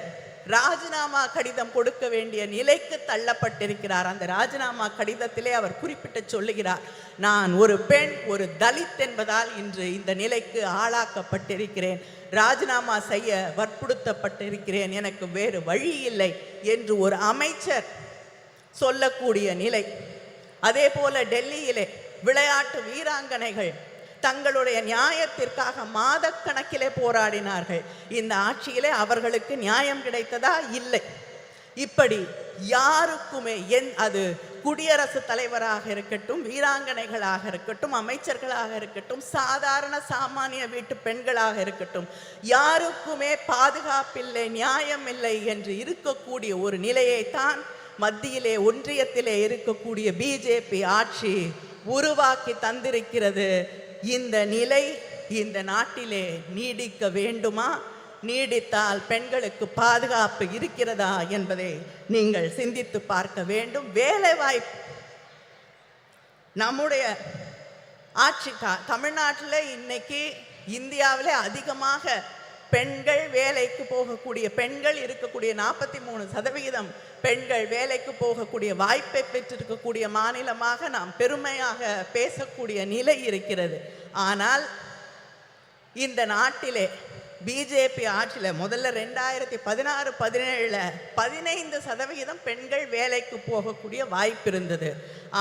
ராஜினாமா கடிதம் கொடுக்க வேண்டிய நிலைக்கு தள்ளப்பட்டிருக்கிறார். அந்த ராஜினாமா கடிதத்திலே அவர் குறிப்பிட்டு சொல்லுகிறார், நான் ஒரு பெண், ஒரு தலித் என்பதால் இன்று இந்த நிலைக்கு ஆளாக்கப்பட்டிருக்கிறேன், ராஜினாமா செய்ய வற்புறுத்தப்பட்டிருக்கிறேன், எனக்கு வேறு வழி இல்லை என்று ஒரு அமைச்சர் சொல்லக்கூடிய நிலை. அதே போல டெல்லியிலே விளையாட்டு வீராங்கனைகள் தங்களுடைய நியாயத்திற்காக மாதக்கணக்கிலே போராடினார்கள். இந்த ஆட்சியிலே அவர்களுக்கு நியாயம் கிடைத்ததா? இல்லை. இப்படி யாருக்குமே அது குடியரசுத் தலைவராக இருக்கட்டும், வீராங்கனைகளாக இருக்கட்டும், அமைச்சர்களாக இருக்கட்டும், சாதாரண சாமானிய வீட்டு பெண்களாக இருக்கட்டும், யாருக்குமே பாதுகாப்பில்லை, நியாயம் இல்லை என்று இருக்கக்கூடிய ஒரு நிலையைத்தான் மத்தியிலே, ஒன்றியத்திலே இருக்கக்கூடிய பிஜேபி ஆட்சி உருவாக்கி தந்திருக்கிறது. இந்த நிலை இந்த நாட்டிலே நீடிக்க வேண்டுமா? நீடித்தால் பெண்களுக்கு பாதுகாப்பு இருக்கிறதா என்பதை நீங்கள் சிந்தித்து பார்க்க வேண்டும். வேலை வாய்ப்பு, நம்முடைய ஆட்சி தமிழ்நாட்டில் இன்னைக்கு இந்தியாவிலே அதிகமாக பெண்கள் வேலைக்கு போகக்கூடிய, பெண்கள் இருக்கக்கூடிய 43% பெண்கள் வேலைக்கு போகக்கூடிய வாய்ப்பை பெற்றிருக்கக்கூடிய மாநிலமாக நாம் பெருமையாக பேசக்கூடிய நிலை இருக்கிறது. ஆனால் இந்த நாட்டிலே பிஜேபி ஆட்சியில் முதல்ல 2016-17 15% பெண்கள் வேலைக்கு போகக்கூடிய வாய்ப்பு இருந்தது.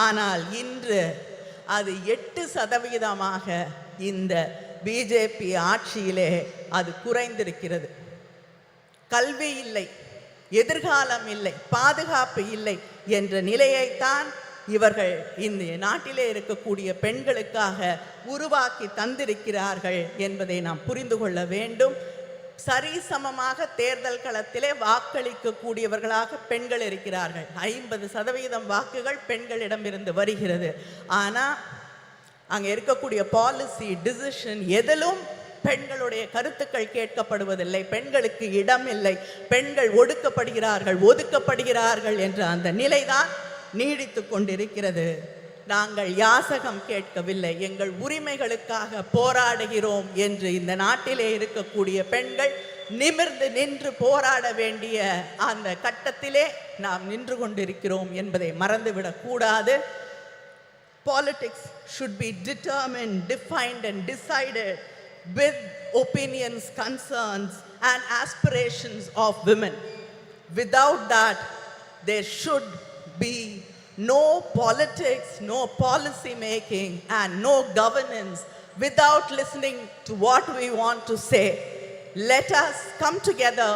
ஆனால் இன்று அது 8% இந்த பிஜேபி ஆட்சியிலே அது குறைந்திருக்கிறது. கல்வி இல்லை, எதிர்காலம் இல்லை, பாதுகாப்பு இல்லை என்ற நிலையைத்தான் இவர்கள் இந்த நாட்டிலே இருக்கக்கூடிய பெண்களுக்காக உருவாக்கி தந்திருக்கிறார்கள் என்பதை நாம் புரிந்து கொள்ள வேண்டும். சரிசமமாக தேர்தல் களத்திலே வாக்களிக்கக்கூடியவர்களாக பெண்கள் இருக்கிறார்கள். 50% வாக்குகள் பெண்களிடமிருந்து வருகிறது. ஆனால் அங்கே இருக்கக்கூடிய பாலிசி, டிசிஷன் எதிலும் பெண்களுடைய கருத்துக்கள் கேட்கப்படுவதில்லை, பெண்களுக்கு இடம் இல்லை, பெண்கள் ஒதுக்கப்படுகிறார்கள் என்ற அந்த நிலைதான் நீடித்து கொண்டிருக்கிறது. நாங்கள் யாசகம் கேட்கவில்லை, எங்கள் உரிமைகளுக்காக போராடுகிறோம் என்று இந்த நாட்டிலே இருக்கக்கூடிய பெண்கள் நிமிர்ந்து நின்று போராட வேண்டிய அந்த கட்டத்திலே நாம் நின்று கொண்டிருக்கிறோம் என்பதை மறந்துவிடக் கூடாது. Politics should be determined, defined and decided with opinions, concerns and aspirations of women. Without that, there should be no politics, no policy making and no governance without listening to what we want to say. Let us come together,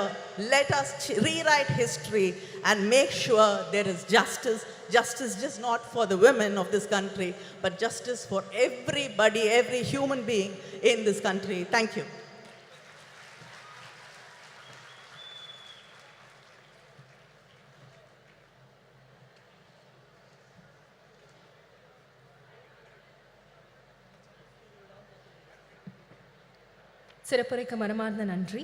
let us rewrite history and make sure there is justice. Justice just not for the women of this country, but justice for everybody, every human being in this country. Thank you. சிறப்புரைக்கு மனமார்ந்த நன்றி.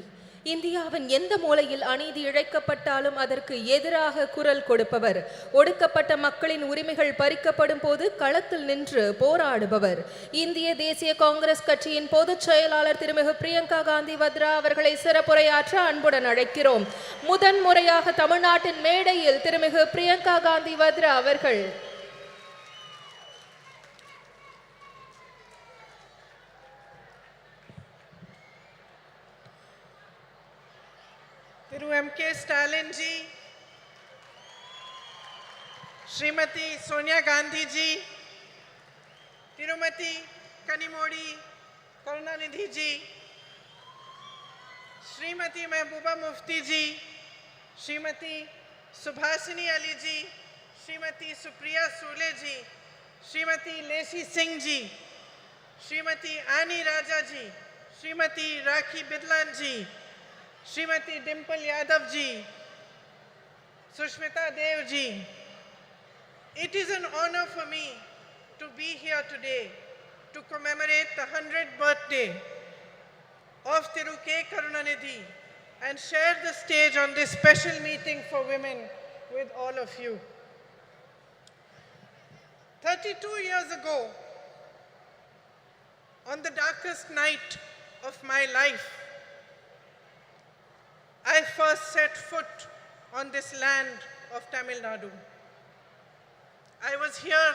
இந்தியாவின் எந்த மூலையில் அநீதி இழைக்கப்பட்டாலும் அதற்கு எதிராக குரல் கொடுப்பவர், ஒடுக்கப்பட்ட மக்களின் உரிமைகள் பறிக்கப்படும் போது களத்தில் நின்று போராடுபவர். இந்திய தேசிய காங்கிரஸ் கட்சியின் பொதுச் செயலாளர் திருமிகு பிரியங்கா காந்தி வத்ரா அவர்களை சிறப்புரையாற்ற அன்புடன் அழைக்கிறோம். முதன்முறையாக தமிழ்நாட்டின் மேடையில் திருமிகு பிரியங்கா காந்தி வத்ரா அவர்கள். Thiru M.K. Stalin ji, Srimati Sonia Gandhi ji, Tirumati Kanimodi Karunanidhi ji, Srimati Mehbooba Mufti ji, Srimati Subhasini Ali ji, Srimati Supriya Sule ji, Srimati Lacey Singh ji, Srimati Annie Raja ji, Srimati Rakhi Bidlan ji, Srimati Dimple Yadav ji, Sushmita Dev ji. It is an honor for me to be here today to commemorate the 100th birthday of Thiru K. Karunanidhi and share the stage on this special meeting for women with all of you. 32 years ago, on the darkest night of my life, I first set foot on this land of Tamil Nadu. I was here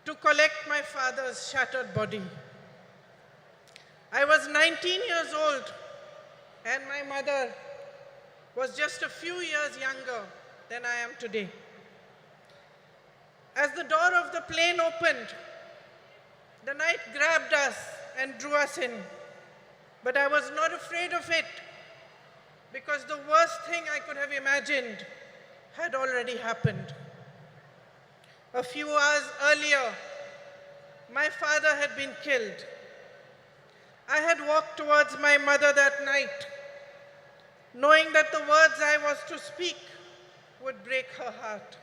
to collect my father's shattered body. I was 19 years old and my mother was just a few years younger than I am today. As the door of the plane opened, the night grabbed us and drew us in. But I was not afraid of it, because the worst thing I could have imagined had already happened. A few hours earlier, my father had been killed. I had walked towards my mother that night, knowing that the words I was to speak would break her heart.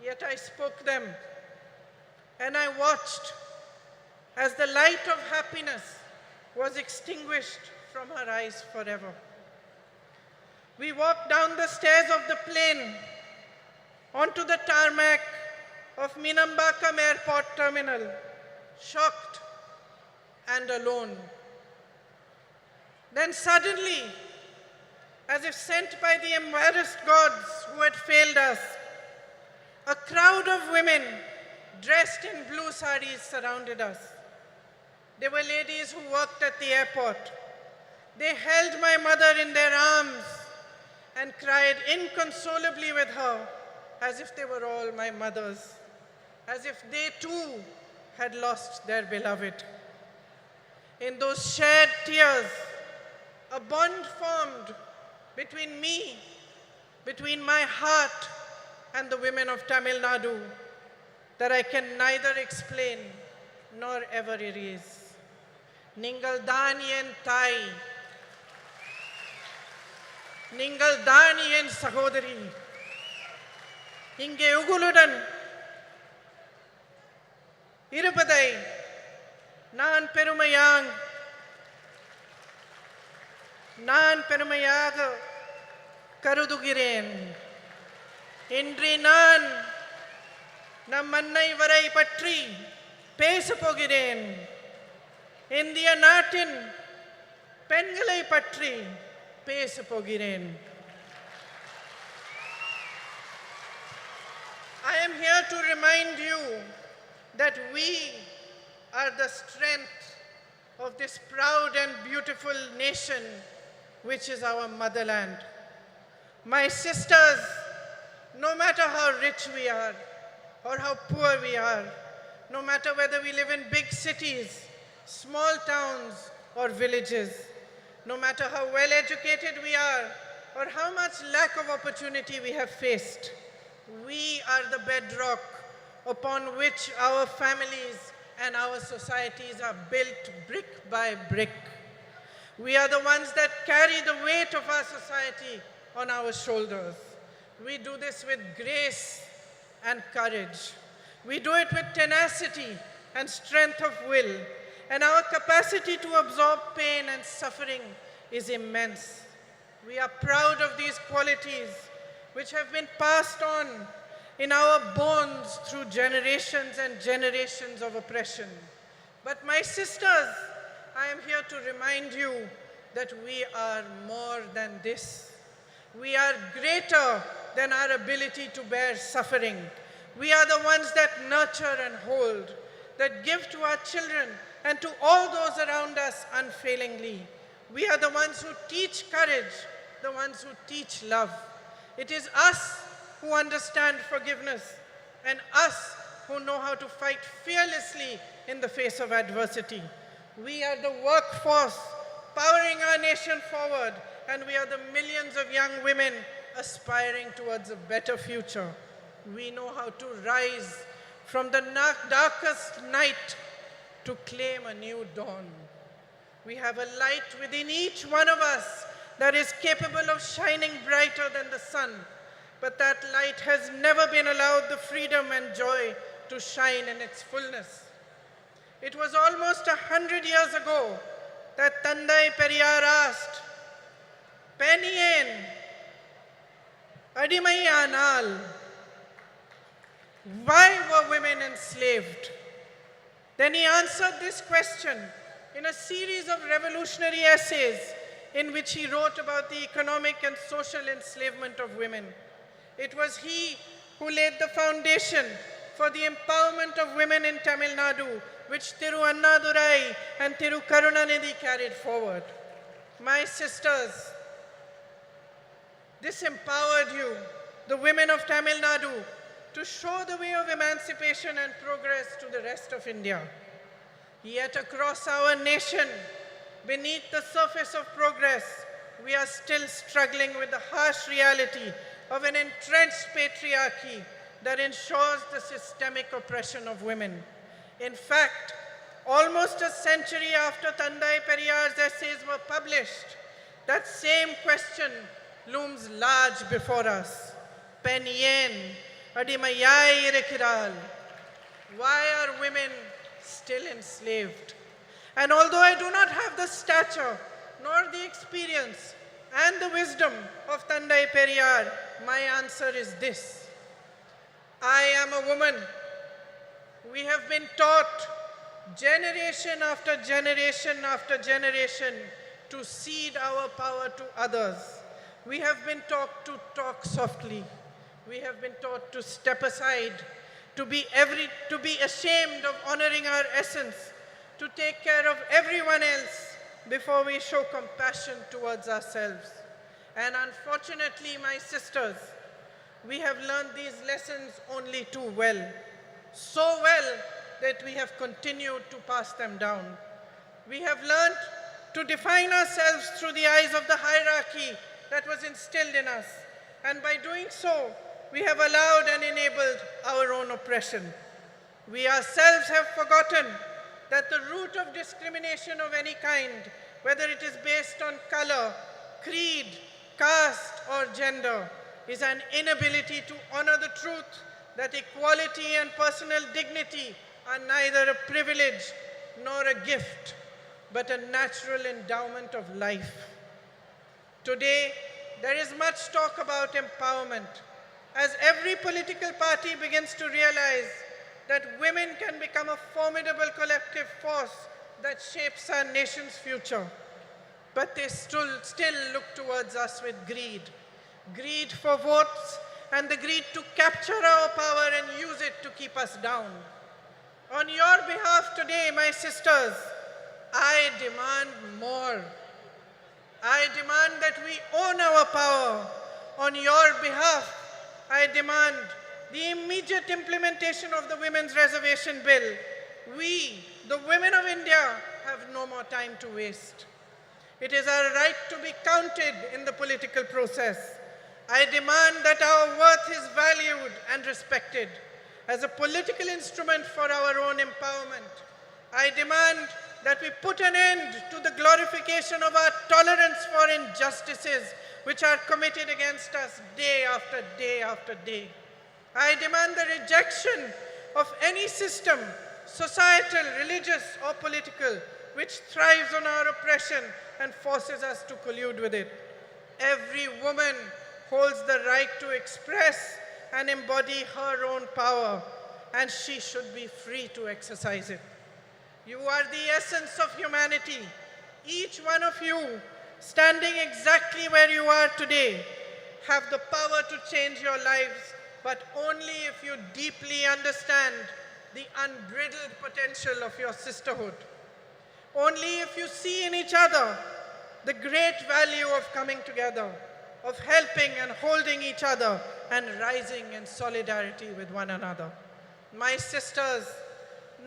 Yet I spoke them, and I watched as the light of happiness was extinguished from her eyes forever. We walked down the stairs of the plane onto the tarmac of Minambakam Airport Terminal, shocked and alone. Then suddenly, as if sent by the embarrassed gods who had failed us, a crowd of women dressed in blue saris surrounded us. They were ladies who worked at the airport. They held my mother in their arms and cried inconsolably with her, as if they were all my mothers, as if they too had lost their beloved. In those shared tears, a bond formed between me, between my heart and the women of Tamil Nadu, that I can neither explain nor ever erase. Ningal தான் என் தாய், நீங்கள் தான் என் சகோதரி. இங்கே உங்களுடன் இருப்பதை நான் பெருமையாக நான் பெருமையாக கருதுகிறேன். இன்று நான் நம் அன்னை வரை பற்றி பேசப் போகிறேன். இந்திய நாட்டின் பெண்களை பற்றி பேசப் போகிறேன். I am here to remind you that we are the strength of this proud and beautiful nation, which is our motherland. My sisters, no matter how rich we are or how poor we are, no matter whether we live in big cities, small towns or villages, no matter how well educated we are or how much lack of opportunity we have faced, we are the bedrock upon which our families and our societies are built brick by brick. We are the ones that carry the weight of our society on our shoulders. We do this with grace and courage. We do it with tenacity and strength of will, and our capacity to absorb pain and suffering is immense. We are proud of these qualities which have been passed on in our bones through generations and generations of oppression. But my sisters, I am here to remind you that we are more than this. We are greater than our ability to bear suffering. We are the ones that nurture and hold, that give to our children and to all those around us unfailingly. We are the ones who teach courage, the ones who teach love. It is us who understand forgiveness and us who know how to fight fearlessly in the face of adversity. We are the workforce powering our nation forward, and we are the millions of young women aspiring towards a better future. We know how to rise from the darkest night to claim a new dawn. We have a light within each one of us that is capable of shining brighter than the sun, but that light has never been allowed the freedom and joy to shine in its fullness. It was almost 100 years ago that Tandai Periyar asked, "Penien, Adimayanal," why were women enslaved? Then he answered this question in a series of revolutionary essays in which he wrote about the economic and social enslavement of women. It was he who laid the foundation for the empowerment of women in Tamil Nadu, which Thiru Annadurai and Thiru Karunanidhi carried forward. My sisters, this empowered you, the women of Tamil Nadu, to show the way of emancipation and progress to the rest of India. Yet across our nation, beneath the surface of progress, we are still struggling with the harsh reality of an entrenched patriarchy that ensures the systemic oppression of women. In fact, almost a century after Tandai Periyar's essays were published, that same question looms large before us. Penien, Adimayai Irekiral. Why are women still enslaved? And although I do not have the stature nor the experience and the wisdom of Tandai Periyar, my answer is this. I am a woman. We have been taught generation after generation after generation to cede our power to others. We have been taught to talk softly. We have been taught to step aside, to be ashamed of honoring our essence, to take care of everyone else before we show compassion towards ourselves. And unfortunately, my sisters, we have learned these lessons only too well. So well that we have continued to pass them down. We have learned to define ourselves through the eyes of the hierarchy that was instilled in us. And by doing so, we have allowed and enabled our own oppression. We ourselves have forgotten that the root of discrimination of any kind, whether it is based on color, creed, caste, or gender, is an inability to honor the truth that equality and personal dignity are neither a privilege nor a gift, but a natural endowment of life. Today, there is much talk about empowerment, as every political party begins to realize that women can become a formidable collective force that shapes our nation's future. But they still look towards us with greed. Greed for votes and the greed to capture our power and use it to keep us down. On your behalf today, my sisters, I demand more. I demand that we own our power. On your behalf, I demand the immediate implementation of the Women's Reservation Bill. We, the women of India, have no more time to waste. It is our right to be counted in the political process. I demand that our worth is valued and respected as a political instrument for our own empowerment. I demand that we put an end to the glorification of our tolerance for injustices which are committed against us day after day after day. I demand the rejection of any system, societal, religious, or political, which thrives on our oppression and forces us to collude with it. Every woman holds the right to express and embody her own power, and she should be free to exercise it. You are the essence of humanity. Each one of you, standing exactly where you are today, have the power to change your lives, but only if you deeply understand the unbridled potential of your sisterhood. Only if you see in each other the great value of coming together, of helping and holding each other, and rising in solidarity with one another. My sisters,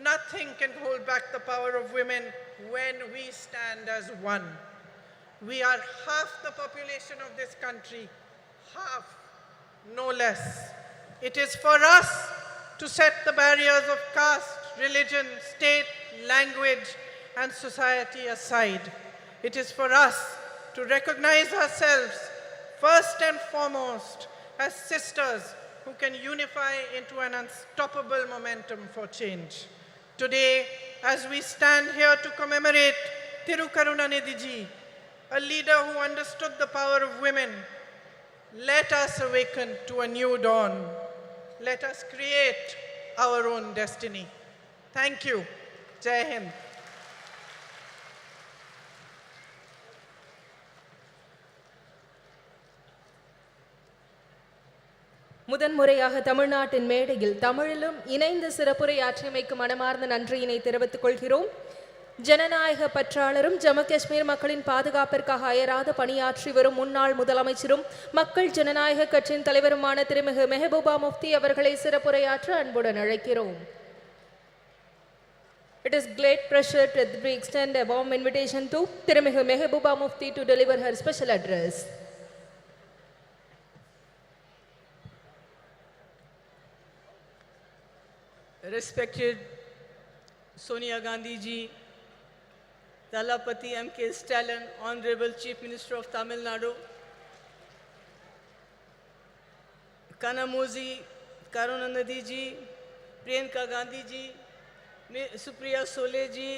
nothing can hold back the power of women when we stand as one. We are half the population of this country, half, no less. It is for us to set the barriers of caste, religion, state, language, and society aside. It is for us to recognize ourselves first and foremost as sisters who can unify into an unstoppable momentum for change. Today, as we stand here to commemorate Thiru Karunanidhi Ji, a leader who understood the power of women, let us awaken to a new dawn. Let us create our own destiny. Thank you. Jai Hind. முதன்முறையாக தமிழ்நாட்டின் மேடையில் தமிழிலும் இணைந்து சிறப்புரையாற்றியமைக்கு மனமார்ந்த நன்றியினை தெரிவித்துக் கொள்கிறோம். ஜனநாயக பற்றாளரும் ஜம்மு காஷ்மீர் மக்களின் பாதுகாப்பிற்காக அயராத பணியாற்றி வரும் முன்னாள் முதலமைச்சரும் மக்கள் ஜனநாயக கட்சியின் தலைவருமான திருமிகு மெஹபூபா முஃப்தி அவர்களை சிறப்புரையாற்ற அன்புடன் அழைக்கிறோம். It is great pleasure to extend a warm invitation to Tiramihu Mehbooba Mufti to deliver her special address. Respected Sonia Gandhi ji, Dalapati M.K. Stalin, Honorable Chief Minister of Tamil Nadu, Kanamozi Karunanidhi ji, Priyanka Gandhi ji, Supriya Sole ji,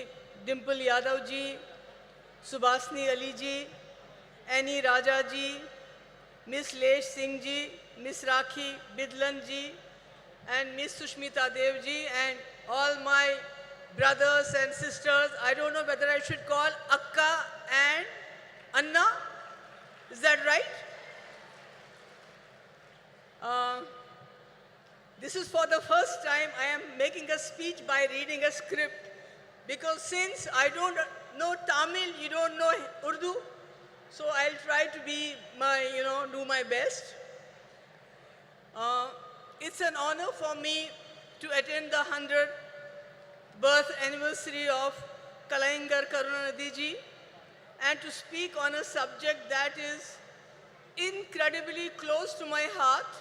Dimple Yadav ji, Subhasni Ali ji, Annie Raja ji, Miss Lesh Singh ji, Miss Rakhi Bidlan ji, and Miss Sushmita Dev ji, and all my brothers and sisters. I don't know whether I should call Akka and Anna. Is that right? This is for the first time I am making a speech by reading a script, because since I don't know Tamil, you don't know Urdu, so I'll try to be do my best. It's an honor for me to attend the 100th birth anniversary of Kalaignar Karunanidhi ji and to speak on a subject that is incredibly close to my heart,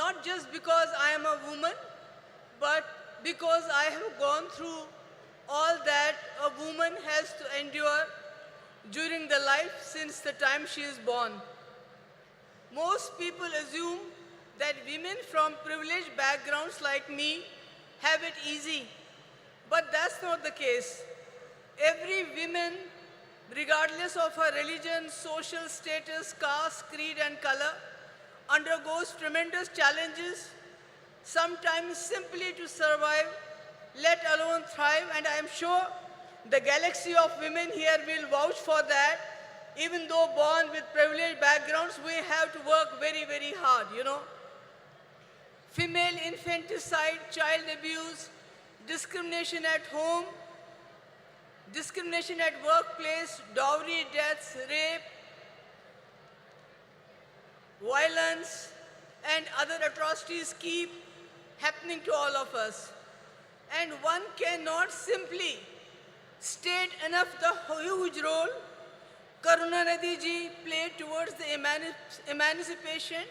not just because I am a woman, but because I have gone through all that a woman has to endure during the life since the time she is born. Most people assume that women from privileged backgrounds like me have it easy, but that's not the case. Every regardless of her religion, social status, caste, creed, and color, undergoes tremendous challenges, sometimes simply to survive, let alone thrive. And I am sure the galaxy of women here will vouch for that. Even though born with privileged backgrounds, we have to work very, very hard, you know. Female infanticide, child abuse, discrimination at home, discrimination at workplace, dowry deaths, rape, violence, and other atrocities keep happening to all of us. And one cannot simply state enough the huge role Karunanidhi ji played towards the emancipation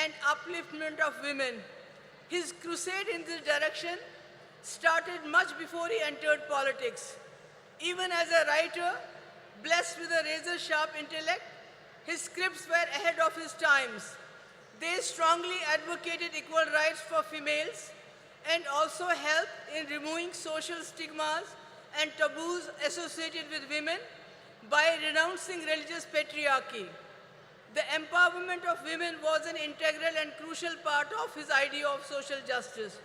and upliftment of women. His crusade in this direction started much before he entered politics. Even as a writer, blessed with a razor-sharp intellect, his scripts were ahead of his times. They strongly advocated equal rights for females and also helped in removing social stigmas and taboos associated with women by renouncing religious patriarchy. The empowerment of women was an integral and crucial part of his idea of social justice.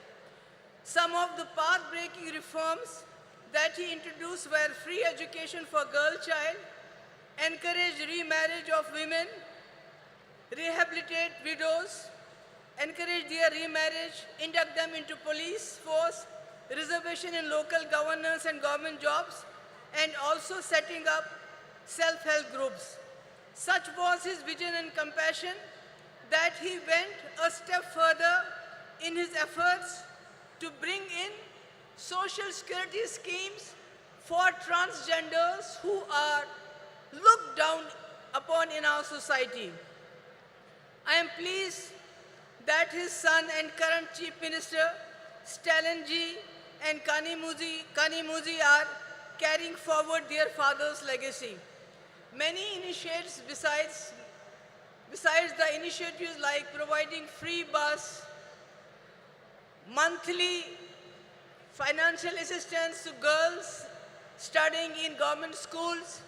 Some of the path-breaking reforms that he introduced were free education for girl child, encouraged remarriage of women, rehabilitate widows, encourage their remarriage, induct them into police force, reservation in local governance and government jobs, and also setting up self-help groups. Such was his vision and compassion that he went a step further in his efforts to bring in social security schemes for transgenders who are looked down upon in our society. I am pleased that his son and current Chief Minister, Stalinji and Kanimuzi are carrying forward their father's legacy. Many initiatives besides the initiatives like providing free bus, monthly financial assistance to girls studying in government schools,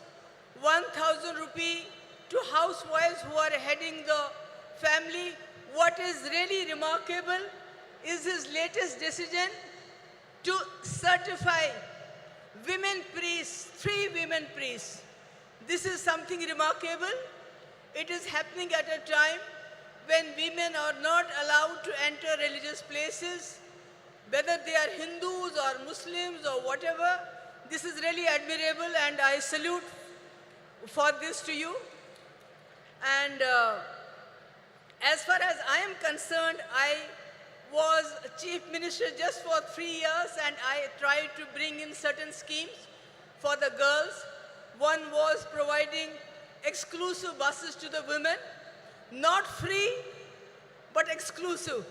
1,000 rupee to housewives who are heading the family. What is really remarkable is his latest decision to certify women priests, 3 women priests. This is something remarkable. It is happening at a time when women are not allowed to enter religious places, whether they are Hindus or Muslims or whatever. This is really admirable, and I salute for this to you. And as far as I am concerned, I was Chief Minister just for 3 years, and I tried to bring in certain schemes for the girls. One was providing exclusive buses to the women, not free, but exclusive.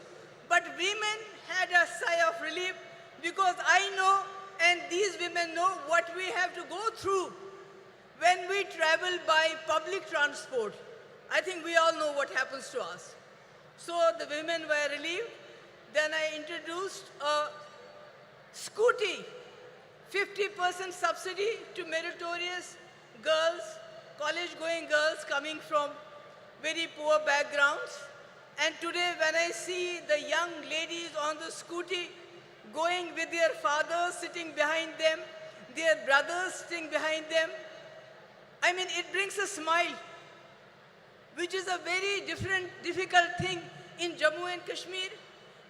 But women had a sigh of relief, because I know, and these women know, what we have to go through when we travel by public transport. I think we all know what happens to us. So the women were relieved. Then I introduced a scooty, 50% subsidy to meritorious girls, college-going girls coming from very poor backgrounds. And today when I see the young ladies on the scooty going with their fathers sitting behind them, their brothers sitting behind them, I mean, it brings a smile, which is a very difficult thing in Jammu and Kashmir.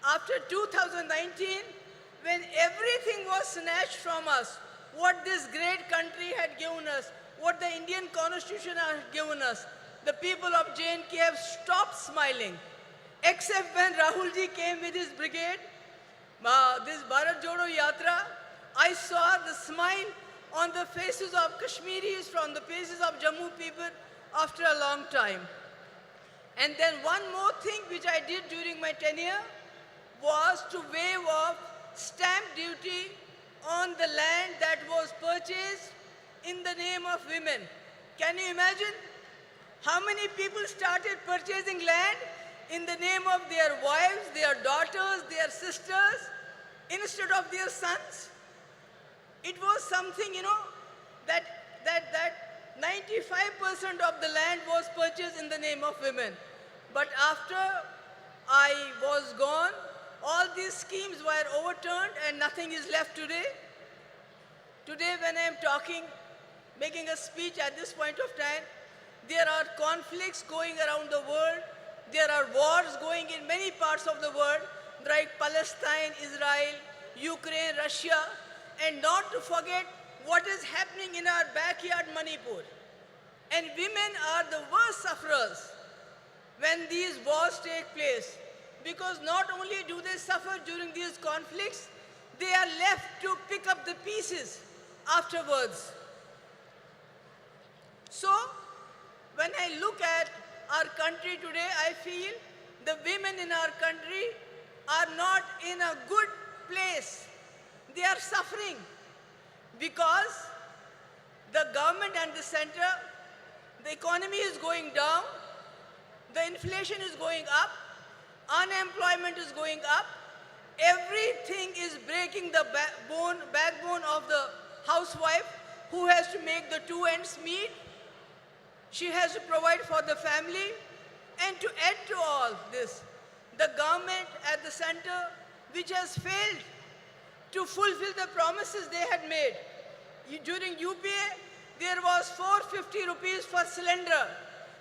After 2019, when everything was snatched from us, what this great country had given us, what the Indian Constitution had given us, the people of J&K have stopped smiling, except when Rahulji came with his brigade, this Bharat Jodo Yatra. I saw the smile on the faces of Kashmiris, from the faces of Jammu people after a long time. And then one more thing which I did during my tenure was to waive off stamp duty on the land that was purchased in the name of women. Can you imagine how many people started purchasing land in the name of their wives, their daughters, their sisters, instead of their sons? It was something, you know, that 95% of the land was purchased in the name of women. But after I was gone, all these schemes were overturned and nothing is left today. Today when I am talking, making a speech at this point of time, there are conflicts going around the world. There are wars going in many parts of the world, like Palestine, Israel, Ukraine, Russia, and not to forget what is happening in our backyard, Manipur. And women are the worst sufferers when these wars take place, because not only do they suffer during these conflicts, they are left to pick up the pieces afterwards. So, when I look at our country today, I feel the women in our country are not in a good place. They are suffering because the government and the center, the economy is going down, the inflation is going up, unemployment is going up, everything is breaking the backbone of the housewife who has to make the two ends meet. She has to provide for the family. And to add to all this, the government at the center, which has failed to fulfill the promises they had made. During UPA, there was 450 rupees per cylinder.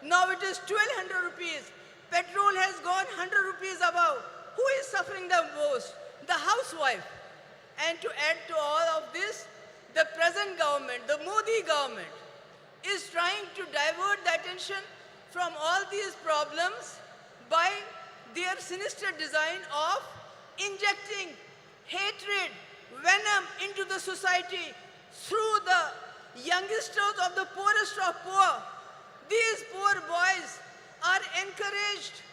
Now it is 1200 rupees. Petrol has gone 100 rupees above. Who is suffering the most? The housewife. And to add to all of this, the present government, the Modi government, is trying to divert the attention from all these problems by their sinister design of injecting hatred, venom into the society through the youngsters of the poorest of poor. These poor boys are encouraged.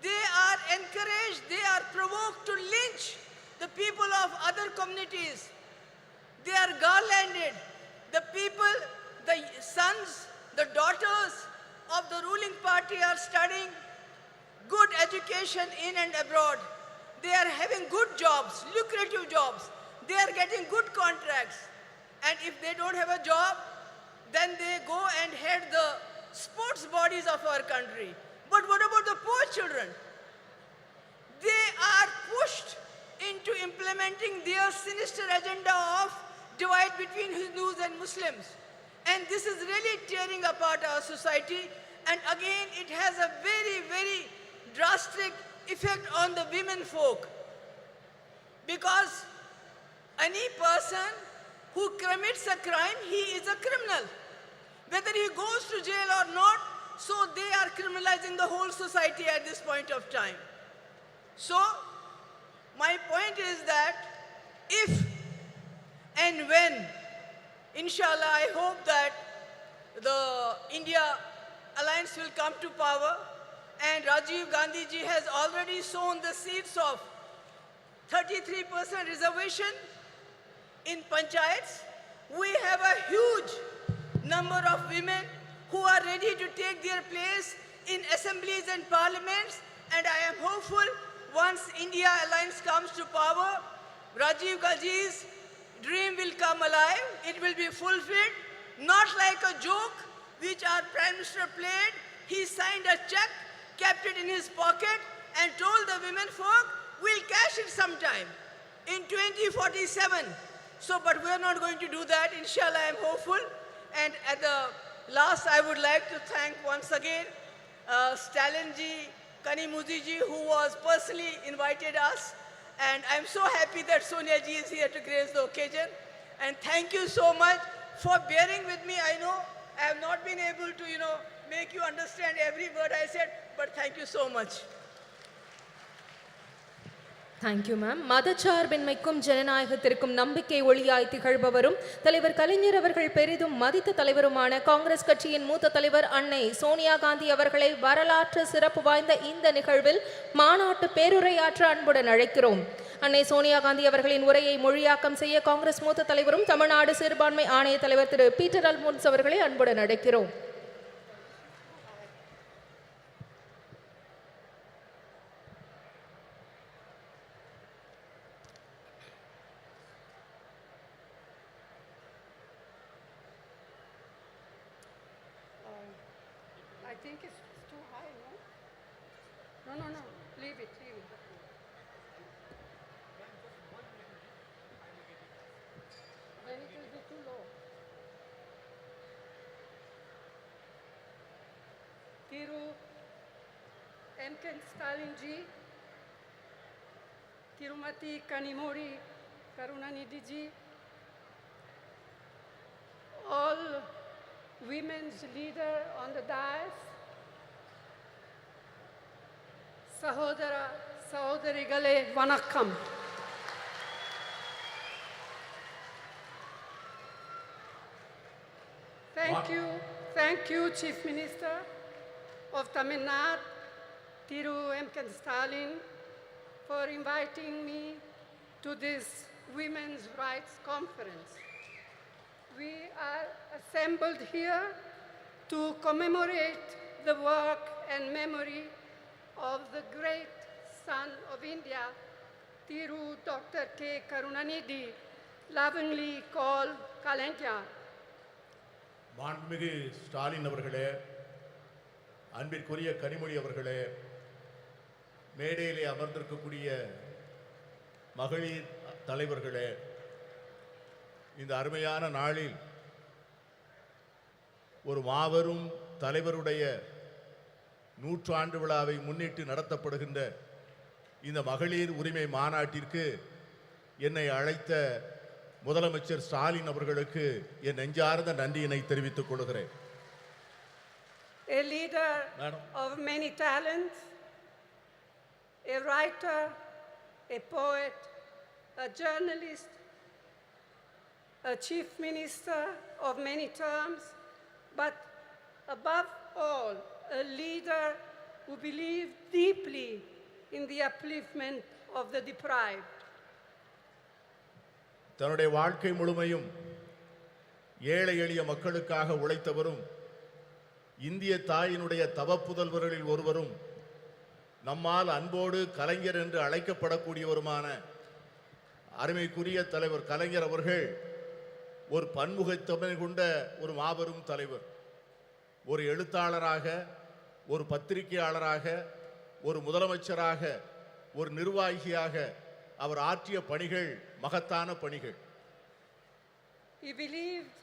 They are provoked to lynch the people of other communities. They are garlanded. The people, the sons, the daughters of the ruling party are studying good education in and abroad. They are having good jobs, lucrative jobs. They are getting good contracts. And if they don't have a job, then they go and head the sports bodies of our country. But what about the poor children? They are pushed into implementing their sinister agenda of divide between Hindus and Muslims. And this is really tearing apart our society. And again, it has a very, very drastic effect on the women folk. Because any person who commits a crime, he is a criminal. Whether he goes to jail or not, so they are criminalizing the whole society at this point of time. So, my point is that if and when, inshallah, I hope that the India Alliance will come to power, and Rajiv Gandhi ji has already sown the seeds of 33% reservation in panchayats. We have a huge number of women who are ready to take their place in assemblies and parliaments, and I am hopeful once India Alliance comes to power, Rajiv Gandhi's dream will come alive. It will be fulfilled, not like a joke which our Prime Minister played. He signed a check, kept it in his pocket, and told the women folk, we'll cash it sometime in 2047. So, but we're not going to do that. Inshallah, I'm hopeful. And at the last, I would like to thank once again Stalin ji, Kanimuzi ji, who was personally invited us. And I'm so happy that Sonia ji is here to grace the occasion. And thank you so much for bearing with me. I know I have not been able to, make you understand every word I said, but thank you so much. Thank you ma'am. மதச்சார்பின்மைக்கும் ஜனநாயகத்திற்கும் நம்பிக்கை ஒளியாய் திகழ்பவரும் தலைவர் கலைஞர் அவர்கள் பெரிதும் மதித்த தலைவருமான காங்கிரஸ் கட்சியின் மூத்த தலைவர் அன்னை சோனியா காந்தி அவர்களை வரலாற்று சிறப்பு வாய்ந்த இந்த நிகழ்வில் மாநாட்டு பேருரையாற்ற அன்புடன் அழைக்கிறோம். அன்னை சோனியா காந்தி அவர்களின் உரையை மொழியாக்கம் செய்ய காங்கிரஸ் மூத்த தலைவரும் தமிழ்நாடு சிறுபான்மை ஆணைய தலைவர் திரு பீட்டர் அல்மோன்ஸ் அவர்களை அன்புடன் அழைக்கிறோம். think it's too high, no? No, no, no, leave it, leave it. Then it will be too low. Thiru M. K. Stalin ji, Tirumati Kanimori Karunanidhi ji, all women's leader on the dais, Sahodara, Sahodarigale, Vanakkam. Thank you, Chief Minister of Tamil Nadu, Thiru M. K. Stalin, for inviting me to this Women's Rights Conference. We are assembled here to commemorate the work and memory of the great son of India, Thiru Dr. K. Karunanidhi, lovingly called Kalengya. மாண்புமிகு ஸ்டாலின் அவர்களே, அன்பிற்குரிய கனிமொழி அவர்களே, மேடையிலே அமர்ந்திருக்கக்கூடிய மகளிர் தலைவர்களே, இந்த அருமையான நாளில் ஒரு மாபெரும் தலைவருடைய நூற்றாண்டு விழாவை முன்னிட்டு நடத்தப்படுகின்ற இந்த மகளிர் உரிமை மாநாட்டிற்கு என்னை அழைத்த முதலமைச்சர் ஸ்டாலின் அவர்களுக்கு என் நெஞ்சார்ந்த நன்றியினை தெரிவித்துக் கொள்கிறேன். A leader of many talents, a writer, a poet, a journalist, a chief minister of many terms, but above all, a leader who believed deeply in the upliftment of the deprived. தன்னுடைய வாழ்க்கை முழுமையும் ஏழை எளிய மக்களுக்காக உழைத்தவரும் இந்திய தாயினுடைய தவப்புதல்வர்களில் ஒருவரும் நம்மால் அன்போடு கலைஞர் என்று அழைக்கப்படக்கூடியவருமான அருமைக்குரிய தலைவர் கலைஞர் அவர்கள் ஒரு பன்முகத்தன்மை கொண்ட ஒரு மாபெரும் தலைவர். ஒரு எழுத்தாளராக, ஒரு பத்திரிகையாளராக, ஒரு முதலமைச்சராக, ஒரு நிர்வாகியாக அவர் ஆற்றிய பணிகள் மகத்தான பணிகள். He believed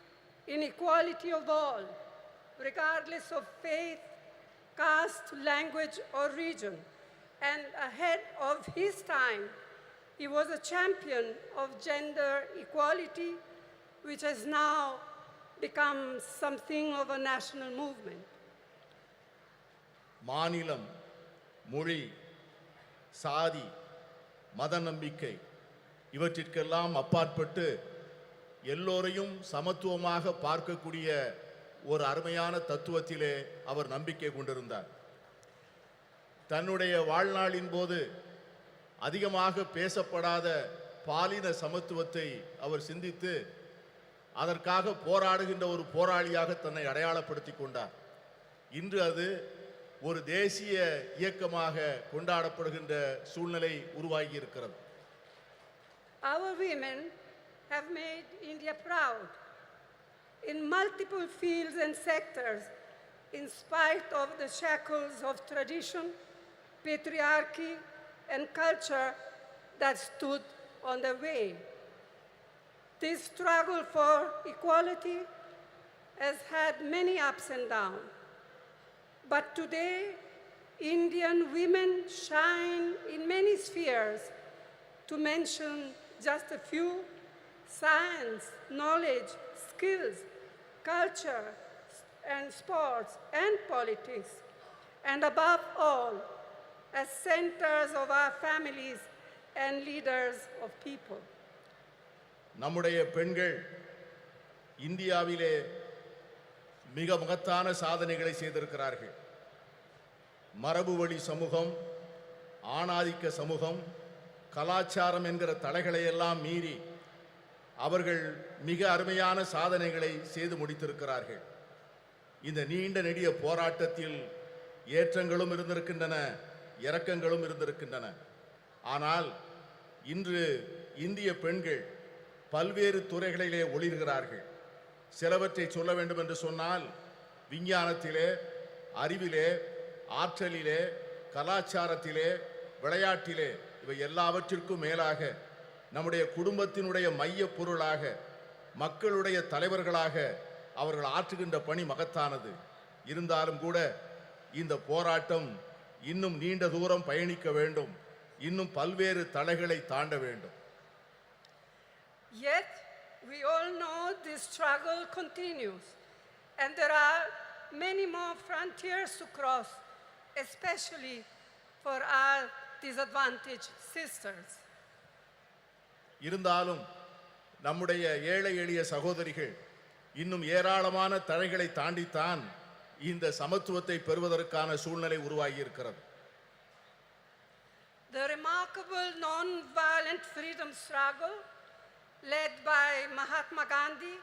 in equality of all, regardless of faith, caste, language, or region. And ahead of his time, he was a champion of gender equality, which has now become something of a national movement. மாநிலம், மொழி, சாதி, மத நம்பிக்கை இவற்றிற்கெல்லாம் அப்பாற்பட்டு எல்லோரையும் சமத்துவமாக பார்க்கக்கூடிய ஒரு அருமையான தத்துவத்திலே அவர் நம்பிக்கை கொண்டிருந்தார். தன்னுடைய வாழ்நாளின் போது அதிகமாக பேசப்படாத பாலின சமத்துவத்தை அவர் சிந்தித்து அதற்காக போராடுகின்ற ஒரு போராளியாக தன்னை அடையாளப்படுத்திக் கொண்டார். இன்று அது ஒரு தேசிய இயக்கமாக கொண்டாடப்படுகின்ற சூழ்நிலை உருவாகி இருக்கிறது. Our women have made India proud in multiple fields and sectors, in spite of the shackles of tradition, patriarchy, and culture that stood on the way. This struggle for equality has had many ups and downs. But today, Indian women shine in many spheres. To mention just a few: science, knowledge, skills, culture, and sports, and politics. And above all, as centers of our families and leaders of people. நம்முடைய பெண்கள் இந்தியாவிலே மிக மகத்தான சாதனைகளை செய்திருக்கிறார்கள். மரபு வழி சமூகம், ஆணாதிக்க சமூகம், கலாச்சாரம் என்கிற தடைகளை எல்லாம் மீறி அவர்கள் மிக அருமையான சாதனைகளை செய்து முடித்திருக்கிறார்கள். இந்த நீண்ட நெடிய போராட்டத்தில் ஏற்றங்களும் இருந்திருக்கின்றன, இரக்கங்களும் இருந்திருக்கின்றன. ஆனால் இன்று இந்திய பெண்கள் பல்வேறு துறைகளிலே ஒளிர்கிறார்கள். சிலவற்றை சொல்ல வேண்டும் என்று சொன்னால், விஞ்ஞானத்திலே, அறிவிலே, ஆற்றலிலே, கலாச்சாரத்திலே, விளையாட்டிலே, இவை எல்லாவற்றிற்கும் மேலாக நம்முடைய குடும்பத்தினுடைய மைய பொருளாக, மக்களுடைய தலைவர்களாக அவர்கள் ஆற்றுகின்ற பணி மகத்தானது. இருந்தாலும் கூட இந்த போராட்டம் இன்னும் நீண்ட தூரம் பயணிக்க வேண்டும், இன்னும் பல்வேறு தடைகளை தாண்ட வேண்டும். Yet, we all know this struggle continues, and there are many more frontiers to cross, especially for our disadvantaged sisters. இருந்தாலும் நம்முடைய ஏழை எளிய சகோதரிகள் இன்னும் ஏராளமான தடைகளை தாண்டித்தான் இந்த சமத்துவத்தை பெறுவதற்கான சூழ்நிலை உருவாகி இருக்கிறது. The remarkable non-violent freedom struggle led by Mahatma Gandhi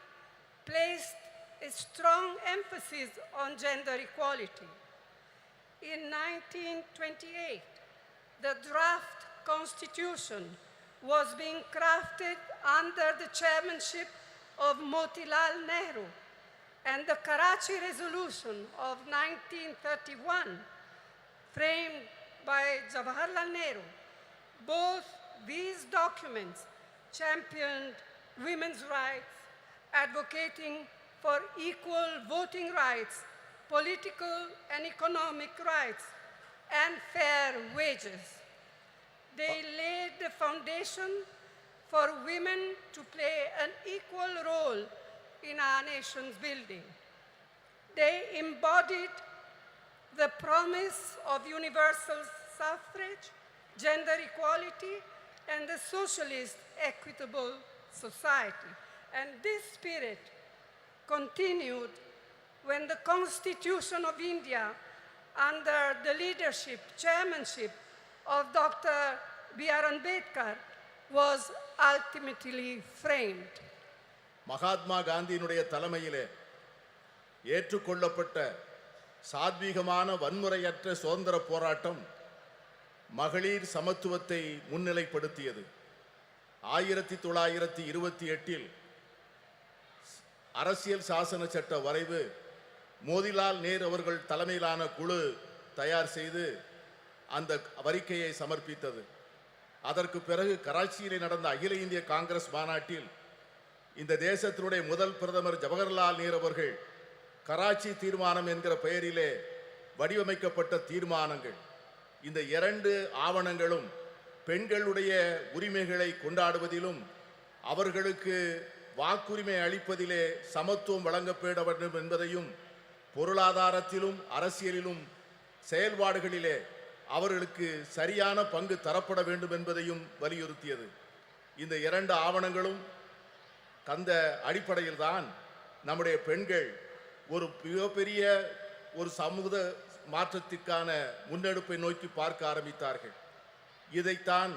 placed a strong emphasis on gender equality. In 1928, the draft constitution was being crafted under the chairmanship of Motilal Nehru, and the Karachi Resolution of 1931, framed by Jawaharlal Nehru. Both these documents championed women's rights, advocating for equal voting rights, political and economic rights, and fair wages. They laid the foundation for women to play an equal role in our nation's building. They embodied the promise of universal suffrage, gender equality, and the socialist equitable society. And this spirit continued when the Constitution of India, under the leadership, chairmanship of Dr. B.R. Ambedkar, was ultimately framed. Mahatma காந்தியினுடைய தலைமையிலே ஏற்றுக்கொள்ளப்பட்ட சாத்வீகமான வன்முறையற்ற சுதந்திர போராட்டம் மகளிர் சமத்துவத்தை முன்னிலைப்படுத்தியது. 1928 அரசியல் சாசன சட்ட வரைவு மோதிலால் நேரு அவர்கள் தலைமையிலான குழு தயார் செய்து அந்த அறிக்கையை சமர்ப்பித்தது. அதற்கு பிறகு கராச்சியிலே நடந்த அகில இந்திய காங்கிரஸ் மாநாட்டில் இந்த தேசத்தினுடைய முதல் பிரதமர் ஜவஹர்லால் நேரு அவர்கள் கராச்சி தீர்மானம் என்கிற பெயரிலே வடிவமைக்கப்பட்ட தீர்மானங்கள், இந்த இரண்டு ஆவணங்களும் பெண்களுடைய உரிமைகளை கொண்டாடுவதிலும் அவர்களுக்கு வாக்குரிமை அளிப்பதிலே சமத்துவம் வழங்கப்பட வேண்டும் என்பதையும், பொருளாதாரத்திலும் அரசியலிலும் செயல்பாடுகளிலே அவர்களுக்கு சரியான பங்கு தரப்பட வேண்டும் என்பதையும் வலியுறுத்தியது. இந்த இரண்டு ஆவணங்களும் அந்த அடிப்படையில் தான் நம்முடைய பெண்கள் ஒரு மிகப்பெரிய ஒரு சமூக மாற்றத்திற்கான முன்னெடுப்பை நோக்கி பார்க்க ஆரம்பித்தார்கள். இதைத்தான்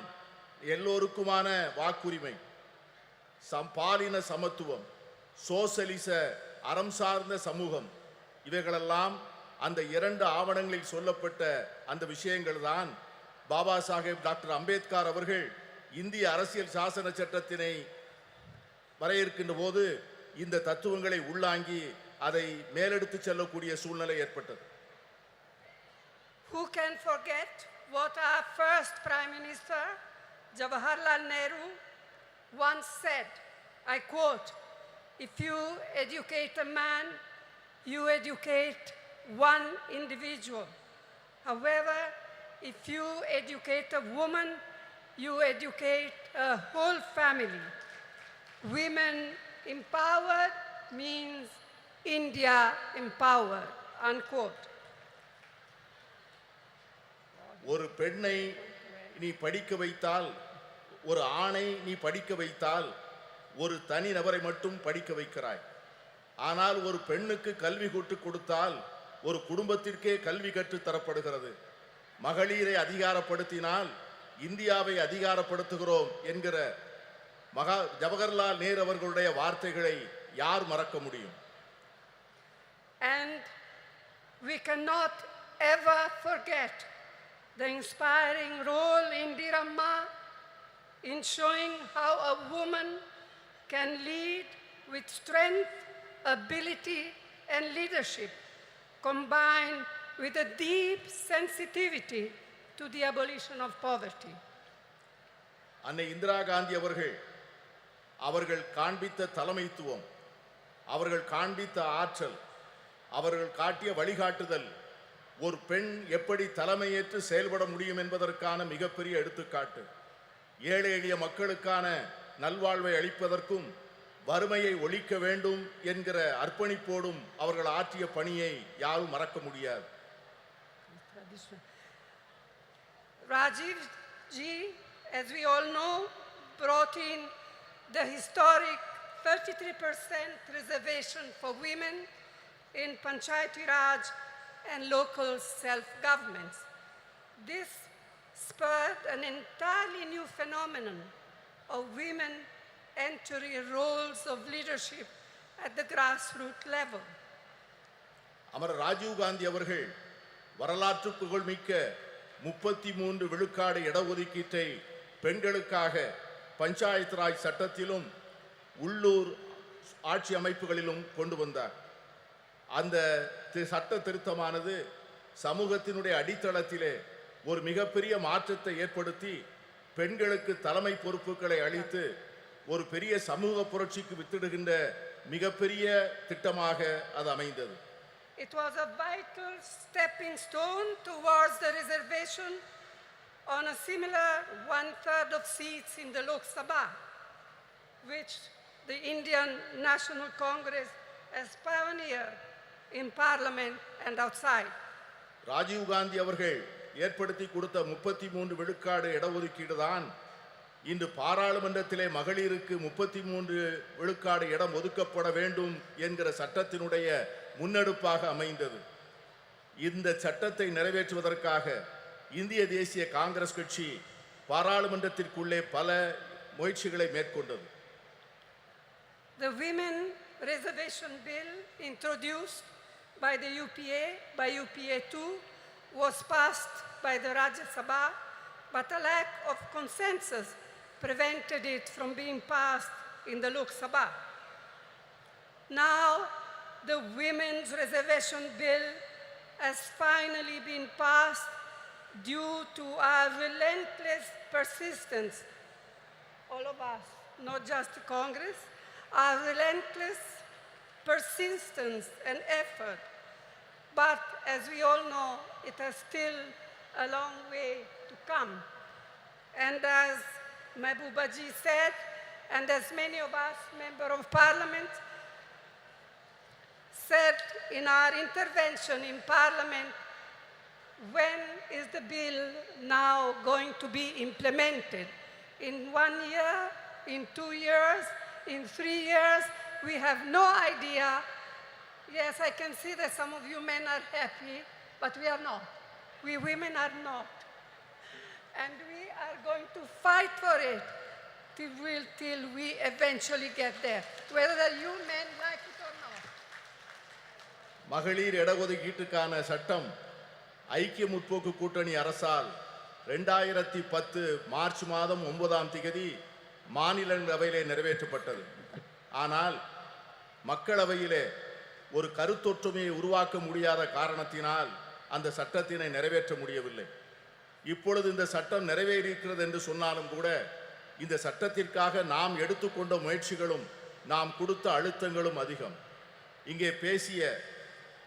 எல்லோருக்குமான வாக்குரிமை, பாலின சமத்துவம், சோசலிச அறம் சார்ந்த சமூகம், இவைகளெல்லாம் அந்த இரண்டு ஆவணங்களில் சொல்லப்பட்ட அந்த விஷயங்கள் தான் பாபா சாஹேப் டாக்டர் அம்பேத்கர் அவர்கள் இந்திய அரசியல் சாசன சட்டத்தினை வரையறுக்கின்ற போது இந்த தத்துவங்களை உள்ளாங்கி அதை மேலெடுத்து செல்லக்கூடிய சூழ்நிலை ஏற்பட்டது. Who can forget what our first Prime Minister, Jawaharlal Nehru, once said, I quote, "If you educate a man, you educate one individual. However, if you educate a woman, you educate a whole family. Women empowered means India empowered," unquote. ஒரு பெண்ணை நீ படிக்க வைத்தால், ஒரு ஆணை நீ படிக்க வைத்தால் ஒரு தனி நபரை மட்டும் படிக்க வைக்கிறாய். ஆனால் ஒரு பெண்ணுக்கு கல்வி கற்றுக் கொடுத்தால் ஒரு குடும்பத்திற்கே கல்வி கற்றுத் தரப்படுகிறது. மகளிரை அதிகாரப்படுத்தினால் இந்தியாவை அதிகாரப்படுத்துகிறோம் என்கிற ஜவஹர்லால் நேரு அவர்களுடைய வார்த்தைகளை யார் மறக்க முடியும்? And we cannot ever forget the inspiring role Indira Amma in showing how a woman can lead with strength, ability, and leadership, combined with a deep sensitivity to the abolition of poverty. அன்னை இந்திரா காந்தி அவர்கள் காண்பித்த தலைமைத்துவம், அவர்கள் காண்பித்த ஆற்றல், அவர்கள் காட்டிய வழிகாட்டுதல் ஒரு பெண் எப்படி தலைமையேற்று செயல்பட முடியும் என்பதற்கான மிகப்பெரிய எடுத்துக்காட்டு. ஏழை எளிய மக்களுக்கான நல்வாழ்வை அளிப்பதற்கும் வறுமையை ஒழிக்க வேண்டும் என்கிற அர்ப்பணிப்போடும் அவர்கள் ஆற்றிய பணியை யாரும் மறக்க முடியாது. Rajiv ji, as we all know, brought in the historic 33% reservation for women in Panchayati Raj and local self-governments. This spurred an entirely new phenomenon of women entering roles of leadership at the grassroots level. அமரர் ராஜீவ் காந்தி அவர்கள் வரலாற்று புகழ்மிக்க 33 விழுக்காடு இடஒதுக்கீட்டை பெண்களுக்காக பஞ்சாயத்து ராஜ் சட்டத்திலும் உள்ளூர் ஆட்சி அமைப்புகளிலும் கொண்டு வந்தார். அந்த சட்ட திருத்தமானது சமூகத்தினுடைய அடித்தளத்திலே ஒரு மிகப்பெரிய மாற்றத்தை ஏற்படுத்தி பெண்களுக்கு தலைமை பொறுப்புகளை அளித்து ஒரு பெரிய சமூக புரட்சிக்கு வித்திடுகின்ற மிகப்பெரிய திட்டமாக அது அமைந்தது. It was a vital stepping stone towards the reservation on a similar 1/3 of seats in the Lok Sabha, which the Indian National Congress has pioneered in Parliament and outside. Rajiv Gandhi அவர்கள் ஏற்படுத்தி கொடுத்த 33 விழுக்காடு இடஒதுக்கீடு தான் இன்று பாராளுமன்றத்திலே மகளிருக்கு 33 விழுக்காடு இடம் ஒதுக்கப்பட வேண்டும் என்கிற சட்டத்தினுடைய முன்னெடுப்பாக அமைந்தது. இந்த சட்டத்தை நிறைவேற்றுவதற்காக இந்திய தேசிய காங்கிரஸ் கட்சி பாராளுமன்றத்திற்குள்ளே பல முயற்சிகளை மேற்கொண்டது. The Women Reservation Bill introduced by the UPA, by UPA 2, was passed by the Rajya Sabha, but a lack of consensus prevented it from being passed in the Lok Sabha. Now, the Women's Reservation Bill has finally been passed due to our relentless persistence, all of us, not just Congress, our relentless persistence and effort. But as we all know, it has still a long way to come. And as Mehbooba ji said, and as many of us, Member of Parliament, said in our intervention in Parliament, when is the bill now going to be implemented? In 1 year, in 2 years, in 3 years? We have no idea. Yes, I can see that some of you men are happy, but we are not. We women are not. And we are going to fight for it till we eventually get there, whether you men like it or not. மகளிர் இடஒதுக்கீட்டுக்கான சட்டம் ஐக்கிய முற்போக்கு கூட்டணி அரசால் 2010 March மாதம் 9ஆம் தேதி மாநிலங்களவையிலே நிறைவேற்றப்பட்டது. ஆனால் மக்களவையிலே ஒரு கருத்தொற்றுமையை உருவாக்க முடியாத காரணத்தினால் அந்த சட்டத்தினை நிறைவேற்ற முடியவில்லை. இப்பொழுது இந்த சட்டம் நிறைவேறியிருக்கிறது என்று சொன்னாலும் கூட இந்த சட்டத்திற்காக நாம் எடுத்துக்கொண்ட முயற்சிகளும் நாம் கொடுத்த அழுத்தங்களும் அதிகம். இங்கே பேசிய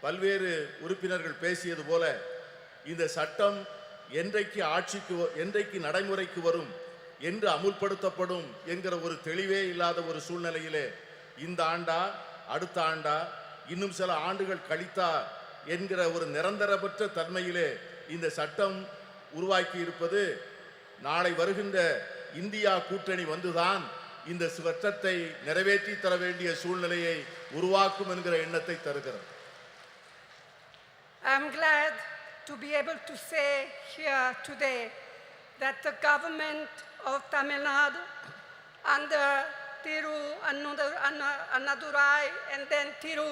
பல்வேறு உறுப்பினர்கள் பேசியது போல இந்த சட்டம் என்றைக்கு நடைமுறைக்கு வரும், என்று அமுல்படுத்தப்படும் என்கிற ஒரு தெளிவே இல்லாத ஒரு சூழ்நிலையிலே இந்த ஆண்டா அடுத்த ஆண்டா இன்னும் சில ஆண்டுகள் கழித்தா என்கிற ஒரு நிரந்தரமற்ற தன்மையிலே இந்த சட்டம் உருவாக்கி இருப்பது நாளை வருகின்ற இந்தியா கூட்டணி வந்துதான் இந்த சட்டத்தை நிறைவேற்றி தர வேண்டிய சூழ்நிலையை உருவாக்கும் என்கிற எண்ணத்தை தருகிறது. I'm glad to be able to say here today that the government of Tamil Nadu under Thiru Annadurai and then Thiru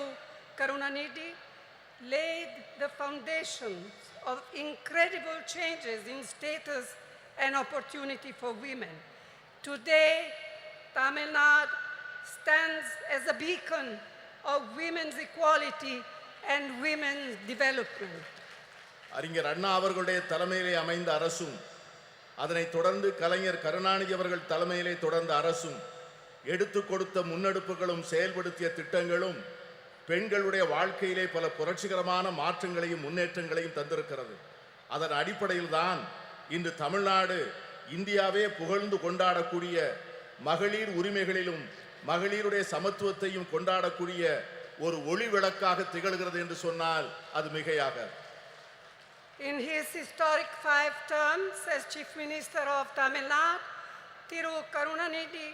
Karunanidhi laid the foundations of incredible changes in status and opportunity for women. Today, Tamil Nadu stands as a beacon of women's equality and women's development. அறிஞர் அண்ணா அவர்களுடைய தலைமையிலே அமைந்த அரசும் அதனைத் தொடர்ந்து கலைஞர் கருணாநிதி அவர்கள் தலைமையிலே தொடர்ந்த அரசும் எடுத்து கொடுத்த முன்னெடுப்புகளும் செயல்படுத்திய திட்டங்களும் பெண்களுடைய வாழ்க்கையிலே பல புரட்சிகரமான மாற்றங்களையும் முன்னேற்றங்களையும் தந்திருக்கிறது. அதன் அடிப்படையில் தான் இன்று தமிழ்நாடு இந்தியாவே புகழ்ந்து கொண்டாடக்கூடிய மகளிர் உரிமைகளிலும் மகளிருடைய சமத்துவத்தையும் கொண்டாடக்கூடிய ஒரு ஒளி விளக்காக திகழ்கிறது என்று சொன்னால் அது மிகையாக. In his historic 5 terms as Chief Minister of Tamil Nadu, Thiru Karunanidhi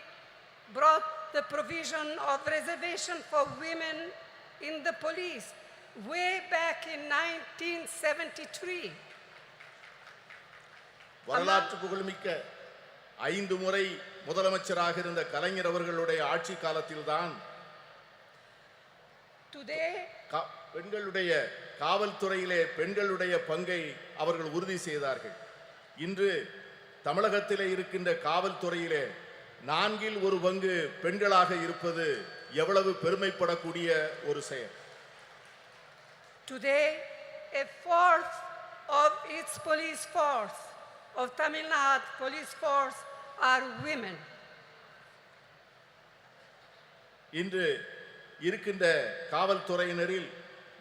brought the provision of reservation for women in the police way back in 1973. வரலாற்று புகழ்மிக்க 5 முறை முதலமைச்சராக இருந்த கலைஞர் அவர்களுடைய ஆட்சி காலத்தில்தான் பெண்களுடைய காவல்துறையிலே பெண்களுடைய பங்கை அவர்கள் உறுதி செய்தார்கள். இன்று தமிழகத்திலே இருக்கின்ற காவல்துறையிலே 4 பங்கு பெண்களாக இருப்பது எவ்வளவு பெருமைப்படக்கூடிய ஒரு செயல். Today, a fourth of its police force, of Tamil Nadu police force, are women. இன்று இருக்கின்ற காவல்துறையினரில்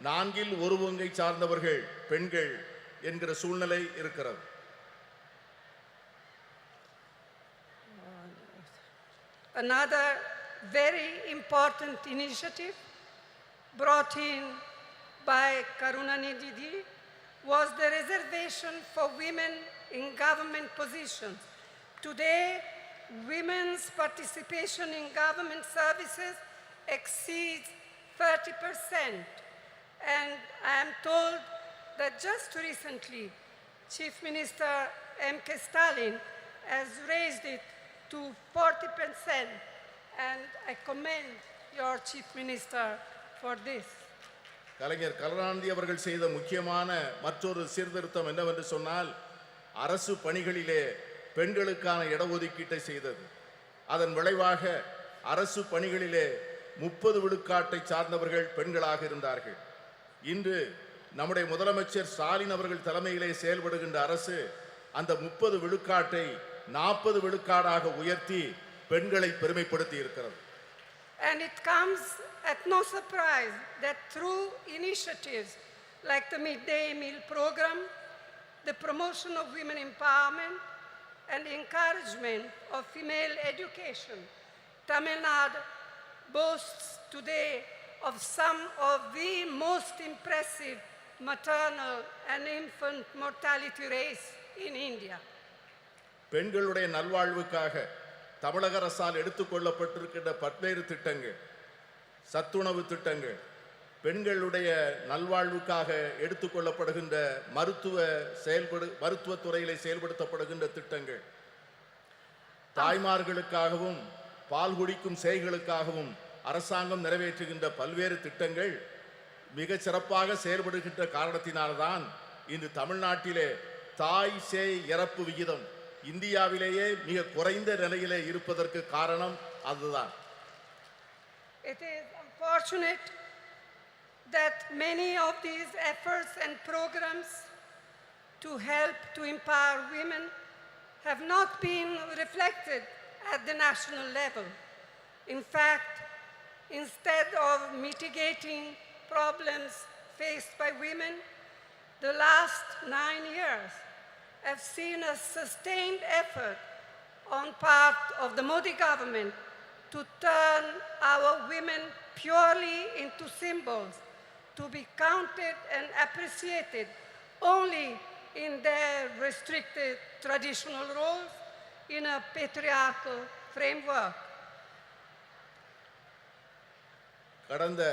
4 பங்கை சார்ந்தவர்கள் பெண்கள் என்கிற சூழ்நிலை இருக்கிறது. Another very important initiative brought in by Karunanidhi was the reservation for women in government positions. Today, women's participation in government services exceeds 30%. And I am told that just recently, Chief Minister M.K. Stalin has raised it to 40%. And I commend your Chief Minister for this. கலைஞர் கருணாநிதி அவர்கள் செய்த முக்கியமான மற்றொரு சீர்திருத்தம் என்னவென்று சொன்னால் அரசு பணிகளிலே பெண்களுக்கான இடஒதுக்கீட்டை செய்தது. அதன் விளைவாக அரசு பணிகளிலே 30 விழுக்காட்டை சார்ந்தவர்கள் பெண்களாக இருந்தார்கள். இன்று நம்முடைய முதலமைச்சர் ஸ்டாலின் அவர்கள் தலைமையிலே செயல்படுகின்ற அரசு அந்த 30 விழுக்காட்டை 40 விழுக்காடாக உயர்த்தி பெண்களை பெருமைப்படுத்தி இருக்கிறது. And it comes at no surprise that through initiatives like the midday meal program, the promotion of women empowerment, and encouragement of female education, Tamil Nadu boasts today of some of the most impressive maternal and infant mortality rates in India. பெண்களுடைய நல்வாழ்வுக்காக தமிழக அரசால் எடுத்துக்கொள்ளப்பட்டிருக்கின்ற பல்வேறு திட்டங்கள், சத்துணவு திட்டங்கள், பெண்களுடைய நல்வாழ்வுக்காக எடுத்துக்கொள்ளப்படுகின்ற மருத்துவத்துறையிலே செயல்படுத்தப்படுகின்ற திட்டங்கள், தாய்மார்களுக்காகவும் பால் குடிக்கும் சேய்களுக்காகவும் அரசாங்கம் நிறைவேற்றுகின்ற பல்வேறு திட்டங்கள் மிக சிறப்பாக செயல்படுகின்ற காரணத்தினால்தான் இன்று தமிழ்நாட்டிலே தாய் சேய் இறப்பு விகிதம் இந்தியாவிலேயே மிக குறைந்த நிலையிலே இருப்பதற்கு காரணம் அதுதான். It is unfortunate that many of these efforts and programs to help to empower women have not been reflected at the national level. In fact, instead of mitigating problems faced by women, the last 9 years have seen a sustained effort on part of the Modi government to turn our women purely into symbols, to be counted and appreciated only in their restricted traditional roles in a patriarchal framework. கடந்த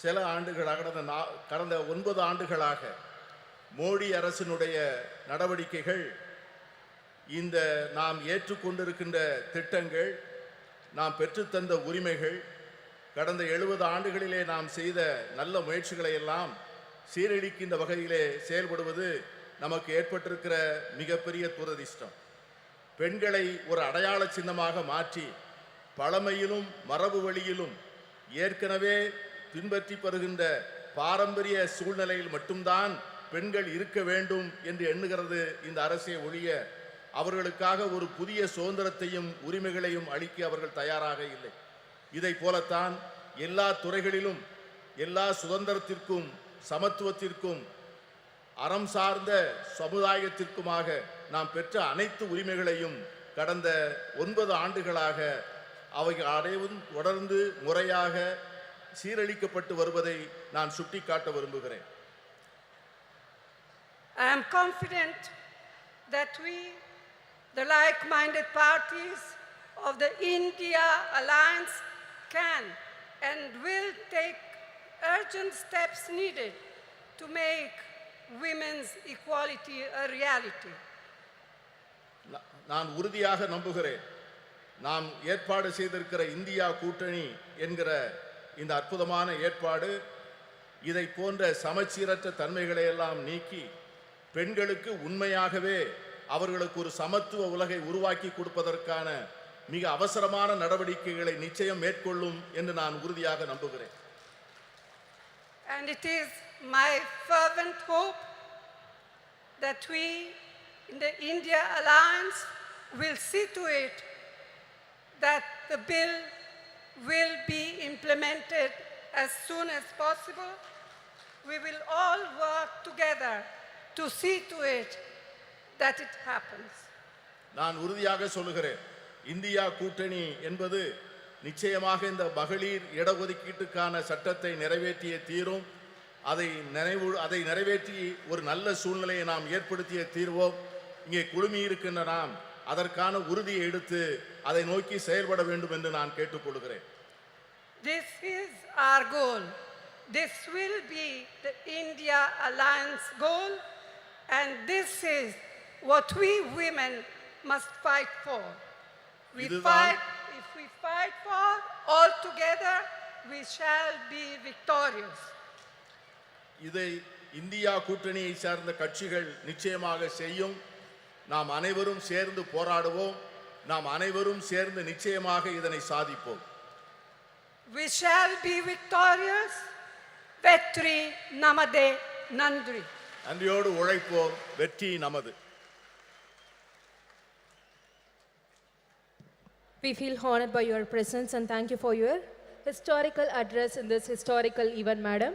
சில ஆண்டுகளாக கடந்த 9 ஆண்டுகளாக மோடி அரசினுடைய நடவடிக்கைகள், இந்த நாம் ஏற்றுக்கொண்டிருக்கின்ற திட்டங்கள், நாம் பெற்றுத்தந்த உரிமைகள், கடந்த 70 ஆண்டுகளிலே நாம் செய்த நல்ல முயற்சிகளை எல்லாம் சீரழிக்கின்ற வகையிலே செயல்படுவது நமக்கு ஏற்பட்டிருக்கிற மிகப்பெரிய துரதிர்ஷ்டம். பெண்களை ஒரு அடையாள சின்னமாக மாற்றி பழமையிலும் மரபு வழியிலும் ஏற்கனவே பின்பற்றி வருகின்ற பாரம்பரிய சூழ்நிலையில் மட்டும்தான் பெண்கள் இருக்க வேண்டும் என்று எண்ணுகிறது இந்த அரசே ஒழிய அவர்களுக்காக ஒரு புதிய சுதந்திரத்தையும் உரிமைகளையும் அளிக்க அவர்கள் தயாராக இல்லை. இதை போலத்தான் எல்லா துறைகளிலும் எல்லா சுதந்திரத்திற்கும் சமத்துவத்திற்கும் அறம் சார்ந்த சமுதாயத்திற்குமாக நாம் பெற்ற அனைத்து உரிமைகளையும் கடந்த 9 ஆண்டுகளாக அவைகள் அனைவரும் தொடர்ந்து முறையாக சீரழிக்கப்பட்டு வருவதை நான் சுட்டிக்காட்ட விரும்புகிறேன். I am confident that we, the like-minded parties of the India Alliance, can and will take urgent steps needed to make women's equality a reality. நான் உறுதியாக நம்புகிறேன், நாம் ஏற்பாடு செய்திருக்கிற இந்தியா கூட்டணி என்கிற இந்த அற்புதமான ஏற்பாடு இதை போன்ற சமச்சீரற்ற தன்மைகளை எல்லாம் நீக்கி பெண்களுக்கு உண்மையாகவே அவர்களுக்கு ஒரு சமத்துவ உலகை உருவாக்கி கொடுப்பதற்கான மிக அவசரமான நடவடிக்கைகளை நிச்சயம் மேற்கொள்ளும் என்று நான் உறுதியாக நம்புகிறேன். And it is my fervent hope that we in the India Alliance will see to it that the bill will be implemented as soon as possible. We will all work together to see to it that it happens. நான் உறுதியாக சொல்லுகிறேன், India கூட்டணி என்பது நிச்சயமாக இந்த மகளிர் இடஒதுக்கீட்டுக்கான சட்டத்தை நிறைவேற்றிய தீரும். அதை நிறைவேற்றி ஒரு நல்ல சூழ்நிலையை நாம் ஏற்படுத்திய தீர்வோம். இங்கே குழுமி இருக்கின்ற நாம் அதற்கான உறுதியை எடுத்து அதை நோக்கி செயல்பட வேண்டும் என்று நான் கேட்டுக்கொள்கிறேன். This is our goal. This will be the India Alliance goal, and this is what we women must fight for. If we fight for all together, we shall be victorious. இதை இந்தியா கூட்டணியை சார்ந்த கட்சிகள் நிச்சயமாக செய்யும். நாம் அனைவரும் சேர்ந்து போராடுவோம். நாம் அனைவரும் சேர்ந்து நிச்சயமாக இதனை சாதிப்போம். We shall be victorious. Vetri namade nandri. நன்றியோடு உழைப்போம். வெற்றி நமது. We feel honored by your presence and thank you for your historical address in this historical event, madam.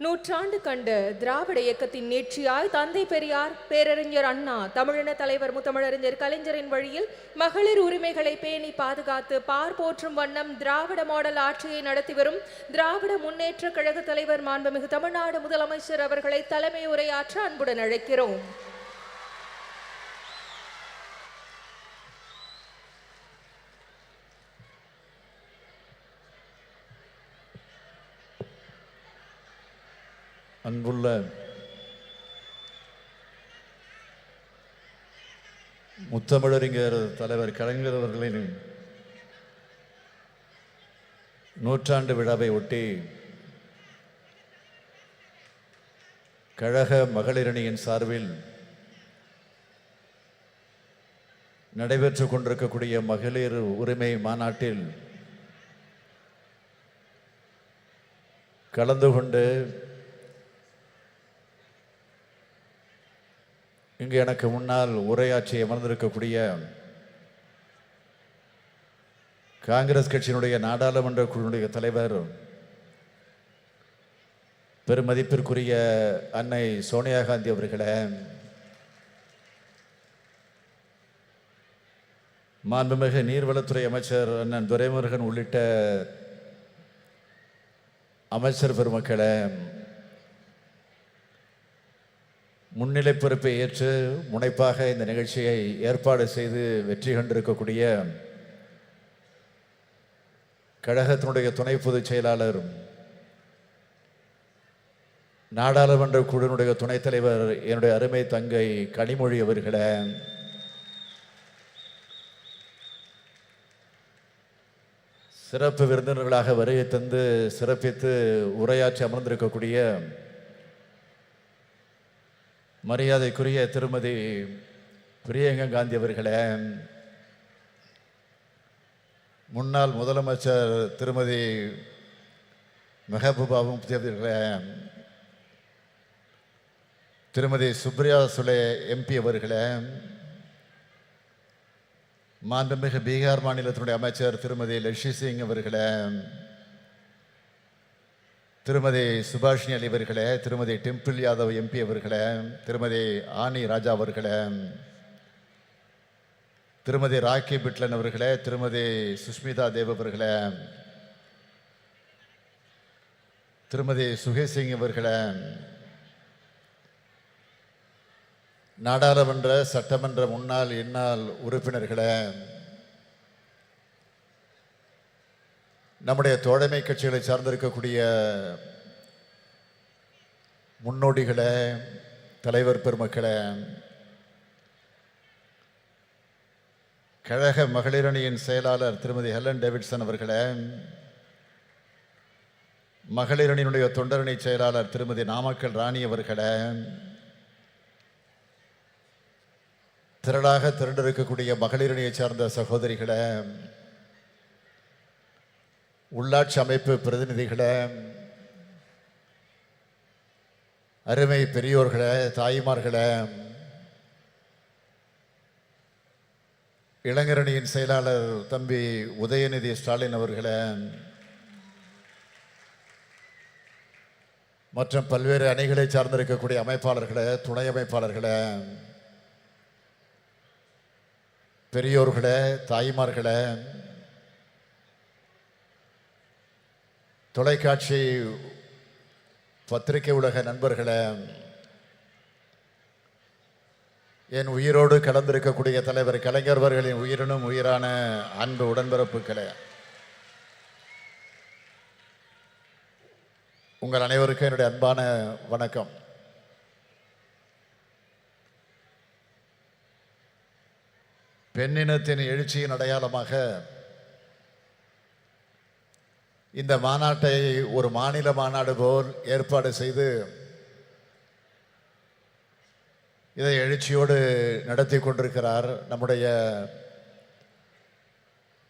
நூற்றாண்டு கண்ட திராவிட இயக்கத்தின் நீட்சியாய் தந்தை பெரியார், பேரறிஞர் அண்ணா, தமிழின தலைவர் முத்தமிழறிஞர் கலைஞரின் வழியில் மகளிர் உரிமைகளை பேணி பாதுகாத்து பார் போற்றும் வண்ணம் திராவிட மாடல் ஆட்சியை நடத்தி வரும் திராவிட முன்னேற்ற கழக தலைவர் மாண்புமிகு தமிழ்நாடு முதலமைச்சர் அவர்களை தலைமை உரையாற்ற அன்புடன் அழைக்கிறோம். அன்புள்ள முத்தமிழறிஞர் தலைவர் கலைஞர் அவர்களின் நூற்றாண்டு விழாவை ஒட்டி கழக மகளிரணியின் சார்பில் நடைபெற்று கொண்டிருக்கக்கூடிய மகளிர் உரிமை மாநாட்டில் கலந்து கொண்டு இங்கு எனக்கு முன்னால் உரையாற்றி அமர்ந்திருக்கக்கூடிய காங்கிரஸ் கட்சியினுடைய நாடாளுமன்ற குழுவினுடைய தலைவர் பெருமதிப்பிற்குரிய அன்னை சோனியா காந்தி அவர்களே, மாண்புமிகு நீர்வளத்துறை அமைச்சர் அண்ணன் துரைமுருகன் உள்ளிட்ட அமைச்சர் பெருமக்களே, முன்னிலை பொறுப்பை ஏற்று முனைப்பாக இந்த நிகழ்ச்சியை ஏற்பாடு செய்து வெற்றி கண்டிருக்கக்கூடிய கழகத்தினுடைய துணை பொதுச் செயலாளர், நாடாளுமன்ற குழுவினுடைய துணைத் தலைவர் என்னுடைய அருமை தங்கை கனிமொழி அவர்களே, சிறப்பு விருந்தினர்களாக வருகை தந்து சிறப்பித்து உரையாற்றி அமர்ந்திருக்கக்கூடிய மரியாதைக்குரிய திருமதி பிரியங்கா காந்தி அவர்களே, முன்னாள் முதலமைச்சர் திருமதி மெஹபூபா முஃப்தி அவர்களே, திருமதி சுப்ரியா சுலே எம்பி அவர்களே, மாண்புமிகு பீகார் மாநிலத்தினுடைய அமைச்சர் திருமதி லட்சி சிங் அவர்களே, திருமதி சுபாஷினி அலி அவர்களே, திருமதி டிம்பிள் யாதவ் எம்பி அவர்களே, திருமதி ஆனி ராஜா அவர்களே, திருமதி ராக்கி பிட்லன் அவர்களே, திருமதி சுஷ்மிதா தேவ் அவர்களே, திருமதி சுகேசிங் அவர்களே, நாடாளுமன்ற சட்டமன்ற முன்னாள் இந்நாள் உறுப்பினர்களே, நம்முடைய தோழமை கட்சிகளை சார்ந்திருக்கக்கூடிய முன்னோடிகளே, தலைவர் பெருமக்களே, கழக மகளிரணியின் செயலாளர் திருமதி ஹெலன் டேவிட்சன் அவர்களே, மகளிரணியினுடைய தொண்டரணி செயலாளர் திருமதி நாமக்கல் ராணி அவர்களே, திரளாக திரண்டிருக்கக்கூடிய மகளிரணியை சார்ந்த சகோதரிகளே, உள்ளாட்சி அமைப்பு பிரதிநிதிகளே, அருமை பெரியோர்களே, தாய்மார்களே, இளைஞரணியின் செயலாளர் தம்பி உதயநிதி ஸ்டாலின் அவர்களே, மற்றும் பல்வேறு அணிகளை சார்ந்திருக்கக்கூடிய அமைப்பாளர்களே, துணை அமைப்பாளர்களே, பெரியோர்களே, தாய்மார்களே, தொலைக்காட்சி பத்திரிகை உலக நண்பர்களே, என் உயிரோடு கலந்திருக்கக்கூடிய தலைவர் கலைஞர் அவர்களின் உயிரினும் உயிரான அன்பு உடன்பிறப்புகளே, உங்கள் அனைவருக்கும் என்னுடைய அன்பான வணக்கம். பெண்ணினத்தின் எழுச்சியின் அடையாளமாக இந்த மாநாட்டை ஒரு மாநில மாநாடு போல் ஏற்பாடு செய்து இதை எழுச்சியோடு நடத்தி கொண்டிருக்கிறார் நம்முடைய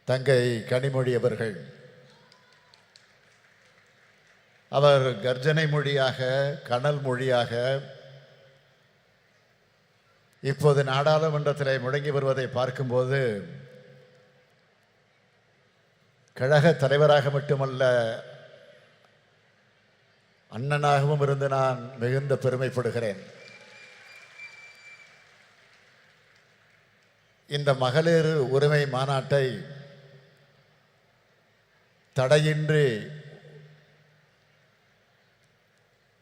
தங்கை கனிமொழி அவர்கள். அவர் கர்ஜனை மொழியாக, கனல் மொழியாக இப்போது நாடாளுமன்றத்தில் முழங்கி வருவதை பார்க்கும்போது கழக தலைவராக மட்டுமல்ல, அண்ணனாகவும் இருந்து நான் மிகுந்த பெருமைப்படுகிறேன். இந்த மகளிர் உரிமை மாநாட்டை தடையின்றி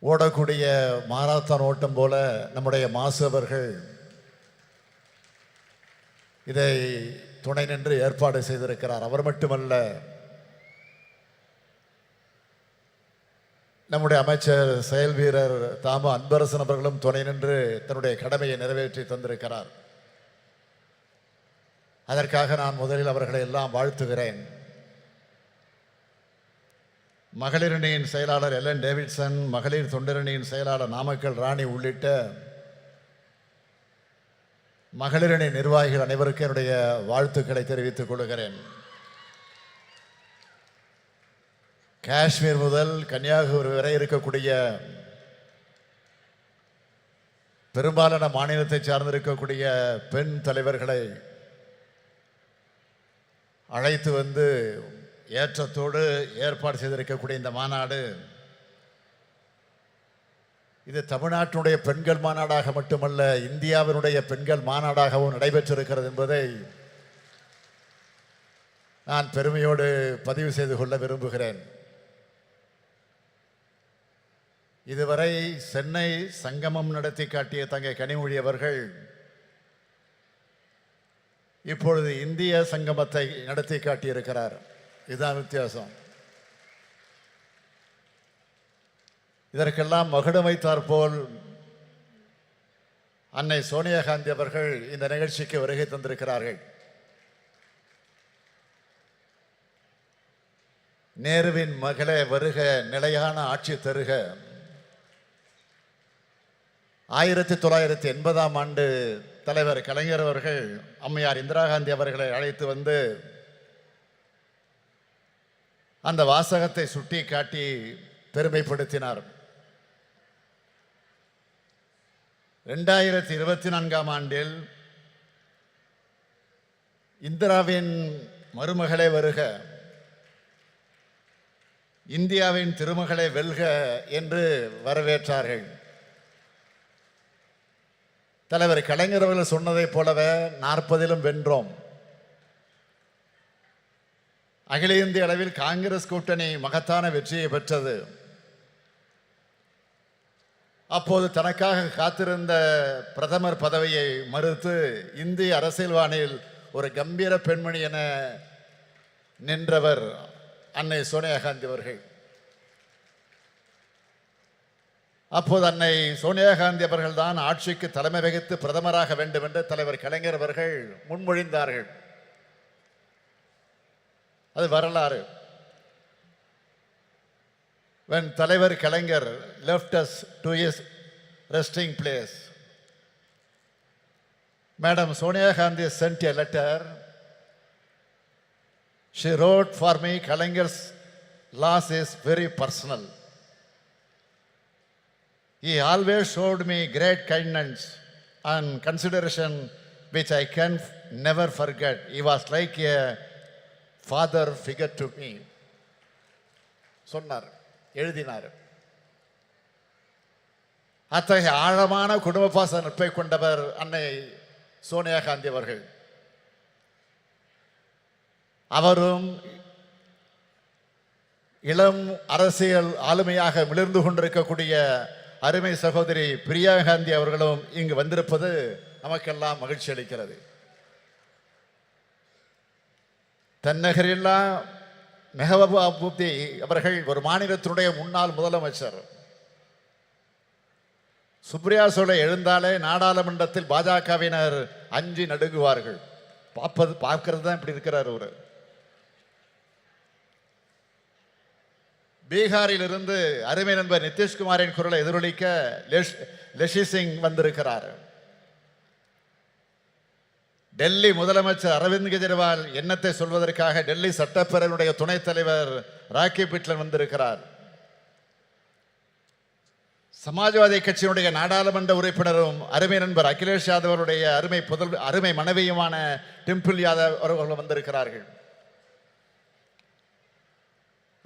ஓடக்கூடிய மாரத்தான் ஓட்டம் போல நம்முடைய மாசு அவர்கள் இதை துணை நின்று ஏற்பாடு செய்திருக்கிறார். அவர் மட்டுமல்ல, நம்முடைய அமைச்சர் செயல் வீரர் தாமு அன்பரசன் அவர்களும் துணை நின்று தன்னுடைய கடமையை நிறைவேற்றி தந்திருக்கிறார். அதற்காக நான் முதலில் அவர்களை எல்லாம் வாழ்த்துகிறேன். மகளிரணியின் செயலாளர் எல்என் டேவிட்சன், மகளிர் தொண்டரணியின் செயலாளர் நாமக்கல் ராணி உள்ளிட்ட மகளிரணி நிர்வாகிகள் அனைவருக்கும் என்னுடைய வாழ்த்துக்களை தெரிவித்துக் கொள்கிறேன். காஷ்மீர் முதல் கன்னியாகுமரி வரை இருக்கக்கூடிய பெரும்பாலான மாநிலத்தை சார்ந்திருக்கக்கூடிய பெண் தலைவர்களை அழைத்து வந்து ஏற்றத்தோடு ஏற்பாடு செய்திருக்கக்கூடிய இந்த மாநாடு இது தமிழ்நாட்டினுடைய பெண்கள் மாநாடாக மட்டுமல்ல, இந்தியாவினுடைய பெண்கள் மாநாடாகவும் நடைபெற்றிருக்கிறது என்பதை நான் பெருமையோடு பதிவு செய்து கொள்ள விரும்புகிறேன். இதுவரை சென்னை சங்கமம் நடத்தி காட்டிய தங்கை கனிமொழி அவர்கள் இப்பொழுது இந்திய சங்கமத்தை நடத்தி காட்டியிருக்கிறார். இதுதான் வித்தியாசம். இதற்கெல்லாம் மகுடம் வைத்தாற்போல் அன்னை சோனியா காந்தி அவர்கள் இந்த நிகழ்ச்சிக்கு வருகை தந்திருக்கிறார்கள். நேருவின் மகளே வருக, நிலையான ஆட்சி தருக. 1980ஆம் ஆண்டு தலைவர் கலைஞர் அவர்கள் அம்மையார் இந்திரா காந்தி அவர்களை அழைத்து வந்து அந்த வாசகத்தை சுட்டி காட்டி பெருமைப்படுத்தினார். 2024ஆம் ஆண்டில் இந்திராவின் மருமகளே வருக, இந்தியாவின் திருமகளை வெல்க என்று வரவேற்றார்கள். தலைவர் கலைஞர் அவர்கள் சொன்னதைப் போலவே 40லும் வென்றோம். அகில இந்திய அளவில் காங்கிரஸ் கூட்டணி மகத்தான வெற்றியை பெற்றது. அப்போது தனக்காக காத்திருந்த பிரதமர் பதவியை மறுத்து இந்திய அரசியல் வானில் ஒரு கம்பீர பெண்மணி என நின்றவர் அன்னை சோனியா காந்தி அவர்கள். அப்போது அன்னை சோனியா காந்தி அவர்கள் தான் ஆட்சிக்கு தலைமை வகித்து பிரதமராக வேண்டும் என்று தலைவர் கலைஞர் அவர்கள் முன்மொழிந்தார்கள். அது வரலாறு. When தலைவர் கலைஞர் left us to his resting place, Madam Sonia Gandhi sent a letter. She wrote for me, Kalangar's loss is very personal. He always showed me great kindness and consideration which I can never forget. He was like a father figure to me. சொன்னார், எழுதினார். அத்தகைய ஆழமான குடும்ப பாச நட்பை கொண்டவர் அன்னை சோனியா காந்தி அவர்கள். அவரும் இளம் அரசியல் ஆளுமையாக மிளிர்ந்து கொண்டிருக்கக்கூடிய அருமை சகோதரி பிரியா காந்தி அவர்களும் இங்கு வந்திருப்பது நமக்கெல்லாம் மகிழ்ச்சி அளிக்கிறது. தென்னகரில்லா மெஹபூபா முஃப்தி அவர்கள் ஒரு மாநிலத்தினுடைய முன்னாள் முதலமைச்சர். சுப்ரியா சோலை எழுந்தாலே நாடாளுமன்றத்தில் பாஜகவினர் அஞ்சி நடுங்குவார்கள். பார்க்கறது தான் இப்படி இருக்கிறார். ஒரு பீகாரில் இருந்து அருமை நண்பர் நிதிஷ்குமாரின் குரலை எதிரொலிக்க லெஷி சிங் வந்திருக்கிறார். டெல்லி முதலமைச்சர் அரவிந்த் கெஜ்ரிவால் எண்ணத்தை சொல்வதற்காக டெல்லி சட்டப்பேரவையுடைய துணைத் தலைவர் ராக்கி பிட்லன் வந்திருக்கிறார். சமாஜ்வாதி கட்சியினுடைய நாடாளுமன்ற உறுப்பினரும் அருமை நண்பர் அகிலேஷ் யாதவ் அவருடைய அருமை மனைவியுமான டிம்பிள் யாதவ் அவர்கள் வந்திருக்கிறார்கள்.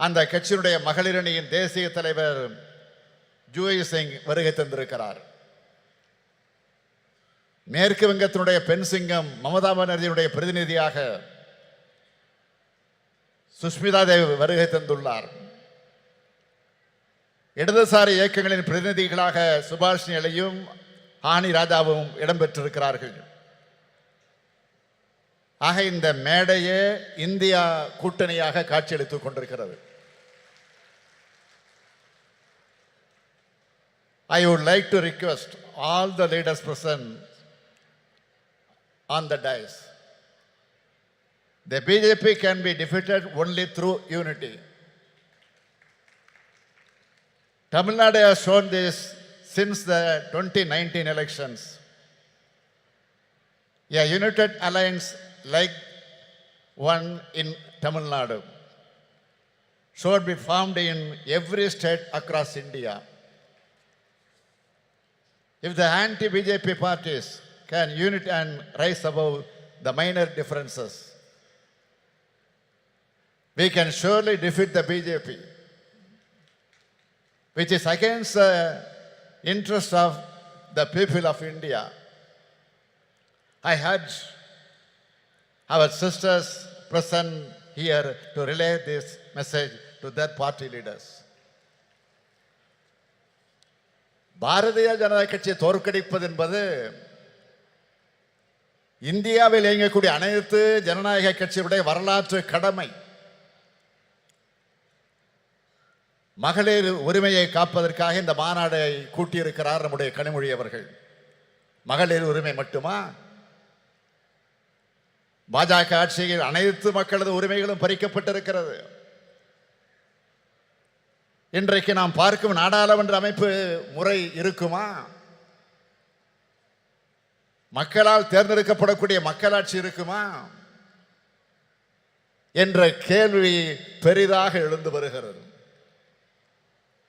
அந்த கட்சியினுடைய மகளிர் அணியின் தேசிய தலைவர் ஜூயி சிங் வருகை தந்திருக்கிறார். மேற்கு வங்கத்தினுடைய பெண் சிங்கம் மமதா பானர்ஜியினுடைய பிரதிநிதியாக சுஷ்மிதா தேவ் வருகை தந்துள்ளார். இடதுசாரி இயக்கங்களின் பிரதிநிதிகளாக சுபாஷினி அலையும் ஆனி ராஜாவும் இடம்பெற்றிருக்கிறார்கள். ஆக இந்த மேடையே இந்தியா கூட்டணியாக காட்சியளித்துக் கொண்டிருக்கிறது. I would like to request all the leaders present on the dais. The BJP can be defeated only through unity. Tamil Nadu has shown this since the 2019 elections. A united alliance like one in Tamil Nadu should be formed in every state across India. If the anti-BJP parties can unite and rise above the minor differences, we can surely defeat the BJP, which is against the interest of the people of India. I urge our sisters present here to relay this message to their party leaders. Bharatiya Janata கட்சியை தோற்கடிப்பது என்பது இந்தியாவில் இயங்கக்கூடிய அனைத்து ஜனநாயக கட்சியுடைய வரலாற்று கடமை. மகளிர் உரிமையை காப்பதற்காக இந்த மாநாடை கூட்டியிருக்கிறார் நம்முடைய கனிமொழி அவர்கள். மகளிர் உரிமை மட்டுமா? பாஜக ஆட்சியில் அனைத்து மக்களது உரிமைகளும் பறிக்கப்பட்டிருக்கிறது. இன்றைக்கு நாம் பார்க்கும் நாடாளுமன்ற அமைப்பு முறை இருக்குமா? மக்களால் தேர்ந்தெடுக்கப்படக்கூடிய மக்களாட்சி இருக்குமா என்ற கேள்வி பெரிதாக எழுந்து வருகிறது.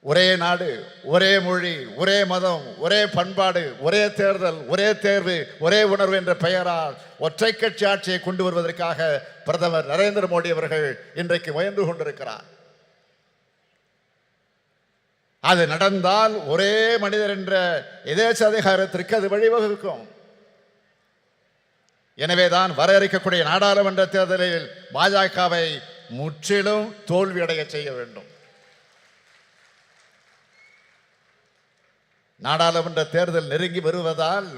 ஒரே நாடு, ஒரே மொழி, ஒரே மதம், ஒரே பண்பாடு, ஒரே தேர்தல், ஒரே தேர்வு, ஒரே உணர்வு என்ற பெயரால் ஒற்றை கட்சி ஆட்சியை கொண்டு வருவதற்காக பிரதமர் நரேந்திர மோடி அவர்கள் இன்றைக்கு முயன்று கொண்டிருக்கிறார். அது நடந்தால் ஒரே மனிதர் என்ற எதேச்ச அதிகாரத்திற்கு அது வழிவகுக்கும். எனவேதான் வர இருக்கக்கூடிய நாடாளுமன்ற தேர்தலில் பாஜகவை முற்றிலும் தோல்வியடைய செய்ய வேண்டும். நாடாளுமன்ற தேர்தல் நெருங்கி வருவதால்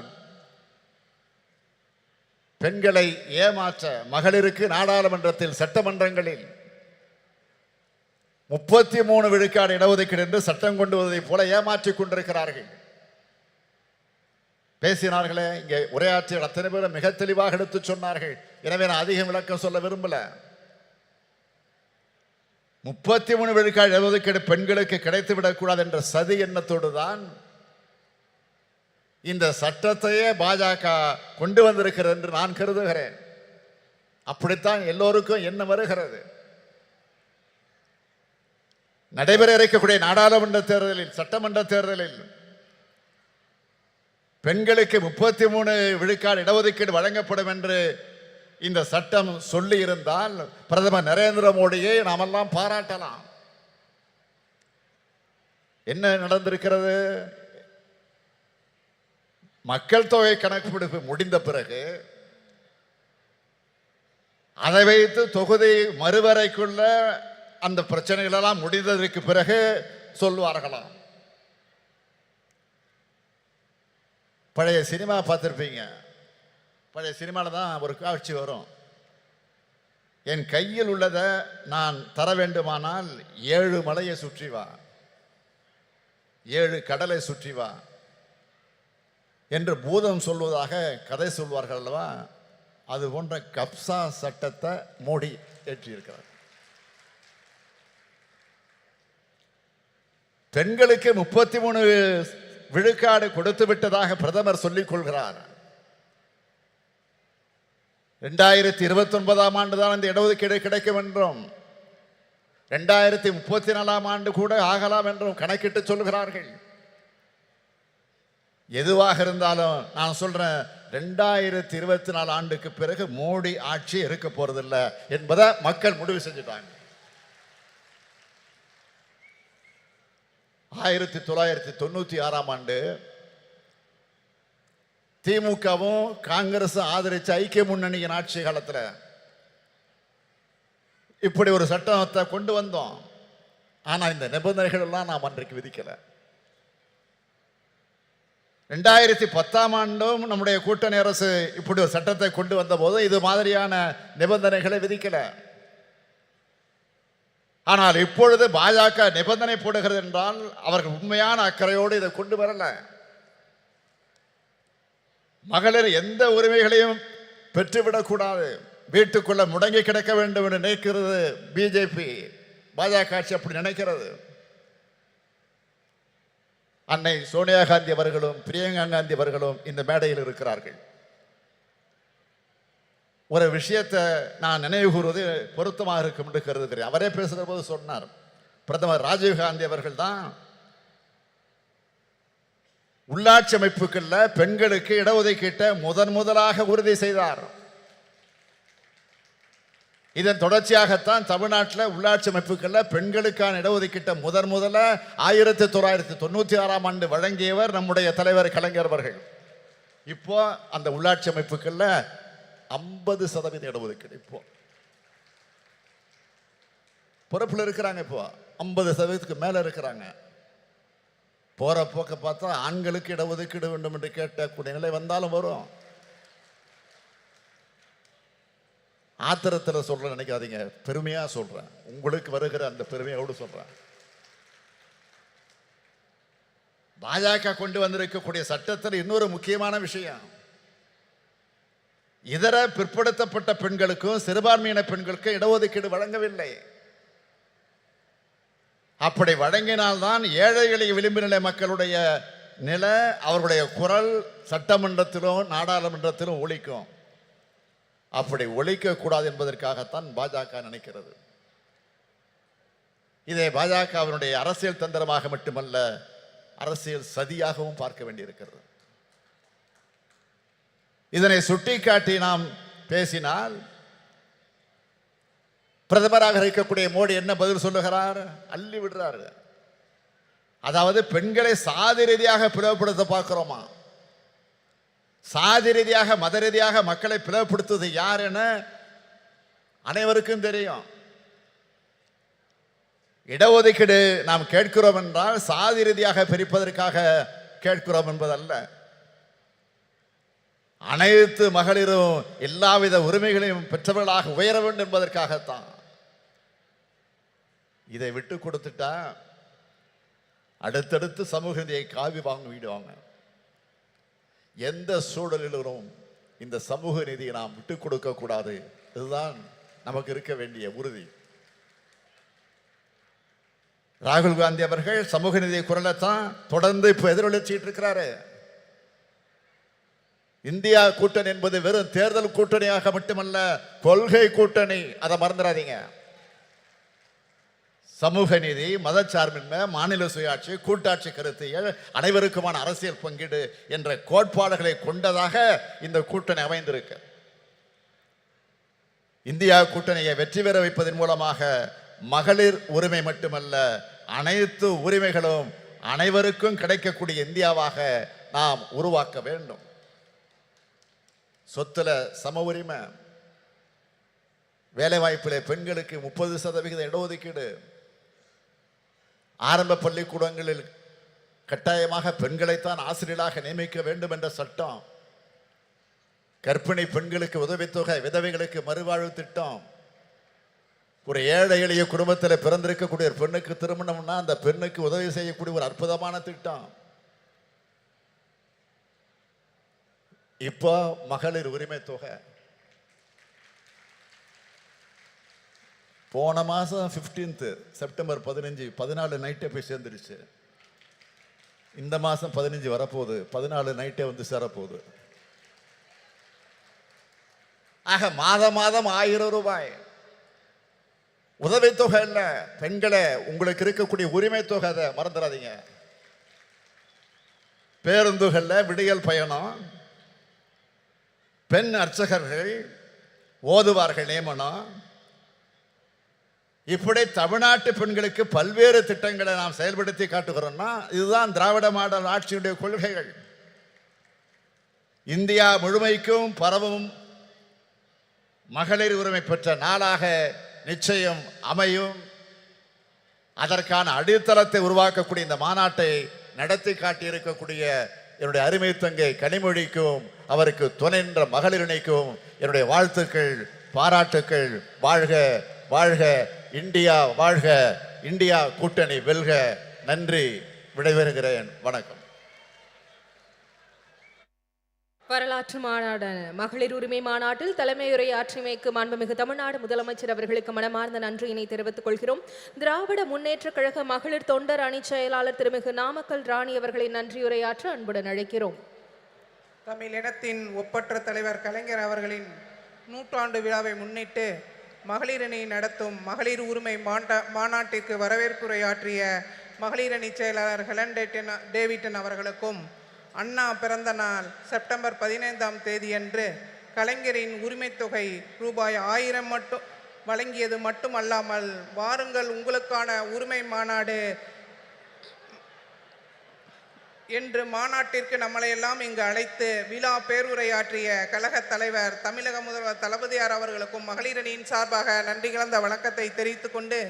பெண்களை ஏமாற்ற மகளிருக்கு நாடாளுமன்றத்தில் சட்டமன்றங்களில் 33 விழுக்காடு இடஒதுக்கீடு என்று சட்டம் கொண்டு வருவதைப் போல ஏமாற்றிக் கொண்டிருக்கிறார்கள். பேசினார்களே, இங்கே உரையாற்றிய அத்தனை பேரும் மிக தெளிவாக எடுத்து சொன்னார்கள். எனவே நான் அதிகம் விளக்கம் சொல்ல விரும்பல. 33 விழுக்காடு இடஒதுக்கீடு பெண்களுக்கு கிடைத்து விடக்கூடாது என்ற சதி எண்ணத்தோடு தான் இந்த சட்டத்தையே பாஜக கொண்டு வந்திருக்கிறது என்று நான் கருதுகிறேன். அப்படித்தான் எல்லோருக்கும் என்ன வருகிறது. நடைபெற இருக்கக்கூடிய நாடாளுமன்ற தேர்தலில், சட்டமன்ற தேர்தலில் பெண்களுக்கு 33 விழுக்காடு இடஒதுக்கீடு வழங்கப்படும் என்று இந்த சட்டம் சொல்லி இருந்தால் பிரதமர் நரேந்திர மோடியை நாமெல்லாம் பாராட்டலாம். என்ன நடந்திருக்கிறது? மக்கள் தொகை கணக்கெடுப்பு முடிந்த பிறகு அதை வைத்து தொகுதி மறுவரைக்குள்ள அந்த பிரச்சனைகள் எல்லாம் முடிந்ததற்கு பிறகு சொல்வார்களாம். பழைய சினிமா பார்த்துருப்பீங்க. பழைய சினிமாவில் தான் ஒரு காட்சி வரும். என் கையில் உள்ளதை நான் தர வேண்டுமானால் 7 மலையை சுற்றி வா, 7 கடலை சுற்றி வா என்று பூதம் சொல்வதாக கதை சொல்வார்கள் அல்லவா? அது போன்ற கப்சா சட்டத்தை மோடி ஏற்றியிருக்கிறார். பெண்களுக்கு 33 விழுக்காடு கொடுத்து விட்டதாக பிரதமர் சொல்லிக் கொள்கிறார். 2029ஆம் ஆண்டு தான் இந்த இடஒதுக்கீடு கிடைக்கும் என்றும் 2034ஆம் ஆண்டு கூட ஆகலாம் என்றும் கணக்கிட்டு சொல்கிறார்கள். எதுவாக இருந்தாலும் நான் சொல்றேன், 2024 ஆண்டுக்கு பிறகு மோடி ஆட்சி இருக்க போறதில்லை என்பதை மக்கள் முடிவு செஞ்சுட்டாங்க. 1996ஆம் ஆண்டு திமுகவும் காங்கிரஸ் ஆதரிச்ச ஐக்கிய முன்னணியின் ஆட்சி காலத்தில் இப்படி ஒரு சட்டத்தை கொண்டு வந்தோம். ஆனால் இந்த நிபந்தனைகள் எல்லாம் நாம் அன்றைக்கு விதிக்கல. 2010ஆம் ஆண்டும் நம்முடைய கூட்டணி அரசு இப்படி ஒரு சட்டத்தை கொண்டு வந்த போது இது மாதிரியான நிபந்தனைகளை விதிக்கல. ஆனால் இப்பொழுது பாஜக நிபந்தனை போடுகிறது என்றால் அவர்கள் உண்மையான அக்கறையோடு இதை கொண்டு வரல. மகளிர் எந்த உரிமைகளையும் பெற்றுவிடக்கூடாது, வீட்டுக்குள்ள முடங்கி கிடக்க வேண்டும் என்று நினைக்கிறது பிஜேபி. பாஜக ஆட்சி அப்படி நினைக்கிறது. அன்னை சோனியா காந்தி அவர்களும் பிரியங்கா காந்தி அவர்களும் இந்த மேடையில் இருக்கிறார்கள். ஒரு விஷயத்தை நான் நினைவு கூறுவது பொருத்தமாக இருக்கும் என்று கருதுகிறேன். அவரே பேசுகிற போது சொன்னார், பிரதமர் ராஜீவ் காந்தி அவர்கள் தான் உள்ளாட்சி அமைப்புகள்ல பெண்களுக்கு இடஒதுக்கீட்டை முதலாக உறுதி செய்தார். இதன் தொடர்ச்சியாகத்தான் தமிழ்நாட்டில் உள்ளாட்சி அமைப்புகளில் பெண்களுக்கான இடஒதுக்கீட்டை முதல்ல 1996ஆம் ஆண்டு வழங்கியவர் நம்முடைய தலைவர் கலைஞர் அவர்கள். இப்போ அந்த உள்ளாட்சி அமைப்புகளில் 50% இடஒதுக்கீடு இப்போ பொறுப்பில் இருக்கிறாங்க. இப்போ 50%க்கு மேலே இருக்கிறாங்க. போற போக்க பார்த்தா ஆண்களுக்கு இடஒதுக்கீடு வேண்டும் என்று கேட்கக்கூடிய நிலை வந்தாலும் வரும். ஆத்திரத்தில் சொல்ற நினைக்காதீங்க, பெருமையா சொல்றேன். உங்களுக்கு வருகிற அந்த பெருமையோடு சொல்றேன். பாஜக கொண்டு வந்திருக்கக்கூடிய சட்டத்தில் இன்னொரு முக்கியமான விஷயம், இதர பிற்படுத்தப்பட்ட பெண்களுக்கும் சிறுபான்மையின பெண்களுக்கும் இடஒதுக்கீடு வழங்கவில்லை. அப்படி வழங்கினால்தான் ஏழை எளிய விளிம்பு நிலை மக்களுடைய நிலை, அவர்களுடைய குரல் சட்டமன்றத்திலும் நாடாளுமன்றத்திலும் ஒலிக்கும். அப்படி ஒழிக்கக்கூடாது என்பதற்காகத்தான் பாஜக நினைக்கிறது. இதை பாஜகவினுடைய அரசியல் தந்திரமாக மட்டுமல்ல, அரசியல் சதியாகவும் பார்க்க வேண்டியிருக்கிறது. இதனை சுட்டிக்காட்டி நாம் பேசினால் பிரதமராக இருக்கக்கூடிய மோடி என்ன பதில் சொல்லுகிறார்? அள்ளி விடுறாரு. அதாவது பெண்களை சாதி ரீதியாக பிளவுபடுத்த பார்க்கிறோமா? சாதி ரீதியாக மத ரீதியாக மக்களை பிளவுபடுத்துவது யார் என அனைவருக்கும் தெரியும். இடஒதுக்கீடு நாம் கேட்கிறோம் என்றால் சாதி ரீதியாக பிரிப்பதற்காக கேட்கிறோம் என்பதல்ல. அனைத்து மகளிரும் எல்லாவித உரிமைகளையும் பெற்றவர்களாக உயர வேண்டும் என்பதற்காகத்தான். இதை விட்டு கொடுத்துட்டா அடுத்தடுத்து சமூக நீதியை காவி வாங்கிடுவாங்க. எந்த சூழலிலும் இந்த சமூக நீதியை நாம் விட்டு கொடுக்க கூடாது. இதுதான் நமக்கு இருக்க வேண்டிய உறுதி. ராகுல் காந்தி அவர்கள் சமூக நீதி குரலைத்தான் தொடர்ந்து இப்ப எதிரொலிச்சிட்டு இருக்கிறாரு. இந்தியா கூட்டணி என்பது வெறும் தேர்தல் கூட்டணியாக மட்டுமல்ல, கொள்கை கூட்டணி. அதை மறந்துடாதீங்க. சமூக நீதி, மதச்சார்பின்மை, மாநில சுயாட்சி, கூட்டாட்சி கருத்தியல், அனைவருக்குமான அரசியல் பங்கீடு என்ற கோட்பாடுகளை கொண்டதாக இந்த கூட்டணி அமைந்திருக்கு. இந்தியா கூட்டணியை வெற்றி பெற வைப்பதன் மூலமாக மகளிர் உரிமை மட்டுமல்ல, அனைத்து உரிமைகளும் அனைவருக்கும் கிடைக்கக்கூடிய இந்தியாவாக நாம் உருவாக்க வேண்டும். சொத்துல சம உரிமை, வேலைவாய்ப்பிலே பெண்களுக்கு 30% இடஒதுக்கீடு, ஆரம்ப பள்ளிக்கூடங்களில் கட்டாயமாக பெண்களைத்தான் ஆசிரியராக நியமிக்க வேண்டும் என்ற சட்டம், கர்ப்பிணி பெண்களுக்கு உதவித்தொகை, விதவைகளுக்கு மறுவாழ்வு திட்டம், ஒரு ஏழை எளிய குடும்பத்தில் பிறந்திருக்கக்கூடிய ஒரு பெண்ணுக்கு திருமணம்னா அந்த பெண்ணுக்கு உதவி செய்யக்கூடிய ஒரு அற்புதமான திட்டம். இப்போ மகளிர் உரிமை தொகை போன மாதம் 15 செப்டம்பர் 14 நைட்டே போய் சேர்ந்துருச்சு. இந்த மாதம் 15 வரப்போகுது, 14 நைட்டே வந்து சேரப்போகுது. ஆக மாதம் 1000 ரூபாய் உதவித்தொகை இல்லை, பெண்களே உங்களுக்கு இருக்கக்கூடிய உரிமை தொகை, அதை மறந்துடாதீங்க. பேருந்துகளில் விடியல் பயணம், பெண் அர்ச்சகர்கள், ஓதுவார்கள் நியமனம், இப்படி தமிழ்நாட்டு பெண்களுக்கு பல்வேறு திட்டங்களை நாம் செயல்படுத்தி காட்டுகிறோம்னா இதுதான் திராவிட மாடல் ஆட்சியுடைய கொள்கைகள். இந்தியா முழுமைக்கும் பரவும் மகளிர் உரிமை பெற்ற நாளாக நிச்சயம் அமையும். அதற்கான அடித்தளத்தை உருவாக்கக்கூடிய இந்த மாநாட்டை நடத்தி காட்டியிருக்கக்கூடிய என்னுடைய அருமை தங்கை கனிமொழிக்கும் அவருக்கு துணை நின்ற மகளிரணிக்கும் என்னுடைய வாழ்த்துக்கள், பாராட்டுக்கள். வாழ்க வாழ்க இந்தியா, வாழ்க இந்தியா கூட்டணி வெல்க. நன்றி, விடைபெறுகிறேன். வணக்கம். வரலாற்று மாநாடான மகளிர் உரிமை மாநாட்டில் தலைமையுரையாற்றிமைக்கு மாண்புமிகு தமிழ்நாடு முதலமைச்சர் அவர்களுக்கு மனமார்ந்த நன்றியினை தெரிவித்துக் கொள்கிறோம். திராவிட முன்னேற்றக் கழக மகளிர் தொண்டர் அணி செயலாளர் திருமிகு நாமக்கல் ராணி அவர்களை நன்றியுரையாற்ற அன்புடன் அழைக்கிறோம். தமிழ் இனத்தின் ஒப்பற்ற தலைவர் கலைஞர் அவர்களின் 100ஆண்டு விழாவை முன்னிட்டு மகளிரணி நடத்தும் மகளிர் உரிமை மாநாட்டிற்கு வரவேற்புரையாற்றிய மகளிரணி செயலாளர் ஹெலன் டேவிட்டன் அவர்களுக்கும், அண்ணா பிறந்த நாள் செப்டம்பர் 15ஆம் தேதியன்று கலைஞரின் உரிமை தொகை ரூபாய் 1000 மட்டும் வழங்கியது மட்டுமல்லாமல், வாருங்கள் உங்களுக்கான உரிமை மாநாடு என்று மாநாட்டிற்கு நம்மளையெல்லாம் இங்கு அழைத்து விழா பேருரையாற்றிய கழக தலைவர் தமிழக முதல்வர் தளபதியார் அவர்களுக்கும் மகளிரணியின் சார்பாக நன்றி கலந்த வணக்கத்தை தெரிவித்துக் கொண்டு,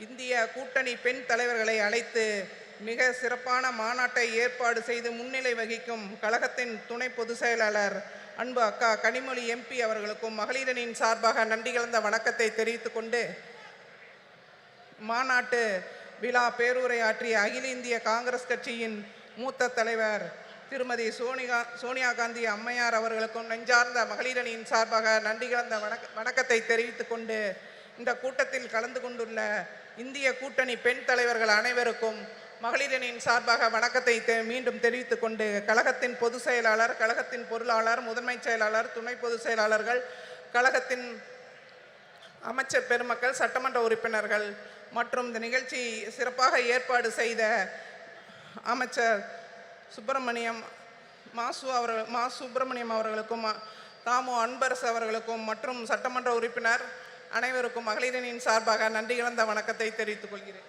இந்திய கூட்டணி பெண் தலைவர்களை அழைத்து மிக சிறப்பான மாநாட்டை ஏற்பாடு செய்து முன்னிலை வகிக்கும் கழகத்தின் துணை பொதுச் செயலாளர் அன்பு அக்கா கனிமொழி எம்பி அவர்களுக்கும் மகளிரணியின் சார்பாக நன்றி கலந்த வணக்கத்தை தெரிவித்துக் கொண்டு, மாநாட்டு விழா பேருரையாற்றிய அகில இந்திய காங்கிரஸ் கட்சியின் மூத்த தலைவர் திருமதி சோனியா காந்தி அம்மையார் அவர்களுக்கும் நெஞ்சார்ந்த மகளிரணியின் சார்பாக நன்றி கலந்த வணக்கத்தை தெரிவித்துக் கொண்டு, இந்த கூட்டத்தில் கலந்து கொண்டுள்ள இந்திய கூட்டணி பெண் தலைவர்கள் அனைவருக்கும் மகளிரணியின் சார்பாக வணக்கத்தை மீண்டும் தெரிவித்துக் கொண்டு, கழகத்தின் பொதுச் செயலாளர், கழகத்தின் பொருளாளர், முதன்மை செயலாளர், துணை பொதுச் செயலாளர்கள், கழகத்தின் அமைச்சர் பெருமக்கள், சட்டமன்ற உறுப்பினர்கள், மற்றும் இந்த நிகழ்ச்சி சிறப்பாக ஏற்பாடு செய்த அமைச்சர் மா சுப்பிரமணியம் அவர்களுக்கும் தாமு அன்பரசு அவர்களுக்கும் மற்றும் சட்டமன்ற உறுப்பினர் அனைவருக்கும் மகளிரணியின் சார்பாக நன்றி கலந்த வணக்கத்தை தெரிவித்துக் கொள்கிறேன்.